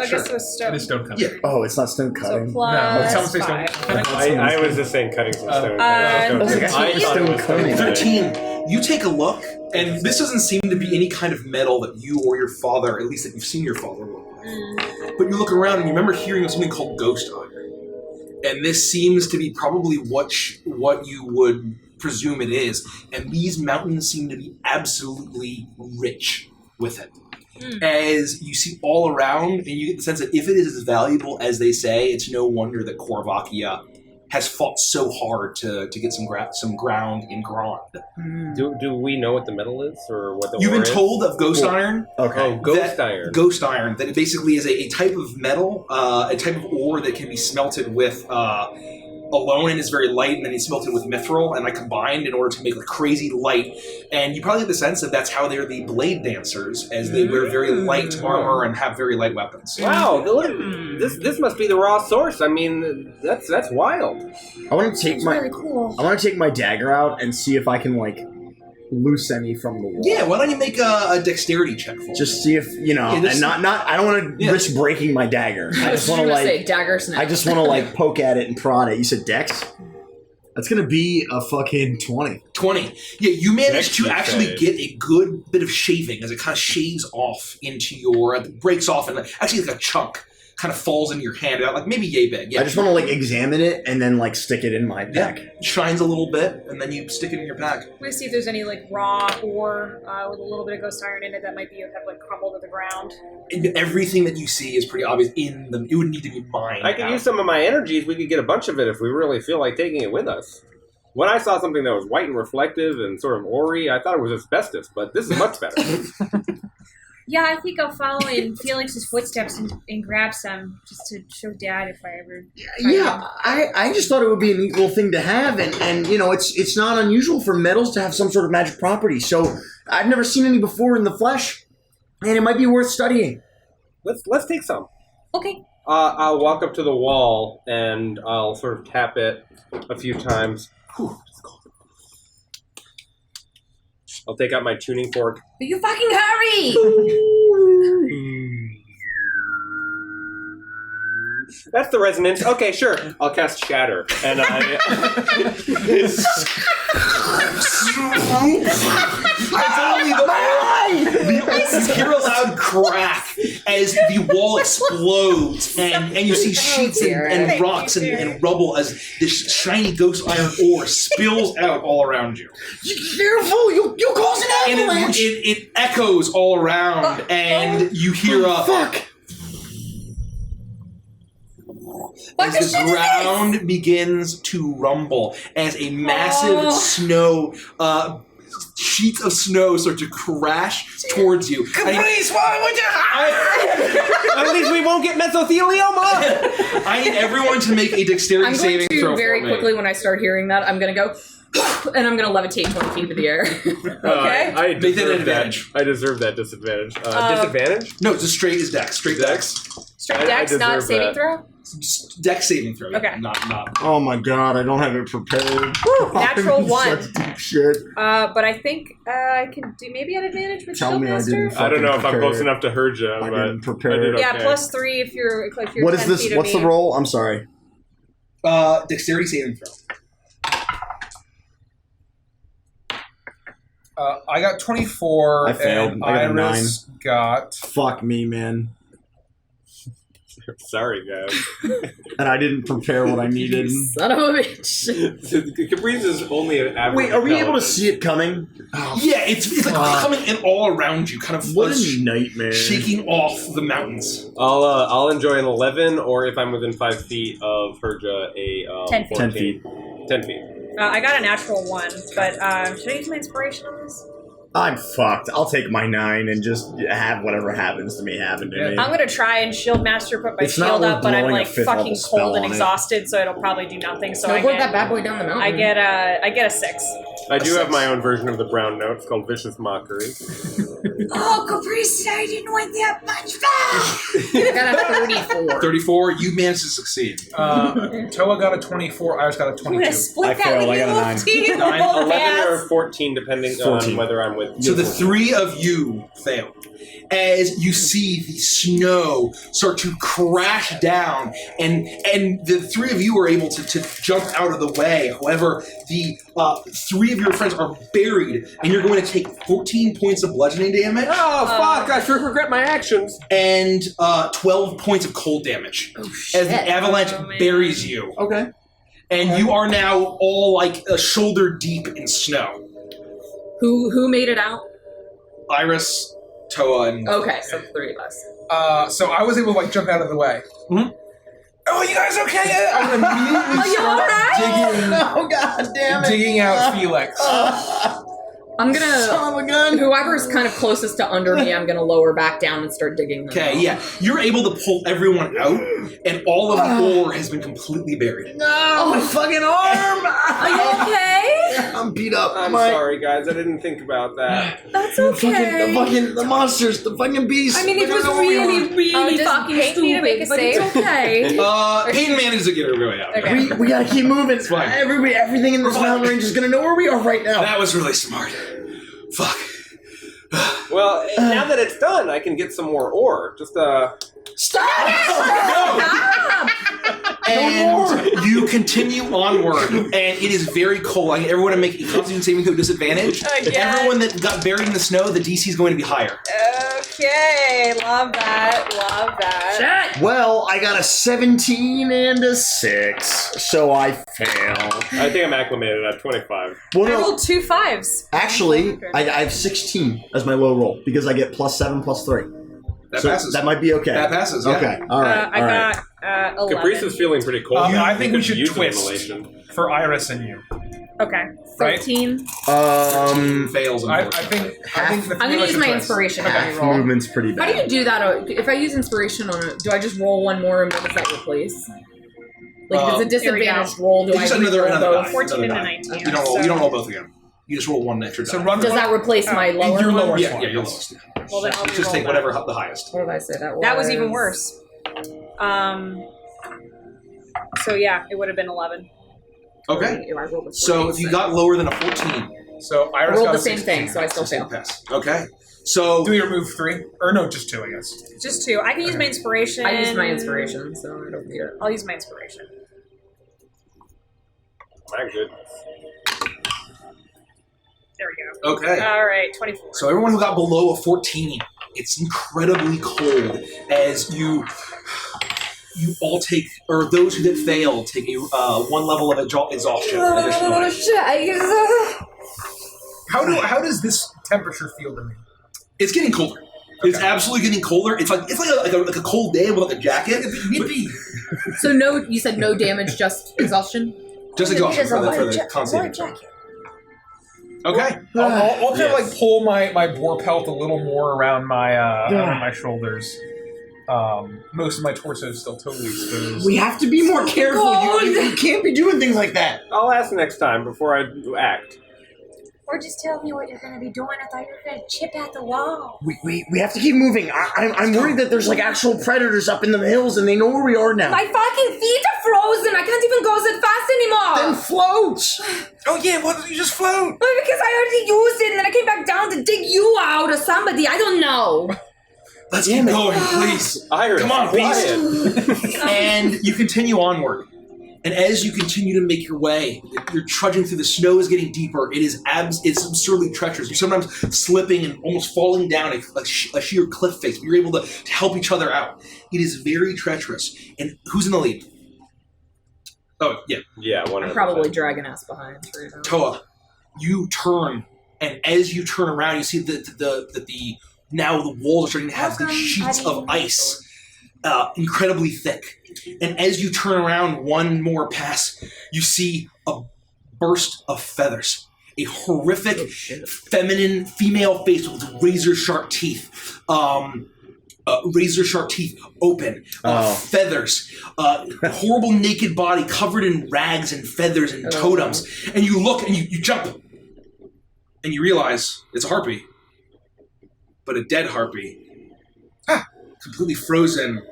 I sure. guess it was stone. It is stone cutting. Yeah. Oh, it's not stone So cutting. plus someone say stone 5. cutting. I was just saying cutting some stone. I thought it was stone cutting. 13. You take a look, and this doesn't seem to be any kind of metal that you or your father, at least that you've seen your father work with. But you look around, and you remember hearing of something called ghost iron. And this seems to be probably what you would presume it is. And these mountains seem to be absolutely rich with it. As you see all around, and you get the sense that if it is as valuable as they say, it's no wonder that Korvakia has fought so hard to get some ground in Grand. Do we know what the metal is, or what the You've ore been is? told of ghost iron. Okay. Oh, ghost iron. Ghost iron, that it basically is a type of metal, a type of ore that can be smelted with alone and is very light, and then it's smelted with mithril and combined in order to make a crazy light. And you probably get the sense that that's how they're the blade dancers, as they wear very light armor and have very light weapons. Wow, this must be the raw source. I mean, that's wild. I want to take It's my really cool. I want to take my dagger out and see if I can like loose any from the wall. Yeah, why don't you make a dexterity check for me? Just see if Yeah, this- and not. I don't want to risk breaking my dagger. I just want to say dagger snap. I just want to like poke at it and prod it. You said dex? That's gonna be a fucking 20. 20. Yeah, you managed to Dex actually save. get a good bit of shaving as it kind of shaves off into your, breaks off and actually like a chunk kind of falls into your hand, about like maybe yay big. Yeah. I just want to like examine it and then like stick it in my pack. Shines a little bit, and then you stick it in your pack. I'm gonna see if there's any like raw ore with a little bit of ghost iron in it that might be have like crumbled to the ground. And everything that you see is pretty obvious in them. It would need to be mined. I could out. use some of my energies. We could get a bunch of it if we really feel like taking it with us. When I saw something that was white and reflective and sort of ore-y, I thought it was asbestos, but this is much better. Yeah, I think I'll follow in Felix's footsteps and grab some just to show Dad if I ever. Yeah, I just thought it would be a neat little thing to have, and you know, it's not unusual for metals to have some sort of magic property. So I've never seen any before in the flesh, and it might be worth studying. Let's take some. Okay. I'll walk up to the wall and I'll sort of tap it a few times. Whew, it's cold. I'll take out my tuning fork. But you fucking hurry! That's the resonance. Okay, sure. I'll cast Shatter. And You hear a loud crack as the wall explodes, and you see sheets and rocks and rubble as this shiny ghost iron ore spills out all around you. Careful! You cause an And avalanche! it echoes all around, and you hear a fuck. as the ground begins to rumble, as a massive snow sheets of snow start to crash towards you. Caprice, why would you? At least we won't get mesothelioma! I need everyone to make a dexterity I'm going saving throw to very for me. quickly, when I start hearing that, I'm going to go, and I'm going to levitate 20 feet into the air. Okay. I Make that an deserve advantage. I deserve that disadvantage. Disadvantage? No, just straight is dex. Straight dex. Straight I dex, not deserve saving that. throw? Dex saving throw. Okay. Not. Oh my god, I don't have it prepared. Natural I'm one. such deep shit. But I think I can do maybe an advantage with Tell me I Shieldmaster? didn't. I don't know if I'm Prepare. close enough to hurt you, I but didn't prepare. I did Yeah, okay. +3 if you're 10 What is this? feet of What's me. the roll? I'm sorry. Dexterity saving throw. I got 24. I failed. And I got a Iris got. Fuck me, man. Sorry, guys. And I didn't prepare what I needed. Son of a bitch. Caprice is only an average. Wait, are we able to intelligence. see it coming? Oh, Yeah, it's like coming in all around you, kind of what a nightmare. shaking off the mountains. I'll enjoy an 11, or if I'm within 5 feet of Herja, a 10 feet. 10 14. feet. 10 feet. I got a natural 1, but should I use my inspiration on this? I'm fucked. I'll take my 9 and just have whatever happens to me happen to me. I'm gonna try and shield master, put my It's not shield worth up, but I'm blowing a like 5th fucking level spell cold and on it. exhausted, so it'll probably do nothing. So I Snowboard get that bad boy down the mountain. I get a 6. I do have my own version of the brown note. It's called Vicious Mockery. Oh, Caprice, I didn't want that much. I got a 34. 34, you managed to succeed. Toa got a 24. Iris got a 22. I failed. I got a 9. 11 or 14, depending 14. on whether I'm with. So the three of you fail. As you see the snow start to crash down, and the three of you are able to jump out of the way. However, the three of your friends are buried, and you're going to take 14 points of bludgeoning damage Oh, fuck! I sure regret my actions. and 12 points of cold damage as the avalanche Oh, man. buries you. Okay. And you are now all like shoulder deep in snow. Who made it out? Iris, Toa, and Okay, so 3 of us. So I was able to like jump out of the way. Mhm. Oh, you guys okay? I'm immediately start Oh god damn it. digging out Felix. I'm gonna. Son of a gun. Whoever's kind of closest to under me, I'm gonna lower back down and start digging them Okay, out. yeah. You're able to pull everyone out, and all of the ore has been completely buried. No, my fucking arm. Are you okay? I'm beat up. I'm My- sorry, guys. I didn't think about that. That's The okay. the monsters, the fucking beasts. I mean, it They was don't know where we really, are. really does fucking Hank stupid, need to make a but save? it's okay. Payne managed to get her way out. Okay. We gotta keep moving. fine. Everything in this mountain range is gonna know where we are right now. That was really smart. Fuck. Well, now that it's done, I can get some more ore. Just And you continue onward, and it is very cold. I need everyone to make a Constitution saving throw disadvantage. Again. Everyone that got buried in the snow, the DC is going to be higher. Okay, love that, love that. Well, I got a 17 and a 6, so I fail. I think I'm acclimated at 25. Well, I no, rolled 2 5s. actually, I have 16 as my low roll because I get +7, +3. That So passes. that might be okay. That passes, yeah. Okay, all right, I all right. got 11. Caprice is feeling pretty cold. I think we could should use an twist immolation. for Iris and you. Okay. Right? 13. Fails. I unfortunately. think the I'm three gonna of us use should my twist. inspiration on Half my roll. movement's pretty How do you bad. do that? If I use inspiration on it, do I just roll one more and what does that replace? Like, if it's a Here we go. disadvantaged roll, do It's I just another re-roll die. those? 14 Another into die. 19. You don't roll. So- You don't roll both again. You just roll one extra. So die. run. Does that replace my lower Your one? lowest Yeah, one. yeah, your lowest. Well, then I'll Just re-roll take that. whatever the highest. What did I say that was? That was even worse. So yeah, it would have been 11. Okay. I rolled a So if you got lower than a 14, So I Iris rolled got the a same 16. thing, so I still fail. pass. Okay. So Do we remove 3? Or no, just 2, I guess. Just 2. I can use my inspiration. I used my inspiration, so I don't need it. I'll use my inspiration. My goodness. There we go. okay. All right, 24. So everyone who got below a 14, it's incredibly cold as you all take, or those who that fail take a 1 level of exhaustion additionally. How does this temperature feel to me? It's getting colder. It's Okay. absolutely getting colder. It's like a cold day with like a jacket. So no, you said no damage, just exhaustion? Just exhaustion for the con saving throw. Okay. I'll kind of like pull my boar pelt a little more around my shoulders. Most of my torso is still totally exposed. We have to be more careful. You can't be doing things like that. I'll ask next time before I act. Or just tell me what you're going to be doing. I thought you were going to chip at the wall. We have to keep moving. I'm worried that there's like actual predators up in the hills and they know where we are now. My fucking feet are frozen. I can't even go that fast anymore. Then float. Oh yeah, why don't you just float? Well, because I already used it and then I came back down to dig you out or somebody. I don't know. Let's keep going, please. Iris, come on, beast. quiet. And you continue onward. And as you continue to make your way, you're trudging through. The snow is getting deeper. It's absurdly treacherous. You're sometimes slipping and almost falling down a sheer cliff face. But you're able to help each other out. It is very treacherous. And who's in the lead? Oh, yeah. Yeah, 100%. I'm probably dragging us behind. Toa, you turn, and as you turn around, you see that now the walls are starting to have these sheets of ice, incredibly thick. And as you turn around one more pass, you see a burst of feathers. A horrific, feminine, female face with razor-sharp teeth. Razor-sharp teeth open. Feathers. Horrible naked body covered in rags and feathers and totems. And you look and you jump. And you realize it's a harpy. But a dead harpy. Completely frozen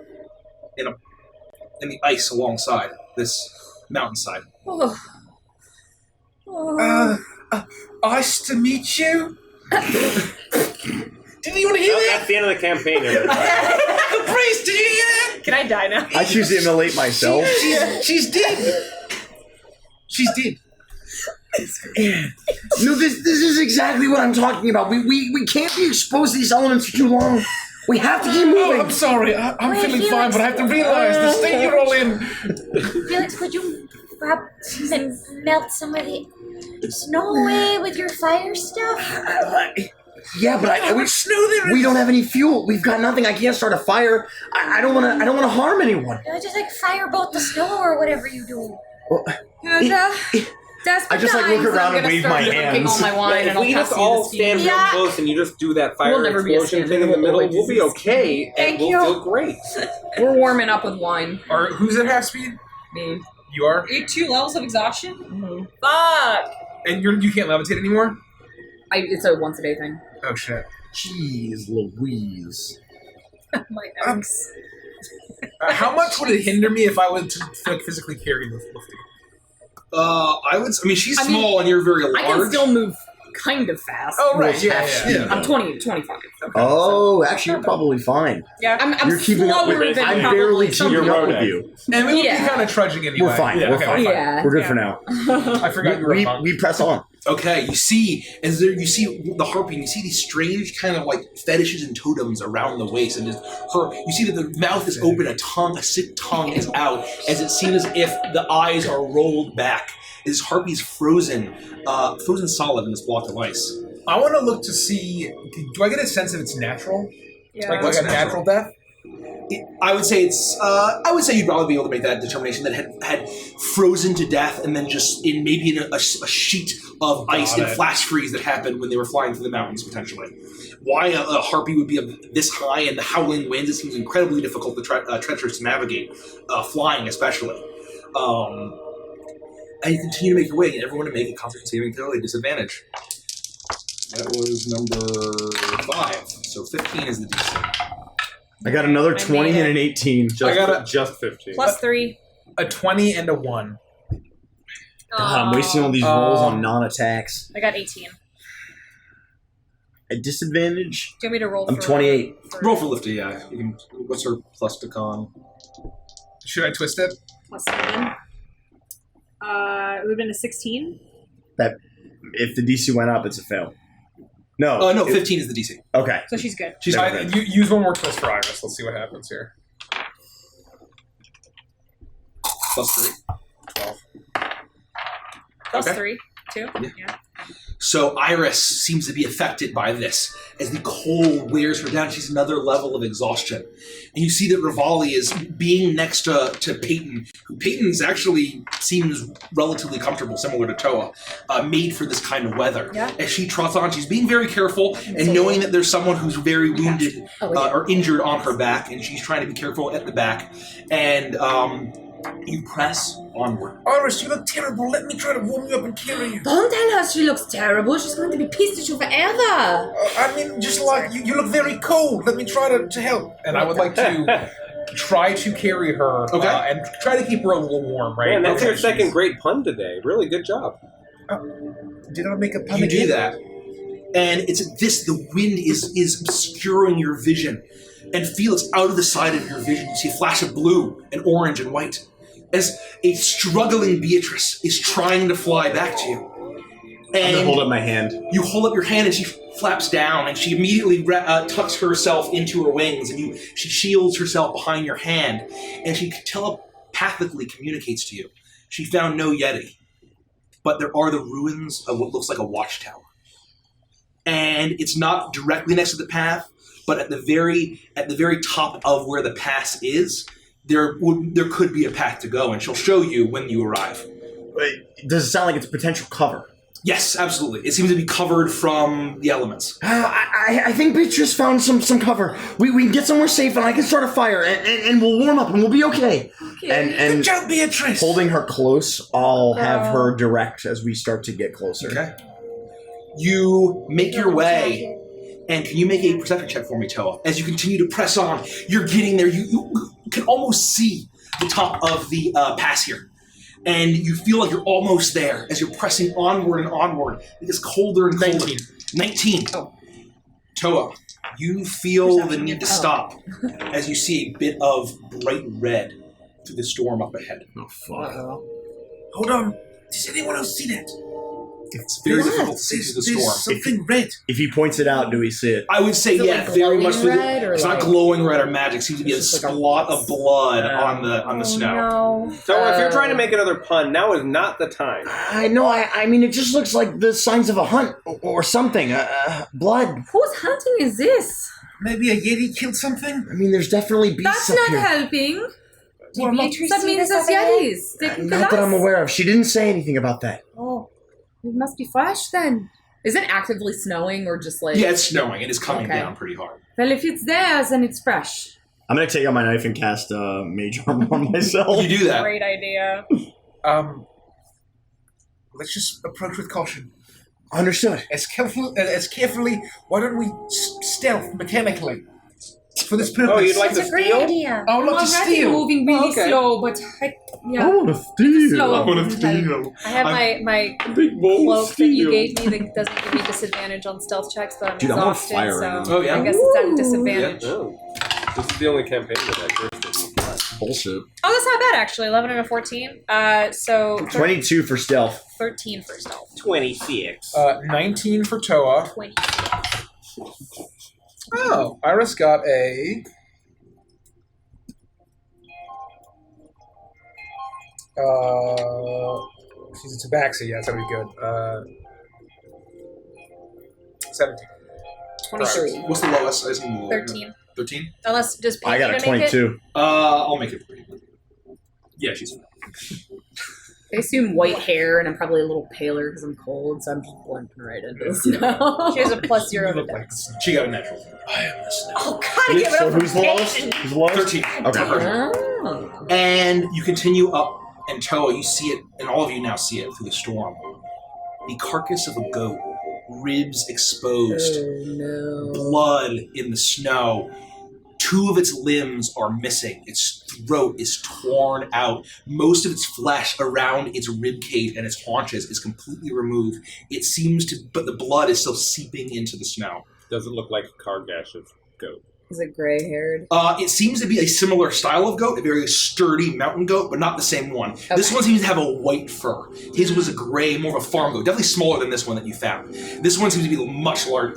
in the ice alongside this mountainside. Nice to meet you. Did you want to hear that? That's the end of the campaign, everybody. Priest, did you hear that? Can I die now? I choose to immolate myself. She's dead. She's dead. No, this is exactly what I'm talking about. We can't be exposed to these elements for too long. We have to keep moving. Oh, I'm sorry. I'm feeling fine, but I have to realize the state you're all in. Felix, would you melt some of the snow away with your fire stuff? Yeah, but we don't have any fuel. We've got nothing. I can't start a fire. I don't want to harm anyone. Just like firebolt the snow or whatever you do. Well, I just look around and wave my hands. All my wine If we just all stand real close and you just do that fire explosion thing in the middle, we'll be okay and we'll feel great. We're warming up with wine. Who's at half speed? Me. You are? 2 levels of exhaustion? Mm-hmm. Fuck! And you can't levitate anymore? It's a once a day thing. Oh shit. Jeez Louise. My ex. How much would it hinder me if I was to physically carry this lifting? She's small and you're very large. I can still move kind of fast. Oh, right, yeah. I'm 25. Okay, oh, actually, you're probably fine. Yeah, I'm you're keeping up with me. I'm barely keeping up with you. And we would be kind of trudging anyway. We're fine. We're fine. Yeah. We're good for now. I forgot you were a monk. We press on. Okay, you see the harpy, and you see these strange kind of like fetishes and totems around the waist, and you see that the mouth is open, a sick tongue is out, as it seems as if the eyes are rolled back. This harpy's frozen solid in this block of ice. I want to look to see, do I get a sense if it's natural? Yeah. Like a natural death? I would say you'd probably be able to make that determination that had frozen to death and then just in a sheet of ice and flash freeze that happened when they were flying through the mountains potentially. Why a harpy would be this high and the howling winds, it seems incredibly difficult to treacherous to navigate, flying especially. And you continue to make your way, and everyone to make a constitution saving throw at disadvantage. That was number 5, so 15 is the DC. I got another 20 and an 18. Just 15. Plus 3. A 20 and a 1. God, I'm wasting all these rolls on non-attacks. I got 18. At disadvantage? Do you want me to roll I'm for 28. Roll for Lifty, yeah. What's her plus to con? Should I twist it? Plus 7. It would have been a 16. That if the DC went up, it's a fail. No. No, 15 is the DC. Okay. So she's good. You use one more twist for Iris. Let's see what happens here. Plus 3. 12. Plus Okay. 3. 2? Yeah. So Iris seems to be affected by this. As the cold wears her down, she's another level of exhaustion. And you see that Rivali is being next to Peyton, who Peyton's actually seems relatively comfortable, similar to Toa, made for this kind of weather. Yeah. As she trots on, she's being very careful and knowing that there's someone who's very wounded or injured on her back, and she's trying to be careful at the back. And you press onward. Iris, you look terrible. Let me try to warm you up and carry you. Don't tell her she looks terrible. She's going to be pissed at you forever. I mean, just like, you look very cold. Let me try to help. And I would like to try to carry her and try to keep her a little warm, right? Man, that's your second great pun today. Really good job. Did I make a pun You again? do that. And it's this, the wind is obscuring your vision. And Felix, out of the side of your vision, you see a flash of blue and orange and white. As a struggling Beatrice is trying to fly back to you. I'm gonna hold up my hand. You hold up your hand and she flaps down and she immediately tucks herself into her wings and she shields herself behind your hand and she telepathically communicates to you. She found no Yeti, but there are the ruins of what looks like a watchtower. And it's not directly next to the path, but at the very top of where the pass is, there could be a path to go, and she'll show you when you arrive. Wait, does it sound like it's potential cover? Yes, absolutely. It seems to be covered from the elements. I think Beatrice found some cover. We can get somewhere safe, and I can start a fire, and we'll warm up, and we'll be okay. And Good job, Beatrice. holding her close, I'll have her direct as we start to get closer. Okay. You make your way. And can you make a perception check for me, Toa? As you continue to press on, you're getting there. You can almost see the top of the pass here. And you feel like you're almost there as you're pressing onward and onward. It gets colder and colder. 19. Oh. Toa, you feel the need to stop as you see a bit of bright red through the storm up ahead. Oh, fuck. Hold on. Does anyone else see that? It's very difficult to see through the storm. There's something red. If he points it out, do we see it? I would say, Is it yeah, like very glowing much. red or It's like- not glowing red or magic. It seems to be a It's just like a- splot of blood on the snow. No. So if you're trying to make another pun, now is not the time. I know. I mean, it just looks like the signs of a hunt or something. Blood. Whose hunting is this? Maybe a Yeti killed something? I mean, there's definitely beasts That's up not here. helping. Did Beatrice That see means this there's up ahead? Yetis. They can kill Not that I'm us. aware of. She didn't say anything about that. Oh, it must be fresh then. Is it actively snowing or just like... Yeah, it's snowing. It is coming Okay. down pretty hard. Well, if it's there, then it's fresh. I'm gonna take out my knife and cast Mage Armor on myself. You do that. Great idea. Let's just approach with caution. Understood. As carefully. Why don't we stealth mechanically for this purpose? Oh, you'd like That's to a great steal? idea. I would love to I'm already steal. moving really Okay. slow, but yeah. wanna steal. Slow. I want to steal. I have my Big bowl cloak that you gave me that doesn't give me disadvantage on stealth checks, but I'm Dude, I'm on exhausted, fire so right now. Oh, yeah? I guess it's at a disadvantage. Oh. This is the only campaign that I first Bullshit. Oh, that's not bad actually. 11 and a 14. So 22 for stealth. 13 for stealth. 26. 19 for Toa. 20. Oh, Iris got a... she's a tabaxi, yeah, that's gonna be good. 17. 23. What's the lowest? I just need the lower. 13. 13? Unless does I got a Peyton make it? 22. I'll make it for you. Yeah, she's fine. I assume white hair, and I'm probably a little paler because I'm cold, so I'm just blending right into the snow. She has a plus 0 You to look like dex. She got a natural. I am the snow. Oh, gotta give it So up for who's the lowest? Peyton. Who's the lowest? 13. Okay. Oh. And you continue up, and Toa, you see it, and all of you now see it through the storm. The carcass of a goat, ribs exposed, Oh, no. blood in the snow. 2 of its limbs are missing. Its throat is torn out. Most of its flesh around its rib cage and its haunches is completely removed. It seems to, but the blood is still seeping into the snow. Doesn't look like Kargash's goat. Is it gray-haired? It seems to be a similar style of goat, a very sturdy mountain goat, but not the same one. This one seems to have a white fur. His was a gray, more of a farm goat, definitely smaller than this one that you found. This one seems to be much larger,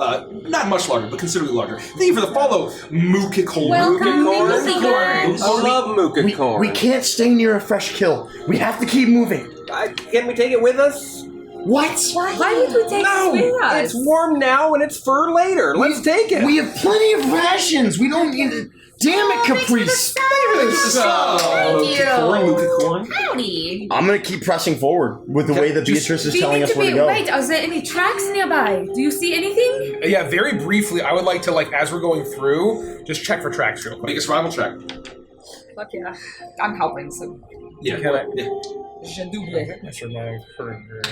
not much larger, but considerably larger. Thank you for the follow, Mookicorn. Welcome, Mookicorn. I love Mookicorn. We can't stay near a fresh kill. We have to keep moving. Can we take it with us? What? Why would we take this with us? It's warm now and it's fur later. Let's take it. We have plenty of rations. We don't need to. Damn it, Caprice. Howdy. I'm going to keep pressing forward with the way that Beatrice is telling us where to go. Wait, are there any tracks nearby? Do you see anything? Yeah, very briefly, I would like to, as we're going through, just check for tracks real quick. Make a survival check. Fuck yeah. I'm helping, so. Yeah. Can I? Yeah. Je double. I survived for good.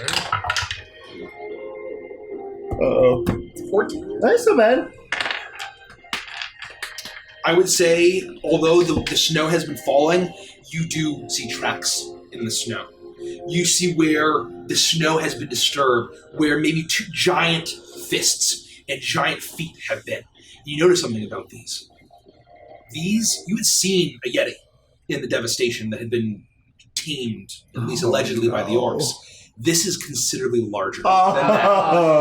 Uh-oh. 14. That's so bad. I would say, although the snow has been falling, you do see tracks in the snow. You see where the snow has been disturbed, where maybe two giant fists and giant feet have been. You notice something about these. These, you had seen a Yeti in the devastation that had been tamed, at least allegedly by the Orcs. This is considerably larger than that.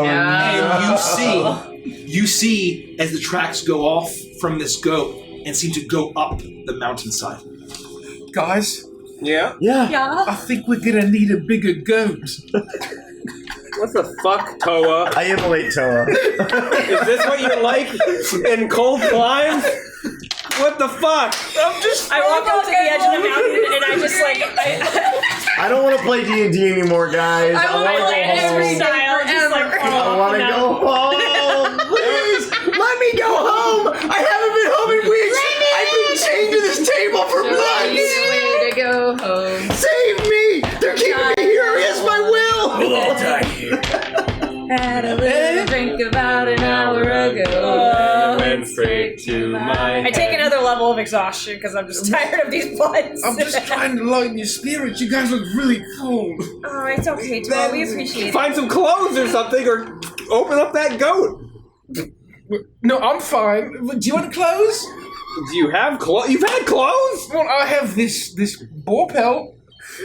And you see as the tracks go off from this goat and seem to go up the mountainside. Guys, Yeah? Yeah. I think we're gonna need a bigger goat. What the fuck, Toa? I immolate Toa. Is this what you like in cold climes? What the fuck? I walk up to the edge of the mountain and I just I don't want to play D&D anymore, guys. I want to go home. style, just like I want to go home. Please, let me go home. I haven't been home in weeks. I've been chained to this table for months. Way to go home. Save me. They're keeping me here against my will. We'll all die here. Had a little drink about an hour ago. Went straight to my I take another level of exhaustion because I'm just tired of these bloods. I'm just trying to lighten your spirits. You guys look really cold. Oh, it's okay, Toa. We appreciate it. Find some clothes or something, or open up that goat. No, I'm fine. Do you want clothes? Do you have clothes? You've had clothes? Well, I have this boar pelt.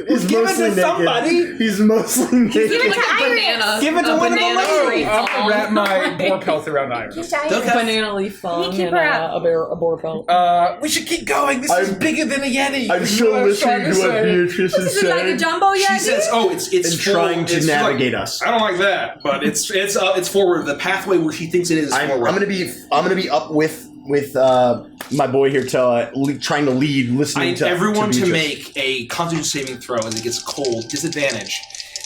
He's Give it mostly to naked. somebody. He's mostly naked. Give it to Iris. Give it to one of the ladies. I'm gonna wrap my boar pelt around Iris. Banana leaf thong keep and her up. a boar pelt. We should keep going. This is bigger than a Yeti. I'm You know still what I was trying listening to what say? Beatrice is Is it like a saying. jumbo She yeti? says, "Oh, it's And full- trying to it's like- navigate us. I don't like that, but it's forward. The pathway where she thinks it is. I'm forward. gonna be up with my boy here, Toa, trying to lead, I listening need to everyone to Beatrice. make a Constitution saving throw as it gets cold. Disadvantage.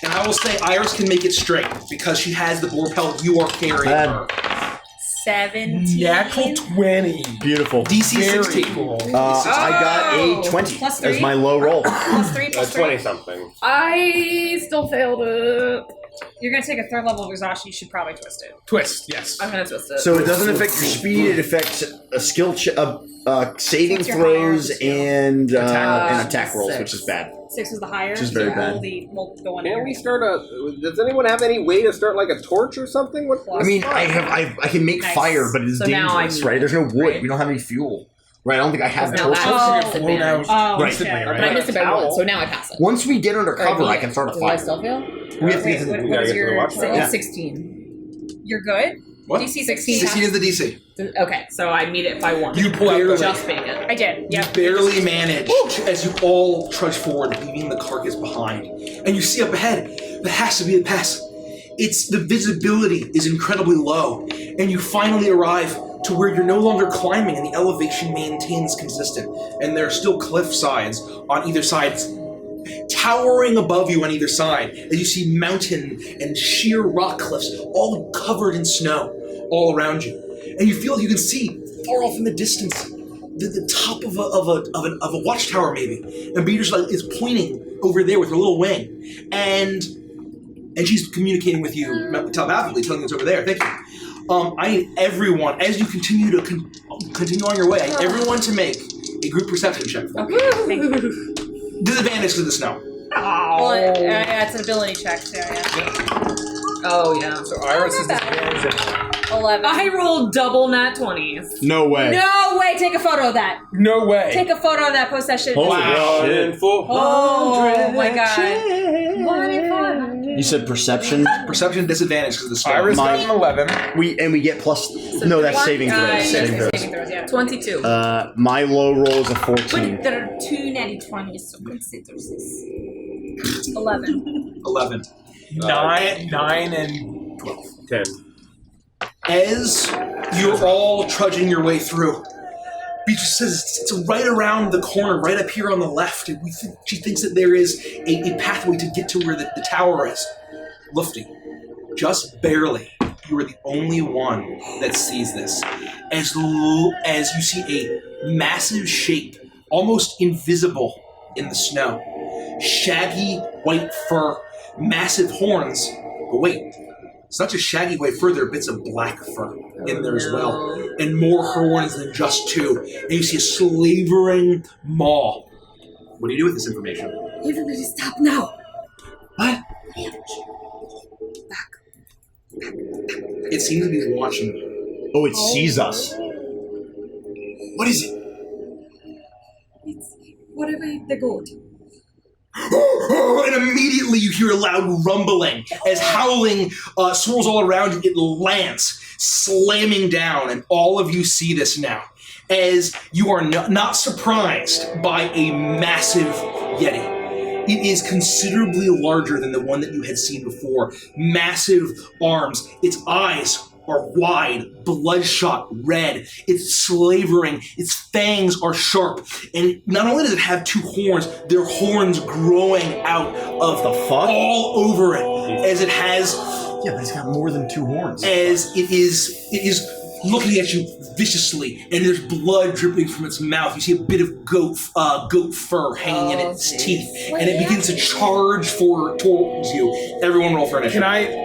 And I will say Iris can make it straight because she has the boar pelt. You are carrying her. 17. Natural 20. Beautiful. DC Very 16. cool. I got a 20 Plus as 3? my low roll. Plus 3, plus 3. 20-something. I still failed it. You're going to take a third level of exhaustion. You should probably twist it. Twist, yes. I'm gonna twist it. So it doesn't affect your speed. It affects a skill, saving What's your throws, higher skill? and attack rolls, 6. which is bad. 6 is the higher. Which is very bad. We'll go on Can't here. we start does anyone have any way to start like a torch or something? I mean, I can make Nice. fire, but it's So now dangerous, I'm- right? There's no wood. right. We don't have any fuel. Right, I don't think I have Now torches. that's Slow down. Oh, instantly, okay. But I right? missed it by one, so now I pass it. Once we get under cover, I can start a Did I fire. still fail? We have to get to Wait, the. what is get to the your watchtower. Yeah. 16. You're good? What? DC 16. 16 is the DC. Okay, so I meet it by 1. You barely, Just make it. I did. Yep. barely manage as you all trudge forward, leaving the carcass behind. And you see up ahead, there has to be a pass. It's the visibility is incredibly low, and you finally arrive to where you're no longer climbing and the elevation maintains consistent. And there are still cliff sides on either side, towering above you on either side, as you see mountain and sheer rock cliffs all covered in snow all around you. And you feel like you can see far off in the distance the top of a watchtower maybe. And Beatrice is pointing over there with her little wing. And she's communicating with you telepathically, telling you it's over there. Thank you. I need everyone, as you continue to continue on your way, I need everyone to make a group perception check for me. Disadvantage to the snow. Well, it's an ability check, so yeah. Oh, yeah. So Iris is disadvantaged. 11. I rolled double nat 20s. No way. No way! Take a photo of that. No way. Take a photo of that. Post that shit. Holy shit. Oh my god. You said perception. Perception disadvantage to the snow. Iris got an 11. We get plus. No, that's saving throws. Saving throws. Saving throws, yeah. 22. My low roll is a 14. There are 2 natty 20s, so consider this. 11. 11. 9 and 12. 10. As you're all trudging your way through, Beatrice says it's right around the corner, right up here on the left. And she thinks that there is a pathway to get to where the tower is. Lufty, just barely, you are the only one that sees this. As you see a massive shape, almost invisible in the snow. Shaggy white fur, massive horns. But wait, it's not just shaggy white fur, there are bits of black fur in there as well. And more horns than just two. And you see a slavering maw. What do you do with this information? Everybody stop now. What? Back. It seems to be watching you. Oh, it sees us. What is it? It's whatever the goat. And immediately you hear a loud rumbling as howling swirls all around you. It lands, slamming down, and all of you see this now. As you are not surprised by a massive Yeti. It is considerably larger than the one that you had seen before. Massive arms. Its eyes are wide, bloodshot red. It's slavering. Its fangs are sharp. And not only does it have two horns, there are horns growing out of the fuck? all over it. As it has... Yeah, but it's got more than two horns. As it is looking at you viciously, and there's blood dripping from its mouth. You see a bit of goat fur hanging in its teeth, and it begins to charge towards you. Everyone roll for initiative. Can I...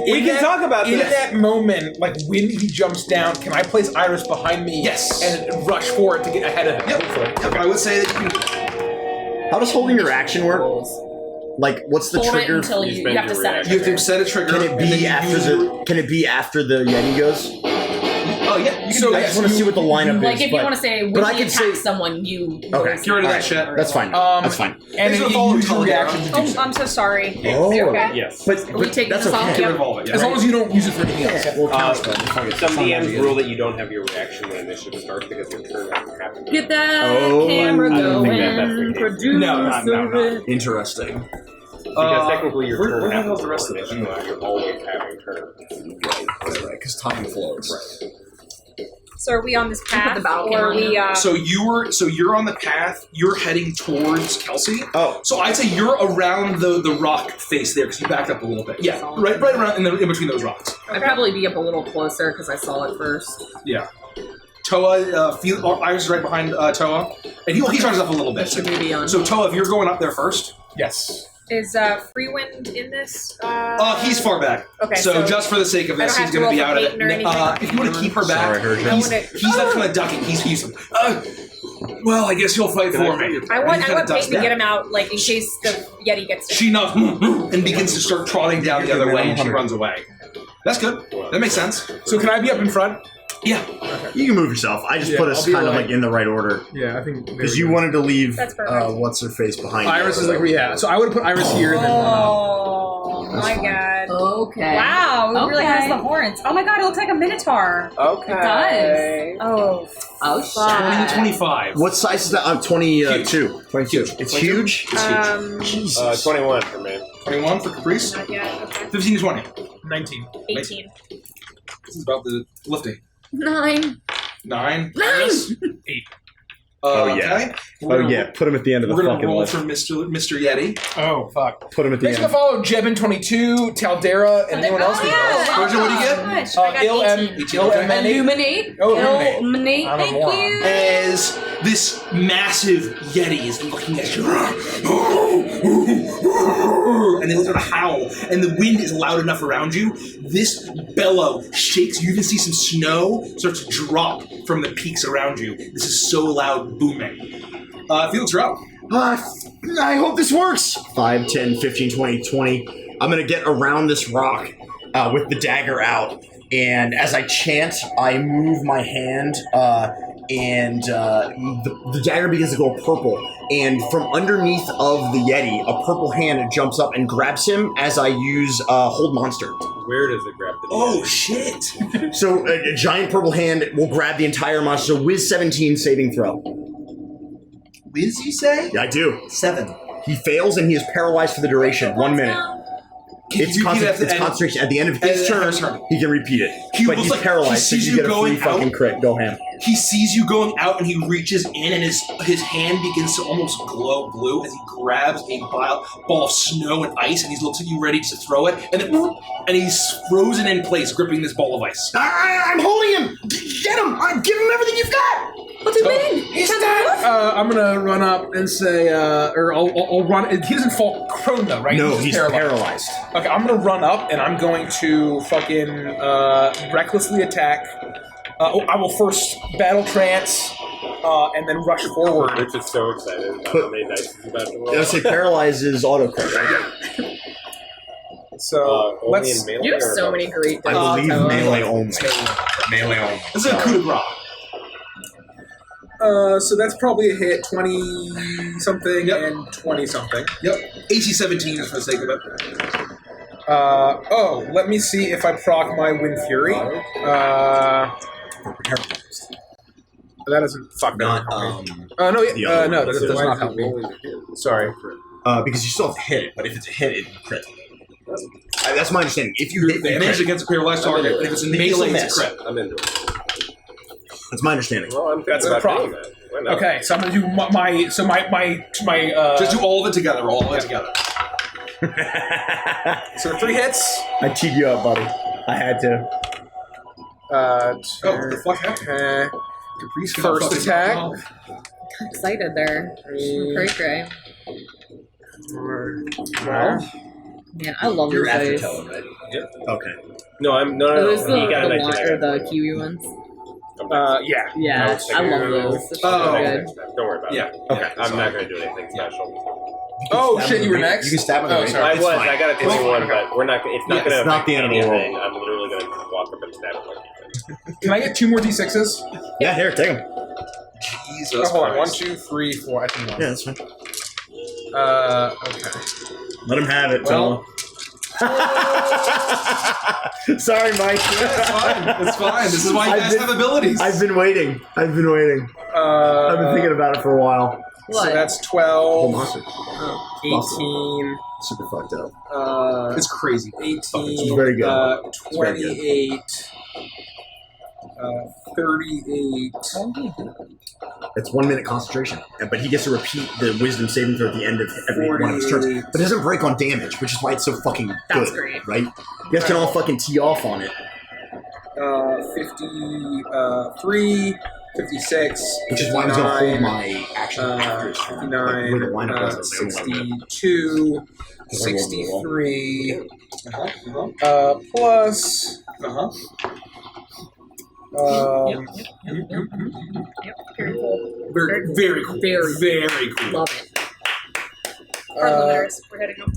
We can talk about in this. that moment, like when he jumps down, can I place Iris behind me? Yes. And rush for it to get ahead of him? Yep. I would say that you can... How does holding your action work? Like, what's the Hold trigger? it until you have to set it. You have to set a trigger. Can it be after the Yeti goes? Oh yeah. You can do I that. just want to see what the lineup Like is. if you want to say when I you can attack say- someone, you Okay. Get rid of that shit. That's fine. That's fine. And These are you all use your totally reaction to do Oh, so. I'm so sorry. Oh, Okay. Yes. But Are we taking that's this off? okay. Get rid of all of it. As long as you don't use it for anything else. We'll count it. Some DMs rule that you don't have your reaction when initiative starts because your turn hasn't happened. Get that Oh, camera I don't think that's going. the case. Produce it. Interesting. Because technically your where turn the hell happens is the rest of it? initiative. You're always having turn. Right, because time flows. So are we on this path, the battle or cam are on we? So you're on the path. You're heading towards Kelsey. Oh. So I'd say you're around the rock face there because you backed up a little bit. Yeah, right around in between those rocks. I'd probably be up a little closer because I saw it first. Yeah. Toa, Iris is right behind Toa, and he charges up a little bit. Should we be on? So Toa, if you're going up there first, Yes. Is Freewind in this? he's far back. Okay, So so just for the sake of I this, don't he's have going to to be roll out for of bait or it. anything? If you want to keep her back, Sorry, he's not kind of ducking. He's well, I guess you'll fight for me. I want Kinda ducks Peyton to back. get him out, like in case the Yeti gets to She nods and begins to start trotting down the other way, and she runs away. That's good. That makes sense. So can I be up in front? Yeah. You can move yourself. I just Yeah, put us I'll be kind of like- like in the right order. Yeah, I think... Because you wanted to leave That's perfect. what's her face behind Iris you. is like, yeah. So I would have put Iris here and then run up. Oh my god! Okay. Wow, it really has Okay. the horns. Oh my god, it looks like a minotaur. Okay. It does. Oh, Oh, fuck. shit. 25. What size is that? 22. 22. It's huge? It's huge. Jesus. 21 for me. 21 for Caprice. Not yet. Okay. 15 to 20. 19. 18. This is about the lifting. 9. 9. 9. 8. Oh, yeah. Okay. Oh, yeah. Put him at the end of the We're gonna fucking roll list. for Mr. Yeti. Oh, fuck. Put him at the Thanks for the end. follow, Jebin22, Taldera, and anyone else. Oh, yeah. Virgil, what do you get? Gosh, Uh, I got 18. Illuminate. Illuminate. Oh, illuminate. Illuminate. I'm a Thank moron. you. As this massive Yeti is looking at you. And they sort of howl, and the wind is loud enough around you. This bellow shakes. You even see some snow start to drop from the peaks around you. This is so loud, booming. Felix, you're up. I hope this works. 5, 10, 15, 20, 20. I'm going to get around this rock with the dagger out. And as I chant, I move my hand, and the dagger begins to go purple. And from underneath of the Yeti, a purple hand jumps up and grabs him as I use Hold Monster. Where does it grab the Oh, shit. So a giant purple hand will grab the entire monster. So Wiz 17 saving throw. Wiz, you say? Yeah, I do. 7. He fails and he is paralyzed for the duration. 1 minute. Can you repeat it It's concentration. At the end of his turn, he can repeat it. He but looks he's like paralyzed, so he sees you you get a free going fucking out. crit. Go ham. He sees you going out and he reaches in and his hand begins to almost glow blue as he grabs a ball of snow and ice and he looks at you ready to throw it and then and he's frozen in place gripping this ball of ice. I'm holding him! Get him! Give him everything you've got! What's it mean? He's dead! I'm gonna run up and say, or I'll run. He doesn't fall prone though, right? No, he's paralyzed. Okay, I'm gonna run up and I'm going to fucking recklessly attack. I will first battle trance, and then rush forward. Rich is so excited about how many dice he's about to roll. I would say paralyzes auto crit, right? So only let's. in melee You have or so both? many great I dice. believe melee only. Melee only. This is a coup de grace. So that's probably a hit, 20-something Yep. and 20-something. Yep. AC 17 just for the sake of it. Let me see if I proc my Wind Fury. That doesn't fuck Not, no, no, that does Why not is he help me. rolling the hit? Sorry. Because you still have to hit it, but if it's a hit, it can crit. That's my understanding. If you hit, you Advantage crit. against a paralyzed target, and if it's in melee, it's a crit. I'm into it. That's my understanding. Well, I'm That's thinking a about proc. doing that. Why not? Okay, so I'm gonna do my Just do all of it together. All of it together. so 3 hits. I teed you up, buddy. I had to. Oh, what the fuck happened? Caprice First fucking attack. off. Excited there. Cray cray. 12. Man, I love You're those after dice. Tellen, right? Yep. Okay. No, I'm no. Are those He got a the 19. one, or the Kiwi ones? Yeah. Yeah, I love those. They're so good. Don't worry about Yeah. it. Okay. I'm not going to do anything special. Oh Stab shit, him you were in the- next? You can stab him in the Oh, ring. sorry. I It's was. fine. I got a It's 21, fine. but we're not. It's not Yeah, going to it's not affect the end of the world. anything. I'm literally going to walk up and stab him. Can I get 2 more d6s? Yeah, here, take him. Jesus Hold on. 1, Christ. 2, 3, 4. I think 1. Yeah, that's fine. Okay. Let him have it, Well- Tellen. Sorry, Mike. It's fine. It's fine. This is why you I've guys been- have abilities. I've been waiting. I've been thinking about it for a while. So that's 12, monster. 18, Super fucked up. It's crazy. 18, It's very good. It's very good. 28, 38. It's 1 minute concentration, but he gets to repeat the wisdom saving throw at the end of every one of his turns. 48. But it doesn't break on damage, which is why it's so fucking good. That's great. Right? You guys can all fucking tee off on it, 53, 56, which is why I was gonna hold 59, my action after his turn. Like, where the 59, lineup was, I was like, oh, 62, 63, plus. Uh-huh. Very cool. Very, very cool. Very, very cool. love it. Preliminaries. We're heading up.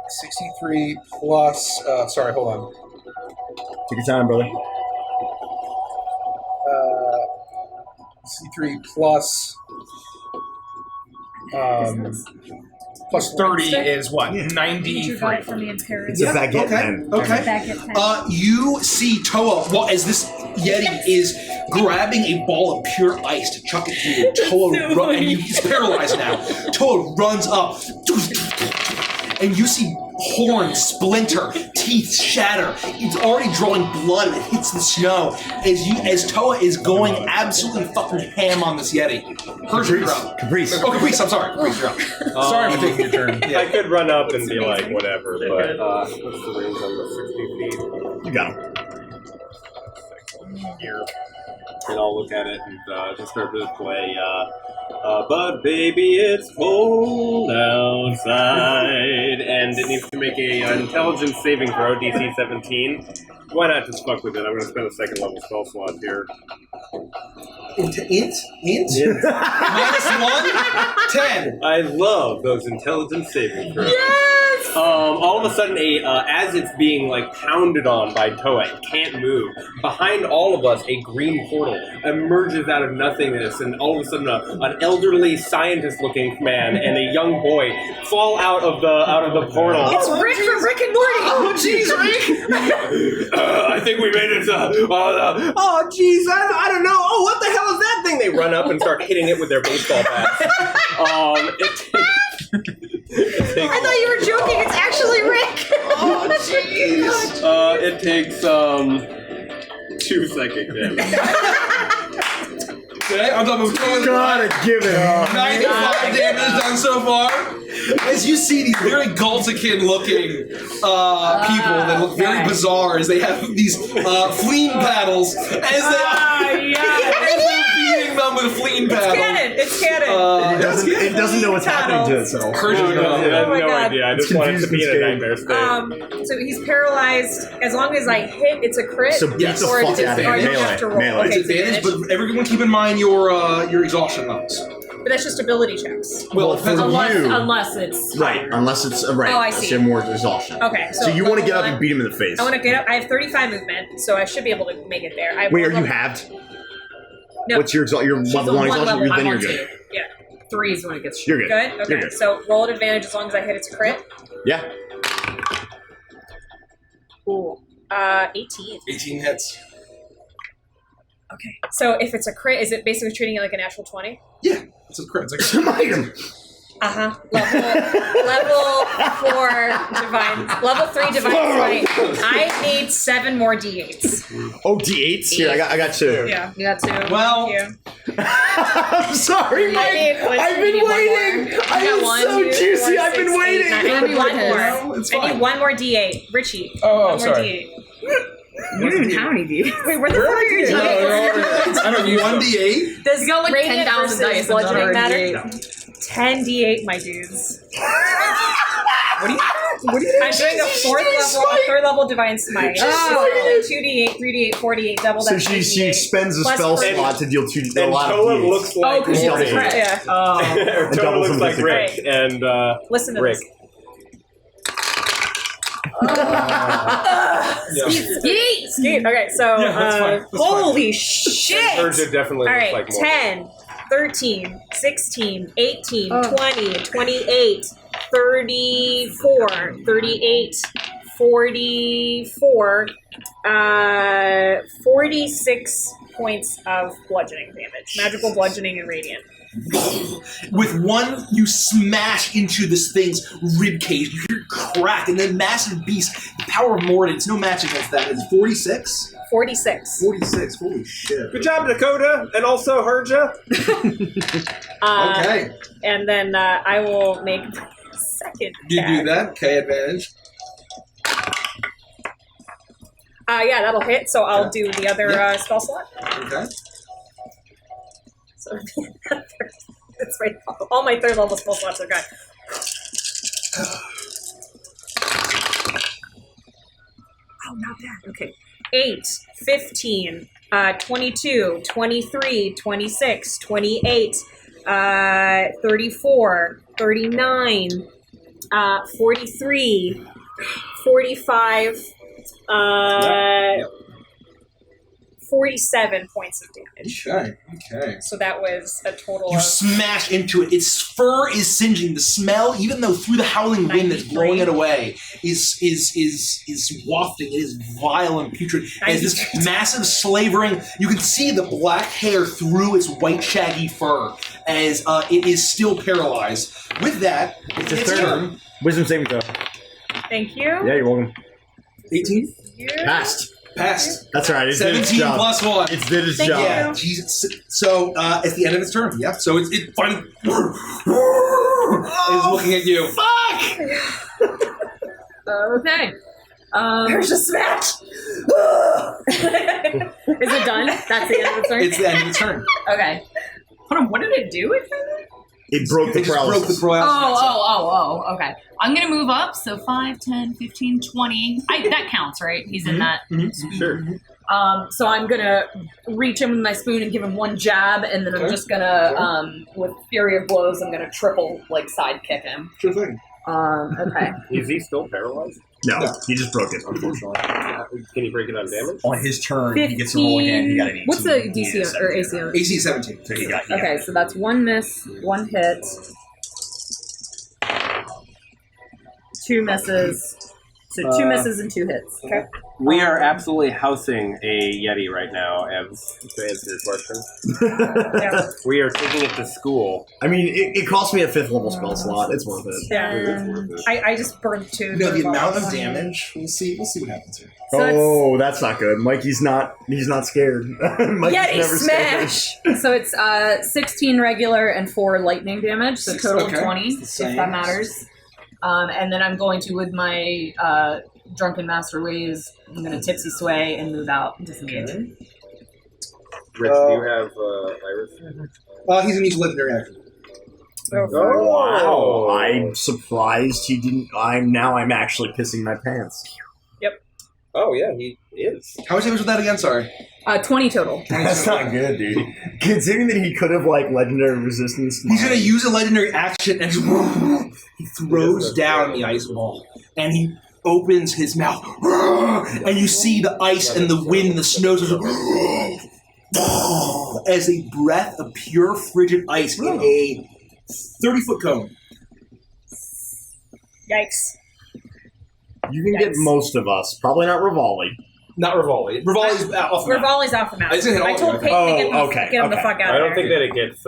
63 plus. Sorry, hold on. Take your time, brother. 63 plus. Plus 30 is what? You 93. got it from the Imperial. It's a baguette, okay. man. Okay. Baguette time. You see Toa, well, as this Yeti is grabbing a ball of pure ice to chuck it to you. Toa, and he's paralyzed now. Toa runs up, and you see horns splinter, teeth shatter. It's already drawing blood and it hits the snow as Toa is going absolutely fucking ham on this Yeti. Persia, you're up. Caprice. Oh, Caprice, I'm sorry. Caprice, you're up. Sorry for taking your turn. I could run up and be like, whatever, but what's the range on the 60 feet? You got him. Here. And I'll look at it and just start to play, but baby, it's cold outside. And it needs to make a intelligence saving throw, DC 17. Why not just fuck with it? I'm going to spend a second level spell slot here. Int? Yes. -1? 10. I love those intelligence saving throws. Yes! All of a sudden, as it's being like pounded on by Toa, it can't move. Behind all of us, a green portal emerges out of nothingness, and all of a sudden, an elderly scientist-looking man and a young boy fall out of the portal. It's Rick from Rick and Morty. Oh, jeez, Rick. I think we made it to. Oh, jeez, I don't know. Oh, what the hell is that thing? They run up and start hitting it with their baseball bats. I thought you were joking. It's actually Rick. Oh, jeez. It takes 2 seconds. Okay, on top of Gotta give it up. 95 damage done so far. As you see these very Galtican looking people that look very bizarre as they have these fleeing paddles as they're beating them with fleeing paddles. It's canon. It doesn't know what's happening to itself. I have my no God. idea. I just want it to be in a nightmare state. So he's paralyzed. As long as I hit, it's a crit. So beat the or fuck it's out of or him. I don't have to roll. Melee. Okay, It's advantage, but everyone keep in mind your exhaustion levels. but that's just ability checks. Well, it depends on Unless it's Right, unless it's right. Oh, I see. So more exhaustion. Okay, So you want to get up and one- beat him in the face. I want to get up. I have 35 movement, so I should be able to make it there. I have Wait, one are you level- halved? No. What's your your She's level a 1 one exhaustion? level. Then I'm you're on good. 2. Yeah. 3 is when it gets You're good. Good? Okay. You're good. So roll at advantage as long as I hit its crit. Yeah. Cool. 18. 18 hits. Okay. So if it's a crit, is it basically treating it like a natural 20? Yeah, it's a crit. It's like Some item. Uh-huh. Level 4 divine. Level 3 divine smite. I need 7 more d8s. Oh, D8s? Here, I got 2. Yeah. You got 2. Well, Thank you. I'm sorry, Mike. I've you been need one waiting. more. I You am got one, so two, juicy. I've been 6, 8, waiting. 9. I need one more. well, it's I fine. need one more d8. Richie. Oh, one more sorry. d8. You don't even have any D. Wait, where the fuck are your d8s? I don't use 1d8. Does You got like radiant 10,000 versus dice. bludgeoning matter? D8. 10 d8, my dudes. What do you? I'm doing a third level divine smite. Oh. 2d8, 3d8, 4d8, double So that. she expends a Plus spell first- slot to deal 2 a And lot of Toa D8s. looks like Oh, 'cause she's Rick. a crit. Yeah. Oh. Toa doubles looks him like to Rick. And Listen to Rick. this. Skeet. Okay, so Yeah, that's fine. That's fine. holy shit! Urza definitely All looks right, like more. 10, 13, 16, 18, Oh. 20, 28, 34, 38, 44, 46 points of bludgeoning damage. Magical bludgeoning and radiant. With one, you smash into this thing's rib cage. You hear it crack, and then massive beast. The power of Mordant, it's no match against that. It's 46? 46. 46, holy shit. Good job, Dakota, and also Herja. Okay. And then I will make second You do attack. that, okay, advantage. Yeah, that'll hit, so I'll do the other spell slot. Okay. So that's right. All my third level spell slots are gone. Oh, not bad. Okay. 8, 15, 22, 23, 26, 28, 34, 39, 43, 45, 47 points of damage. Okay. So that was a total You of smash into it. Its fur is singeing. The smell, even though through the howling wind that's 93. blowing it away, is wafting. It is vile and putrid. As this massive slavering, you can see the black hair through its white shaggy fur as it is still paralyzed. With that, it's its turn. Wisdom saving throw. Thank you. Yeah, you're welcome. 18? Passed. Passed. That's right. It did its 17 job. plus 1. It did its Thank job. you. Yeah, Jesus. So at the end of its turn, yeah. So it finally is looking at you. Okay. There's a smash. Is it done? That's the end of the turn? It's the end of its turn. Okay. Hold on, what did it do? It broke the It just broke the paralysis. paralysis. Oh, okay. I'm going to move up, so 5, 10, 15, 20. That counts, right? He's in that. Sure. So I'm going to reach him with my spoon and give him one jab, and then I'm just going to, with Fury of Blows, I'm going to triple, side kick him. Sure thing. Okay. Is he still paralyzed? No, he just broke it. Unfortunately. Can you break it on damage? On his turn, he gets to roll again. He got an 18. What's the He DC needed a or 17. AC? AC 17. So he got Okay, so that's 1 miss, 1 hit, 2 misses, So 2 misses and 2 hits. Okay. We are absolutely housing a Yeti right now, Evs, to answer your question. Yeah. We are taking it to school. I mean, it cost me a 5th level spell slot. It's worth it. Yeah. I just burned 2. The amount of damage. We'll see what happens here. So That's not good. Mikey's not scared. Mikey's Yeti never smash! So it's 16 regular and 4 lightning damage, so total of 20, if that matters. And then I'm going to, with my Drunken Master Ways, I'm going to tipsy sway and move out, disengage. Rich, do you have Iris? He's going to use legendary action. Wow. I'm surprised he didn't. I'm actually pissing my pants. Oh, yeah, he is. How much damage was that again? Sorry. 20 total. That's not good, dude. Considering that he could have, legendary resistance. He's going to use a legendary action and he throws down the ice ball. And he opens his mouth. And you see the ice and the wind, the snow. As a breath of pure frigid ice in a 30-foot cone. Yikes. You can get most of us. Probably not Rivali. Not Rivali. Rivali's off the map. Rivali's off the map. It's gonna hit all I told of you, Peyton I to think. get him the fuck out I of don't think there. that it gets,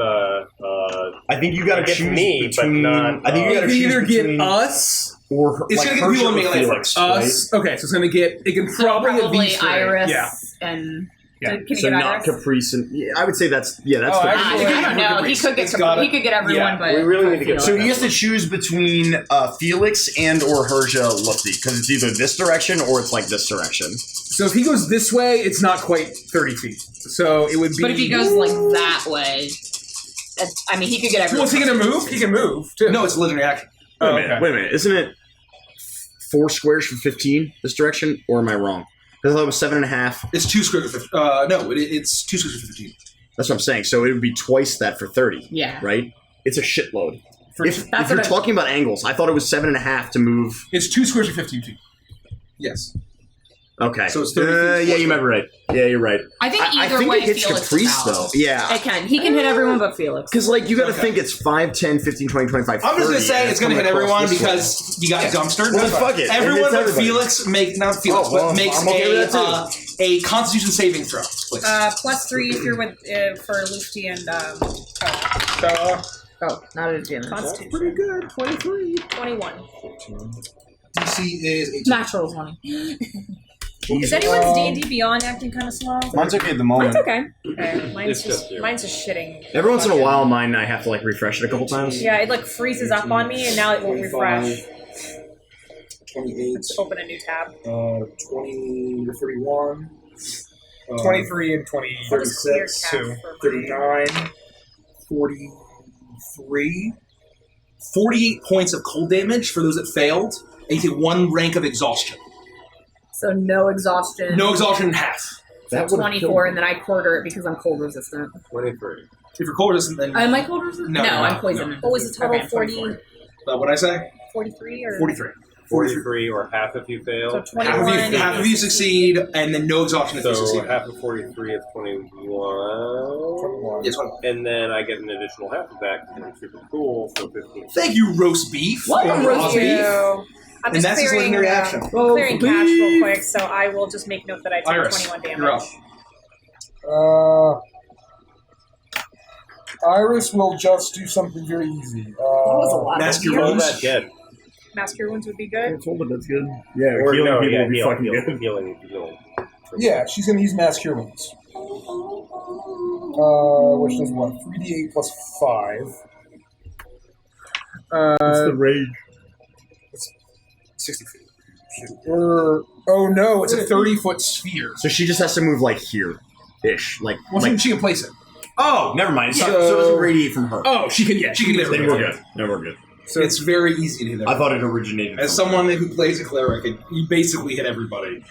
I think you got to It gets choose me, but between. not, I think you got to It can choose either between get us, or It's gonna get people in Hershey or melee Felix, us. Okay, so it's going to get. It can So probably get probably these three. Iris Yeah. and... Yeah. Can you So get not Iris? Caprice and I would say that's the actually, I don't know. He could get he could get everyone, but we really need to get So he has to choose between Felix and or Herja Lufty because it's either this direction or it's this direction. So if he goes this way, it's not quite 30 feet. So it would be. But if he goes that way, I mean, he could get everyone. What's he going to move? He can move too. No, it's a legendary action. Oh, okay. Wait a minute. Isn't it 4 squares for 15 this direction, or am I wrong? Because I thought it was 7.5. It's 2 squares for 15. No, it's 2 squares for 15. That's what I'm saying. So it would be twice that for 30. Yeah. Right? It's a shitload. If That's you're what talking about angles, I thought it was 7.5 to move. It's 2 squares for 15 feet. Yes. Okay. So it's 30 feet. Yeah, you might be right. Yeah, you're right. I think either I think way, it hits Felix Caprice, is though. out. Yeah. It can. He can hit everyone but Felix. Because, you got to think it's 5, 10, 15, 20, 25, 30. I'm just going to say it's going to hit coming everyone across this way. because you got dumpstered. Well, then fuck it. Everyone It's but everybody. Felix makes I'm okay with that, a Constitution saving throw, please. +3 if you're with for Lufty and Oh, not a gym. Constitution. Pretty good. 23. 21. DC is 18. Natural 20. Is anyone's D&D Beyond acting kind of slow? Mine's okay at the moment. That's okay. Okay, It's just you. mine's just shitting. Every once in a while, mine, I have to, refresh it a couple times. Yeah, it freezes up on me, and now it won't refresh. 28. Open a new tab. 20 to 31. 23 and 20. I'll just clear 36. tab two, for mine. 39. 43. 48 points of cold damage for those that failed. And you take 1 rank of exhaustion. So no exhaustion. No exhaustion in half. That would've 24, killed and then I quarter it because I'm cold resistant. 23. If you're cold resistant, then Am I cold resistant? No, I'm no, poison. What was the total? Okay, 40, what I say? 43 or 43. 43 or half if you fail. So Half 21. of you succeed, and then no exhaustion if you So succeed. half of 43 is 21. 21. Yes, 21. And then I get an additional half of that because I'm super cool, so 15. Thank you, roast beef. Welcome, Or roast beef. I'm And just that's his clearing, legendary action. clearing cash real quick, so I will just make note that I took Iris, 21 you're up. damage. Iris will just do something very easy. That was a lot. Mask your Roll wounds. that dead. Mask your wounds would be good. told her that's good. Yeah, Or healing no, people yeah, would be fucking good. healing. Yeah, she's going to use Mass Cure Wounds. Which does what? 3d8 plus 5. What's the rage? 60 feet. Oh no, it's a 30-foot sphere. So she just has to move here-ish. Well, she can place it. Oh, never mind. So it So- doesn't radiate from her. Oh, she can get get Then it. we're good. Then we're good. So it's very easy to hit everybody. I thought it originated As from someone who plays a cleric, you basically hit everybody.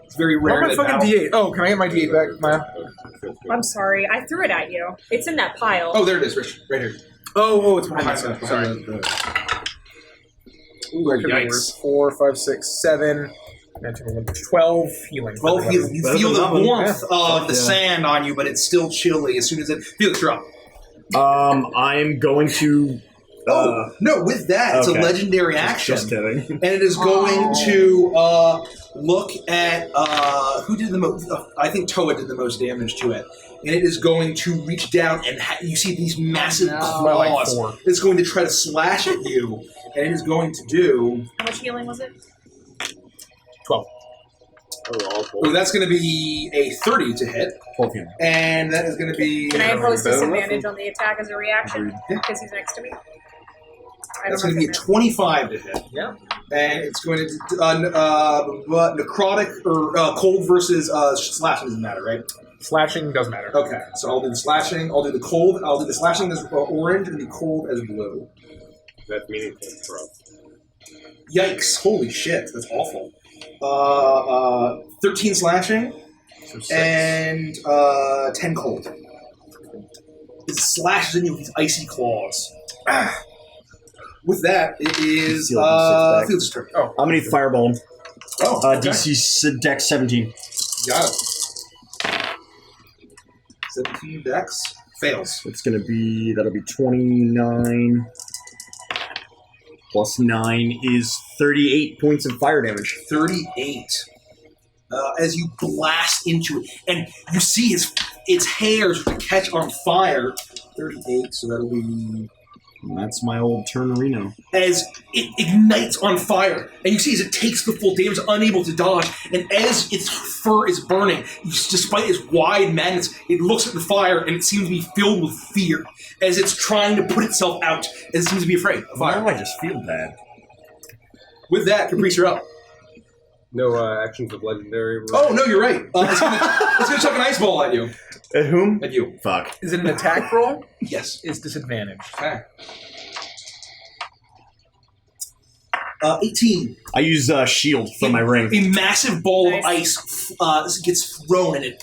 It's very rare Where's my that fucking battle- D8? Oh, can I get my D8 back, Maya? I'm sorry, I threw it at you. It's in that pile. Oh, there it is, Rich. Right here. Oh, it's behind Sorry. me. Sorry. Ooh, I Yikes. 4, 5, 6, 7, 12 healing. 12 heals. You Better feel than the nothing. warmth of the Yeah. sand on you, but it's still chilly as soon as it... Felix, you're up. I am going to No, with that, it's Okay. a legendary action. Just kidding. And it is going to look at who did the most. I think Toa did the most damage to it. And it is going to reach down, and you see these massive claws. It's going to try to slash at you, and it is going to do. How much healing was it? 12. Oh, that's going to be a 30 to hit. And that is going to be. Can I impose disadvantage on the attack as a reaction? Because he's next to me. That's going to be a 25 to hit. Yeah. And it's going to necrotic or cold versus slashing doesn't matter, right? Slashing does matter. Okay, so I'll do the slashing. I'll do the cold. I'll do the slashing as orange and the cold as blue. That's meaningful for us. Yikes! Holy shit! That's awful. 13 slashing and 10 cold. It slashes in you with these icy claws. With that, it is Field's turn. I'm gonna need Fireball him. Oh, okay. DC Dex 17. Got it. 17 Dex fails. It's gonna be, that'll be 29 plus 9 is 38 points of fire damage. 38. As you blast into it, and you see its hairs catch on fire. 38, so that'll be. And that's my old Turnerino. As it ignites on fire, and you see as it takes the full damage, unable to dodge, and as its fur is burning, despite its wide magnets, it looks at the fire and it seems to be filled with fear as it's trying to put itself out, as it seems to be afraid of fire. Now I just feel bad. With that, Caprice, you're up. No actions of legendary. Oh, no, you're right. It's gonna chuck an ice ball at you. At whom? At you. Fuck. Is it an attack roll? Yes. It's disadvantage. Okay. 18. I use shield from my ring. A massive ball of ice gets thrown and it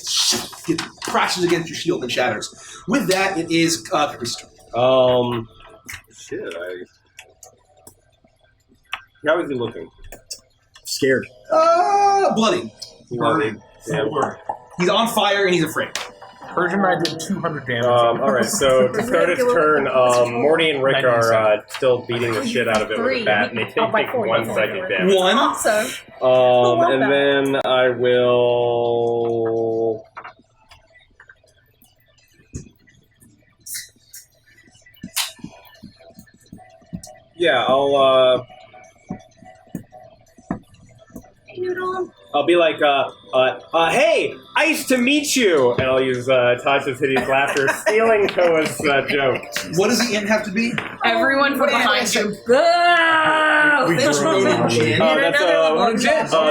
crashes against your shield and shatters. With that, it is Caprice's turn. Shit, How is he looking? Scared. Bloody. Bloody. Yeah. He's on fire and he's afraid. Persian Mag did 200 damage. Alright, so to start its turn, Morty and Rick are still beating the shit out of it with a bat, and they take 1 second damage. One. Awesome. And then I will... Yeah, I'll be like, hey, ice to meet you! And I'll use Tasha's hideous laughter, stealing Toa's joke. What does the int have to be? Everyone from behind you.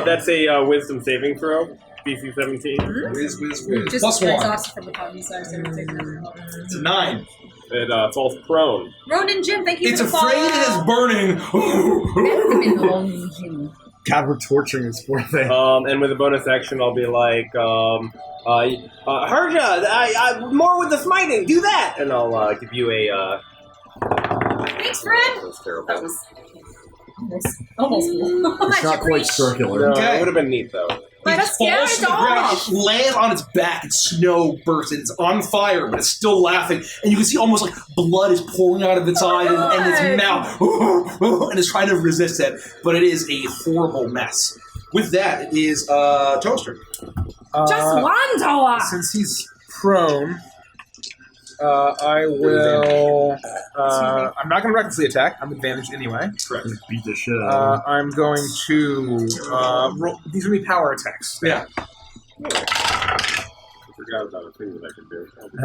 That's a wisdom saving throw. DC 17. Whiz. Just Plus 1. exhausted from the bottom, so I was going to take another. It's a 9. It falls prone. Ronan Jim, thank you It's for the afraid it is burning. God, we're torturing this poor thing. And with a bonus action, I'll be like, Harja, more with the smiting, do that! And I'll give you a, Thanks, friend! That was terrible. That was almost cool. It's not quite circular. No, Okay. it would have been neat, though. But It a scary falls to the ground, dog. it lands on its back, and snow bursts, and it's on fire, but it's still laughing, and you can see almost like blood is pouring out of its eyes and its mouth, and it's trying to resist it, but it is a horrible mess. With that, it is Toaster. Just one Toa! Since he's prone, I will... I'm not going to recklessly attack. I'm advantaged anyway. Correct. Beat the shit out of I'm going to... roll. These are going to be power attacks. Yeah. I forgot about a thing that I could do. I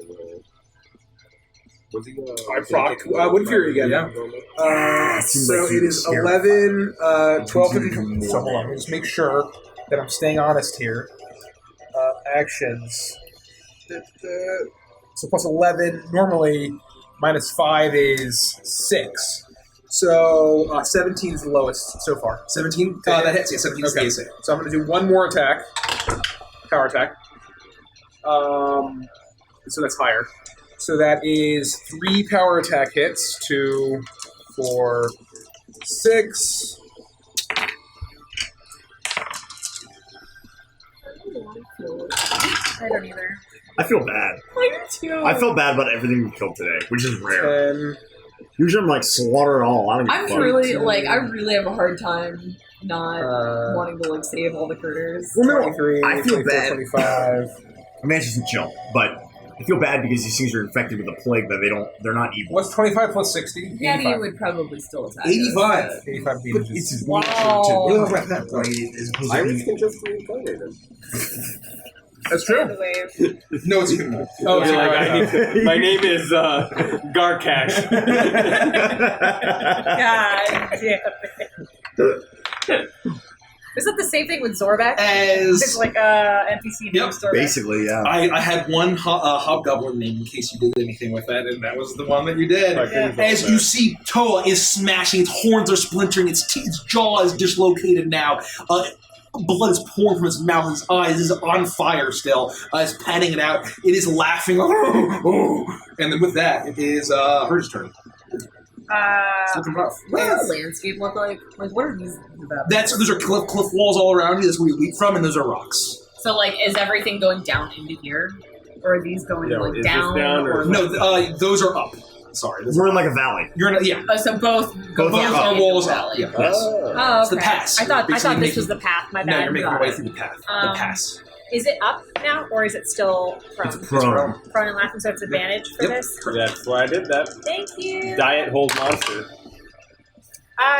will... Was he, I proc. Wind Fury again. Yeah. So it is 11, 12, 15. So hold on. Let me just make sure that I'm staying honest here. Actions. So plus 11. Normally, minus 5 is 6. So 17 is the lowest so far. 17? That hits, yeah, 17 is the AC. So I'm going to do one more attack. Power attack. So that's higher. So that is 3 power attack hits. 2, 4, 6. I don't either. I feel bad. I do too. I felt bad about everything we killed today, which is rare. 10. Usually I'm like, slaughter it all. I don't give a I'm fuck. really, I really have a hard time not wanting to, save all the critters. Well, no, 23, I feel 24, bad. 25. I mean, it's just a joke, but I feel bad because these things are infected with a plague that they're not evil. What's 25 plus 60? Daddy 85. would probably still attack 85. 85 But damages. it's his Wow. nature to right, as opposed to Iris being- can just reincarnate him. That's By true. the way, No, it's good enough. Oh, You're like, my name is Garcash. God damn. Is it the same thing with Zorback? It's As like NPC named Yep, Zorback. Basically, yeah. I had one hobgoblin name in case you did anything with that, and that was the one that you did. As you see, Toa is smashing, its horns are splintering, its jaw is dislocated now. Blood is pouring from its mouth, its eyes is on fire still. It's panning it out. It is laughing. And then with that, it is hers turn. It's looking rough. What does the landscape look like? What are these about? Those are cliff walls all around you. That's where you leap from, and those are rocks. So, is everything going down into here? Or are these going, No, is this down? down or- No, those are up. Sorry, those We're are in like a valley. You're in a, yeah. Oh, so both Both are are up. walls up. Valley. Yeah. Yes. Oh, It's the okay. pass. I thought Basically this making- was the path. My No, bad. you're making your Got way it. through the path. Um, The pass. Is it up now, or is it still prone? It's prone. Prone and laughing, so it's advantage for Yep. this. That's why I did that. Thank you. Diet hold monster.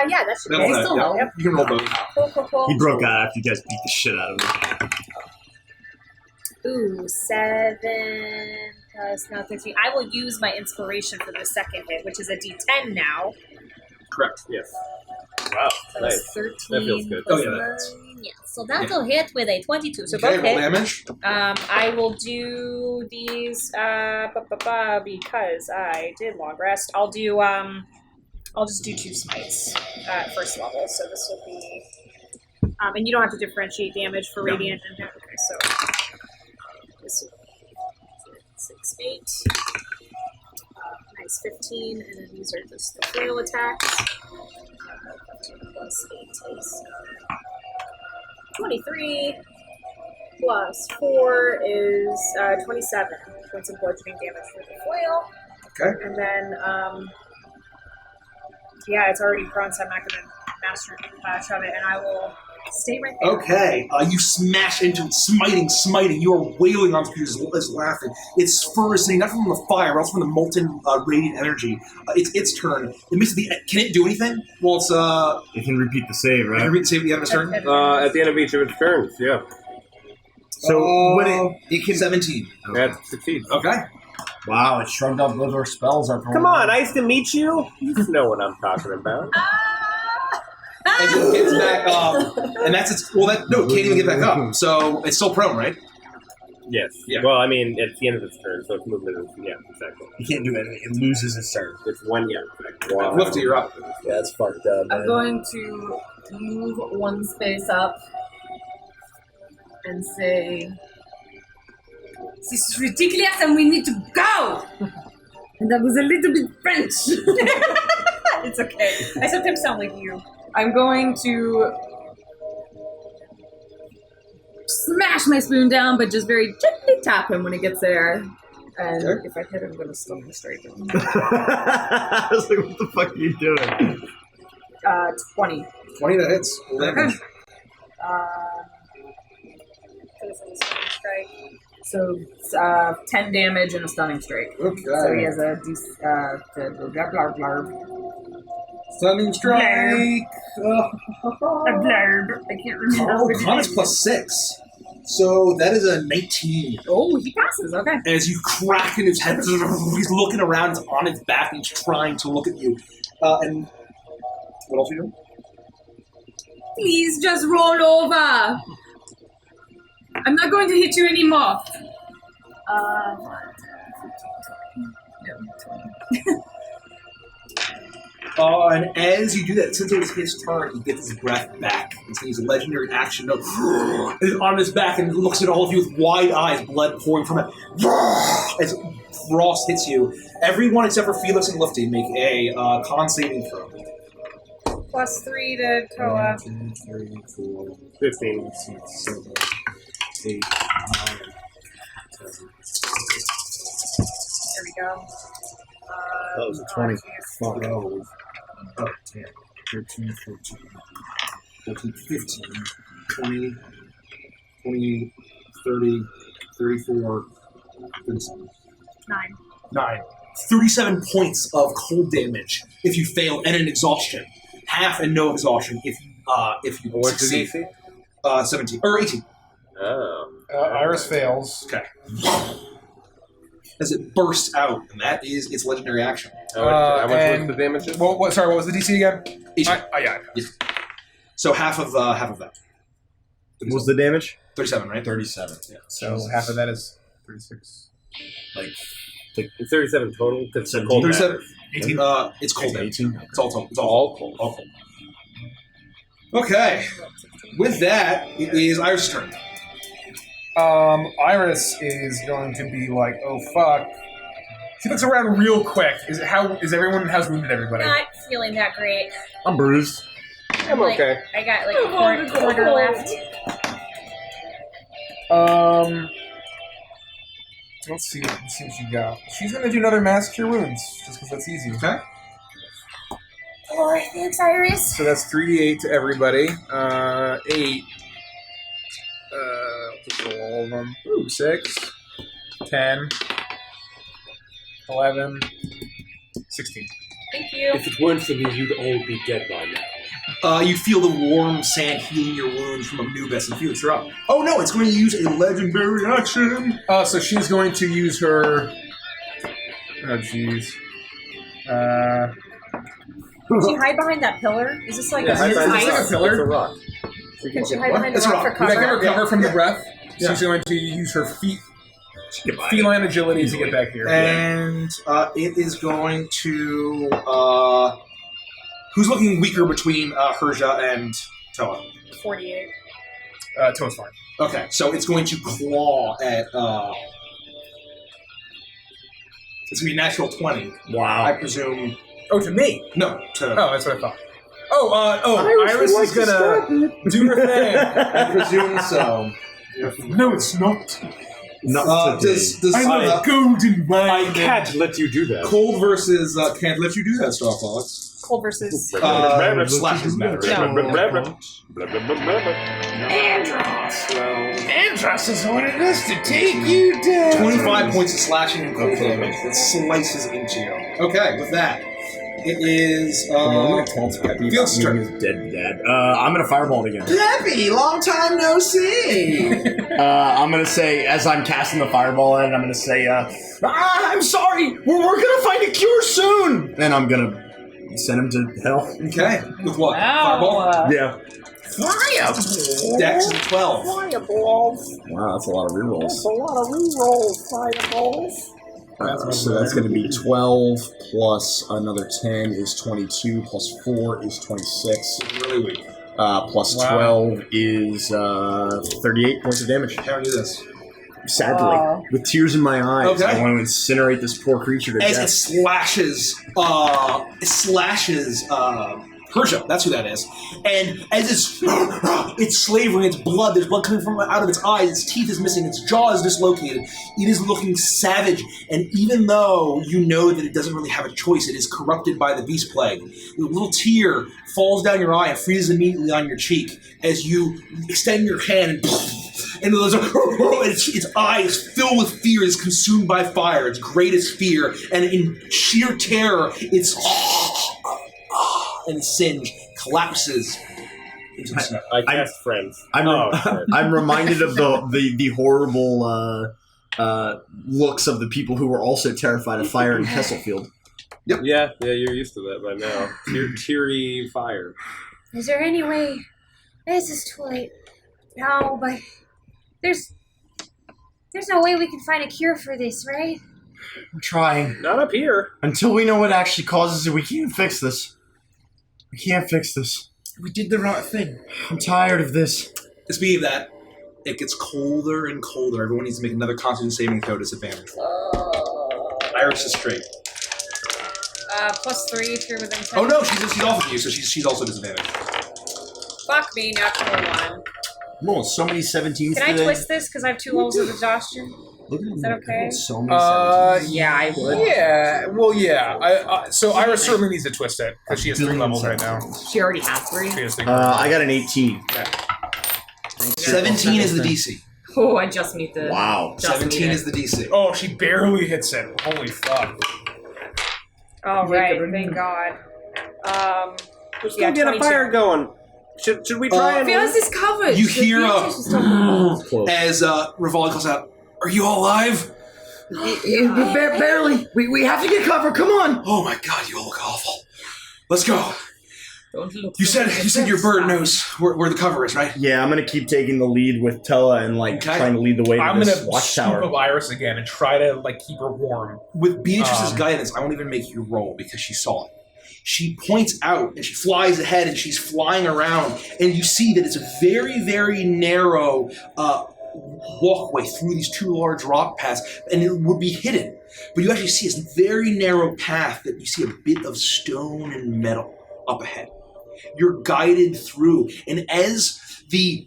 Yeah, that should be That'll still help. Yep. You can roll both. Cool. He broke out after you guys beat the shit out of him. Ooh, 7 plus now 13. I will use my inspiration for the second hit, which is a D10 now. Correct. Yes. Wow. So Nice. that's 13. That feels good. plus Oh, yeah, that's- 9. Yeah, so that'll hit with a 22. So Okay, both roll hit. damage. I will do these because I did long rest. I'll just do 2 smites at first level. So this will be, and you don't have to differentiate damage for No. radiant. And okay, so this will be 6, 8, nice 15, and then these are just the flail attacks. 15 plus 8 is 23. Plus 4 is 27 points of bludgeoning damage for the flail. Okay. And then, it's already prone, so I'm not going to master shove it, and I will stay right there. Okay. You smash into it, smiting. You are wailing on Peter's laughing. Its fur is sitting not from the fire, but also from the molten radiant energy. It's its turn. It misses the. Can it do anything? Well, it's It can repeat the save, Can right? you read the save at the end of its turn? At the end of each of its turns, yeah. So when it can 17. That succeeds. Okay. Wow, it shrugged off those our spells are Come on, nice to meet you. You know what I'm talking about. As it gets back up, and that's its. Well, it can't even get back up. So it's still prone, right? Yes. Yeah. Well, I mean, it's the end of its turn, so its movement is, exactly. You can't do anything. It loses its turn. It's one, Wow. Lifty, you're up. Yeah, that's fucked up. I'm man. going to move one space up and say, "This is ridiculous and we need to go!" And that was a little bit French. It's okay. I sometimes sound like you. I'm going to smash my spoon down, but just very gently tap him when he gets there. And Okay. if I hit him, I'm going to stun him straight him. I was like, what the fuck are you doing? 20. 20 that hits. Roll damage. So this is a stunning strike. So 10 damage and a stunning strike. Okay. So he has a blarb. Stunning strike. A blarb. I can't remember. Oh, which con it is plus 6. So that is a 19. Oh, he passes. Okay. As you crack in his head, he's looking around, it's on its back, and he's trying to look at you. And what else are you doing? Please just roll over. I'm not going to hit you anymore. No, 20. And as you do that, since it was his turn, he gets his breath back. And so he's a legendary action note on his back and looks at all of you with wide eyes, blood pouring from it. As frost hits you, everyone except for Felix and Lifty make a con saving throw. Plus 3 to Toa. 1, 2, 3, 4, 15. 5, 6, 7, 8, 9, There we go. That was a 20. Fuck. 10, 13, 14, 14, 15, 20, 28, 30, 34, 37. 9. 37 points of cold damage if you fail, and an exhaustion. Half and no exhaustion if you What's the succeed. DC? 17 or 18. Oh. Iris fails. Okay. As it bursts out, and that is its legendary action. How much and- was the damage? Well, what was the DC again? 18. Yeah. So half of that. What was the damage? 37, right? 37. Yeah. So half of that is 36. It's 37 total. Because 37. 18. It's cold damage. 18. It's all cold. It's all cold. All cold. Okay. With that, it is Iris' turn. Iris is going to be like, oh fuck. She looks around real quick. How's wounded everybody? Not feeling that great. I'm bruised. I'm okay. I got like a quarter left. Let's see what you got. She's gonna do another mass cure wounds, just because that's easy. Okay. Oh, thanks, Iris. So that's 3d8 to everybody. 8. Just roll all of them. 6, 10, 11, 16. Thank you. If it weren't for me, you'd all be dead by now. You feel the warm sand healing your wounds from Anubis, and Felix, you're up. Oh no, it's going to use a legendary action. So she's going to use her. Oh jeez. Did she hide behind that pillar? Is this like Yeah, a it's like a ice? pillar. It's a rock. Can she hide behind It's the a rock for rock. Does that give her cover? cover from the Yeah. breath? Yeah. She's going to use her feline agility to get back here. And it is going to. Who's looking weaker between Herja and Toa? 48. Toe's fine. Okay, so it's going to claw at. It's going to be a natural 20. Wow. I presume. Oh, to me? No, to. Oh, that's what I thought. Iris is gonna do her thing. I presume so. No, it's not. Not today. Does golden wine. I can't let you do that. Cold versus can't let you do that, Starfox. Cold versus. Slashes matter. Andros is wanting us to take you down. 25 points of slashing and cold damage. It slices into you. Okay, with that, it is. Field's turn. His dead dad. I'm gonna fireball it again. Peppy, long time no see. I'm gonna say, as I'm casting the fireball at it, I'm gonna say, I'm sorry, we're gonna find a cure soon! And I'm gonna send him to hell. Okay, with what? Fireball? Yeah. Fireball. Dex is 12. Fireballs. Wow, that's a lot of rerolls. That's a lot of rerolls, fireballs. So that's gonna be 12 plus another 10 is 22, plus 4 is 26. Really weak. Plus 12 is 38 points of damage. How do this? Sadly, with tears in my eyes, Okay. I want to incinerate this poor creature to As death. it slashes Persia, that's who that is. And as it's slavering, its blood, there's blood coming from out of its eyes, its teeth is missing, its jaw is dislocated, it is looking savage, and even though you know that it doesn't really have a choice, it is corrupted by the beast plague, a little tear falls down your eye and freezes immediately on your cheek as you extend your hand and its eyes filled with fear, is consumed by fire, its greatest fear, and in sheer terror, its and singe collapses into the snow. I cast friends. I'm reminded of the horrible looks of the people who were also terrified of fire in Kesselfield. Yep. Yeah, you're used to that by now. Teary fire. Is there any way? This is too late. No, but there's no way we can find a cure for this, right? I'm trying. Not up here. Until we know what actually causes it, we can't fix this. We can't fix this. We did the right thing. I'm tired of this. Speaking of that, it gets colder and colder. Everyone needs to make another Constitution saving throw disadvantage. Iris is straight. +3 if you're within 10. Oh no, she's off of you, so she's also disadvantaged. Fuck me, natural 1. I'm rolling so many 17s Can I today. twist this because I have 2 levels of exhaustion? Look at Is that okay? So many 17s. Yeah, I would. Yeah, well, yeah. So Iris certainly needs to twist it because she has 3 levels right now. She already has 3. She has 3. I got an 18. 17 is the DC. Oh, I just meet the. Wow. Just 17 is the DC. Oh, she barely hits it. Holy fuck. All right, thank God. We're still getting a fire going. Should we try and... Fios is covered. You The hear Beatrice was talking about. as Rivali calls out, "Are you all alive?" Barely. We have to get cover. Come on. Oh my God, you all look awful. Let's go. Don't look You so said your bird knows where the cover is, right? Yeah, I'm gonna keep taking the lead with Tella and trying to lead the way to I'm this gonna watchtower. swoop up Iris again and try to keep her warm. With Beatrice's guidance, I won't even make you roll because she saw it. She points out and she flies ahead and she's flying around, and you see that it's a very, very narrow walkway through these 2 large rock paths, and it would be hidden. But you actually see this very narrow path that you see a bit of stone and metal up ahead. You're guided through, and as the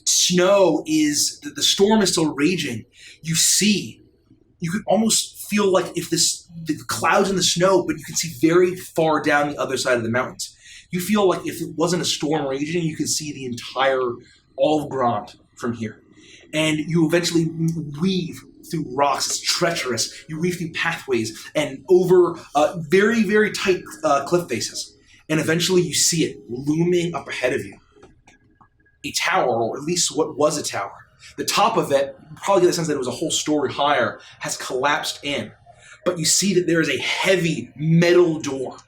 snow the storm is still raging, you could almost feel like if the clouds in the snow, but you can see very far down the other side of the mountains. You feel like if it wasn't a storm raging, you could see the entire Olive Grande from here. And you eventually weave through rocks. It's treacherous. You weave through pathways and over very, very tight cliff faces. And eventually you see it looming up ahead of you. A tower, or at least what was a tower. The top of it, probably get the sense that it was a whole story higher, has collapsed in. But you see that there is a heavy metal door.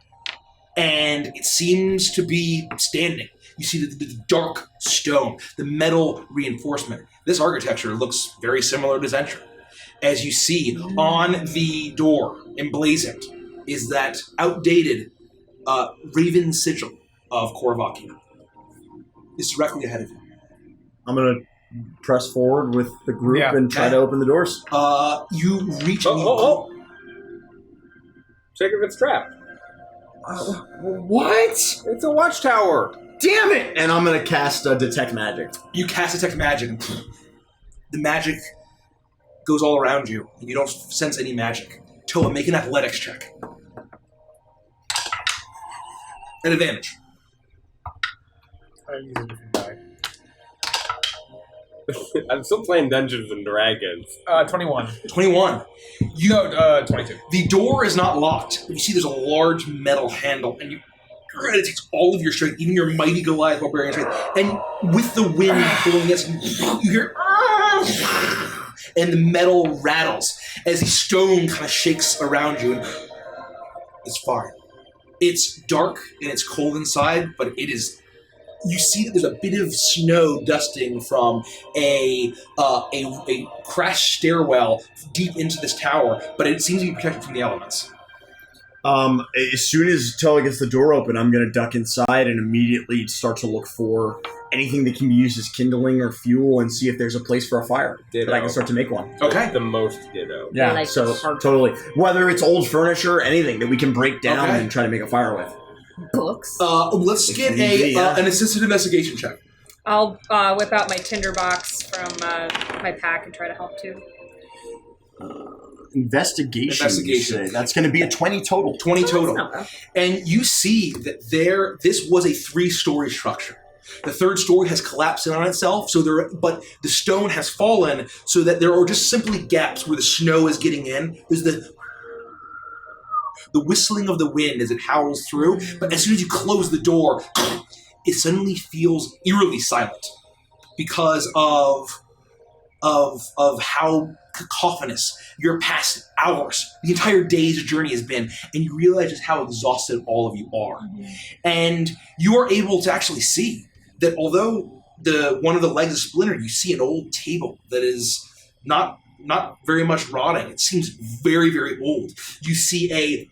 And it seems to be standing. You see the dark stone, the metal reinforcement. This architecture looks very similar to Zentra. As you see on the door, emblazoned, is that outdated Raven sigil of Korvaki. It's directly ahead of you. I'm gonna press forward with the group and try to open the doors. You reach. Check if it's trapped. What? It's a watchtower. Damn it! And I'm gonna cast Detect Magic. You cast Detect Magic, and the magic goes all around you, and you don't sense any magic. Toa, make an athletics check. An advantage. I'm using a different die. I'm still playing Dungeons and Dragons. 21. 21. 22. The door is not locked, but you see there's a large metal handle, and it takes all of your strength, even your mighty Goliath barbarian strength, and with the wind blowing against you hear, and the metal rattles as the stone kind of shakes around you, and it's fine. It's dark and it's cold inside, but it is. You see that there's a bit of snow dusting from a crashed stairwell deep into this tower, but it seems to be protected from the elements. As soon as Tella gets the door open, I'm going to duck inside and immediately start to look for anything that can be used as kindling or fuel and see if there's a place for a fire. Ditto. That I can start to make one. Okay. The most ditto. Yeah, Like so hard- totally. Whether it's old furniture, anything that we can break down Okay. and try to make a fire with. Books. Let's get an assisted investigation check. I'll whip out my tinderbox from my pack and try to help too. Investigation. You say. That's going to be a 20 total. 20 total. That's not bad. And you see that this was a 3-story structure. The 3rd story has collapsed in on itself, but the stone has fallen so that there are just simply gaps where the snow is getting in. There's the whistling of the wind as it howls through, but as soon as you close the door, it suddenly feels eerily silent because of how cacophonous your past hours, the entire day's journey has been, and you realize just how exhausted all of you are. And you are able to actually see that although one of the legs is splintered, you see an old table that is not very much rotting. It seems very, very old. You see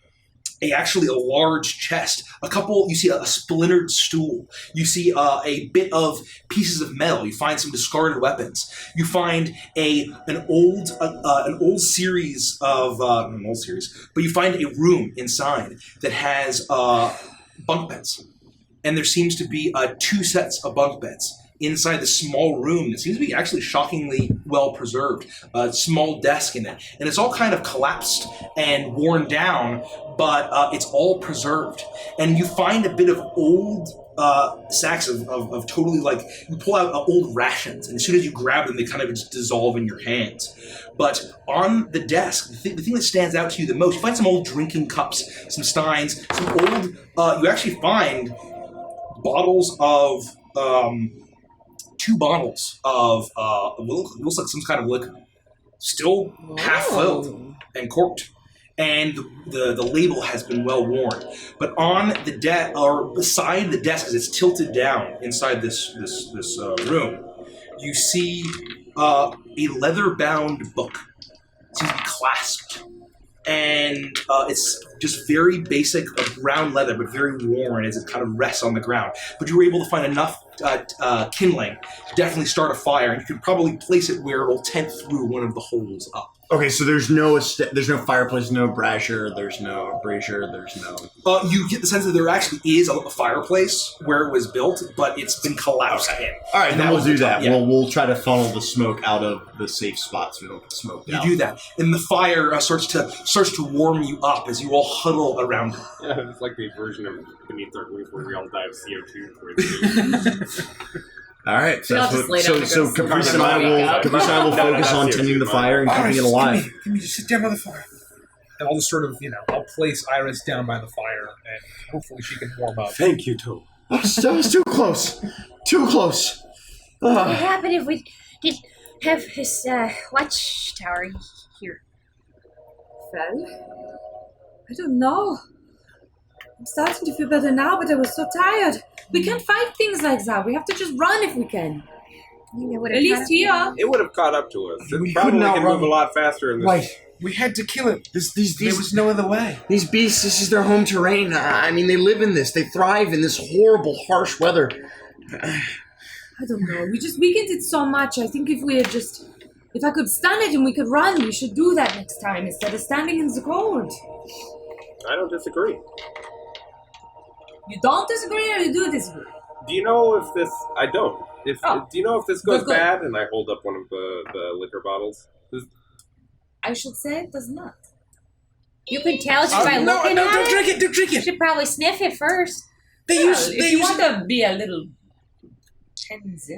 actually a large chest. You see a splintered stool. You see a bit of pieces of metal. You find some discarded weapons. You find an old series of but you find a room inside that has bunk beds. And there seems to be 2 sets of bunk beds. inside the small room that seems to be actually shockingly well preserved. A small desk in it. And it's all kind of collapsed and worn down, but it's all preserved. And you find a bit of old sacks of totally, like, you pull out old rations, and as soon as you grab them, they kind of just dissolve in your hands. But on the desk, the thing that stands out to you the most, you find some old drinking cups, some steins, some old, you actually find bottles of, 2 bottles of, looks like some kind of liquor. Still half filled and corked. And the label has been well worn. But on the desk, or beside the desk, as it's tilted down inside this room, you see a leather-bound book. It seems to be clasped. And it's just very basic brown leather, but very worn as it kind of rests on the ground. But you were able to find enough kindling to definitely start a fire, and you could probably place it where it will tent through one of the holes up. Okay, so there's no fireplace, no brazier, there's no brazier, there's no... You get the sense that there actually is a fireplace where it was built, but it's been collapsed in. All right, then we'll do that. Yeah. We'll try to funnel the smoke out of the safe spots so we don't get smoked out. You do that, and the fire starts to warm you up as you all huddle around it. Yeah, it's like the version of Beneath Our Roof where we all die of CO2. All right, so We all just lay down and go Caprice sleep. and I will focus on tending the fire and keeping it alive. Give me just sit down by the fire. And I'll just sort of, I'll place Iris down by the fire, and hopefully she can warm up. Thank you, Toad. That was too close. Too close. What would happen if we did have his watchtower here? Well, I don't know. I'm starting to feel better now, but I was so tired. We can't fight things like that. We have to just run if we can. At least here. It would have caught up to us. We It probably could not can run. move a lot faster in this. Right. We had to kill it. There These was no other way. These beasts, this is their home terrain. I mean, they live in this. They thrive in this horrible, harsh weather. I don't know. We just weakened it so much. I think if I could stun it and we could run, we should do that next time instead of standing in the cold. I don't disagree. You don't disagree or you do disagree? Do you know if this... I don't. Do you know if this goes Good. bad? And I hold up one of the liquor bottles. I should say it does not. You can tell just by looking at don't it. drink it, don't drink You it. should probably sniff it first. If you want to be a little tense,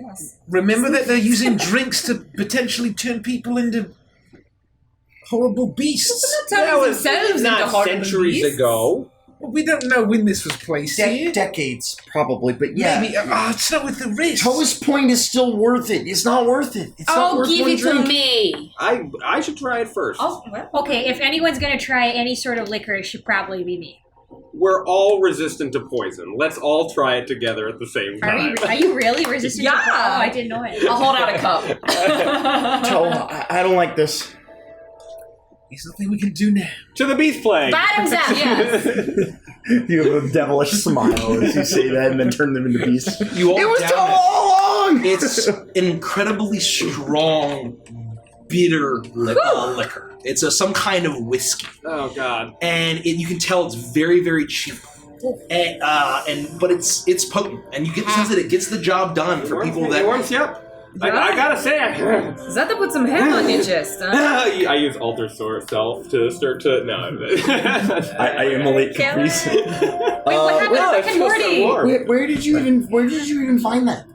Remember that they're using drinks to potentially turn people into horrible beasts. turning themselves into not horrible centuries beasts. ago. Well, we don't know when this was placed here. Decades, probably, but yeah. Maybe. It's not with the wrist. Toa's point is still worth it. It's not worth it. It's not Oh, worth give one it drink. to me. I should try it first. Oh, well. Okay, if anyone's gonna try any sort of liquor, it should probably be me. We're all resistant to poison. Let's all try it together at the same time. Are you really resistant? Yeah. To I didn't know it. I'll hold out a cup. Toa, I don't like this. There's nothing we can do now. To the beast plague! Bottoms up. Yes. You have a devilish smile as you say that and then turn them into beasts. You all It was down Toa all along! It's incredibly strong, bitter liquor. It's some kind of whiskey, Oh, God. and you can tell it's very, very cheap. But it's potent, and you get the sense that it gets the job done for people that. It warms you up. I gotta say, Is that to put some hair on your chest, huh? I use alter self to start to... No. I immolate Caprice. Wait, what happened to Rick and Morty? Where did you even find that?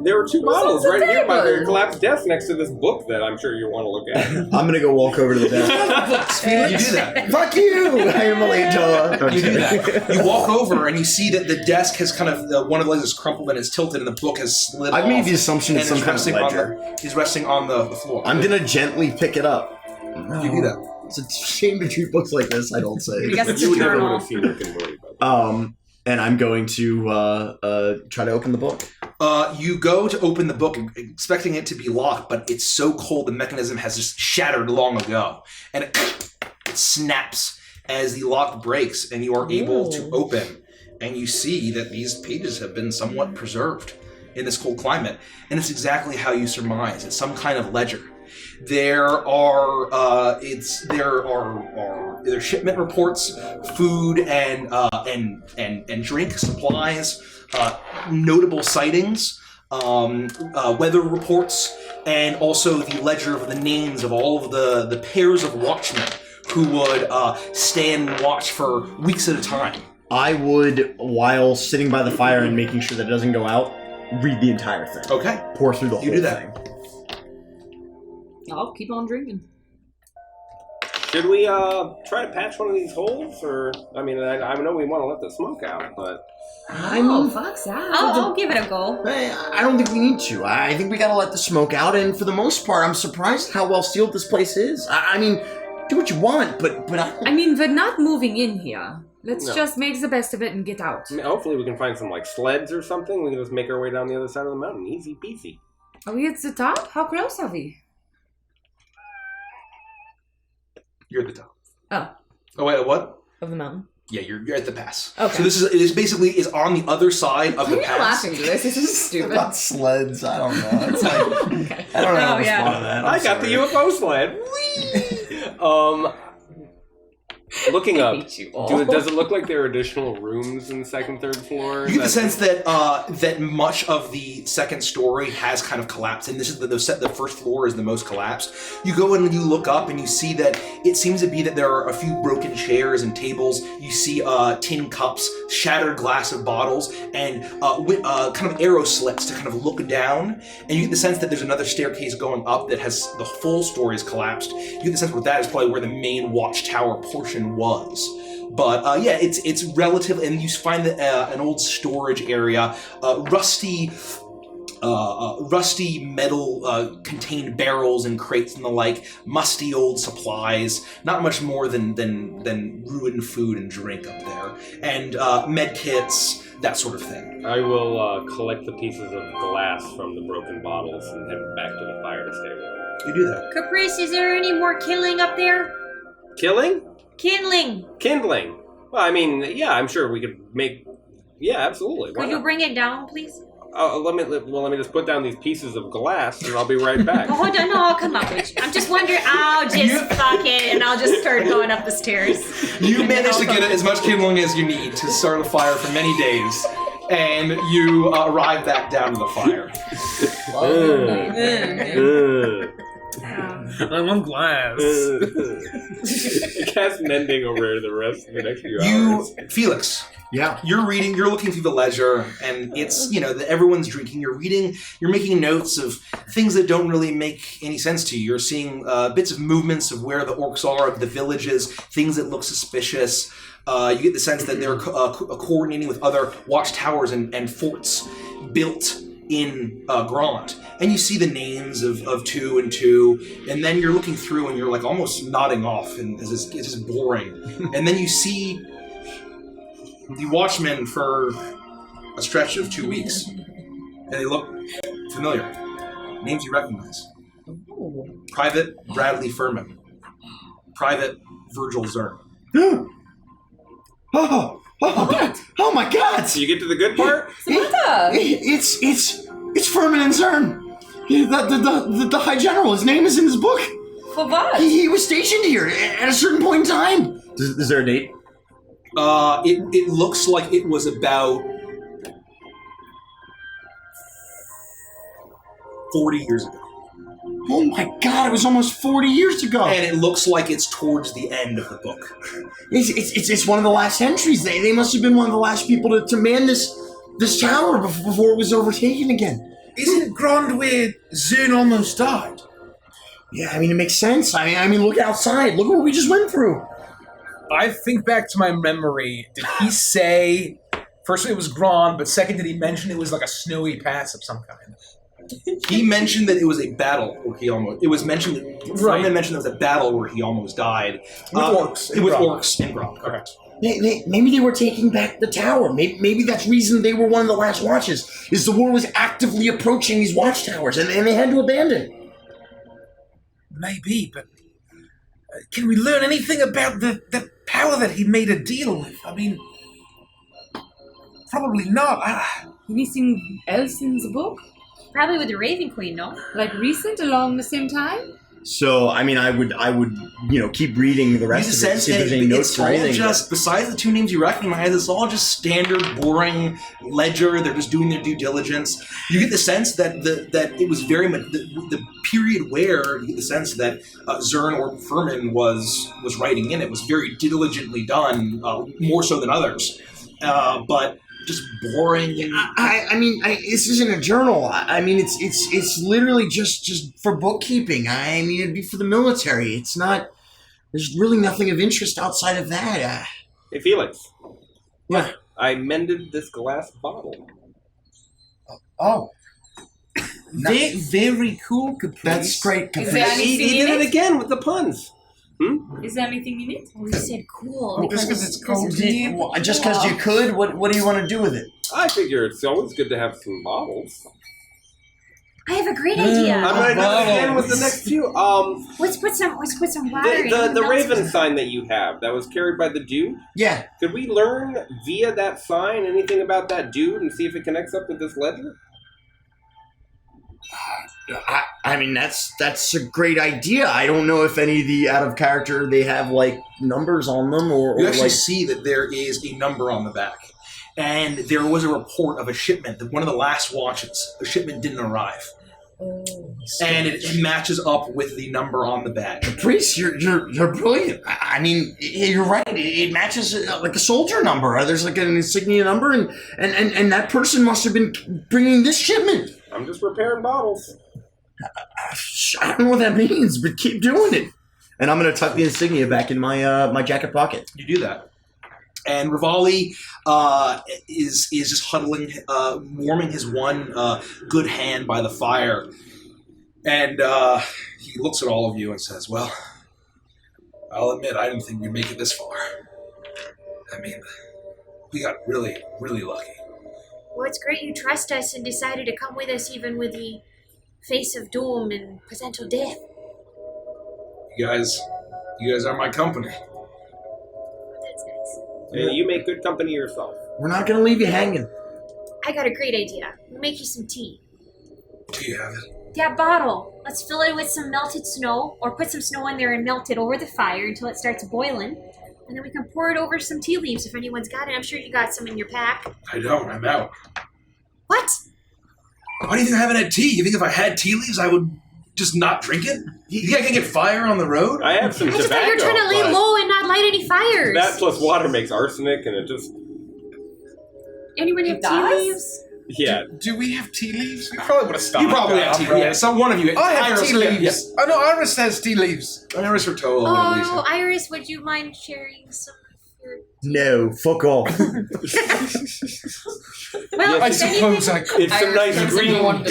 There were 2 bottles on the right here by table? the collapsed desk next to this book that I'm sure you want to look at. I'm gonna go walk over to the desk. You do that. Fuck you! I immolate Toa. You do that. You walk over and you see that the desk has kind of one of the legs is crumpled and is tilted, and the book has slid. I've off made the assumption and it's some is kind of resting on ledger. He's resting on the floor. I'm gonna gently pick it up. You do that. It's a shame to treat books like this, I don't say. I guess it's You a would never would journal. have seen Rick and Morty. By And I'm going to try to open the book. You go to open the book, expecting it to be locked, but it's so cold the mechanism has just shattered long ago, and it snaps as the lock breaks, and you are able to open, and you see that these pages have been somewhat preserved in this cold climate, and it's exactly how you surmise. It's some kind of ledger. There's shipment reports, food and drink supplies, notable sightings, weather reports, and also the ledger of the names of all of the pairs of watchmen who would stand and watch for weeks at a time. I would, while sitting by the fire and making sure that it doesn't go out, read the entire thing. Okay. Pour through the whole You do that. thing. I'll keep on drinking. Should we try to patch one of these holes, or I mean, I know we want to let the smoke out, but I mean, fuck's that. I'll give it a go. I don't think we need to. I think we gotta let the smoke out, and for the most part, I'm surprised how well sealed this place is. I mean, do what you want, but I mean, we're not moving in here. Let's No. just make the best of it and get out. I mean, hopefully we can find some like sleds or something. We can just make our way down the other side of the mountain, easy peasy. Are we at the top? How close are we? You're at the top. Oh, wait, what? of the mountain. Yeah, you're at the pass. Okay. So this basically is on the other side of Why the are you pass. laughing to this? This is stupid. about sleds, I don't know. It's like, Okay. I don't know how to yeah. respond to that. I got the UFO sled. Looking up, hate you all. does it look like there are additional rooms in the second, third floor? You get the sense that that much of the second story has kind of collapsed, and this is the first floor is the most collapsed. You go in and you look up, and you see that it seems to be that there are a few broken chairs and tables. You see tin cups, shattered glass of bottles, and kind of arrow slits to kind of look down. And you get the sense that there's another staircase going up that has the full story is collapsed. You get the sense that that is probably where the main watchtower portion was. But yeah, it's relative, and you find that an old storage area, rusty metal contained barrels and crates and the like, musty old supplies, not much more than ruined food and drink up there, and med kits, that sort of thing. I will collect the pieces of glass from the broken bottles and head back to the fire to stay warm. You do that. Caprice, is there any more killing up there? Killing? Kindling. Kindling. Well, I mean, yeah, I'm sure we could make. Yeah, absolutely. Why Could you not? bring it down, please? Let me just put down these pieces of glass, and I'll be right back. Oh, hold on, no, I'll come up with you. I'm just wondering. I'll just fuck it, and I'll just start going up the stairs. You manage to get as much kindling as you need to start a fire for many days, and you arrive back down to the fire. I want glass. Cast mending over the rest of the next few hours. Felix. Yeah. You're looking through the ledger, and it's, everyone's drinking. You're making notes of things that don't really make any sense to you. You're seeing bits of movements of where the orcs are, of the villages, things that look suspicious. You get the sense that they're coordinating with other watchtowers and forts built in Grant. And you see the names of 2 and 2, and then you're looking through and you're like almost nodding off, and it's just boring. And then you see the watchmen for a stretch of 2 weeks, and they look familiar. Names you recognize. Private Bradley Furman. Private Virgil Zern. Oh my God! So you get to the good part? Samantha! It's Furman and Zern. The High General. His name is in his book. For what? He was stationed here at a certain point in time. Is there a date? It looks like it was about 40 years ago. Oh my God! It was almost 40 years ago. And it looks like it's towards the end of the book. It's one of the last entries. They must have been one of the last people to man this tower before it was overtaken again. Isn't Grand where Zern almost died? Yeah, I mean, it makes sense. I mean, look outside. Look what we just went through. I think back to my memory. Did he say, first it was Grand, but second, did he mention it was like a snowy pass of some kind? He mentioned that it was a battle where he almost... It was mentioned... Furman mentioned there was a battle where he almost died. With orcs. With orcs in Grant, correct. Maybe they were taking back the tower. Maybe that's the reason they were one of the last watches, is the war was actively approaching these watchtowers, and they had to abandon. Maybe, but can we learn anything about the power that he made a deal with? I mean, probably not. Anything else in the book? Probably with the Raven Queen, no? Like recent, along the same time? So, I mean, I would, keep reading the rest You of it, sense see if that there's any notes it's or all anything. just, besides the two names you recognize, it's all just standard, boring ledger. They're just doing their due diligence. You get the sense that that it was very much the period where you get the sense that Zern or Furman was writing in it was very diligently done, more so than others. But just boring and I mean, this isn't a journal. I mean, it's literally just for bookkeeping. I mean, it'd be for the military. It's not. There's really nothing of interest outside of that. Hey, Felix. Yeah. I mended this glass bottle. Oh. Very cool, Caprice. That's great. Is there anything He in did it it? again with the puns. Is there anything in it? We said cool. Just because it's cold. Just because you could, what do you want to do with it? I figure it's always good to have some bottles. I have a great idea. I'm gonna do it again with the next few. Let's put some water in. The Raven sign that you have that was carried by the dude. Yeah. Could we learn via that sign anything about that dude and see if it connects up with this ledger? I mean, that's a great idea. I don't know if any of the out of character they have like numbers on them or you actually like. see that there is a number on the back. And there was a report of a shipment that one of the last watches, the shipment didn't arrive. And it matches up with the number on the badge. Caprice, you're brilliant. I mean, you're right. It matches like a soldier number. There's like an insignia number, and that person must have been bringing this shipment. I'm just repairing bottles. I don't know what that means, but keep doing it. And I'm gonna tuck the insignia back in my my jacket pocket. You do that. And Rivali is just huddling, warming his one good hand by the fire. And he looks at all of you and says, well, I'll admit I didn't think we'd make it this far. I mean, we got really, really lucky. Well, it's great you trust us and decided to come with us even with the face of doom and potential death. You guys are my company. That's nice. And you make good company yourself. We're not gonna leave you hanging. I got a great idea. We'll make you some tea. Do you have it? That bottle. Let's fill it with some melted snow, or put some snow in there and melt it over the fire until it starts boiling. And then we can pour it over some tea leaves if anyone's got it. I'm sure you got some in your pack. I don't. I'm out. What? Why do you think I haven't had tea? You think if I had tea leaves, I would just not drink it? You think I can get fire on the road? I have some I just tobacco. thought you were trying to lay but low and not light any fires. that plus water makes arsenic, and it just Anyone have tea does? leaves? yeah. Do we have tea leaves? We probably would have stopped. You probably have tea. Yeah, some one of you. I have Iris, tea leaves. Yeah. Oh no, Iris has tea leaves. Iris or Toa would at least Oh, have. Iris, would you mind sharing some of your... No, fuck off. Well, I if suppose anything, I could. It's some nice Iris green one-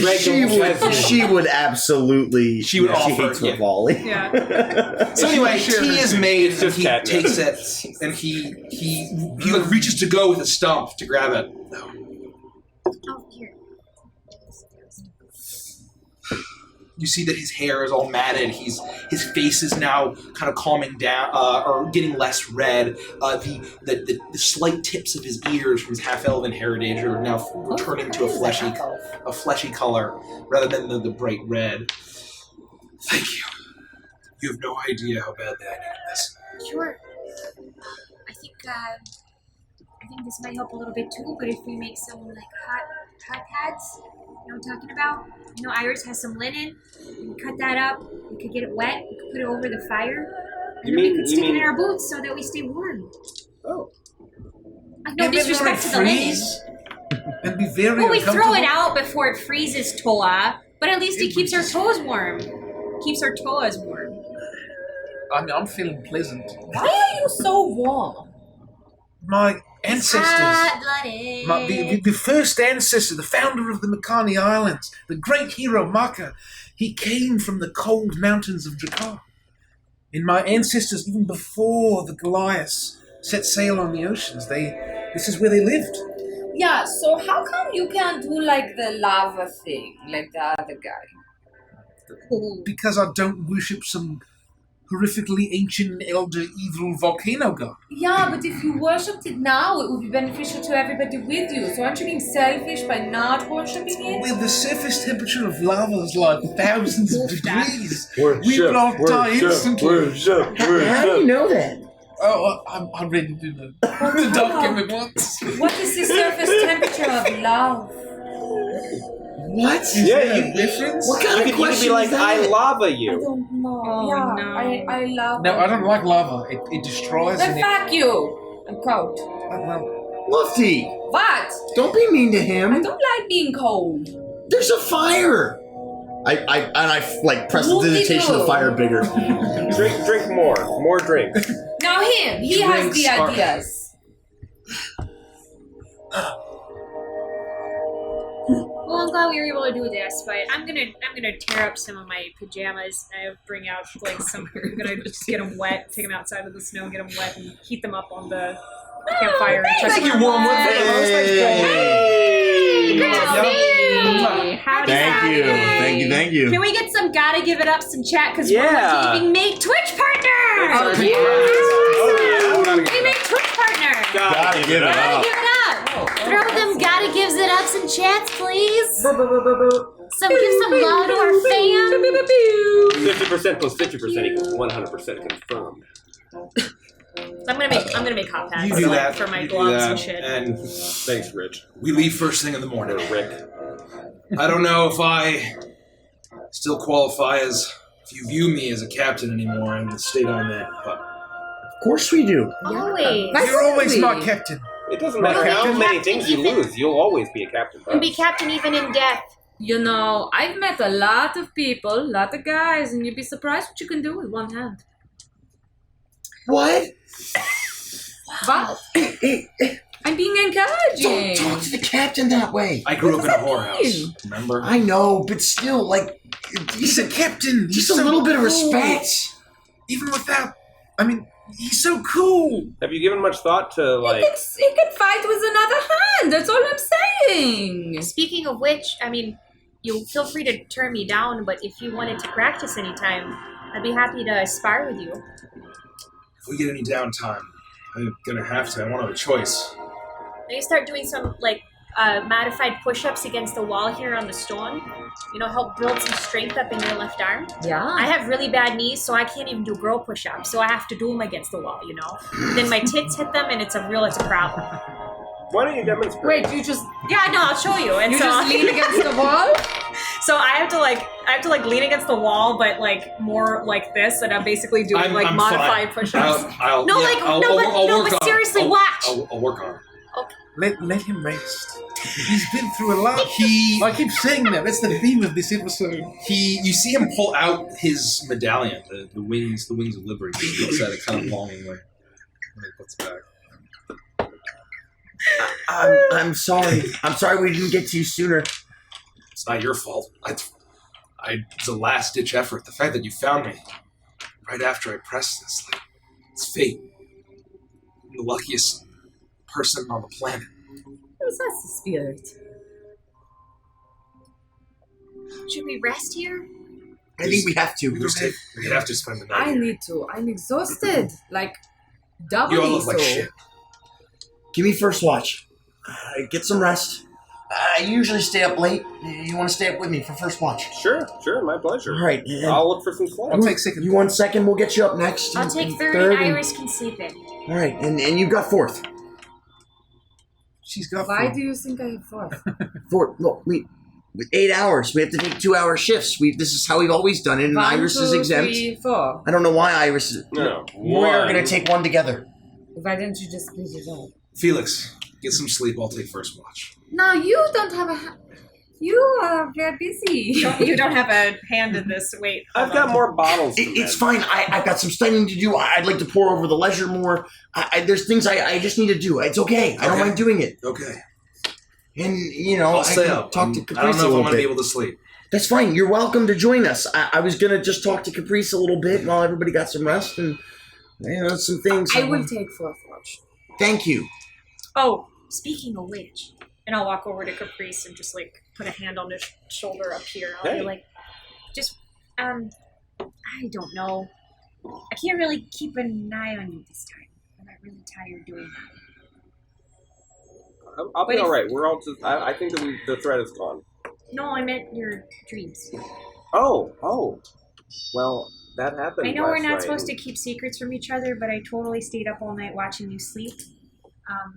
she would absolutely. She would offer, hates yeah. Rivali. Yeah. So anyway, Sure. tea is made, and just he catnip. takes it, and he like reaches to go with a stump to grab it. oh, here. You see that his hair is all matted. His face is now kind of calming down, or getting less red. The slight tips of his ears from his half-elven heritage are now returning to a fleshy color rather than the bright red. Thank you. You have no idea how badly I needed this. Sure. I think this might help a little bit too, but if we make some like hot pads, you know what I'm talking about? You know, Iris has some linen. We can cut that up. We could get it wet. We could put it over the fire. And then we could stick it in our boots so that we stay warm. Oh. No disrespect to the linen. And be very Well, we throw uncomfortable. it out before it freezes, Toa. But at least it keeps our toes warm. Keeps our toes warm. I'm feeling pleasant. Why are you so warm? My ancestors. Hot-blooded. The first ancestor, the founder of the Makani Islands, the great hero Maka, he came from the cold mountains of Jakar. And my ancestors, even before the Goliaths set sail on the oceans, this is where they lived. Yeah, so how come you can't do like the lava thing, like the other guy? Because I don't worship some horrifically ancient, elder, evil volcano god. Yeah, but if you worshipped it now, it would be beneficial to everybody with you. So aren't you being selfish by not worshipping it? Well, the surface temperature of lava is like thousands of degrees. We will all die instantly. How do you know that? Oh, I read it in the document once. What is the surface temperature of love? What? Difference? What kind of You could question be like, is that? I lava I you. don't know. Oh, yeah, no. I love No, I don't like lava. It destroys Then and it... fuck you. I'm cold. Well, Lufty, What? don't be mean to I him. don't like being cold. There's a fire. I press the digitation of the fire bigger. Drink more drink. Now him. He has the Drinks are- ideas. Well, I'm glad we were able to do this, but I'm gonna tear up some of my pajamas. I bring out like some. I'm gonna just get them wet, take them outside of the snow, get them wet, and heat them up on the campfire. And Thank you, Wormwood. Hey, good to Yeah. see you. Howdy, howdy. Thank you. Can we get some gotta give it up some chat because Yeah. we're leaving mate Twitch partners. Oh, Yeah. yeah. We made Twitch partners. Gotta give it Gotta up. give it up. Throw them gotta gives it up some chats, please. Give some love to our fans. 50% plus 50% equals 100% confirmed. I'm gonna make hot packs You do that for my you do gloves that, and shit. And Thanks, Rich. we leave first thing in the morning. Rick. I don't know if I still qualify if you view me as a captain anymore in the state I'm in, but Of course we do. Always. Why you're always wouldn't my we? captain. It doesn't matter Well, how you're many captain things you even- lose, you'll always be a captain. You can be captain even in death. You know, I've met a lot of people, a lot of guys, and you'd be surprised what you can do with one hand. What? Wow. I'm being encouraging. Don't talk to the captain that way. I grew up in a What does that whorehouse. mean? Remember? I know, but still, like, He's a captain. He's just a so little bit of cool. respect. Even without... I mean, he's so cool. Have you given much thought to, like... He can fight with another hand. That's all I'm saying. Speaking of which, I mean, you feel free to turn me down, but if you wanted to practice anytime, I'd be happy to spar with you. If we get any downtime, I'm gonna have to. I won't have a choice. Maybe start doing some, like, modified push-ups against the wall here on the stone. You know, help build some strength up in your left arm. Yeah. I have really bad knees, so I can't even do girl push-ups, so I have to do them against the wall, you know? Then my tits hit them, and it's a problem. Why don't you demonstrate? Wait, you just Yeah, no, I'll show you. And you so just lean against the wall? So I have to lean against the wall, but like more like this, and I'm basically doing I'm modified fine. push-ups. I'll No, yeah, like, I'll, no, I'll, but- I'll no, work but on it. seriously, I'll- watch. I'll work on it. Let him rest. He's been through a lot. I keep saying that. That's the theme of this episode. You see him pull out his medallion, the wings of liberty. He looks at it kind of longingly. And he puts it back. I'm sorry. I'm sorry we didn't get to you sooner. It's not your fault. It's a last-ditch effort. The fact that you found me right after I pressed this, like, it's fate. I'm the luckiest person on the planet. That's the spirit. Should we rest here? I think we have to. We have to spend the night I here. need to. I'm exhausted. Like, You all doubly look so. like shit. Give me first watch. Get some rest. I usually stay up late. You want to stay up with me for first watch? Sure, my pleasure. All right. I'll look for some I'll slots. take second. You want second? We'll get you up next. I'll and- take and third, and- and Iris can sleep in. All right, and you've got fourth. She's got Why four. do you think I have fourth? Fourth. Look, with 8 hours, we have to take 2-hour shifts. This is how we've always done it, and 1, Iris 2, is exempt. 3, 4. I don't know why Iris is. No, We're going to take one together. Why didn't you just split it up? Felix, get some sleep. I'll take first watch. No, you don't have a. You are very busy. You don't have a hand in this. Wait. I've got more bottles. than It's that. fine. I've got some studying to do. I'd like to pour over the leisure more. There's things I just need to do. It's okay. I don't Okay. mind doing it. Okay. And, you know, I'll I stay can up. talk to I don't Caprice a know if I'm little going to be bit. able to sleep. That's fine. You're welcome to join us. I was going to just talk to Caprice a little bit while everybody got some rest and, you know, some things. I will take fourth watch. Thank you. Oh, speaking of which, and I'll walk over to Caprice and just like put a hand on his shoulder up here. I'll Hey. be like, just I don't know. I can't really keep an eye on you this time. I got really tired doing that. I'll be all right. We're all just. I think that the threat is gone. No, I meant your dreams. Oh. Well, that happened. I know we're last not night. supposed to keep secrets from each other, but I totally stayed up all night watching you sleep,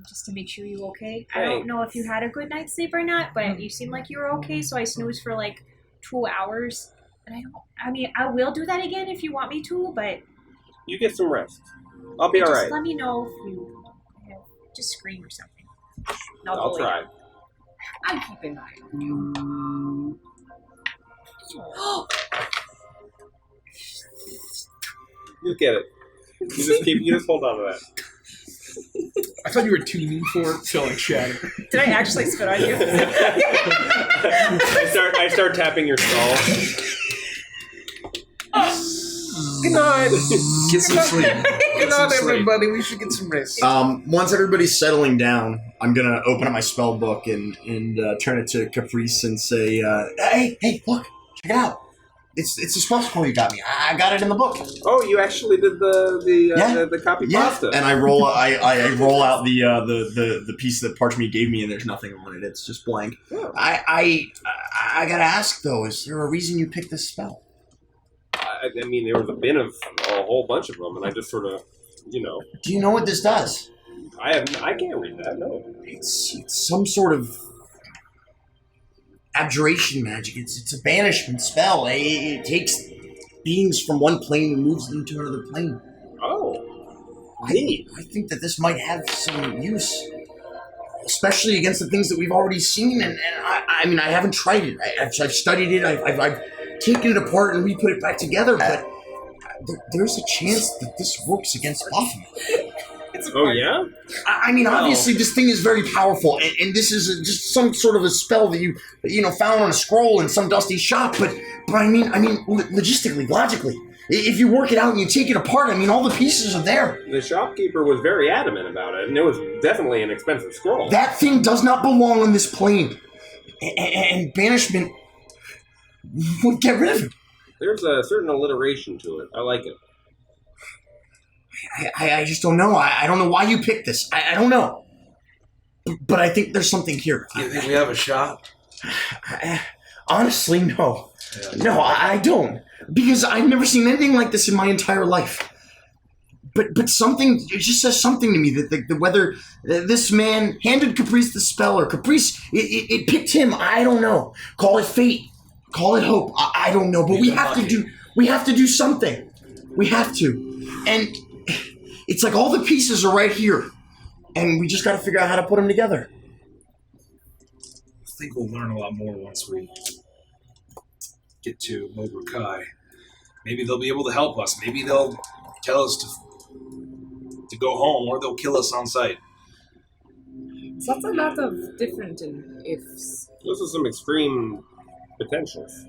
just to make sure you were okay. I don't know if you had a good night's sleep or not, but you seemed like you were okay, so I snoozed for like 2 hours. And I will do that again if you want me to, but You get some rest. I'll be all just right. let me know if you just scream or something. And I'll go try. later. I'm keeping an eye on you. You get it. You just hold on to that. I thought you were tuning for it, so like shatter. Did I actually spit on you? I start tapping your skull. Good night. Get some sleep. Good night, sleep. everybody. We should get some rest. Once everybody's settling down, I'm gonna open up my spell book and turn it to Caprice and say, "Hey, look, check it out. It's a spell scroll you got me. I got it in the book." Oh, you actually did the copy pasta. And I roll out the piece that Parchment gave me, and there's nothing on it. It's just blank. Oh. I gotta ask though, is there a reason you picked this spell? I mean, there was a bin of a whole bunch of them, and I just sort of, Do you know what this does? I can't read that. No. It's some sort of abjuration magic. It's a banishment spell. It takes beings from one plane and moves them to another plane. Oh. I think that this might have some use, especially against the things that we've already seen. And I mean, I haven't tried it. I've studied it. I've taken it apart and re-put it back together, but there's a chance that this works against Baphomet. Oh, yeah? I mean, obviously, this thing is very powerful, and this is just some sort of a spell that you found on a scroll in some dusty shop. But I mean, logistically, logically, if you work it out and you take it apart, I mean, all the pieces are there. The shopkeeper was very adamant about it, and it was definitely an expensive scroll. That thing does not belong on this plane, and banishment would get rid of it. There's a certain alliteration to it. I like it. I just don't know. I don't know why you picked this. I don't know. But I think there's something here. You think we have a shot? Honestly, no. Yeah. No, I don't. Because I've never seen anything like this in my entire life. But something, it just says something to me that whether this man handed Caprice the spell or Caprice, it picked him. I don't know. Call it fate. Call it hope. I don't know. But we have to do something. We have to. And it's like all the pieces are right here. And we just got to figure out how to put them together. I think we'll learn a lot more once we get to Homebrew Kai. Maybe they'll be able to help us. Maybe they'll tell us to go home, or they'll kill us on sight. That's a lot of different ifs. Those are some extreme potentials.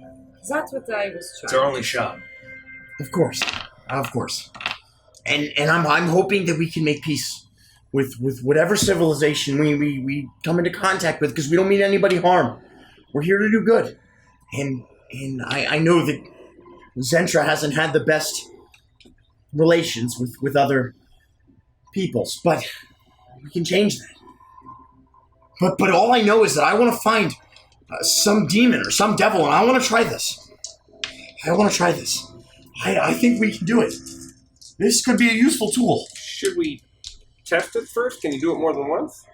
That's what I was trying. It's our only shot. Of course. And I'm hoping that we can make peace with whatever civilization we come into contact with, because we don't mean anybody harm. We're here to do good. And I know that Zentra hasn't had the best relations with other peoples, but we can change that. But all I know is that I want to find some demon or some devil, and I want to try this. I think we can do it. This could be a useful tool. Should we test it first? Can you do it more than once?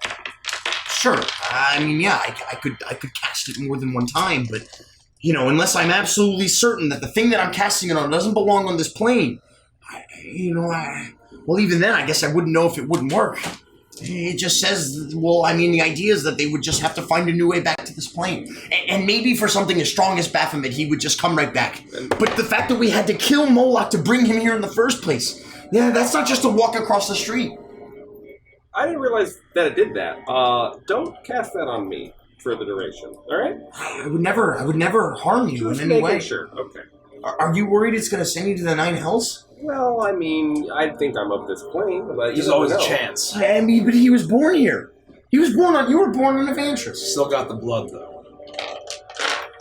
Sure. I mean, yeah, I could cast it more than one time, but unless I'm absolutely certain that the thing that I'm casting it on doesn't belong on this plane, well, even then, I guess I wouldn't know if it wouldn't work. It just says, the idea is that they would just have to find a new way back to this plane. And maybe for something as strong as Baphomet, he would just come right back. But the fact that we had to kill Moloch to bring him here in the first place, that's not just a walk across the street. I didn't realize that it did that. Don't cast that on me for the duration, all right? I would never harm you in any way. Sure, okay. Are you worried it's going to send you to the Nine Hells? Well, I mean, I think I'm up this plane, but there's always a chance. I mean, but he was born here. You were born on Evantress. Still got the blood, though.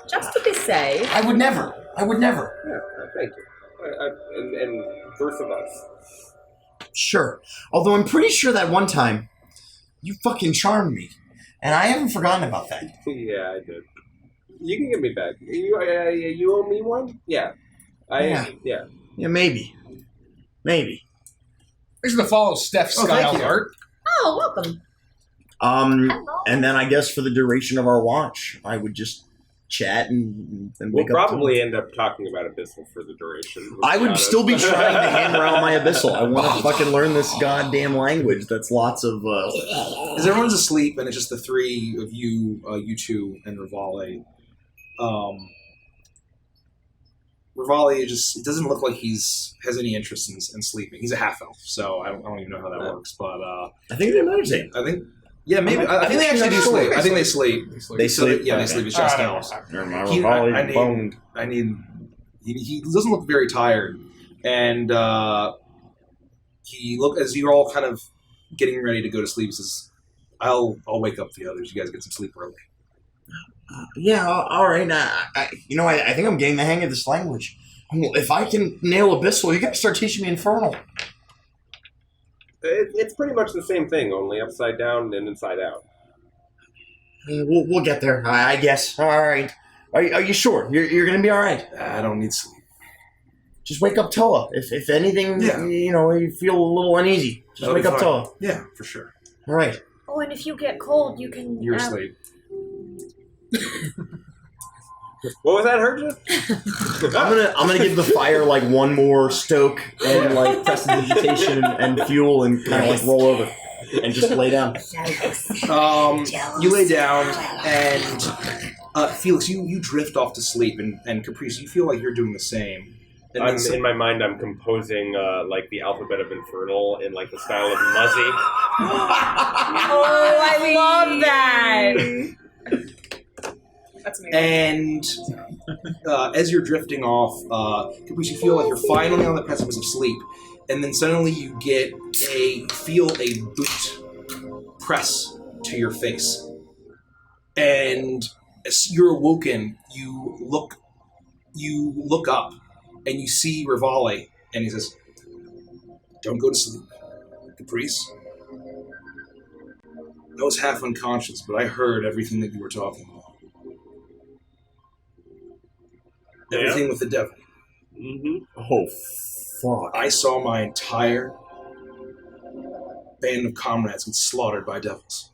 Just to be safe. I would never. Yeah, thank you. and both of us. Sure. Although I'm pretty sure that one time, you fucking charmed me. And I haven't forgotten about that. Yeah, I did. You can give me back. You owe me one? Yeah. Yeah, maybe. Maybe. Thanks for the follow, Steph Style Art. Oh, welcome. And then I guess for the duration of our watch, I would just chat and we'll wake up. probably end up talking about Abyssal for the duration. I would still be trying to hammer out my Abyssal. I want to fucking learn this goddamn language. That's lots of. As everyone's asleep and it's just the three of you, you two, and Rivale. Rivale it doesn't look like has any interest in sleeping. He's a half elf, so I don't even know how that works. But I think they meditate. Yeah, maybe. I think they actually do sleep. I think they sleep. They sleep. Yeah, they sleep. It's just elves. He doesn't look very tired, and as you're all kind of getting ready to go to sleep, he says, "I'll wake up the others. You guys get some sleep early." Yeah, all right. I think I'm getting the hang of this language. If I can nail Abyssal, you got to start teaching me Infernal. It's pretty much the same thing, only upside down and inside out. We'll get there, I guess. All right. Are you sure? You're going to be all right? I don't need sleep. Just wake up Toa. If anything, you feel a little uneasy, just wake up Toa. Yeah, for sure. All right. Oh, and if you get cold, you can... You're asleep. What was that, Herja? I'm gonna give the fire like one more stoke and like prestidigitation and fuel and kind of like roll over and just lay down. You lay down and Felix, you drift off to sleep, and Caprice, you feel like you're doing the same. And in my mind, I'm composing like the alphabet of Infernal in like the style of Muzzy. Oh, I love that. That's amazing. And as you're drifting off, Caprice, you feel like you're finally on the precipice of sleep, and then suddenly you feel a boot press to your face, and as you're awoken, you look up, and you see Rivale, and he says, "Don't go to sleep, Caprice. I was half unconscious, but I heard everything that you were talking about. Everything with the devil. Mm-hmm. Oh, fuck. I saw my entire band of comrades get slaughtered by devils.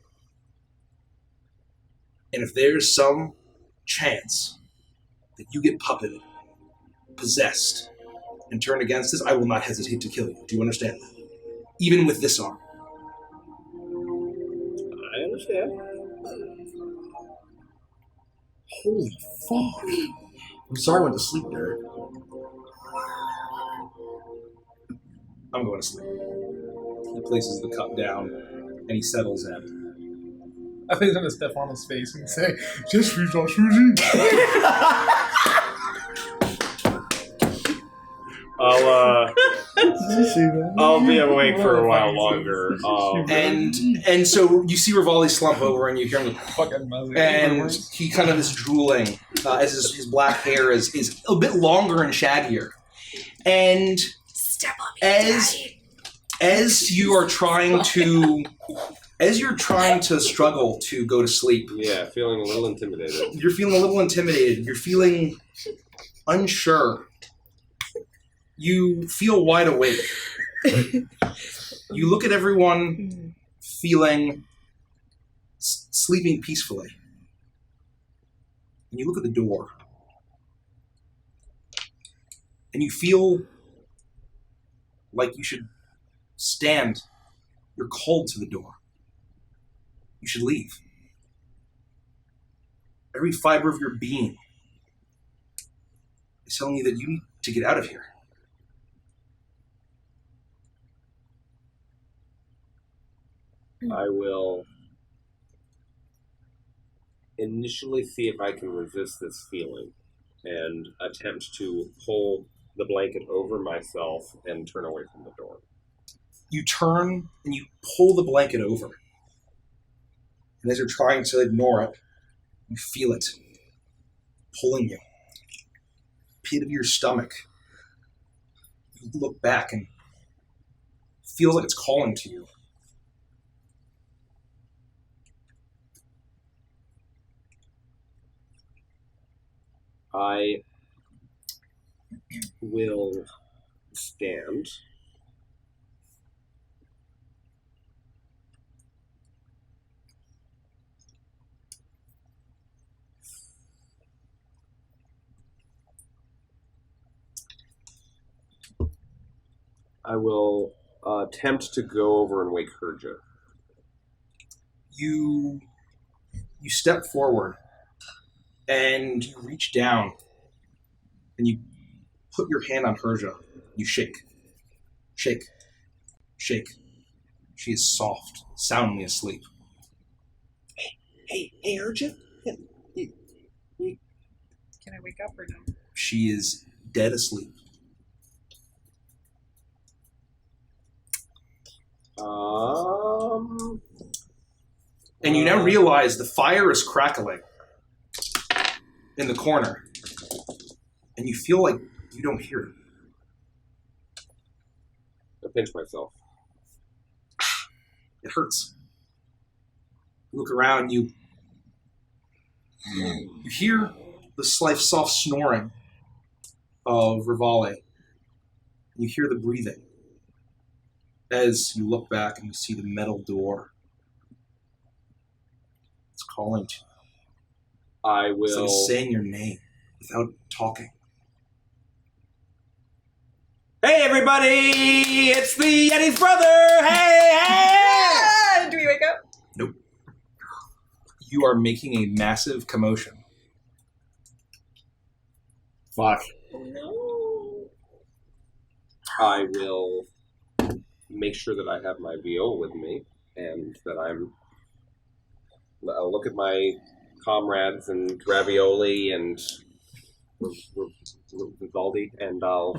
And if there's some chance that you get puppeted, possessed, and turned against us, I will not hesitate to kill you. Do you understand that? Even with this arm." I understand. Holy fuck. I'm sorry I went to sleep, Derek. I'm going to sleep. He places the cup down, and he settles in. I think he's going to step on his face and say, "Just for Susie." I'll be awake for a while longer. And so you see Rivale slump over, and you hear him fucking Muzzy. And he kind of is drooling as his black hair is a bit longer and shaggier. And as you're trying to struggle to go to sleep. Yeah, feeling a little intimidated. You're feeling a little intimidated. You're feeling unsure. You feel wide awake. You look at everyone feeling sleeping peacefully. And you look at the door. And you feel like you should stand. You're cold to the door. You should leave. Every fiber of your being is telling you that you need to get out of here. I will initially see if I can resist this feeling and attempt to pull the blanket over myself and turn away from the door. You turn and you pull the blanket over. And as you're trying to ignore it, you feel it pulling you. Pit of your stomach You look back and it feels like it's calling to you. I will stand. I will attempt to go over and wake Herja. You step forward and you reach down and you put your hand on Herja. You shake. Shake. Shake. She is soft, soundly asleep. Hey, Herja? Can I wake up or no? She is dead asleep. And you now realize the fire is crackling in the corner. And you feel like you don't hear it. I pinch myself. It hurts. You look around, you hear the slight soft snoring of Rivale. You hear the breathing as you look back and you see the metal door. It's calling to you. I will... It's like saying your name without talking. Hey, everybody! It's the Yeti's brother! Hey, hey! Do we wake up? Nope. You are making a massive commotion. Fuck. Oh, no. I will make sure that I have my VO with me, and that I'll look at my comrades and Ravioli and Vivaldi, and I'll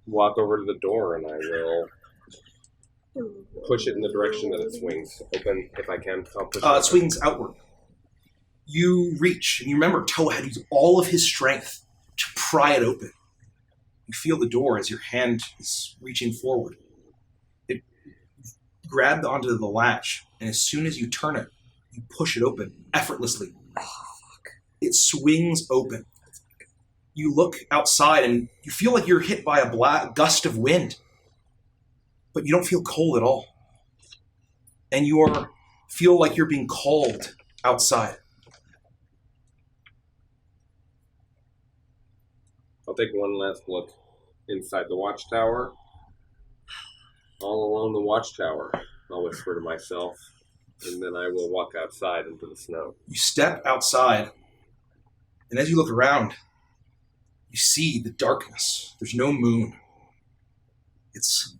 walk over to the door, and I will push it in the direction that it swings open, if I can. I'll push It swings outward. You reach, and you remember Toa had used all of his strength to pry it open. You feel the door as your hand is reaching forward. It grabbed onto the latch, and as soon as you turn it, you push it open effortlessly. It swings open. You look outside, and you feel like you're hit by a gust of wind, but you don't feel cold at all. And you feel like you're being called outside. I'll take one last look inside the watchtower. All along the watchtower, I'll whisper to myself, and then I will walk outside into the snow. You step outside, and as you look around, you see the darkness. There's no moon. There's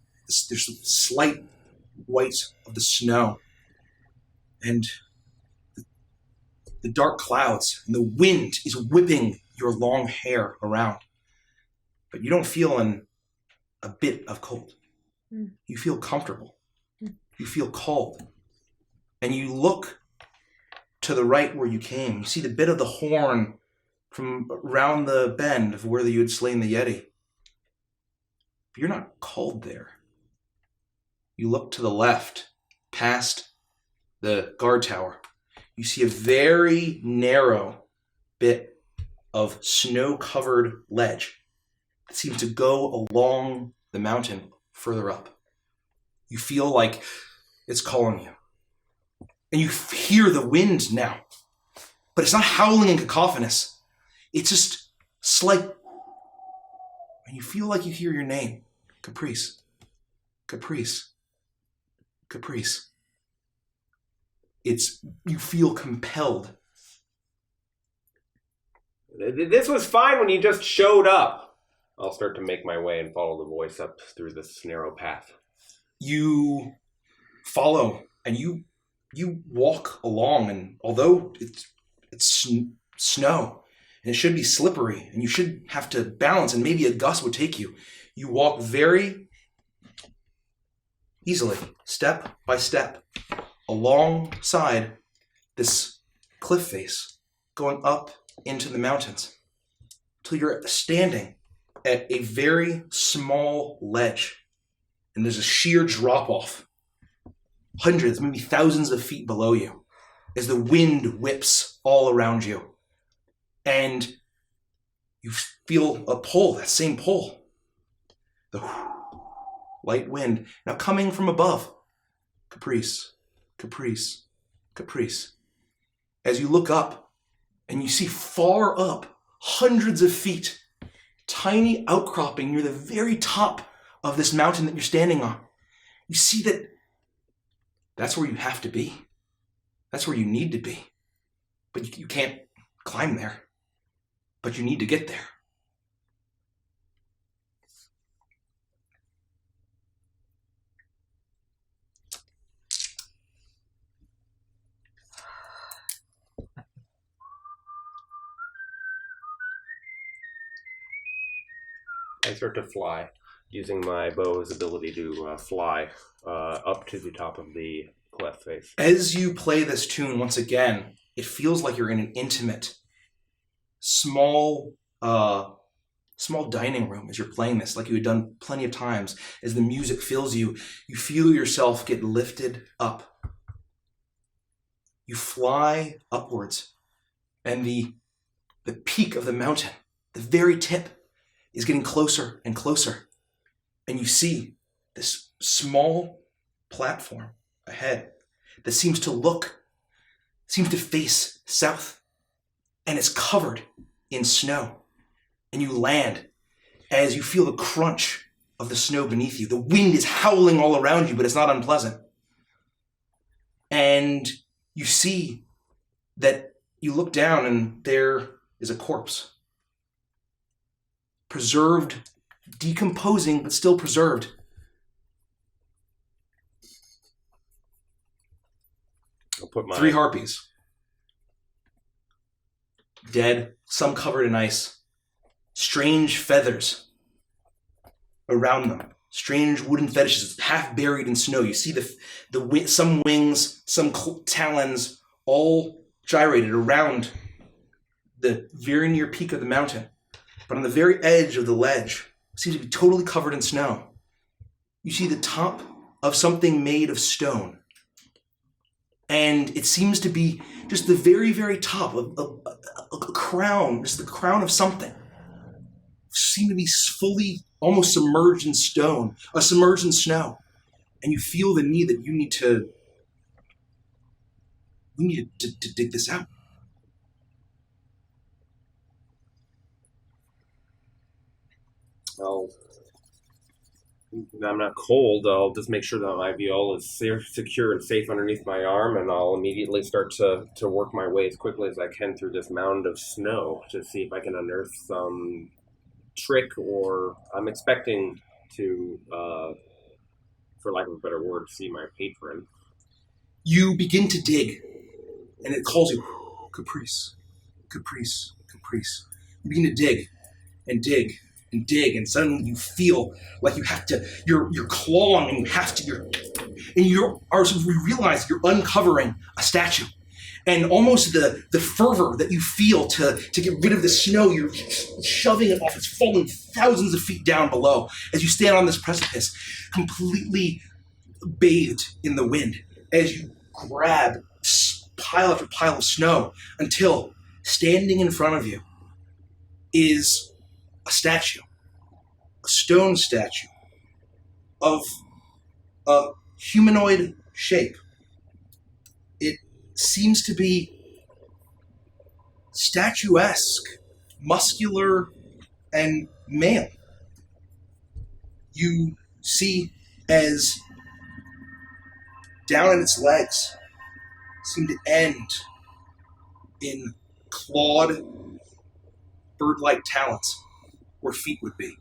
slight white of the snow, and the dark clouds, and the wind is whipping your long hair around. But you don't feel a bit of cold. You feel comfortable. You feel cold. And you look to the right where you came. You see the bit of the horn from around the bend of where you had slain the Yeti. But you're not cold there. You look to the left, past the guard tower. You see a very narrow bit of snow-covered ledge that seems to go along the mountain further up. You feel like it's calling you. And you hear the wind now. But it's not howling and cacophonous. It's just slight. And you feel like you hear your name. Caprice. Caprice. Caprice. You feel compelled. This was fine when you just showed up. I'll start to make my way and follow the voice up through this narrow path. You follow, and you walk along, and although it's snow, and it should be slippery, and you should have to balance, and maybe a gust would take you, you walk very easily, step by step, alongside this cliff face, going up into the mountains. till you're standing at a very small ledge. And there's a sheer drop-off, hundreds, maybe thousands of feet below you, as the wind whips all around you. And you feel a pull, that same pull. The light wind, now coming from above. Caprice, caprice, caprice. As you look up, and you see far up, hundreds of feet, tiny outcropping near the very top of this mountain that you're standing on. You see that that's where you have to be. That's where you need to be. But you can't climb there. But you need to get there. I start to fly, using my bow's ability to fly up to the top of the cliff face. As you play this tune once again, it feels like you're in an intimate, small dining room as you're playing this, like you had done plenty of times. As the music fills you, you feel yourself get lifted up. You fly upwards, and the peak of the mountain, the very tip, is getting closer and closer. And you see this small platform ahead that seems to face south, and it's covered in snow. And you land as you feel the crunch of the snow beneath you. The wind is howling all around you, but it's not unpleasant. And you see that you look down and there is a corpse. Preserved, decomposing, but still preserved. I'll put my 3 harpies. Dead, some covered in ice. Strange feathers around them. Strange wooden fetishes, half buried in snow. You see some wings, some talons, all gyrated around the very near peak of the mountain. But on the very edge of the ledge, seems to be totally covered in snow. You see the top of something made of stone. And it seems to be just the very, very top of a crown, just the crown of something. Seem to be fully, almost submerged in stone, submerged in snow. And you feel the need that you need to dig this out. I'm not cold. I'll just make sure that my viol is secure and safe underneath my arm, and I'll immediately start to work my way as quickly as I can through this mound of snow to see if I can unearth some trick, or I'm expecting to, for lack of a better word, see my patron. You begin to dig, and it calls you, Caprice, Caprice, Caprice. You begin to dig, and dig, and dig, and suddenly you feel like you have to, you're clawing, and you have to, you realize you're uncovering a statue. And almost the fervor that you feel to get rid of the snow, you're shoving it off. It's falling thousands of feet down below as you stand on this precipice, completely bathed in the wind, as you grab pile after pile of snow until standing in front of you is a statue, a stone statue of a humanoid shape. It seems to be statuesque, muscular, and male. You see as down in its legs seem to end in clawed, bird-like talons where feet would be.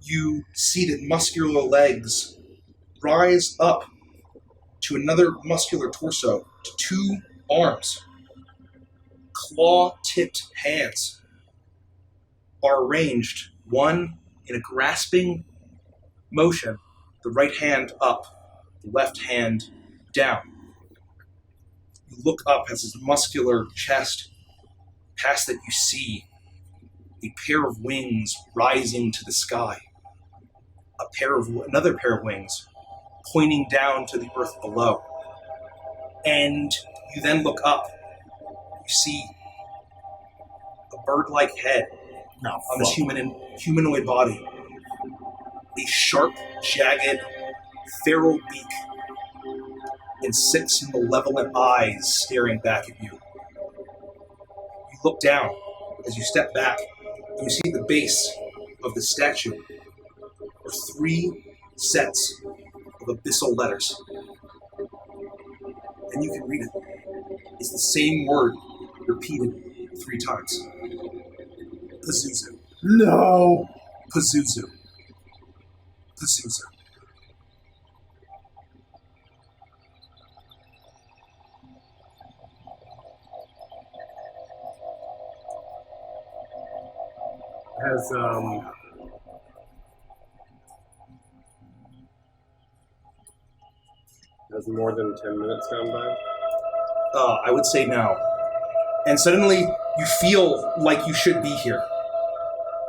You see that muscular legs rise up to another muscular torso, to 2 arms. Claw-tipped hands are arranged, one in a grasping motion, the right hand up, the left hand down. You look up as his muscular chest, past that you see a pair of wings rising to the sky. Another pair of wings pointing down to the earth below. And you then look up. You see a bird-like head on this humanoid body. A sharp, jagged, feral beak, and 6 malevolent eyes staring back at you. You look down as you step back, and you see the base of the statue are 3 sets of abyssal letters. And you can read it. It's the same word repeated 3 times. Pazuzu. No. Pazuzu. Pazuzu. Has more than 10 minutes gone by? I would say now. And suddenly you feel like you should be here.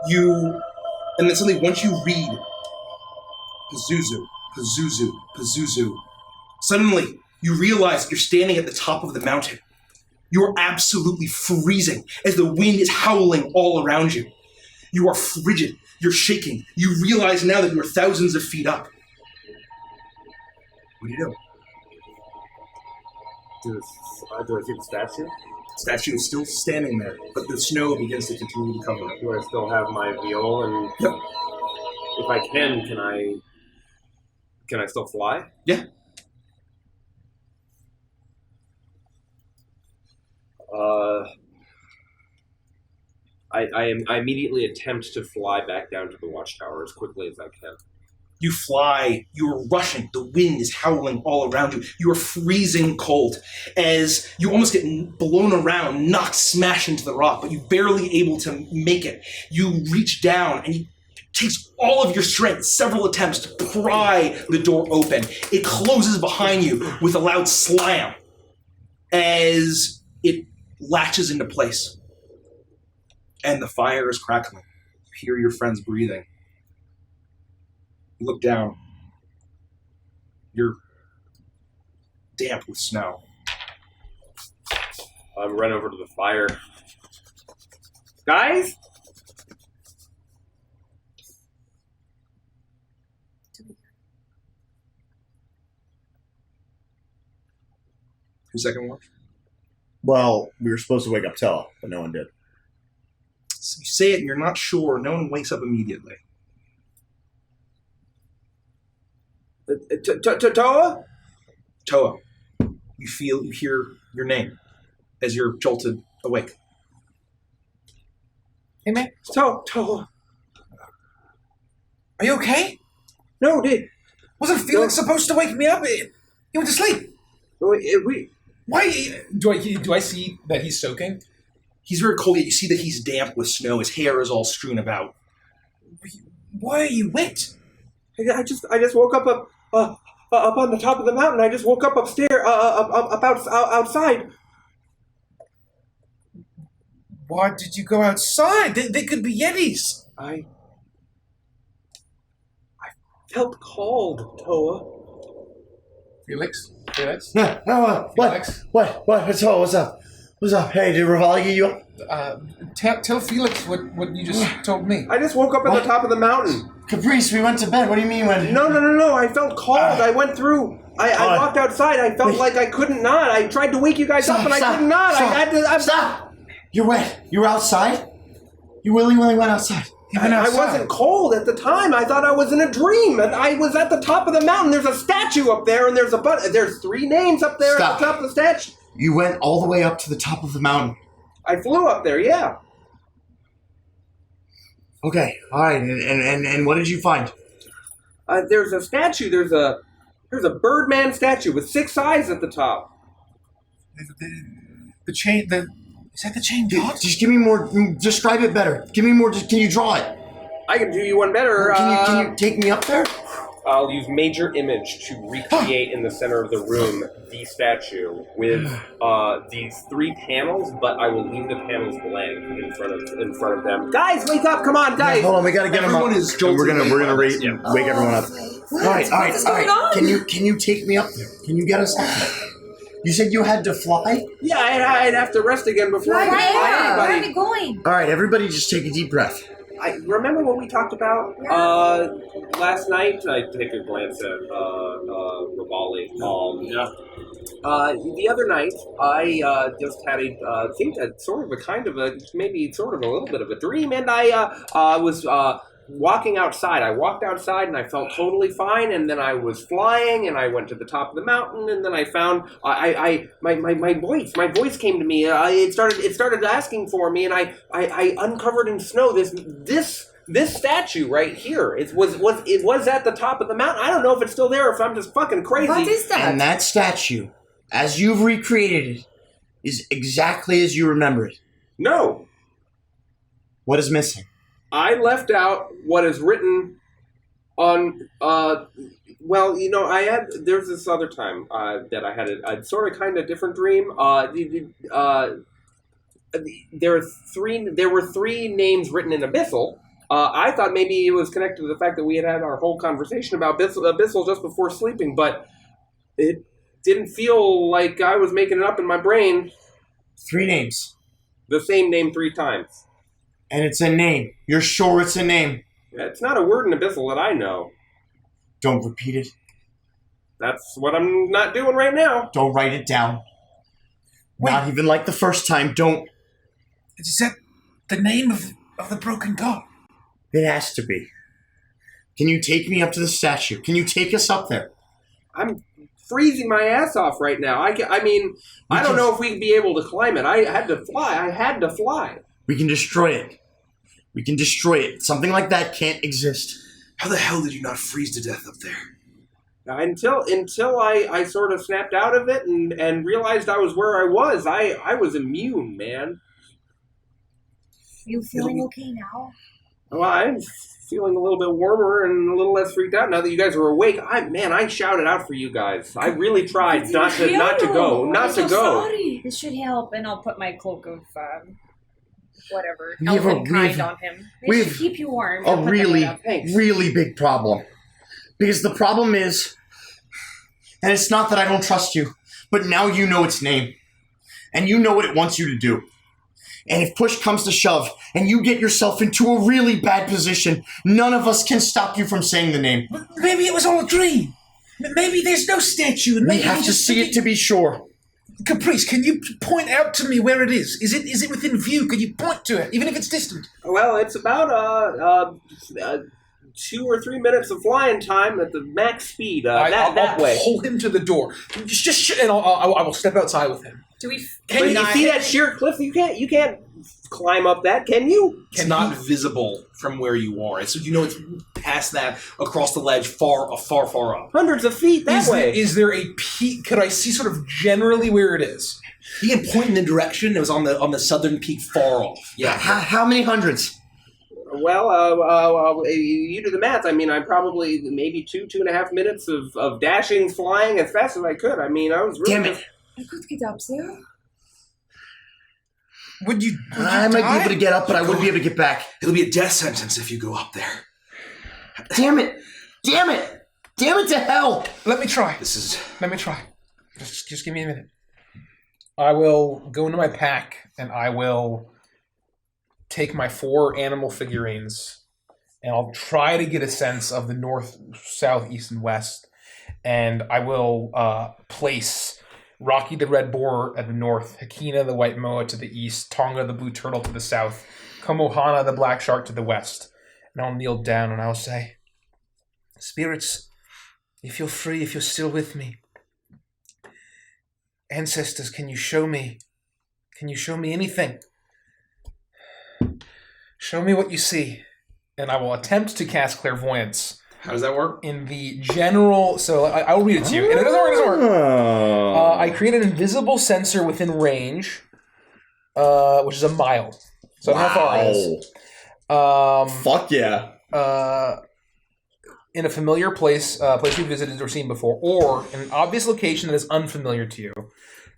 And then suddenly once you read Pazuzu, Pazuzu, Pazuzu, suddenly you realize you're standing at the top of the mountain. You are absolutely freezing as the wind is howling all around you. You are frigid. You're shaking. You realize now that you are thousands of feet up. What do you do? Do I see the statue? The statue is still standing there, but the snow begins to continue to cover it. Do I still have my viol? And yep. If I can I still fly? Yeah. I immediately attempt to fly back down to the watchtower as quickly as I can. You fly, you are rushing, the wind is howling all around you. You are freezing cold as you almost get blown around, knocked smash into the rock, but you're barely able to make it. You reach down and it takes all of your strength, several attempts to pry the door open. It closes behind you with a loud slam as it latches into place. And the fire is crackling. You hear your friends breathing. You look down. You're damp with snow. I run over to the fire. Guys? Who's second watch? Well, we were supposed to wake up Tella, but no one did. So you say it and you're not sure. No one wakes up immediately. Toa? Toa. You hear your name as you're jolted awake. Hey, man. Toa. Are you okay? No, dude. Wasn't Felix supposed to wake me up? He went to sleep. Why? Do I see that he's soaking? He's very cold, yet you see that he's damp with snow. His hair is all strewn about. Why are you wet? I just woke up on the top of the mountain. I just woke up upstairs, outside. Why did you go outside? They could be Yetis. I felt cold, Toa. Felix? No, what? What's up? What's up? Hey, did Rivali get you up? Tell Felix what you just told me. I just woke up at the top of the mountain. Caprice, we went to bed. What do you mean when? No. I felt cold. I went through. I walked outside. I felt like I couldn't nod. I tried to wake you guys up, and I couldn't nod. Stop! You're wet. You were outside? You really went outside? I wasn't cold at the time. I thought I was in a dream. And I was at the top of the mountain. There's a statue up there, and there's 3 names up there at the top of the statue. You went all the way up to the top of the mountain. I flew up there, yeah. Okay, all right. And what did you find? There's a statue. There's a Birdman statue with 6 eyes at the top. The chain. Is that the chain god? Just give me more. Describe it better. Give me more. Can you draw it? I can do you one better. Can you take me up there? I'll use major image to recreate in the center of the room the statue with these 3 panels, but I will leave the panels blank in front of them. Guys, wake up! Come on, guys! Yeah, hold on, we gotta get them up. Is We're gonna wake everyone up. All right. Can you take me up there? Can you get us up there? You said you had to fly? Yeah, I'd have to rest again before I could fly Where are anybody. we going? All right, everybody, just take a deep breath. I remember what we talked about last night. I take a glance at Rivali. The other night, I just had sort of a little bit of a dream, and I was walking outside. I walked outside, and I felt totally fine, and then I was flying, and I went to the top of the mountain, and then I found my voice came to me. It started asking for me, and I uncovered in snow this statue right here. It was at the top of the mountain. I don't know if it's still there or if I'm just fucking crazy. What is that? And that statue, as you've recreated it, is exactly as you remember it. No. What is missing? I left out what is written on, there's this other time that I had a sort of kind of different dream. There were 3 names written in Abyssal. I thought maybe it was connected to the fact that we had our whole conversation about Abyssal just before sleeping, but it didn't feel like I was making it up in my brain. 3 names. The same name 3 times. And it's a name. You're sure it's a name? It's not a word in Abyssal that I know. Don't repeat it. That's what I'm not doing right now. Don't write it down. Not even like the first time. Don't. Is that the name of the broken god? It has to be. Can you take me up to the statue? Can you take us up there? I'm freezing my ass off right now. I don't know if we'd be able to climb it. I had to fly. We can destroy it. We can destroy it. Something like that can't exist. How the hell did you not freeze to death up there? Until I sort of snapped out of it and realized I was where I was. I was immune, man. You feeling okay now? Well, I'm feeling a little bit warmer and a little less freaked out now that you guys are awake. I shouted out for you guys. I really tried not to go. Sorry. This should help, and I'll put my cloak of whatever We have elven kind a- on him. we It have should keep you warm. A I'll put that really, up. really big problem. Because the problem is, and it's not that I don't trust you, but now you know its name. And you know what it wants you to do. And if push comes to shove, and you get yourself into a really bad position, none of us can stop you from saying the name. But maybe it was all a dream. Maybe there's no statue. And We maybe have to see it to be sure. Caprice, can you point out to me where it is? Is it within view? Can you point to it, even if it's distant? Well, it's about 2 or 3 minutes of flying time at the max speed. That way. I'll pull him to the door. And I will step outside with him. Do we? Can you see that sheer cliff? You can't climb up that, can you? It's not visible from where you are. So it's past that, across the ledge, far up. Hundreds of feet that way. Is there a peak? Could I see sort of generally where it is? You can point in the direction. It was on the southern peak, far off. Yeah. How many hundreds? Well, you do the math. I probably maybe 2.5 minutes of dashing, flying as fast as I could. I was really... Damn it. I could get up there. Would you I might be able to get up, but I wouldn't be able to get back. It'll be a death sentence if you go up there. Damn it! Damn it! Damn it to hell! Let me try. Let me try. Just give me a minute. I will go into my pack and I will take my 4 animal figurines and I'll try to get a sense of the north, south, east, and west. And I will place Rocky the Red Boar at the north, Hakina the White Moa to the east, Tonga the Blue Turtle to the south, Komohana the Black Shark to the west. And I'll kneel down and I'll say, Spirits, if you're free, if you're still with me. Ancestors, can you show me anything? Show me what you see. And I will attempt to cast clairvoyance. How does that work? In the general... So I'll read it to you. And it doesn't work. I create an invisible sensor within range, which is a mile. So how far it is. Fuck yeah. in a familiar place, place you've visited or seen before, or in an obvious location that is unfamiliar to you.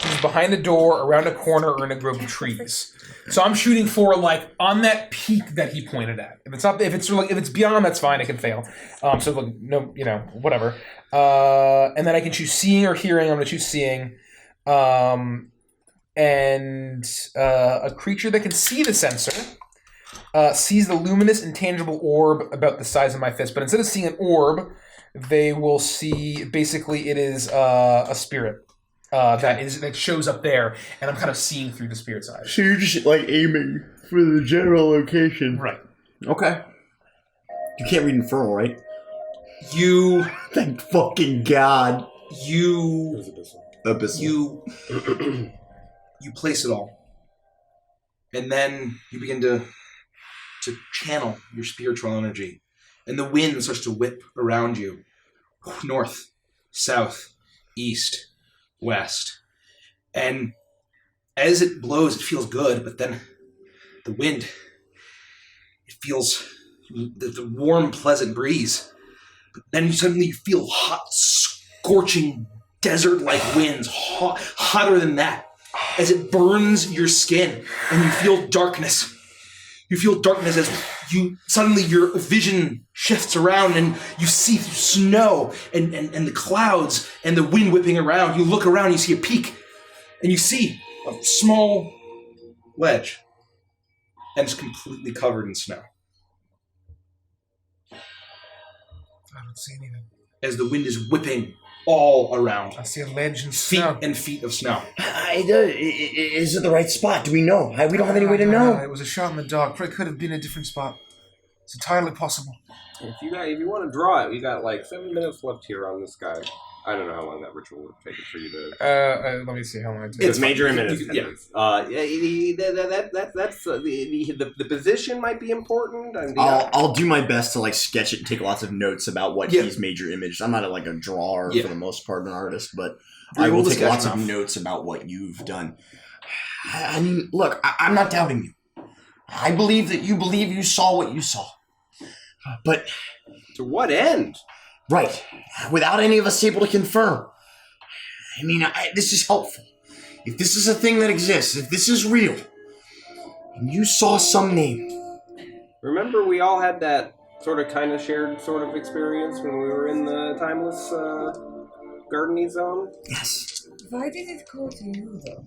Which is behind a door, around a corner, or in a grove of trees. So I'm shooting for like on that peak that he pointed at. If it's beyond, that's fine. I can fail. So look, no, whatever. And then I can choose seeing or hearing. I'm going to choose seeing. And a creature that can see the sensor sees the luminous, intangible orb about the size of my fist. But instead of seeing an orb, they will see. Basically, it is a spirit. That shows up there, and I'm kind of seeing through the spirit's eyes. So you're just like aiming for the general location. Right. Okay. You can't read Infernal, right? You... Thank fucking God. You place it all. And then you begin to channel your spiritual energy. And the wind starts to whip around you. North, south, east, west. And as it blows, it feels good, but then the wind, it feels the warm, pleasant breeze. But then suddenly you feel hot, scorching, desert-like winds, hotter than that, as it burns your skin, and you feel darkness. You feel darkness as suddenly your vision shifts around and you see through snow and the clouds and the wind whipping around. You look around, you see a peak, and you see a small ledge, and it's completely covered in snow. I don't see anything. As the wind is whipping all around. I see a ledge and snow. Feet and feet of snow. Is it the right spot? Do we know? We don't have any way to know. It was a shot in the dark. It could have been a different spot. It's entirely possible. If you want to draw it, we got like 7 minutes left here on this guy. I don't know how long that ritual would take for you to. Let me see how long it takes. It's major in minutes. Yeah. That's the position might be important. I'll do my best to like sketch it and take lots of notes about what these major images. I'm not a drawer for the most part, an artist, but I will take lots of notes about what you've done. I mean, look, I'm not doubting you. I believe that you believe you saw what you saw, but to what end? Right. Without any of us able to confirm. I mean, this is helpful. If this is a thing that exists, if this is real, and you saw some name. Remember we all had that sort of kind of shared sort of experience when we were in the timeless gardening zone? Yes. Why did it go to you, though?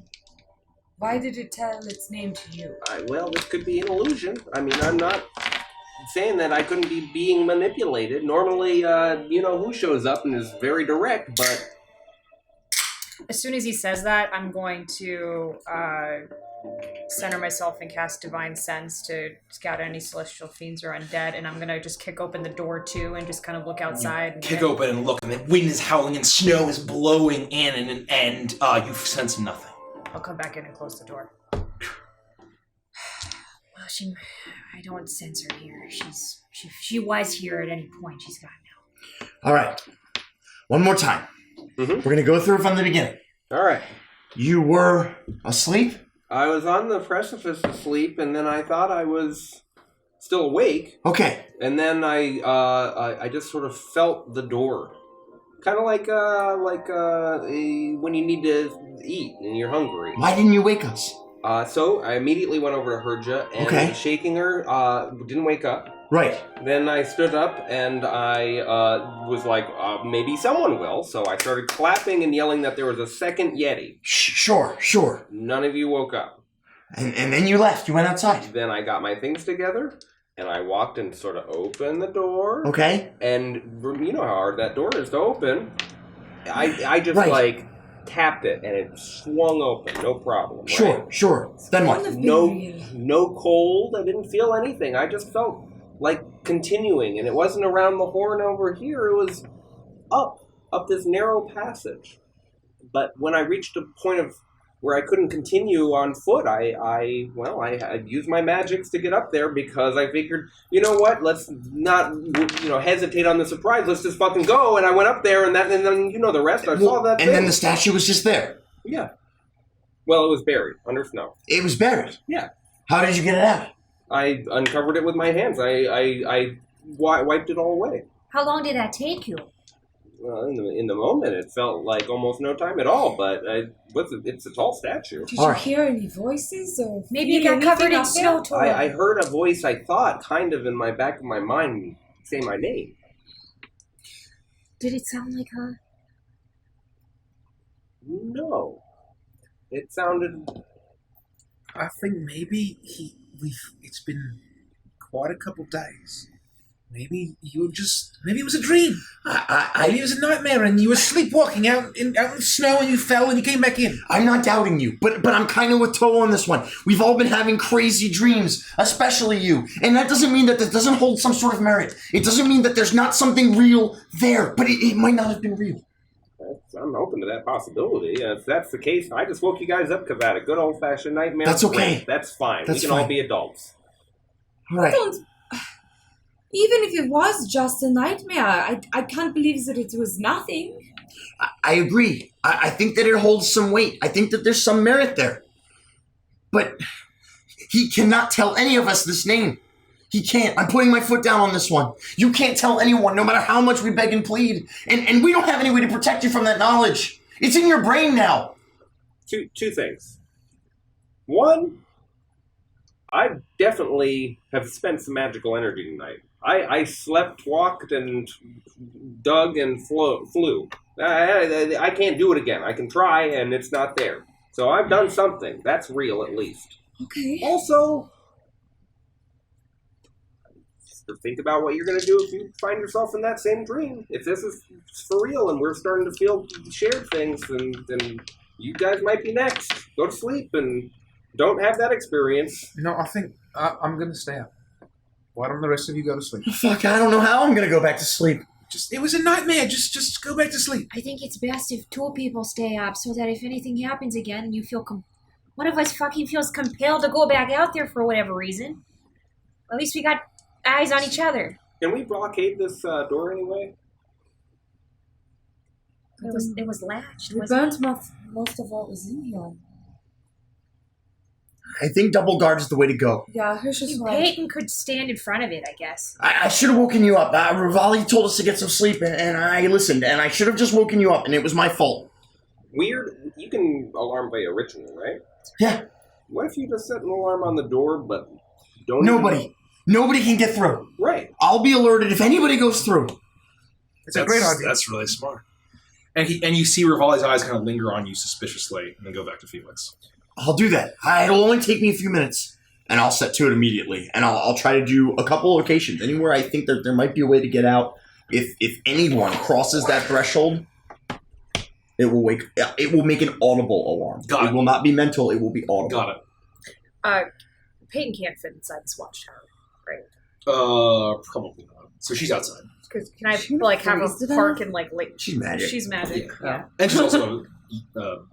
Why did it tell its name to you? Well, this could be an illusion. I mean, I'm not saying that I couldn't be being manipulated. Normally, who shows up and is very direct, but... As soon as he says that, I'm going to center myself and cast Divine Sense to scout any celestial fiends or undead, and I'm going to just kick open the door, too, and just kind of look outside. You kick open and look, and the wind is howling and snow is blowing in, and you sense nothing. I'll come back in and close the door. Well, I don't sense her here. She was here at any point. She's gone now. All right. One more time. Mm-hmm. We're going to go through it from the beginning. All right. You were asleep? I was on the precipice of sleep, and then I thought I was still awake. Okay. And then I just sort of felt the door. Kind of like when you need to eat and you're hungry. Why didn't you wake us? So I immediately went over to Herja and shaking her, didn't wake up. Right. Then I stood up and I was like, maybe someone will. So I started clapping and yelling that there was a second Yeti. Sure. None of you woke up. And then you left. You went outside. Then I got my things together and I walked and sort of opened the door. Okay. And you know how hard that door is to open. I just tapped it and it swung open, no problem. Right? Sure. Then what? No cold. I didn't feel anything. I just felt like continuing, and it wasn't around the horn over here. It was up this narrow passage. But when I reached a point of where I couldn't continue on foot, I used my magics to get up there because I figured, you know what? Let's not hesitate on the surprise. Let's just fucking go. And I went up there, and then the rest. I saw that. And then the statue was just there. Yeah. Well, it was buried under snow. It was buried. Yeah. How did you get it out? I uncovered it with my hands. I wiped it all away. How long did that take you? Well, in the moment, it felt like almost no time at all. But it's a tall statue. Did you hear any voices? Or Maybe it got covered in snow. I heard a voice. I thought, kind of in my back of my mind, say my name. Did it sound like her? No, it sounded. I think maybe it's been quite a couple days. Maybe maybe it was a dream. Maybe it was a nightmare, and you were sleepwalking out in the snow, and you fell, and you came back in. I'm not doubting you, but I'm kind of with Toe on this one. We've all been having crazy dreams, especially you. And that doesn't mean that doesn't hold some sort of merit. It doesn't mean that there's not something real there, but it might not have been real. I'm open to that possibility. If that's the case, I just woke you guys up because I had a good old-fashioned nightmare. That's okay. Great. That's fine. That's we can all fine. be adults. All right. Even if it was just a nightmare, I can't believe that it was nothing. I agree. I think that it holds some weight. I think that there's some merit there. But he cannot tell any of us this name. He can't. I'm putting my foot down on this one. You can't tell anyone, no matter how much we beg and plead. And we don't have any way to protect you from that knowledge. It's in your brain now. Two things. One, I definitely have spent some magical energy tonight. I slept, walked, and dug and flew. I can't do it again. I can try, and it's not there. So I've done something. That's real, at least. Okay. Also, think about what you're going to do if you find yourself in that same dream. If this is for real and we're starting to feel shared things, then you guys might be next. Go to sleep and don't have that experience. No, I think I'm going to stay up. Why don't the rest of you go to sleep? Fuck, I don't know how I'm going to go back to sleep. It was a nightmare. Just go back to sleep. I think it's best if two people stay up so that if anything happens again and you feel one of us fucking feels compelled to go back out there for whatever reason, at least we got eyes on each other. Can we blockade this door anyway? It was latched. We burned most of what was in here. I think double guard is the way to go. Yeah, who's just right. Peyton could stand in front of it, I guess. I should have woken you up. Rivali told us to get some sleep, and I listened, and I should have just woken you up, and it was my fault. Weird. You can alarm via ritual, right? Yeah. What if you just set an alarm on the door, but don't... Nobody can get through. Right. I'll be alerted if anybody goes through. It's a great idea. That's really smart. And you see Rivali's eyes kind of linger on you suspiciously, and then go back to Felix. I'll do that. It'll only take me a few minutes, and I'll set to it immediately. And I'll try to do a couple of locations, anywhere I think that there might be a way to get out. If anyone crosses that threshold, it will make an audible alarm. It will not be mental. It will be audible. Got it. Peyton can't fit inside this watchtower, right? Probably not. So she's outside. Because can I have her park and She's magic. She's magic. Yeah. And she's also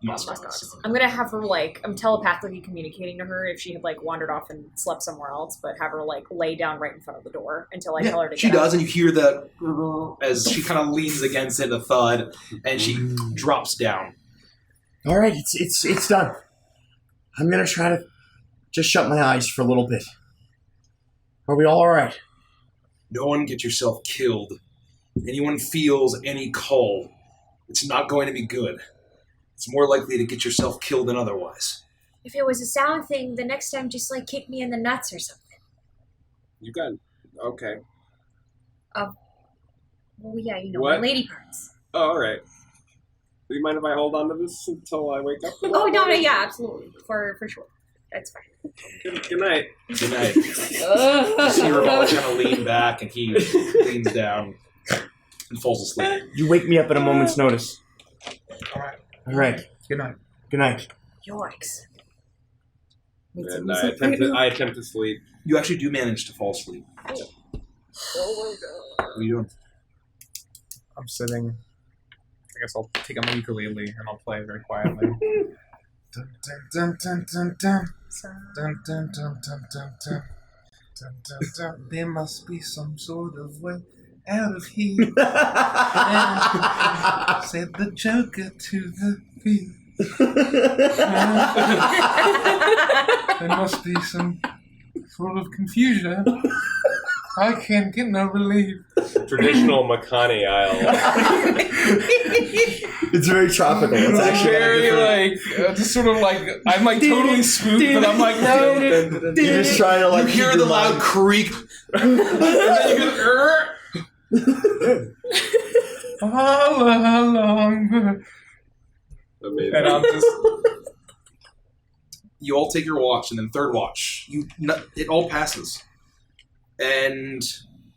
Muskox. I'm gonna have her I'm telepathically communicating to her if she had wandered off and slept somewhere else, but have her lay down right in front of the door until I tell her to. She get does, out. and you hear that as she kind of leans against it, a thud, and she drops down. All right, it's done. I'm gonna try to just shut my eyes for a little bit. Are we all right? No one get yourself killed. Anyone feels any call, it's not going to be good. It's more likely to get yourself killed than otherwise. If it was a sound thing, the next time just kick me in the nuts or something. You got it. Okay. Well, yeah, What? my lady parts. Oh, all right. Do you mind if I hold on to this until I wake up? Oh, no, yeah, absolutely. For sure. That's fine. Good night. Good night. You see Rivali kind of lean back, and he leans down and falls asleep. You wake me up at a moment's notice. All right. Good night. Yorks. And I attempt to sleep. You actually do manage to fall asleep. Oh my god. What are you doing? I'm sitting. I guess I'll take a ukulele and I'll play very quietly. Dun, dun, dun, dun, dun, dun, dun, dun, dun, dun, dun, dun, dun, dun. There must be some sort of way out of here. Said the Joker to the thief. There must be some sort of confusion. I can't get no relief. Traditional Makane Isle. It's very tropical. It's actually very like just sort of like I'm like totally spooked, but I'm like no. You're just trying to like You hear keep the your loud mind- creak. And then you go, all along. Amazing. And I'm just You all take your watch, and then third watch, it all passes, and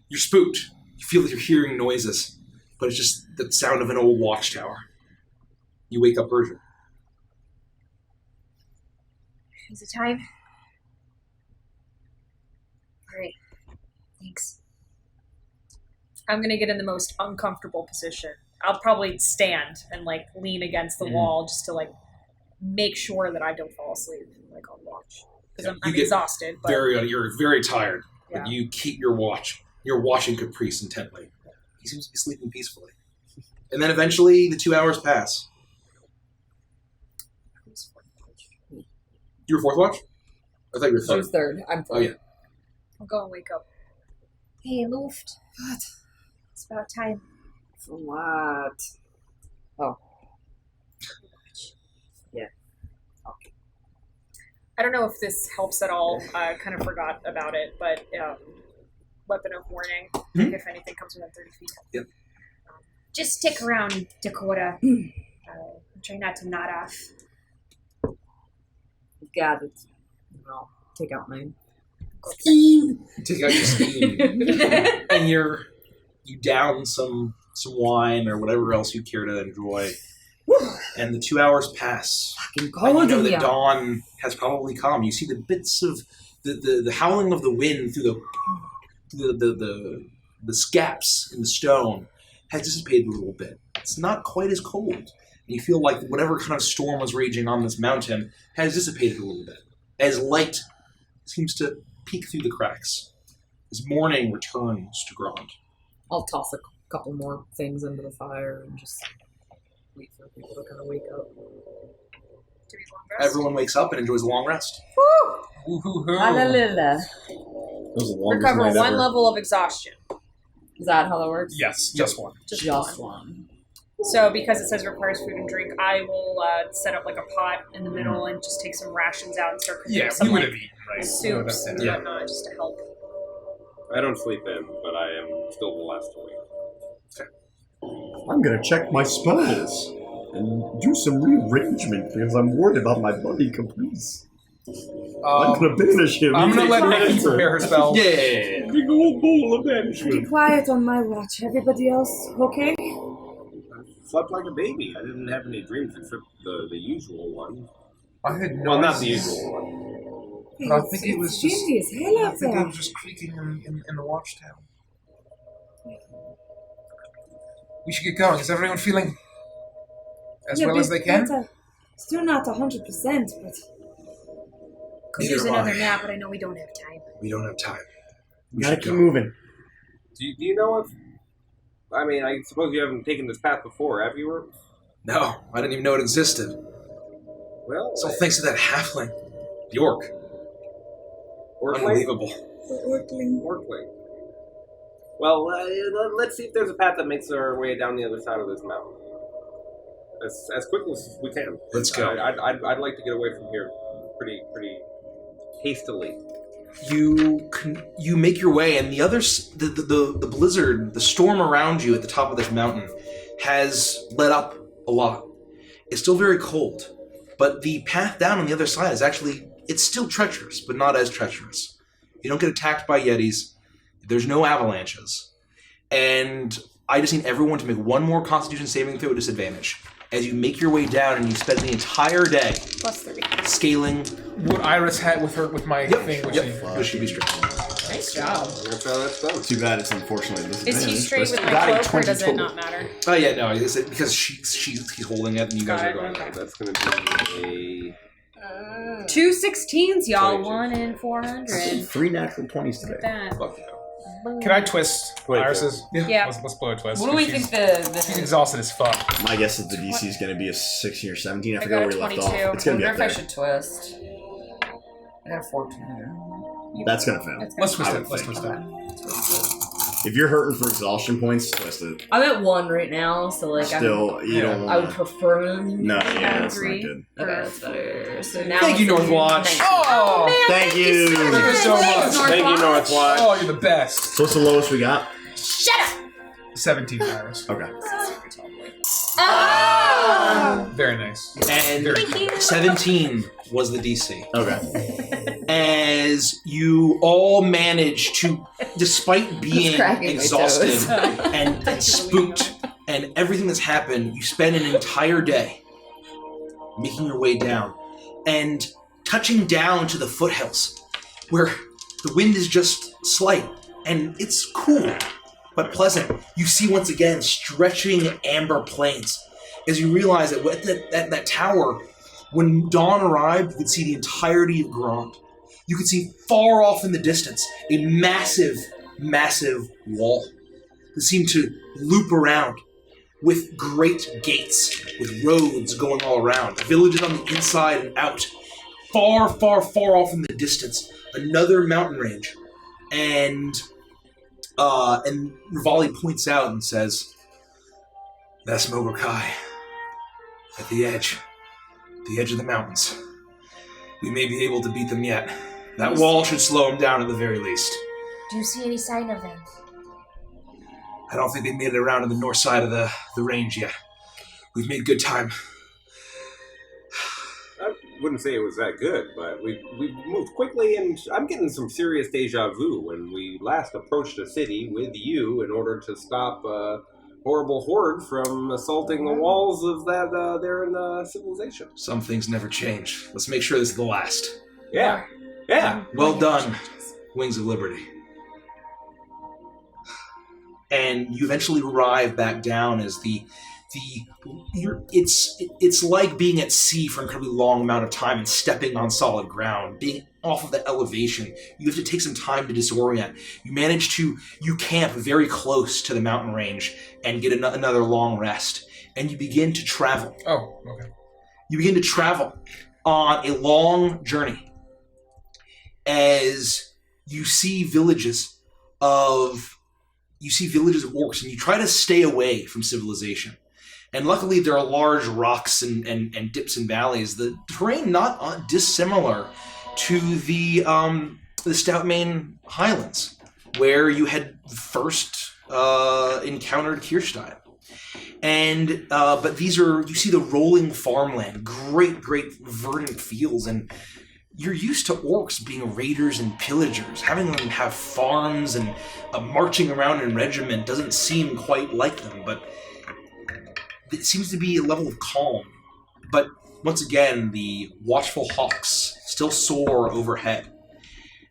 you're spooked. You feel that you're hearing noises, but it's just the sound of an old watchtower. You wake up Persia. Is it time? Alright. Thanks. I'm gonna get in the most uncomfortable position. I'll probably stand and like lean against the wall just to like make sure that I don't fall asleep like on watch because I'm You get exhausted. But You're very tired, Yeah. but you keep your watch. You're watching Caprice intently. He seems to be sleeping peacefully. And then eventually, the 2 hours pass. You were fourth watch? I thought you were She third. was third. I'm Oh, fourth. yeah. I'll go and wake up. Hey, Luft. What? It's about time. For what? Oh. I don't know if this helps at all. I kind of forgot about it, but weapon of warning. If anything comes within 30 feet. Yep. Just stick around, Dakota. Try not to nod off. Got it. I'll take out mine. Take out your steam. And you down some wine or whatever else you care to enjoy. And the 2 hours pass. Fucking And you know cold in that here. dawn has probably come. You see the bits of the howling of the wind through the scaps in the stone has dissipated a little bit. It's not quite as cold. And you feel like whatever kind of storm was raging on this mountain has dissipated a little bit. As light seems to peek through the cracks. As morning returns to Grand. I'll toss a couple more things into the fire and just wait for people to kind of wake up. Do we long rest? Everyone wakes up and enjoys a long rest. Hallelujah. Recover one level of exhaustion. Is that how that works? yes, just one. Just one. So because it says requires food and drink, I will set up like a pot in the middle and just take some rations out and start cooking Yeah, some we would like have eaten, right? soups and Yeah. whatnot just to help. I don't sleep in, but I am still the last to wake. I'm gonna check my spells and do some rearrangement because I'm worried about my buddy Caprice. I'm gonna banish him. I'm gonna let Ricky Answer. prepare her spell. Yeah. Big old bowl of banishment. Quiet on my watch. Everybody else okay? Slept like a baby. I didn't have any dreams except the usual one. I heard noise. Well, not the usual one. But I think it was just. Chilly as hell I out think it there. was just creaking in the watchtower. We should get going. Is everyone feeling as well as they can? Better. Still not 100%, but Could Neither use am I. another nap, but I know we don't have time. We don't have time. We Gotta should keep go. moving. Do you know if... I mean, I suppose you haven't taken this path before, have you? Or... No, I didn't even know it existed. Well, So thanks to that halfling, the orc. Unbelievable. Orkling. Well, let's see if there's a path that makes our way down the other side of this mountain. As quickly as we can. Let's go. I'd like to get away from here pretty hastily. You make your way, and the blizzard, the storm around you at the top of this mountain, has let up a lot. It's still very cold, but the path down on the other side is it's still treacherous, but not as treacherous. You don't get attacked by yetis. There's no avalanches, and I just need everyone to make one more Constitution saving throw at disadvantage as you make your way down, and you spend the entire day +3. scaling. What Iris had with my thing, which This should be straight. Nice job. That's how that's done. Too bad it's unfortunately Is he straight with my Got a cloak, or does 20 it not matter? Oh yeah, no, it's because he's holding it, and you guys Got are it, going. okay. That's going to be 2 16s, y'all. 22. 1 in 400. 3 natural 20s Look today. at that. a fuck yeah. Can I twist Wait, Iris's? Yeah. Let's blow a twist. What do we She's- think She's the exhausted as fuck. My guess is the DC is going to be a 16 or 17. I I forgot got where a we left 22. off. It's going to be wonder up if I there. should twist. I got a 14. That's going to fail. Let's twist I it. would Let's think. twist it. If you're hurting for exhaustion points, twist it. I'm at 1 right now, so like Still, you don't want I would prefer No, yeah, that's not 3. good. Okay, that's better. So now Thank you, it's- Northwatch. Thank you. Oh, man, thank you. Thank you so much. Thank you, Northwatch. Oh, you're the best. So what's the lowest we got? Shut up! 17 virus. Okay. Very nice. And Thank you. 17 was the DC. Okay. As you all manage to, despite being cracking my exhausted toes. and spooked and everything that's happened, you spend an entire day making your way down and touching down to the foothills where the wind is just slight and it's cool but pleasant. You see once again stretching amber plains as you realize that at that tower, when dawn arrived, you could see the entirety of Grand. You could see far off in the distance a massive, massive wall that seemed to loop around with great gates, with roads going all around, villages on the inside and out. Far, far, far off in the distance, another mountain range. And Rivali points out and says, "That's Mograkai, at the edge of the mountains. We may be able to beat them yet. That wall should slow them down at the very least." Do you see any sign of them? I don't think they made it around to the north side of the range yet. We've made good time. I wouldn't say it was that good, but we moved quickly, and I'm getting some serious deja vu when we last approached the city with you in order to stop a horrible horde from assaulting the walls of that there in civilization. Some things never change. Let's make sure this is the last. Yeah. Well done, Wings of Liberty. And you eventually arrive back down as it's like being at sea for an incredibly long amount of time and stepping on solid ground. Being off of that elevation, you have to take some time to disorient. You camp very close to the mountain range and get another long rest. And you begin to travel. Oh, okay. You begin to travel on a long journey as you see villages of orcs, and you try to stay away from civilization. And luckily there are large rocks and dips and valleys. The terrain not dissimilar to the Stoutmane Highlands, where you had first encountered Kirstein. And but you see the rolling farmland, great verdant fields, and you're used to orcs being raiders and pillagers. Having them have farms and marching around in regiment doesn't seem quite like them, but it seems to be a level of calm. But once again, the watchful hawks still soar overhead.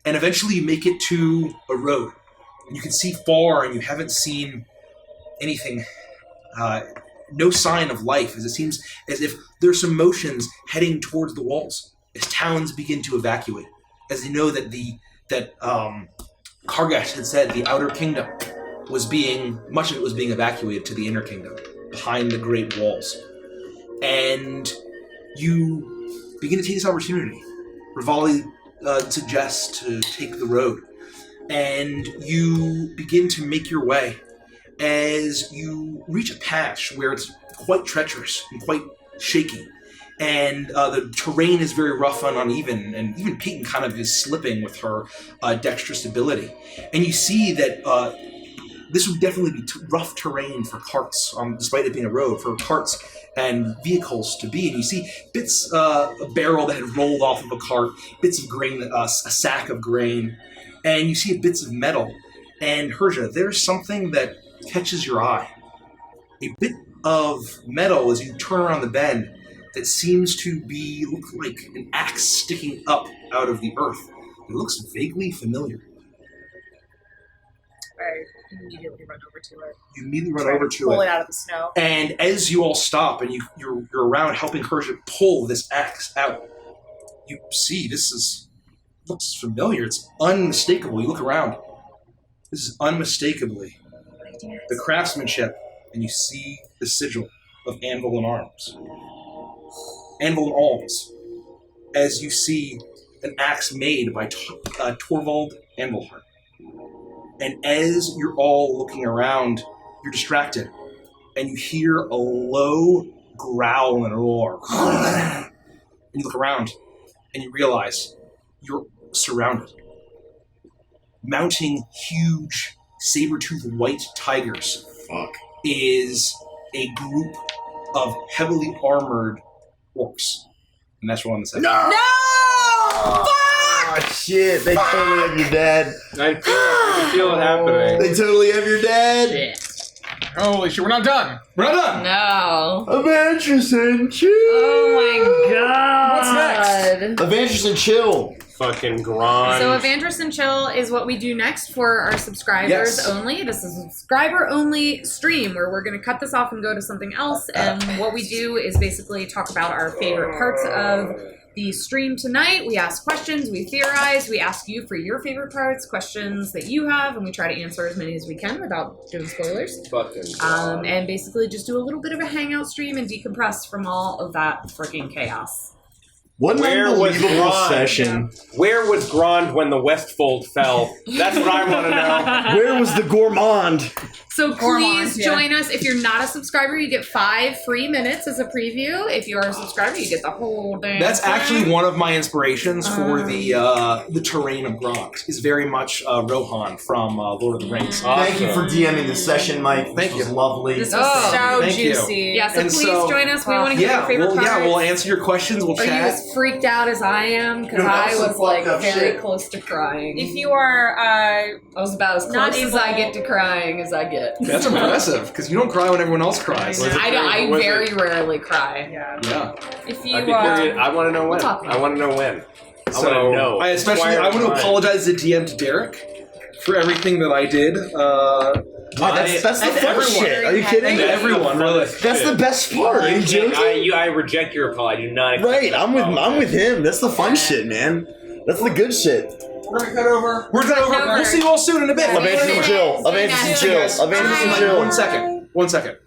And eventually you make it to a road. And you can see far, and you haven't seen anything, no sign of life, as it seems as if there's some motions heading towards the walls as towns begin to evacuate, as they know that Kargash had said the outer kingdom much of it was being evacuated to the inner kingdom, behind the great walls. And you begin to take this opportunity. Rivali suggests to take the road, and you begin to make your way as you reach a patch where it's quite treacherous and quite shaky. And the terrain is very rough and uneven, and even Peyton kind of is slipping with her dexterous ability. And you see that this would definitely be rough terrain for carts, despite it being a road, for carts and vehicles to be. And you see bits, a barrel that had rolled off of a cart, bits of grain, a sack of grain, and you see bits of metal. And Herja, there's something that catches your eye. A bit of metal as you turn around the bend that seems to look like an axe sticking up out of the earth. It looks vaguely familiar. I immediately run over to it. You immediately run over to Pull it. it out of the snow. And as you all stop and you're around helping Herja pull this axe out, you see looks familiar. It's unmistakable. You look around. This is unmistakably the craftsmanship, and you see the sigil of Anvil and Arms. Anvil and Arms, as you see an axe made by Torvald Anvilheart. And as you're all looking around, you're distracted, and you hear a low growl and a roar. And you look around, and you realize you're surrounded. Mounting huge saber-toothed white tigers is a group of heavily armored orcs. And that's rolling the second. No! Oh, shit. They totally have your dad. I can feel it happening. They totally have your dad. Shit. Holy shit, we're not done. We're not done! No. Adventures and Chill. Oh my god. What's next? Adventures and Chill. Fucking grind. So Evandrus and Chill is what we do next for our subscribers Yes. only. This is a subscriber-only stream where we're going to cut this off and go to something else. And what we do is basically talk about our favorite parts of the stream tonight. We ask questions, we theorize, we ask you for your favorite parts, questions that you have, and we try to answer as many as we can without doing spoilers. Fucking grind. And basically just do a little bit of a hangout stream and decompress from all of that freaking chaos. What an Where was unbelievable Ron? session. Where was Grond when the Westfold fell? That's what I want to know. Where was the gourmand? So Gourmand, please yeah. join us. If you're not a subscriber, you get 5 free minutes as a preview. If you are a subscriber, you get the whole damn That's thing. actually one of my inspirations for the terrain of Gront. Is very much Rohan from Lord of the Rings. Thank you for DMing the session, Mike. Thank This was you. lovely. This was So Thank you. juicy. Yeah, so And please so- join us. We want to hear your favorite parts. we'll answer your questions. We'll Are you chat. as freaked out as I am? Because No, that I was some was like fucked up very shit. close to crying. If you are I was about as Not close as I able- get to crying as I get. That's impressive because you don't cry when everyone else cries. Was it- I was very it- rarely cry. Yeah. if I'd you be curious. are I want to know when. We'll talk. I want to know when. I So want to know. I want to apologize to DM to Derek for everything that I did. Wow, that's the and fun everyone. shit. Are you kidding? And everyone, really. That's the best part. Are you joking? I reject your apology. I do not accept Right, your I'm apology. with him. That's the fun shit, man. That's the good shit. We're gonna cut over. We're done over. over. We'll see you all soon in a bit. Adventures and Chill. Adventures and Chill. Adventures and Chill. 1 second. 1 second.